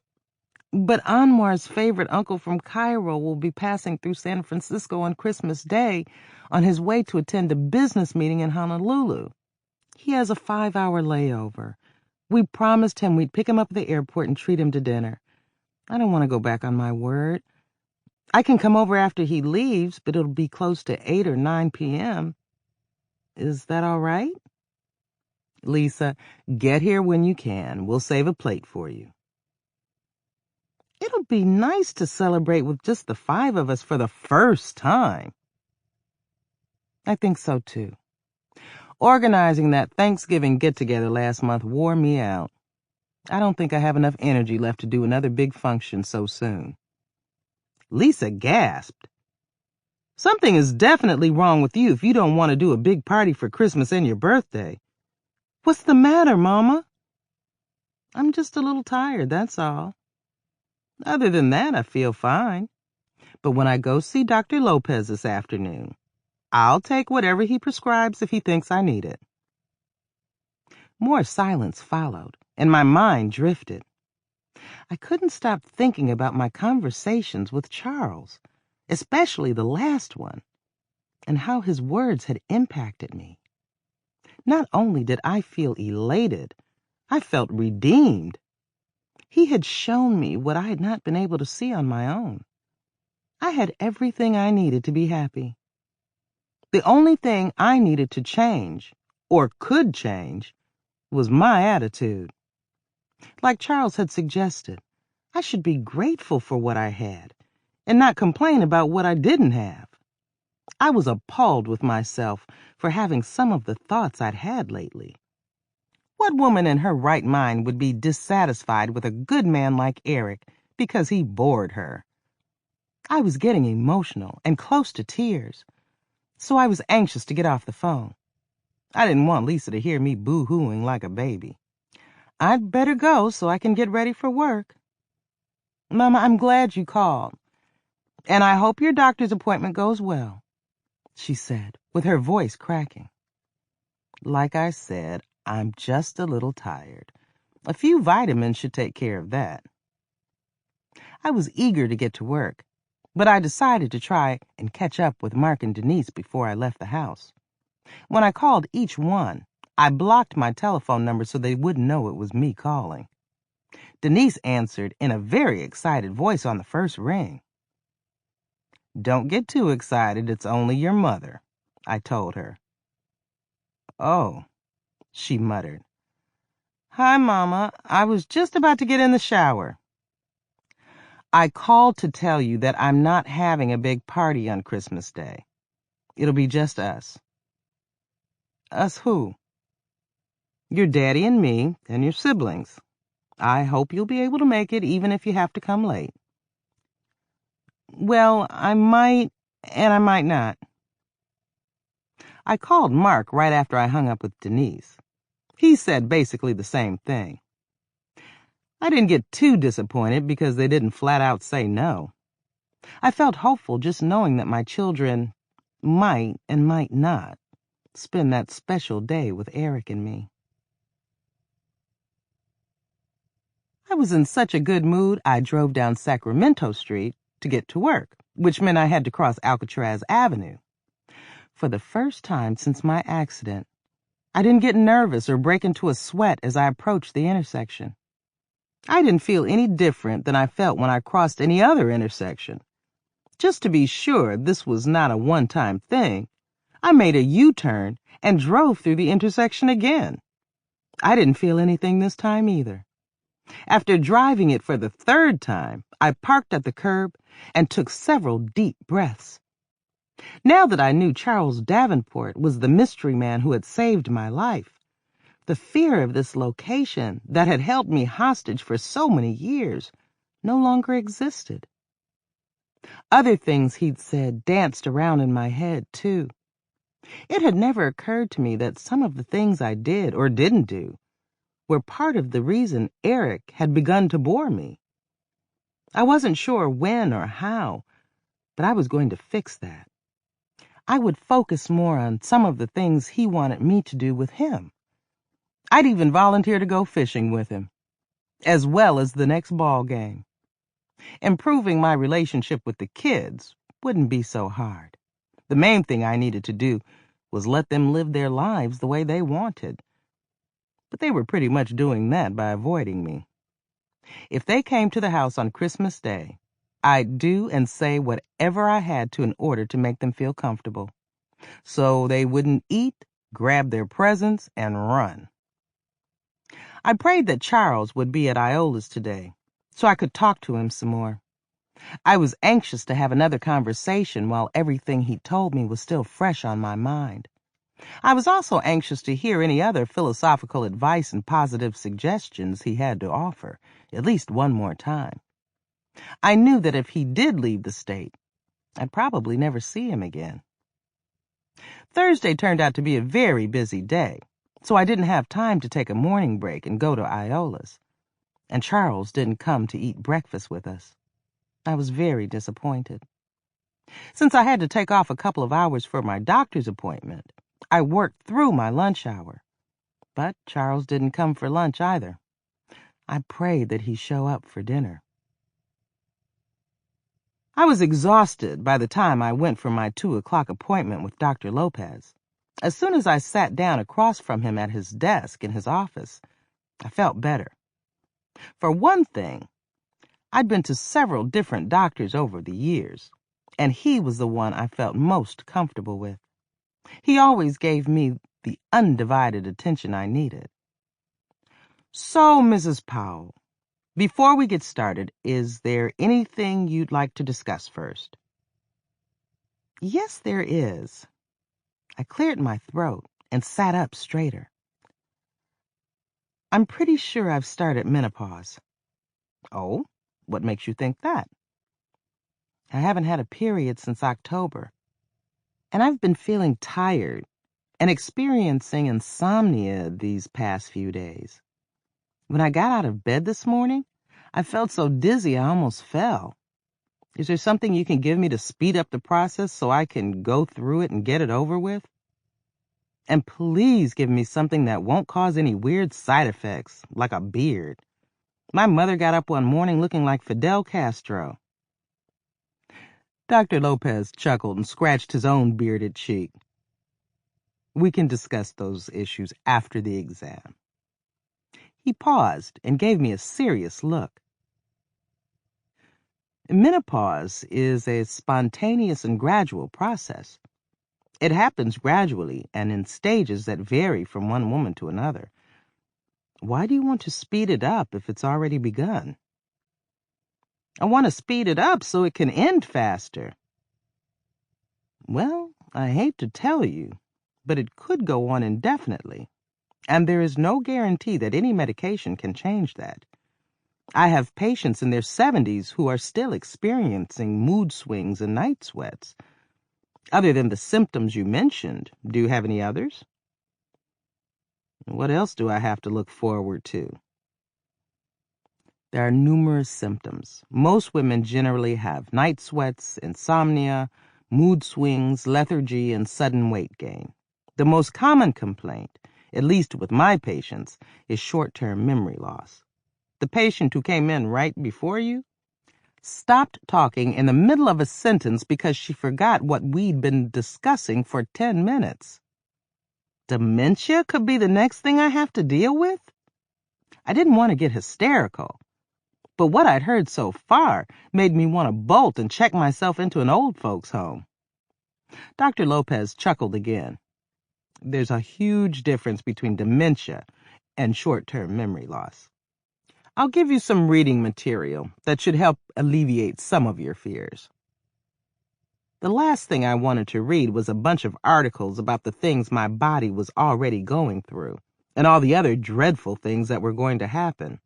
but Anwar's favorite uncle from Cairo will be passing through San Francisco on Christmas Day on his way to attend a business meeting in Honolulu. He has a 5-hour layover. We promised him we'd pick him up at the airport and treat him to dinner. I don't want to go back on my word. I can come over after he leaves, but it'll be close to 8 or 9 p.m. Is that all right? Lisa, get here when you can. We'll save a plate for you. It'll be nice to celebrate with just the 5 of us for the first time. I think so, too. Organizing that Thanksgiving get-together last month wore me out. I don't think I have enough energy left to do another big function so soon. Lisa gasped. Something is definitely wrong with you if you don't want to do a big party for Christmas and your birthday. What's the matter, Mama? I'm just a little tired, that's all. Other than that, I feel fine. But when I go see Dr. Lopez this afternoon, I'll take whatever he prescribes if he thinks I need it. More silence followed, and my mind drifted. I couldn't stop thinking about my conversations with Charles, especially the last one, and how his words had impacted me. Not only did I feel elated, I felt redeemed. He had shown me what I had not been able to see on my own. I had everything I needed to be happy. The only thing I needed to change, or could change, was my attitude. Like Charles had suggested, I should be grateful for what I had and not complain about what I didn't have. I was appalled with myself for having some of the thoughts I'd had lately. What woman in her right mind would be dissatisfied with a good man like Eric because he bored her? I was getting emotional and close to tears, so I was anxious to get off the phone. I didn't want Lisa to hear me boo-hooing like a baby. I'd better go so I can get ready for work. Mama, I'm glad you called, and I hope your doctor's appointment goes well, she said, with her voice cracking. Like I said, I'm just a little tired. A few vitamins should take care of that. I was eager to get to work, but I decided to try and catch up with Mark and Denise before I left the house. When I called each one, I blocked my telephone number so they wouldn't know it was me calling. Denise answered in a very excited voice on the first ring. Don't get too excited, it's only your mother. I told her. "Oh," she muttered. "Hi, Mama. I was just about to get in the shower." "I called to tell you that I'm not having a big party on Christmas Day. It'll be just us." "Us who?" "Your daddy and me and your siblings. I hope you'll be able to make it even if you have to come late." "Well, I might and I might not." I called Mark right after I hung up with Denise. He said basically the same thing. I didn't get too disappointed because they didn't flat out say no. I felt hopeful just knowing that my children might and might not spend that special day with Eric and me. I was in such a good mood, I drove down Sacramento Street to get to work, which meant I had to cross Alcatraz Avenue. For the first time since my accident, I didn't get nervous or break into a sweat as I approached the intersection. I didn't feel any different than I felt when I crossed any other intersection. Just to be sure this was not a one-time thing, I made a U-turn and drove through the intersection again. I didn't feel anything this time either. After driving it for the third time, I parked at the curb and took several deep breaths. Now that I knew Charles Davenport was the mystery man who had saved my life, the fear of this location that had held me hostage for so many years no longer existed. Other things he'd said danced around in my head, too. It had never occurred to me that some of the things I did or didn't do were part of the reason Eric had begun to bore me. I wasn't sure when or how, but I was going to fix that. I would focus more on some of the things he wanted me to do with him. I'd even volunteer to go fishing with him, as well as the next ball game. Improving my relationship with the kids wouldn't be so hard. The main thing I needed to do was let them live their lives the way they wanted. But they were pretty much doing that by avoiding me. If they came to the house on Christmas Day, I'd do and say whatever I had to in order to make them feel comfortable, so they wouldn't eat, grab their presents, and run. I prayed that Charles would be at Iola's today, so I could talk to him some more. I was anxious to have another conversation while everything he told me was still fresh on my mind. I was also anxious to hear any other philosophical advice and positive suggestions he had to offer, at least one more time. I knew that if he did leave the state, I'd probably never see him again. Thursday turned out to be a very busy day, so I didn't have time to take a morning break and go to Iola's. And Charles didn't come to eat breakfast with us. I was very disappointed. Since I had to take off a couple of hours for my doctor's appointment, I worked through my lunch hour. But Charles didn't come for lunch either. I prayed that he show up for dinner. I was exhausted by the time I went for my 2:00 appointment with Dr. Lopez. As soon as I sat down across from him at his desk in his office, I felt better. For one thing, I'd been to several different doctors over the years, and he was the one I felt most comfortable with. He always gave me the undivided attention I needed. "So, Mrs. Powell, before we get started, is there anything you'd like to discuss first?" "Yes, there is." I cleared my throat and sat up straighter. "I'm pretty sure I've started menopause." "Oh, what makes you think that?" "I haven't had a period since October, and I've been feeling tired and experiencing insomnia these past few days. When I got out of bed this morning, I felt so dizzy I almost fell. Is there something you can give me to speed up the process so I can go through it and get it over with? And please give me something that won't cause any weird side effects, like a beard. My mother got up one morning looking like Fidel Castro." Dr. Lopez chuckled and scratched his own bearded cheek. "We can discuss those issues after the exam." He paused and gave me a serious look. "Menopause is a spontaneous and gradual process. It happens gradually and in stages that vary from one woman to another. Why do you want to speed it up if it's already begun? I want to speed it up so it can end faster. Well, I hate to tell you, but it could go on indefinitely, and there is no guarantee that any medication can change that. I have patients in their 70s who are still experiencing mood swings and night sweats. Other than the symptoms you mentioned, do you have any others? What else do I have to look forward to? There are numerous symptoms. Most women generally have night sweats, insomnia, mood swings, lethargy, and sudden weight gain. The most common complaint, at least with my patients, is short-term memory loss. The patient who came in right before you stopped talking in the middle of a sentence because she forgot what we'd been discussing for 10 minutes. Dementia could be the next thing I have to deal with? I didn't want to get hysterical, but what I'd heard so far made me want to bolt and check myself into an old folks' home. Dr. Lopez chuckled again. There's a huge difference between dementia and short-term memory loss. I'll give you some reading material that should help alleviate some of your fears. The last thing I wanted to read was a bunch of articles about the things my body was already going through and all the other dreadful things that were going to happen.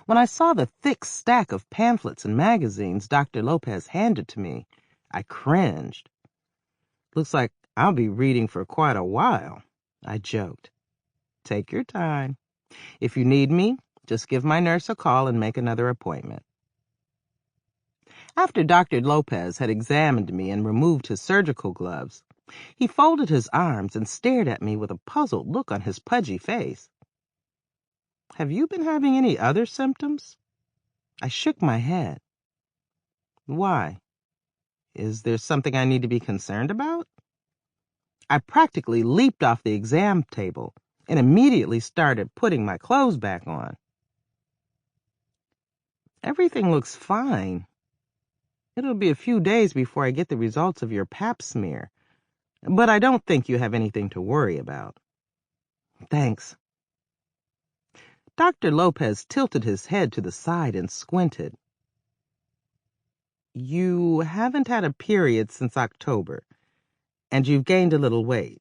When I saw the thick stack of pamphlets and magazines Dr. Lopez handed to me, I cringed. Looks like I'll be reading for quite a while, I joked. Take your time. If you need me, just give my nurse a call and make another appointment. After Dr. Lopez had examined me and removed his surgical gloves, he folded his arms and stared at me with a puzzled look on his pudgy face. Have you been having any other symptoms? I shook my head. Why? Is there something I need to be concerned about? I practically leaped off the exam table and immediately started putting my clothes back on. Everything looks fine. It'll be a few days before I get the results of your pap smear, but I don't think you have anything to worry about. Thanks. Dr. Lopez tilted his head to the side and squinted. You haven't had a period since October, and you've gained a little weight.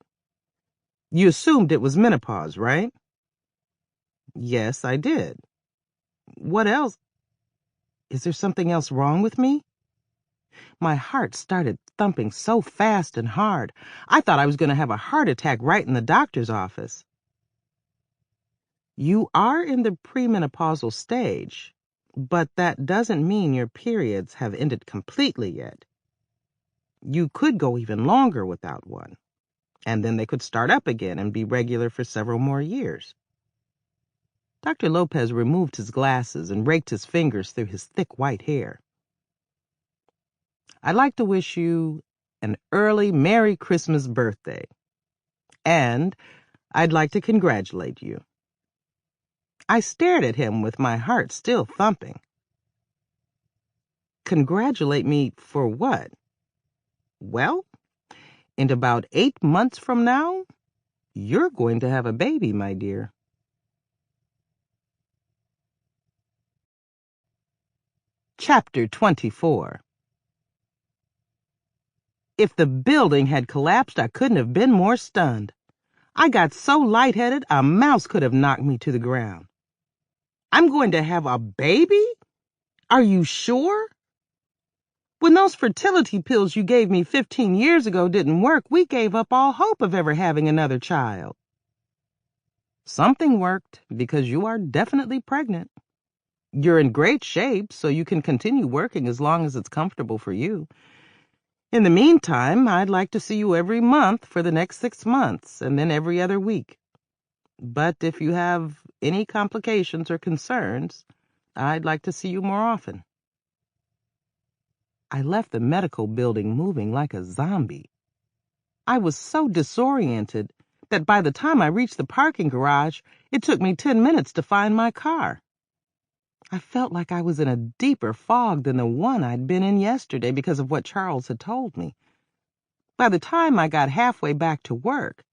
You assumed it was menopause, right? Yes, I did. What else? Is there something else wrong with me? My heart started thumping so fast and hard, I thought I was going to have a heart attack right in the doctor's office. You are in the premenopausal stage, but that doesn't mean your periods have ended completely yet. You could go even longer without one, and then they could start up again and be regular for several more years. Dr. Lopez removed his glasses and raked his fingers through his thick white hair. I'd like to wish you an early Merry Christmas birthday, and I'd like to congratulate you. I stared at him with my heart still thumping. Congratulate me for what? Well, in about 8 months from now, you're going to have a baby, my dear. Chapter 24. If the building had collapsed, I couldn't have been more stunned. I got so lightheaded, a mouse could have knocked me to the ground. I'm going to have a baby? Are you sure? When those fertility pills you gave me 15 years ago didn't work, we gave up all hope of ever having another child. Something worked, because you are definitely pregnant. You're in great shape, so you can continue working as long as it's comfortable for you. In the meantime, I'd like to see you every month for the next 6 months, and then every other week. But if you have any complications or concerns, I'd like to see you more often. I left the medical building moving like a zombie. I was so disoriented that by the time I reached the parking garage, it took me 10 minutes to find my car. I felt like I was in a deeper fog than the one I'd been in yesterday because of what Charles had told me. By the time I got halfway back to work,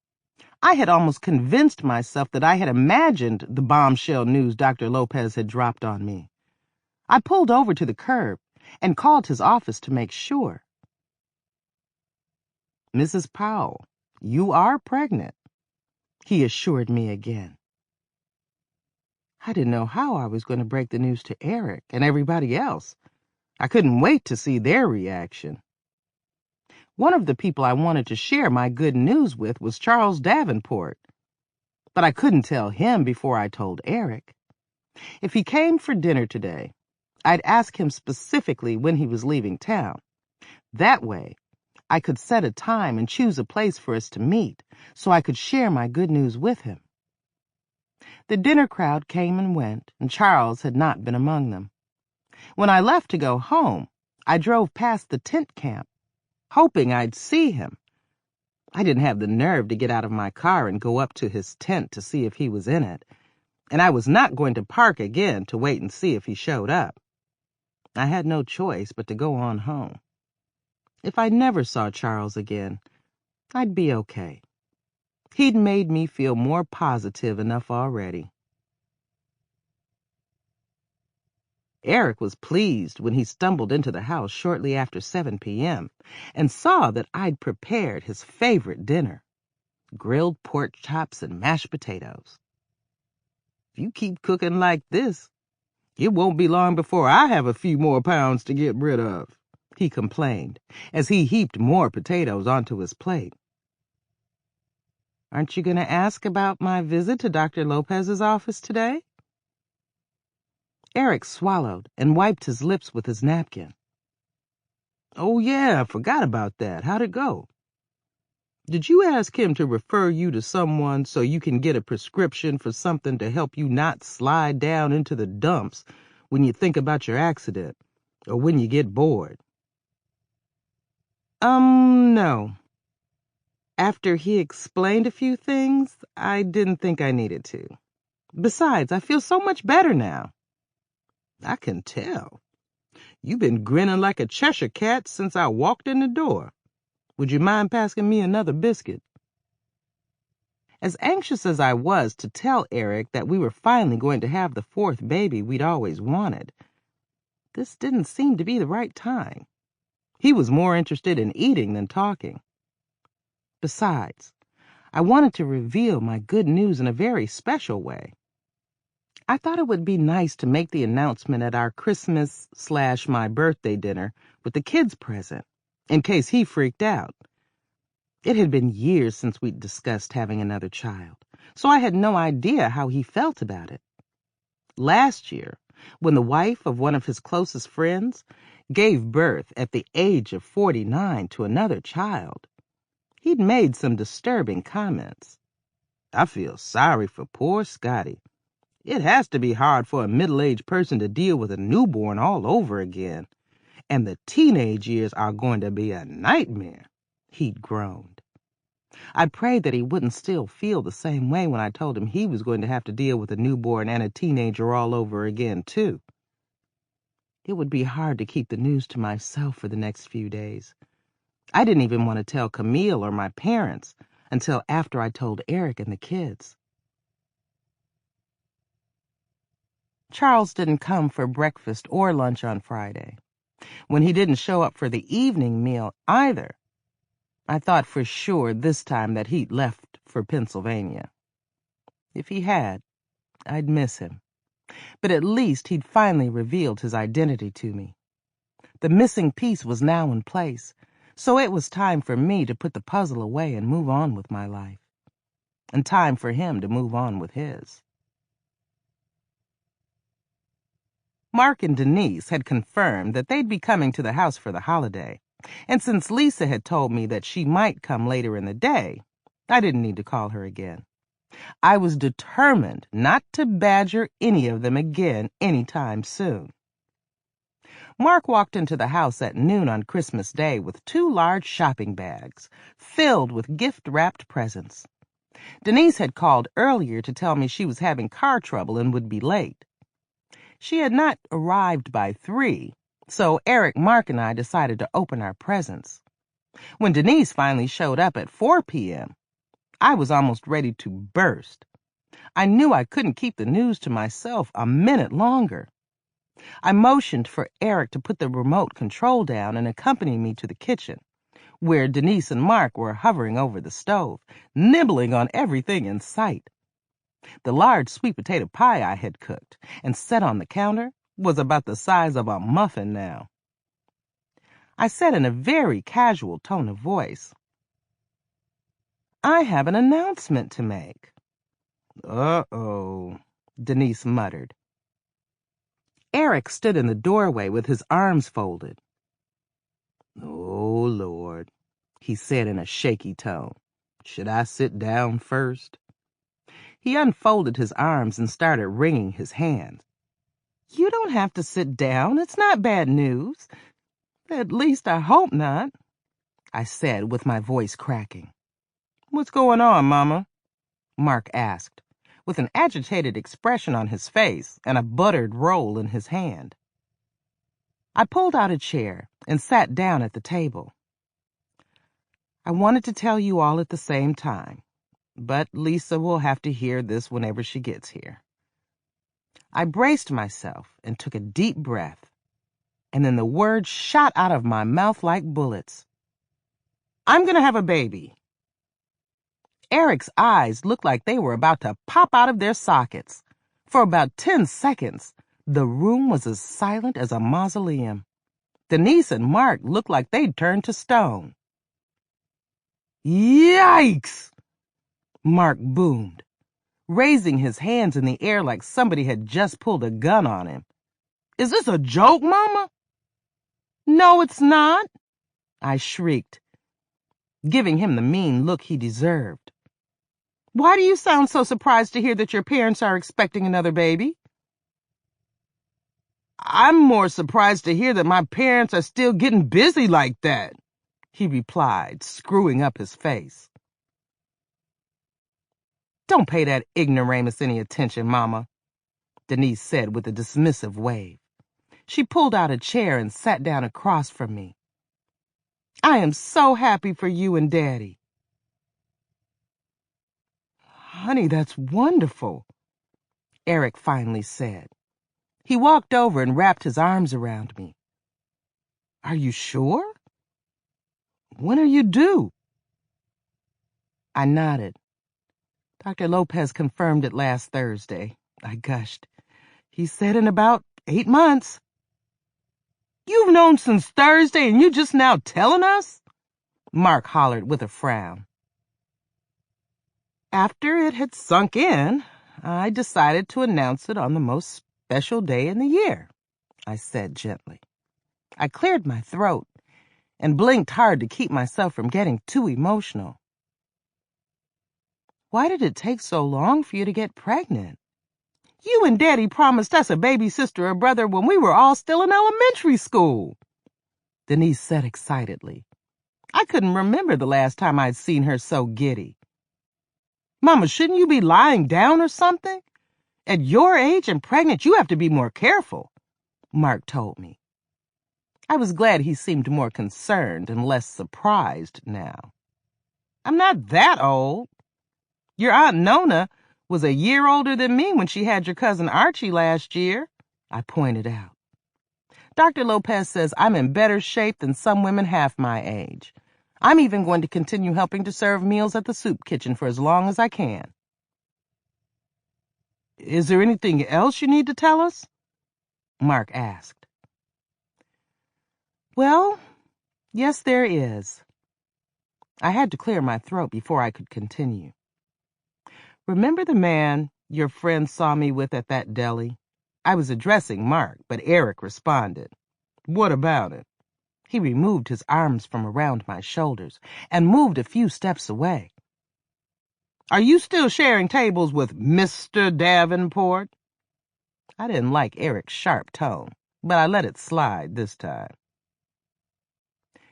I had almost convinced myself that I had imagined the bombshell news Dr. Lopez had dropped on me. I pulled over to the curb and called his office to make sure. "Mrs. Powell, you are pregnant," he assured me again. I didn't know how I was going to break the news to Eric and everybody else. I couldn't wait to see their reaction. One of the people I wanted to share my good news with was Charles Davenport, but I couldn't tell him before I told Eric. If he came for dinner today, I'd ask him specifically when he was leaving town. That way, I could set a time and choose a place for us to meet so I could share my good news with him. The dinner crowd came and went, and Charles had not been among them. When I left to go home, I drove past the tent camp, hoping I'd see him. I didn't have the nerve to get out of my car and go up to his tent to see if he was in it, and I was not going to park again to wait and see if he showed up. I had no choice but to go on home. If I never saw Charles again, I'd be okay. He'd made me feel more positive enough already. Eric was pleased when he stumbled into the house shortly after 7 p.m. and saw that I'd prepared his favorite dinner, grilled pork chops and mashed potatoes. "If you keep cooking like this, it won't be long before I have a few more pounds to get rid of," he complained as he heaped more potatoes onto his plate. "Aren't you going to ask about my visit to Dr. Lopez's office today?" Eric swallowed and wiped his lips with his napkin. "Oh, yeah, I forgot about that. How'd it go? Did you ask him to refer you to someone so you can get a prescription for something to help you not slide down into the dumps when you think about your accident or when you get bored?" No. After he explained a few things, I didn't think I needed to. Besides, I feel so much better now." "I can tell. You've been grinning like a Cheshire cat since I walked in the door. Would you mind passing me another biscuit?" As anxious as I was to tell Eric that we were finally going to have the fourth baby we'd always wanted, this didn't seem to be the right time. He was more interested in eating than talking. Besides, I wanted to reveal my good news in a very special way. I thought it would be nice to make the announcement at our Christmas/my birthday dinner with the kids present, in case he freaked out. It had been years since we'd discussed having another child, so I had no idea how he felt about it. Last year, when the wife of one of his closest friends gave birth at the age of 49 to another child, he'd made some disturbing comments. "I feel sorry for poor Scotty. It has to be hard for a middle-aged person to deal with a newborn all over again, and the teenage years are going to be a nightmare," he'd groaned. I prayed that he wouldn't still feel the same way when I told him he was going to have to deal with a newborn and a teenager all over again, too. It would be hard to keep the news to myself for the next few days. I didn't even want to tell Camille or my parents until after I told Eric and the kids. Charles didn't come for breakfast or lunch on Friday. When he didn't show up for the evening meal either, I thought for sure this time that he'd left for Pennsylvania. If he had, I'd miss him. But at least he'd finally revealed his identity to me. The missing piece was now in place, so it was time for me to put the puzzle away and move on with my life. And time for him to move on with his. Mark and Denise had confirmed that they'd be coming to the house for the holiday, and since Lisa had told me that she might come later in the day, I didn't need to call her again. I was determined not to badger any of them again anytime soon. Mark walked into the house at noon on Christmas Day with 2 large shopping bags filled with gift-wrapped presents. Denise had called earlier to tell me she was having car trouble and would be late. She had not arrived by 3, so Eric, Mark, and I decided to open our presents. When Denise finally showed up at 4 p.m., I was almost ready to burst. I knew I couldn't keep the news to myself a minute longer. I motioned for Eric to put the remote control down and accompany me to the kitchen, where Denise and Mark were hovering over the stove, nibbling on everything in sight. The large sweet potato pie I had cooked and set on the counter was about the size of a muffin now. I said in a very casual tone of voice, "I have an announcement to make." "Uh-oh," Denise muttered. Eric stood in the doorway with his arms folded. "Oh, Lord," he said in a shaky tone. "Should I sit down first?" He unfolded his arms and started wringing his hands. "You don't have to sit down. It's not bad news. At least I hope not," I said with my voice cracking. "What's going on, Mama?" Mark asked, with an agitated expression on his face and a buttered roll in his hand. I pulled out a chair and sat down at the table. "I wanted to tell you all at the same time, but Lisa will have to hear this whenever she gets here." I braced myself and took a deep breath, and then the words shot out of my mouth like bullets. "I'm going to have a baby." Eric's eyes looked like they were about to pop out of their sockets. For about 10 seconds, the room was as silent as a mausoleum. Denise and Mark looked like they'd turned to stone. "Yikes!" Mark boomed, raising his hands in the air like somebody had just pulled a gun on him. "Is this a joke, Mama?" "No, it's not," I shrieked, giving him the mean look he deserved. "Why do you sound so surprised to hear that your parents are expecting another baby?" "I'm more surprised to hear that my parents are still getting busy like that," he replied, screwing up his face. "Don't pay that ignoramus any attention, Mama," Denise said with a dismissive wave. She pulled out a chair and sat down across from me. "I am so happy for you and Daddy." "Honey, that's wonderful," Eric finally said. He walked over and wrapped his arms around me. "Are you sure? When are you due?" I nodded. "Dr. Lopez confirmed it last Thursday," I gushed. "He said in about 8 months. "You've known since Thursday and you just now telling us?" Mark hollered with a frown. "After it had sunk in, I decided to announce it on the most special day in the year," I said gently. I cleared my throat and blinked hard to keep myself from getting too emotional. "Why did it take so long for you to get pregnant?" "You and Daddy promised us a baby sister or brother when we were all still in elementary school," Denise said excitedly. I couldn't remember the last time I'd seen her so giddy. "Mama, shouldn't you be lying down or something? At your age and pregnant, you have to be more careful," Mark told me. I was glad he seemed more concerned and less surprised now. "I'm not that old. Your Aunt Nona was a year older than me when she had your cousin Archie last year," I pointed out. "Dr. Lopez says I'm in better shape than some women half my age. I'm even going to continue helping to serve meals at the soup kitchen for as long as I can." "Is there anything else you need to tell us?" Mark asked. "Well, yes, there is." I had to clear my throat before I could continue. "Remember the man your friend saw me with at that deli?" I was addressing Mark, but Eric responded. "What about it?" He removed his arms from around my shoulders and moved a few steps away. "Are you still sharing tables with Mr. Davenport?" I didn't like Eric's sharp tone, but I let it slide this time.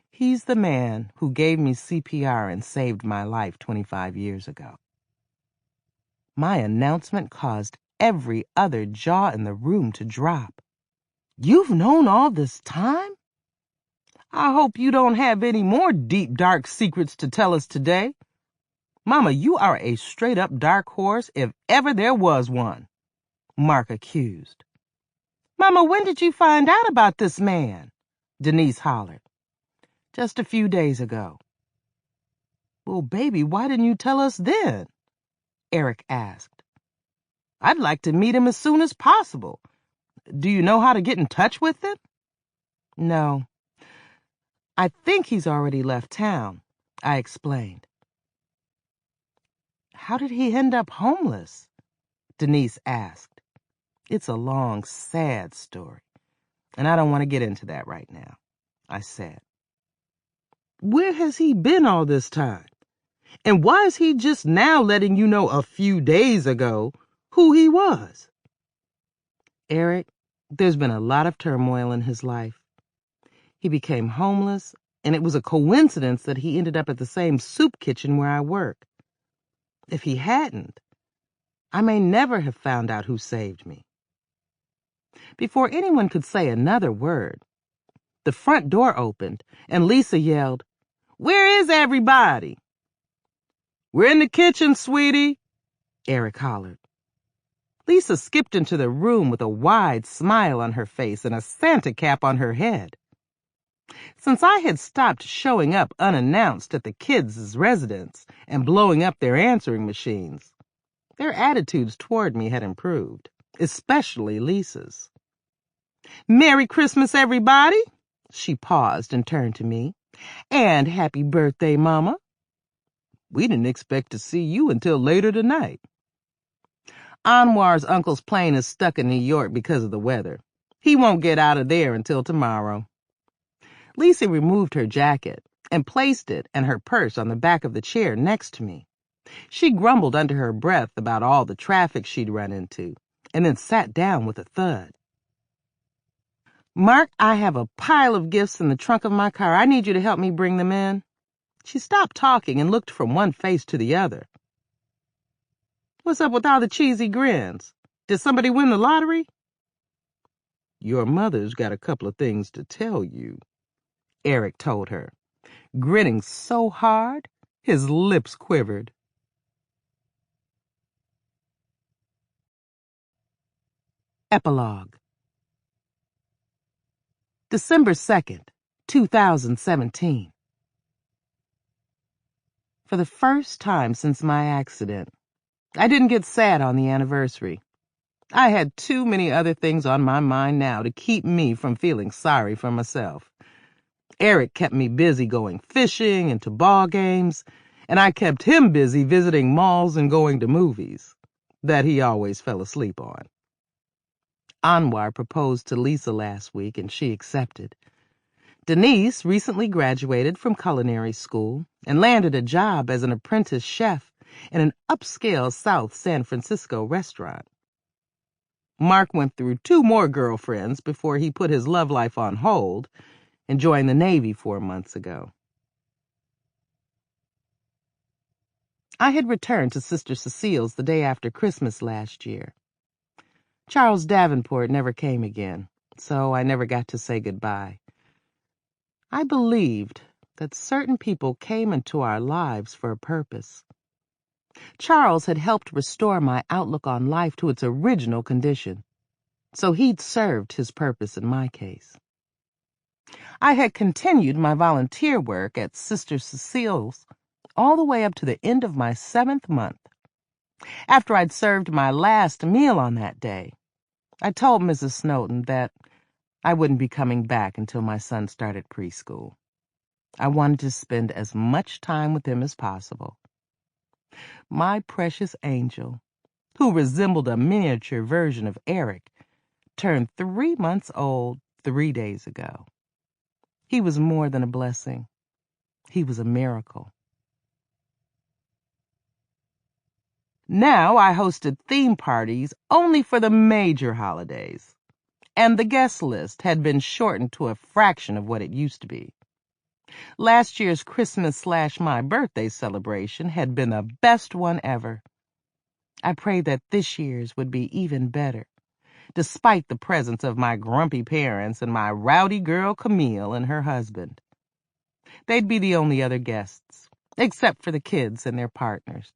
"He's the man who gave me CPR and saved my life 25 years ago." My announcement caused every other jaw in the room to drop. "You've known all this time?" I hope you don't have any more deep, dark secrets to tell us today. Mama, you are a straight-up dark horse if ever there was one, Mark accused. Mama, when did you find out about this man? Denise hollered. Just a few days ago. Well, baby, why didn't you tell us then? Eric asked. I'd like to meet him as soon as possible. Do you know how to get in touch with him? No. I think he's already left town, I explained. How did he end up homeless? Denise asked. It's a long, sad story, and I don't want to get into that right now, I said. Where has he been all this time? And why is he just now letting you know a few days ago who he was? Eric, there's been a lot of turmoil in his life. He became homeless, and it was a coincidence that he ended up at the same soup kitchen where I work. If he hadn't, I may never have found out who saved me. Before anyone could say another word, the front door opened, and Lisa yelled, Where is everybody? We're in the kitchen, sweetie, Eric hollered. Lisa skipped into the room with a wide smile on her face and a Santa cap on her head. Since I had stopped showing up unannounced at the kids' residence and blowing up their answering machines, their attitudes toward me had improved, especially Lisa's. Merry Christmas, everybody! She paused and turned to me. And happy birthday, Mama. We didn't expect to see you until later tonight. Anwar's uncle's plane is stuck in New York because of the weather. He won't get out of there until tomorrow. Lisa removed her jacket and placed it and her purse on the back of the chair next to me. She grumbled under her breath about all the traffic she'd run into, and then sat down with a thud. Mark, I have a pile of gifts in the trunk of my car. I need you to help me bring them in. She stopped talking and looked from one face to the other. What's up with all the cheesy grins? Did somebody win the lottery? Your mother's got a couple of things to tell you, Eric told her, grinning so hard his lips quivered. Epilogue. December 2nd, 2017. For the first time since my accident, I didn't get sad on the anniversary. I had too many other things on my mind now to keep me from feeling sorry for myself. Eric kept me busy going fishing and to ball games, and I kept him busy visiting malls and going to movies that he always fell asleep on. Anwar proposed to Lisa last week, and she accepted. Denise recently graduated from culinary school and landed a job as an apprentice chef in an upscale South San Francisco restaurant. Mark went through 2 more girlfriends before he put his love life on hold and joined the Navy 4 months ago. I had returned to Sister Cecile's the day after Christmas last year. Charles Davenport never came again, so I never got to say goodbye. I believed that certain people came into our lives for a purpose. Charles had helped restore my outlook on life to its original condition, so he'd served his purpose in my case. I had continued my volunteer work at Sister Cecile's all the way up to the end of my 7th month. After I'd served my last meal on that day, I told Mrs. Snowden that I wouldn't be coming back until my son started preschool. I wanted to spend as much time with him as possible. My precious angel, who resembled a miniature version of Eric, turned 3 months old 3 days ago. He was more than a blessing. He was a miracle. Now I hosted theme parties only for the major holidays, and the guest list had been shortened to a fraction of what it used to be. Last year's Christmas/my birthday celebration had been the best one ever. I prayed that this year's would be even better, despite the presence of my grumpy parents and my rowdy girl Camille and her husband. They'd be the only other guests, except for the kids and their partners.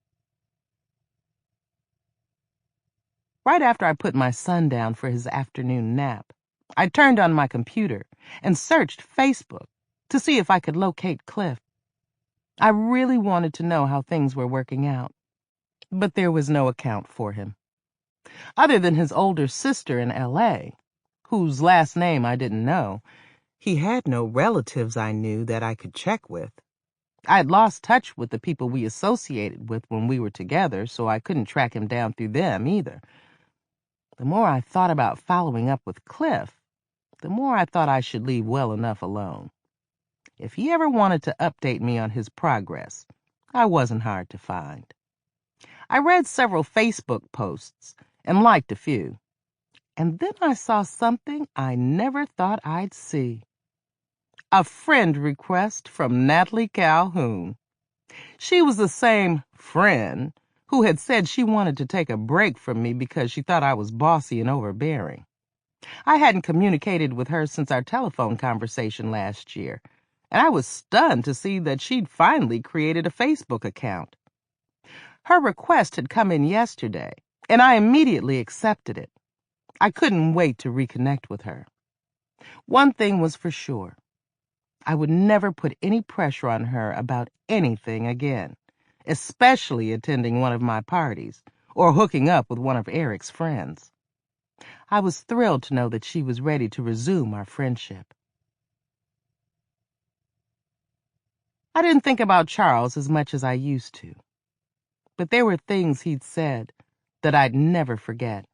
Right after I put my son down for his afternoon nap, I turned on my computer and searched Facebook to see if I could locate Cliff. I really wanted to know how things were working out, but there was no account for him. Other than his older sister in L.A., whose last name I didn't know, he had no relatives I knew that I could check with. I had lost touch with the people we associated with when we were together, so I couldn't track him down through them either. The more I thought about following up with Cliff, the more I thought I should leave well enough alone. If he ever wanted to update me on his progress, I wasn't hard to find. I read several Facebook posts and liked a few. And then I saw something I never thought I'd see. A friend request from Natalie Calhoun. She was the same friend who had said she wanted to take a break from me because she thought I was bossy and overbearing. I hadn't communicated with her since our telephone conversation last year, and I was stunned to see that she'd finally created a Facebook account. Her request had come in yesterday, and I immediately accepted it. I couldn't wait to reconnect with her. One thing was for sure. I would never put any pressure on her about anything again, especially attending one of my parties or hooking up with one of Eric's friends. I was thrilled to know that she was ready to resume our friendship. I didn't think about Charles as much as I used to, but there were things he'd said that I'd never forget.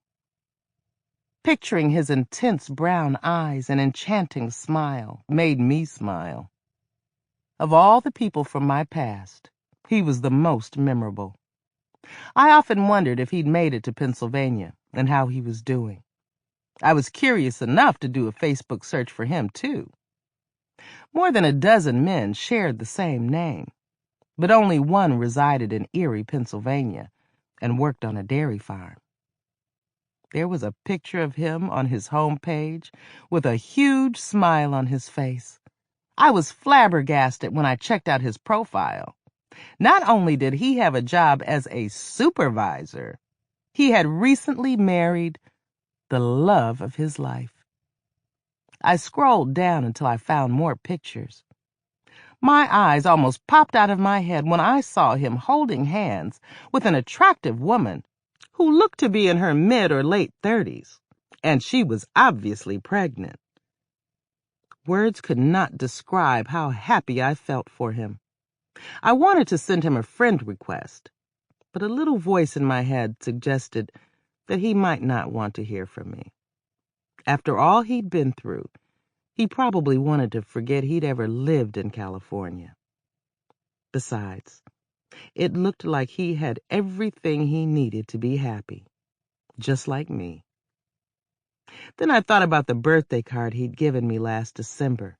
Picturing his intense brown eyes and enchanting smile made me smile. Of all the people from my past, he was the most memorable. I often wondered if he'd made it to Pennsylvania and how he was doing. I was curious enough to do a Facebook search for him, too. More than a dozen men shared the same name, but only one resided in Erie, Pennsylvania, and worked on a dairy farm. There was a picture of him on his homepage with a huge smile on his face. I was flabbergasted when I checked out his profile. Not only did he have a job as a supervisor, he had recently married the love of his life. I scrolled down until I found more pictures. My eyes almost popped out of my head when I saw him holding hands with an attractive woman who looked to be in her mid or late 30s, and she was obviously pregnant. Words could not describe how happy I felt for him. I wanted to send him a friend request, but a little voice in my head suggested that he might not want to hear from me. After all he'd been through, he probably wanted to forget he'd ever lived in California. Besides, it looked like he had everything he needed to be happy, just like me. Then I thought about the birthday card he'd given me last December.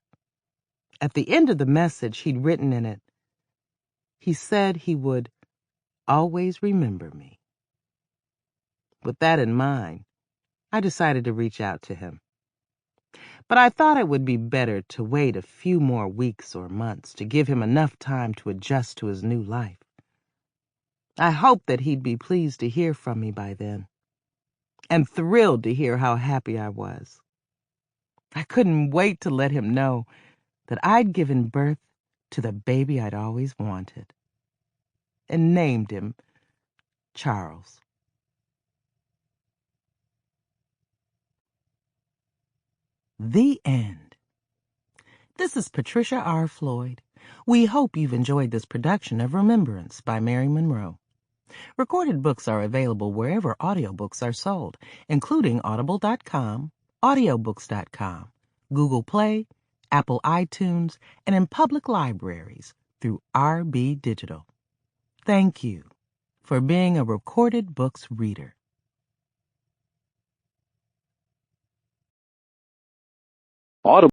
At the end of the message, he'd written in it, he said he would always remember me. With that in mind, I decided to reach out to him. But I thought it would be better to wait a few more weeks or months to give him enough time to adjust to his new life. I hoped that he'd be pleased to hear from me by then, and thrilled to hear how happy I was. I couldn't wait to let him know that I'd given birth to the baby I'd always wanted, and named him Charles. The end. This is Patricia R. Floyd. We hope you've enjoyed this production of Remembrance by Mary Monroe. Recorded books are available wherever audiobooks are sold, including audible.com, audiobooks.com, Google Play, Apple iTunes, and in public libraries through RB Digital. Thank you for being a Recorded Books reader. Audible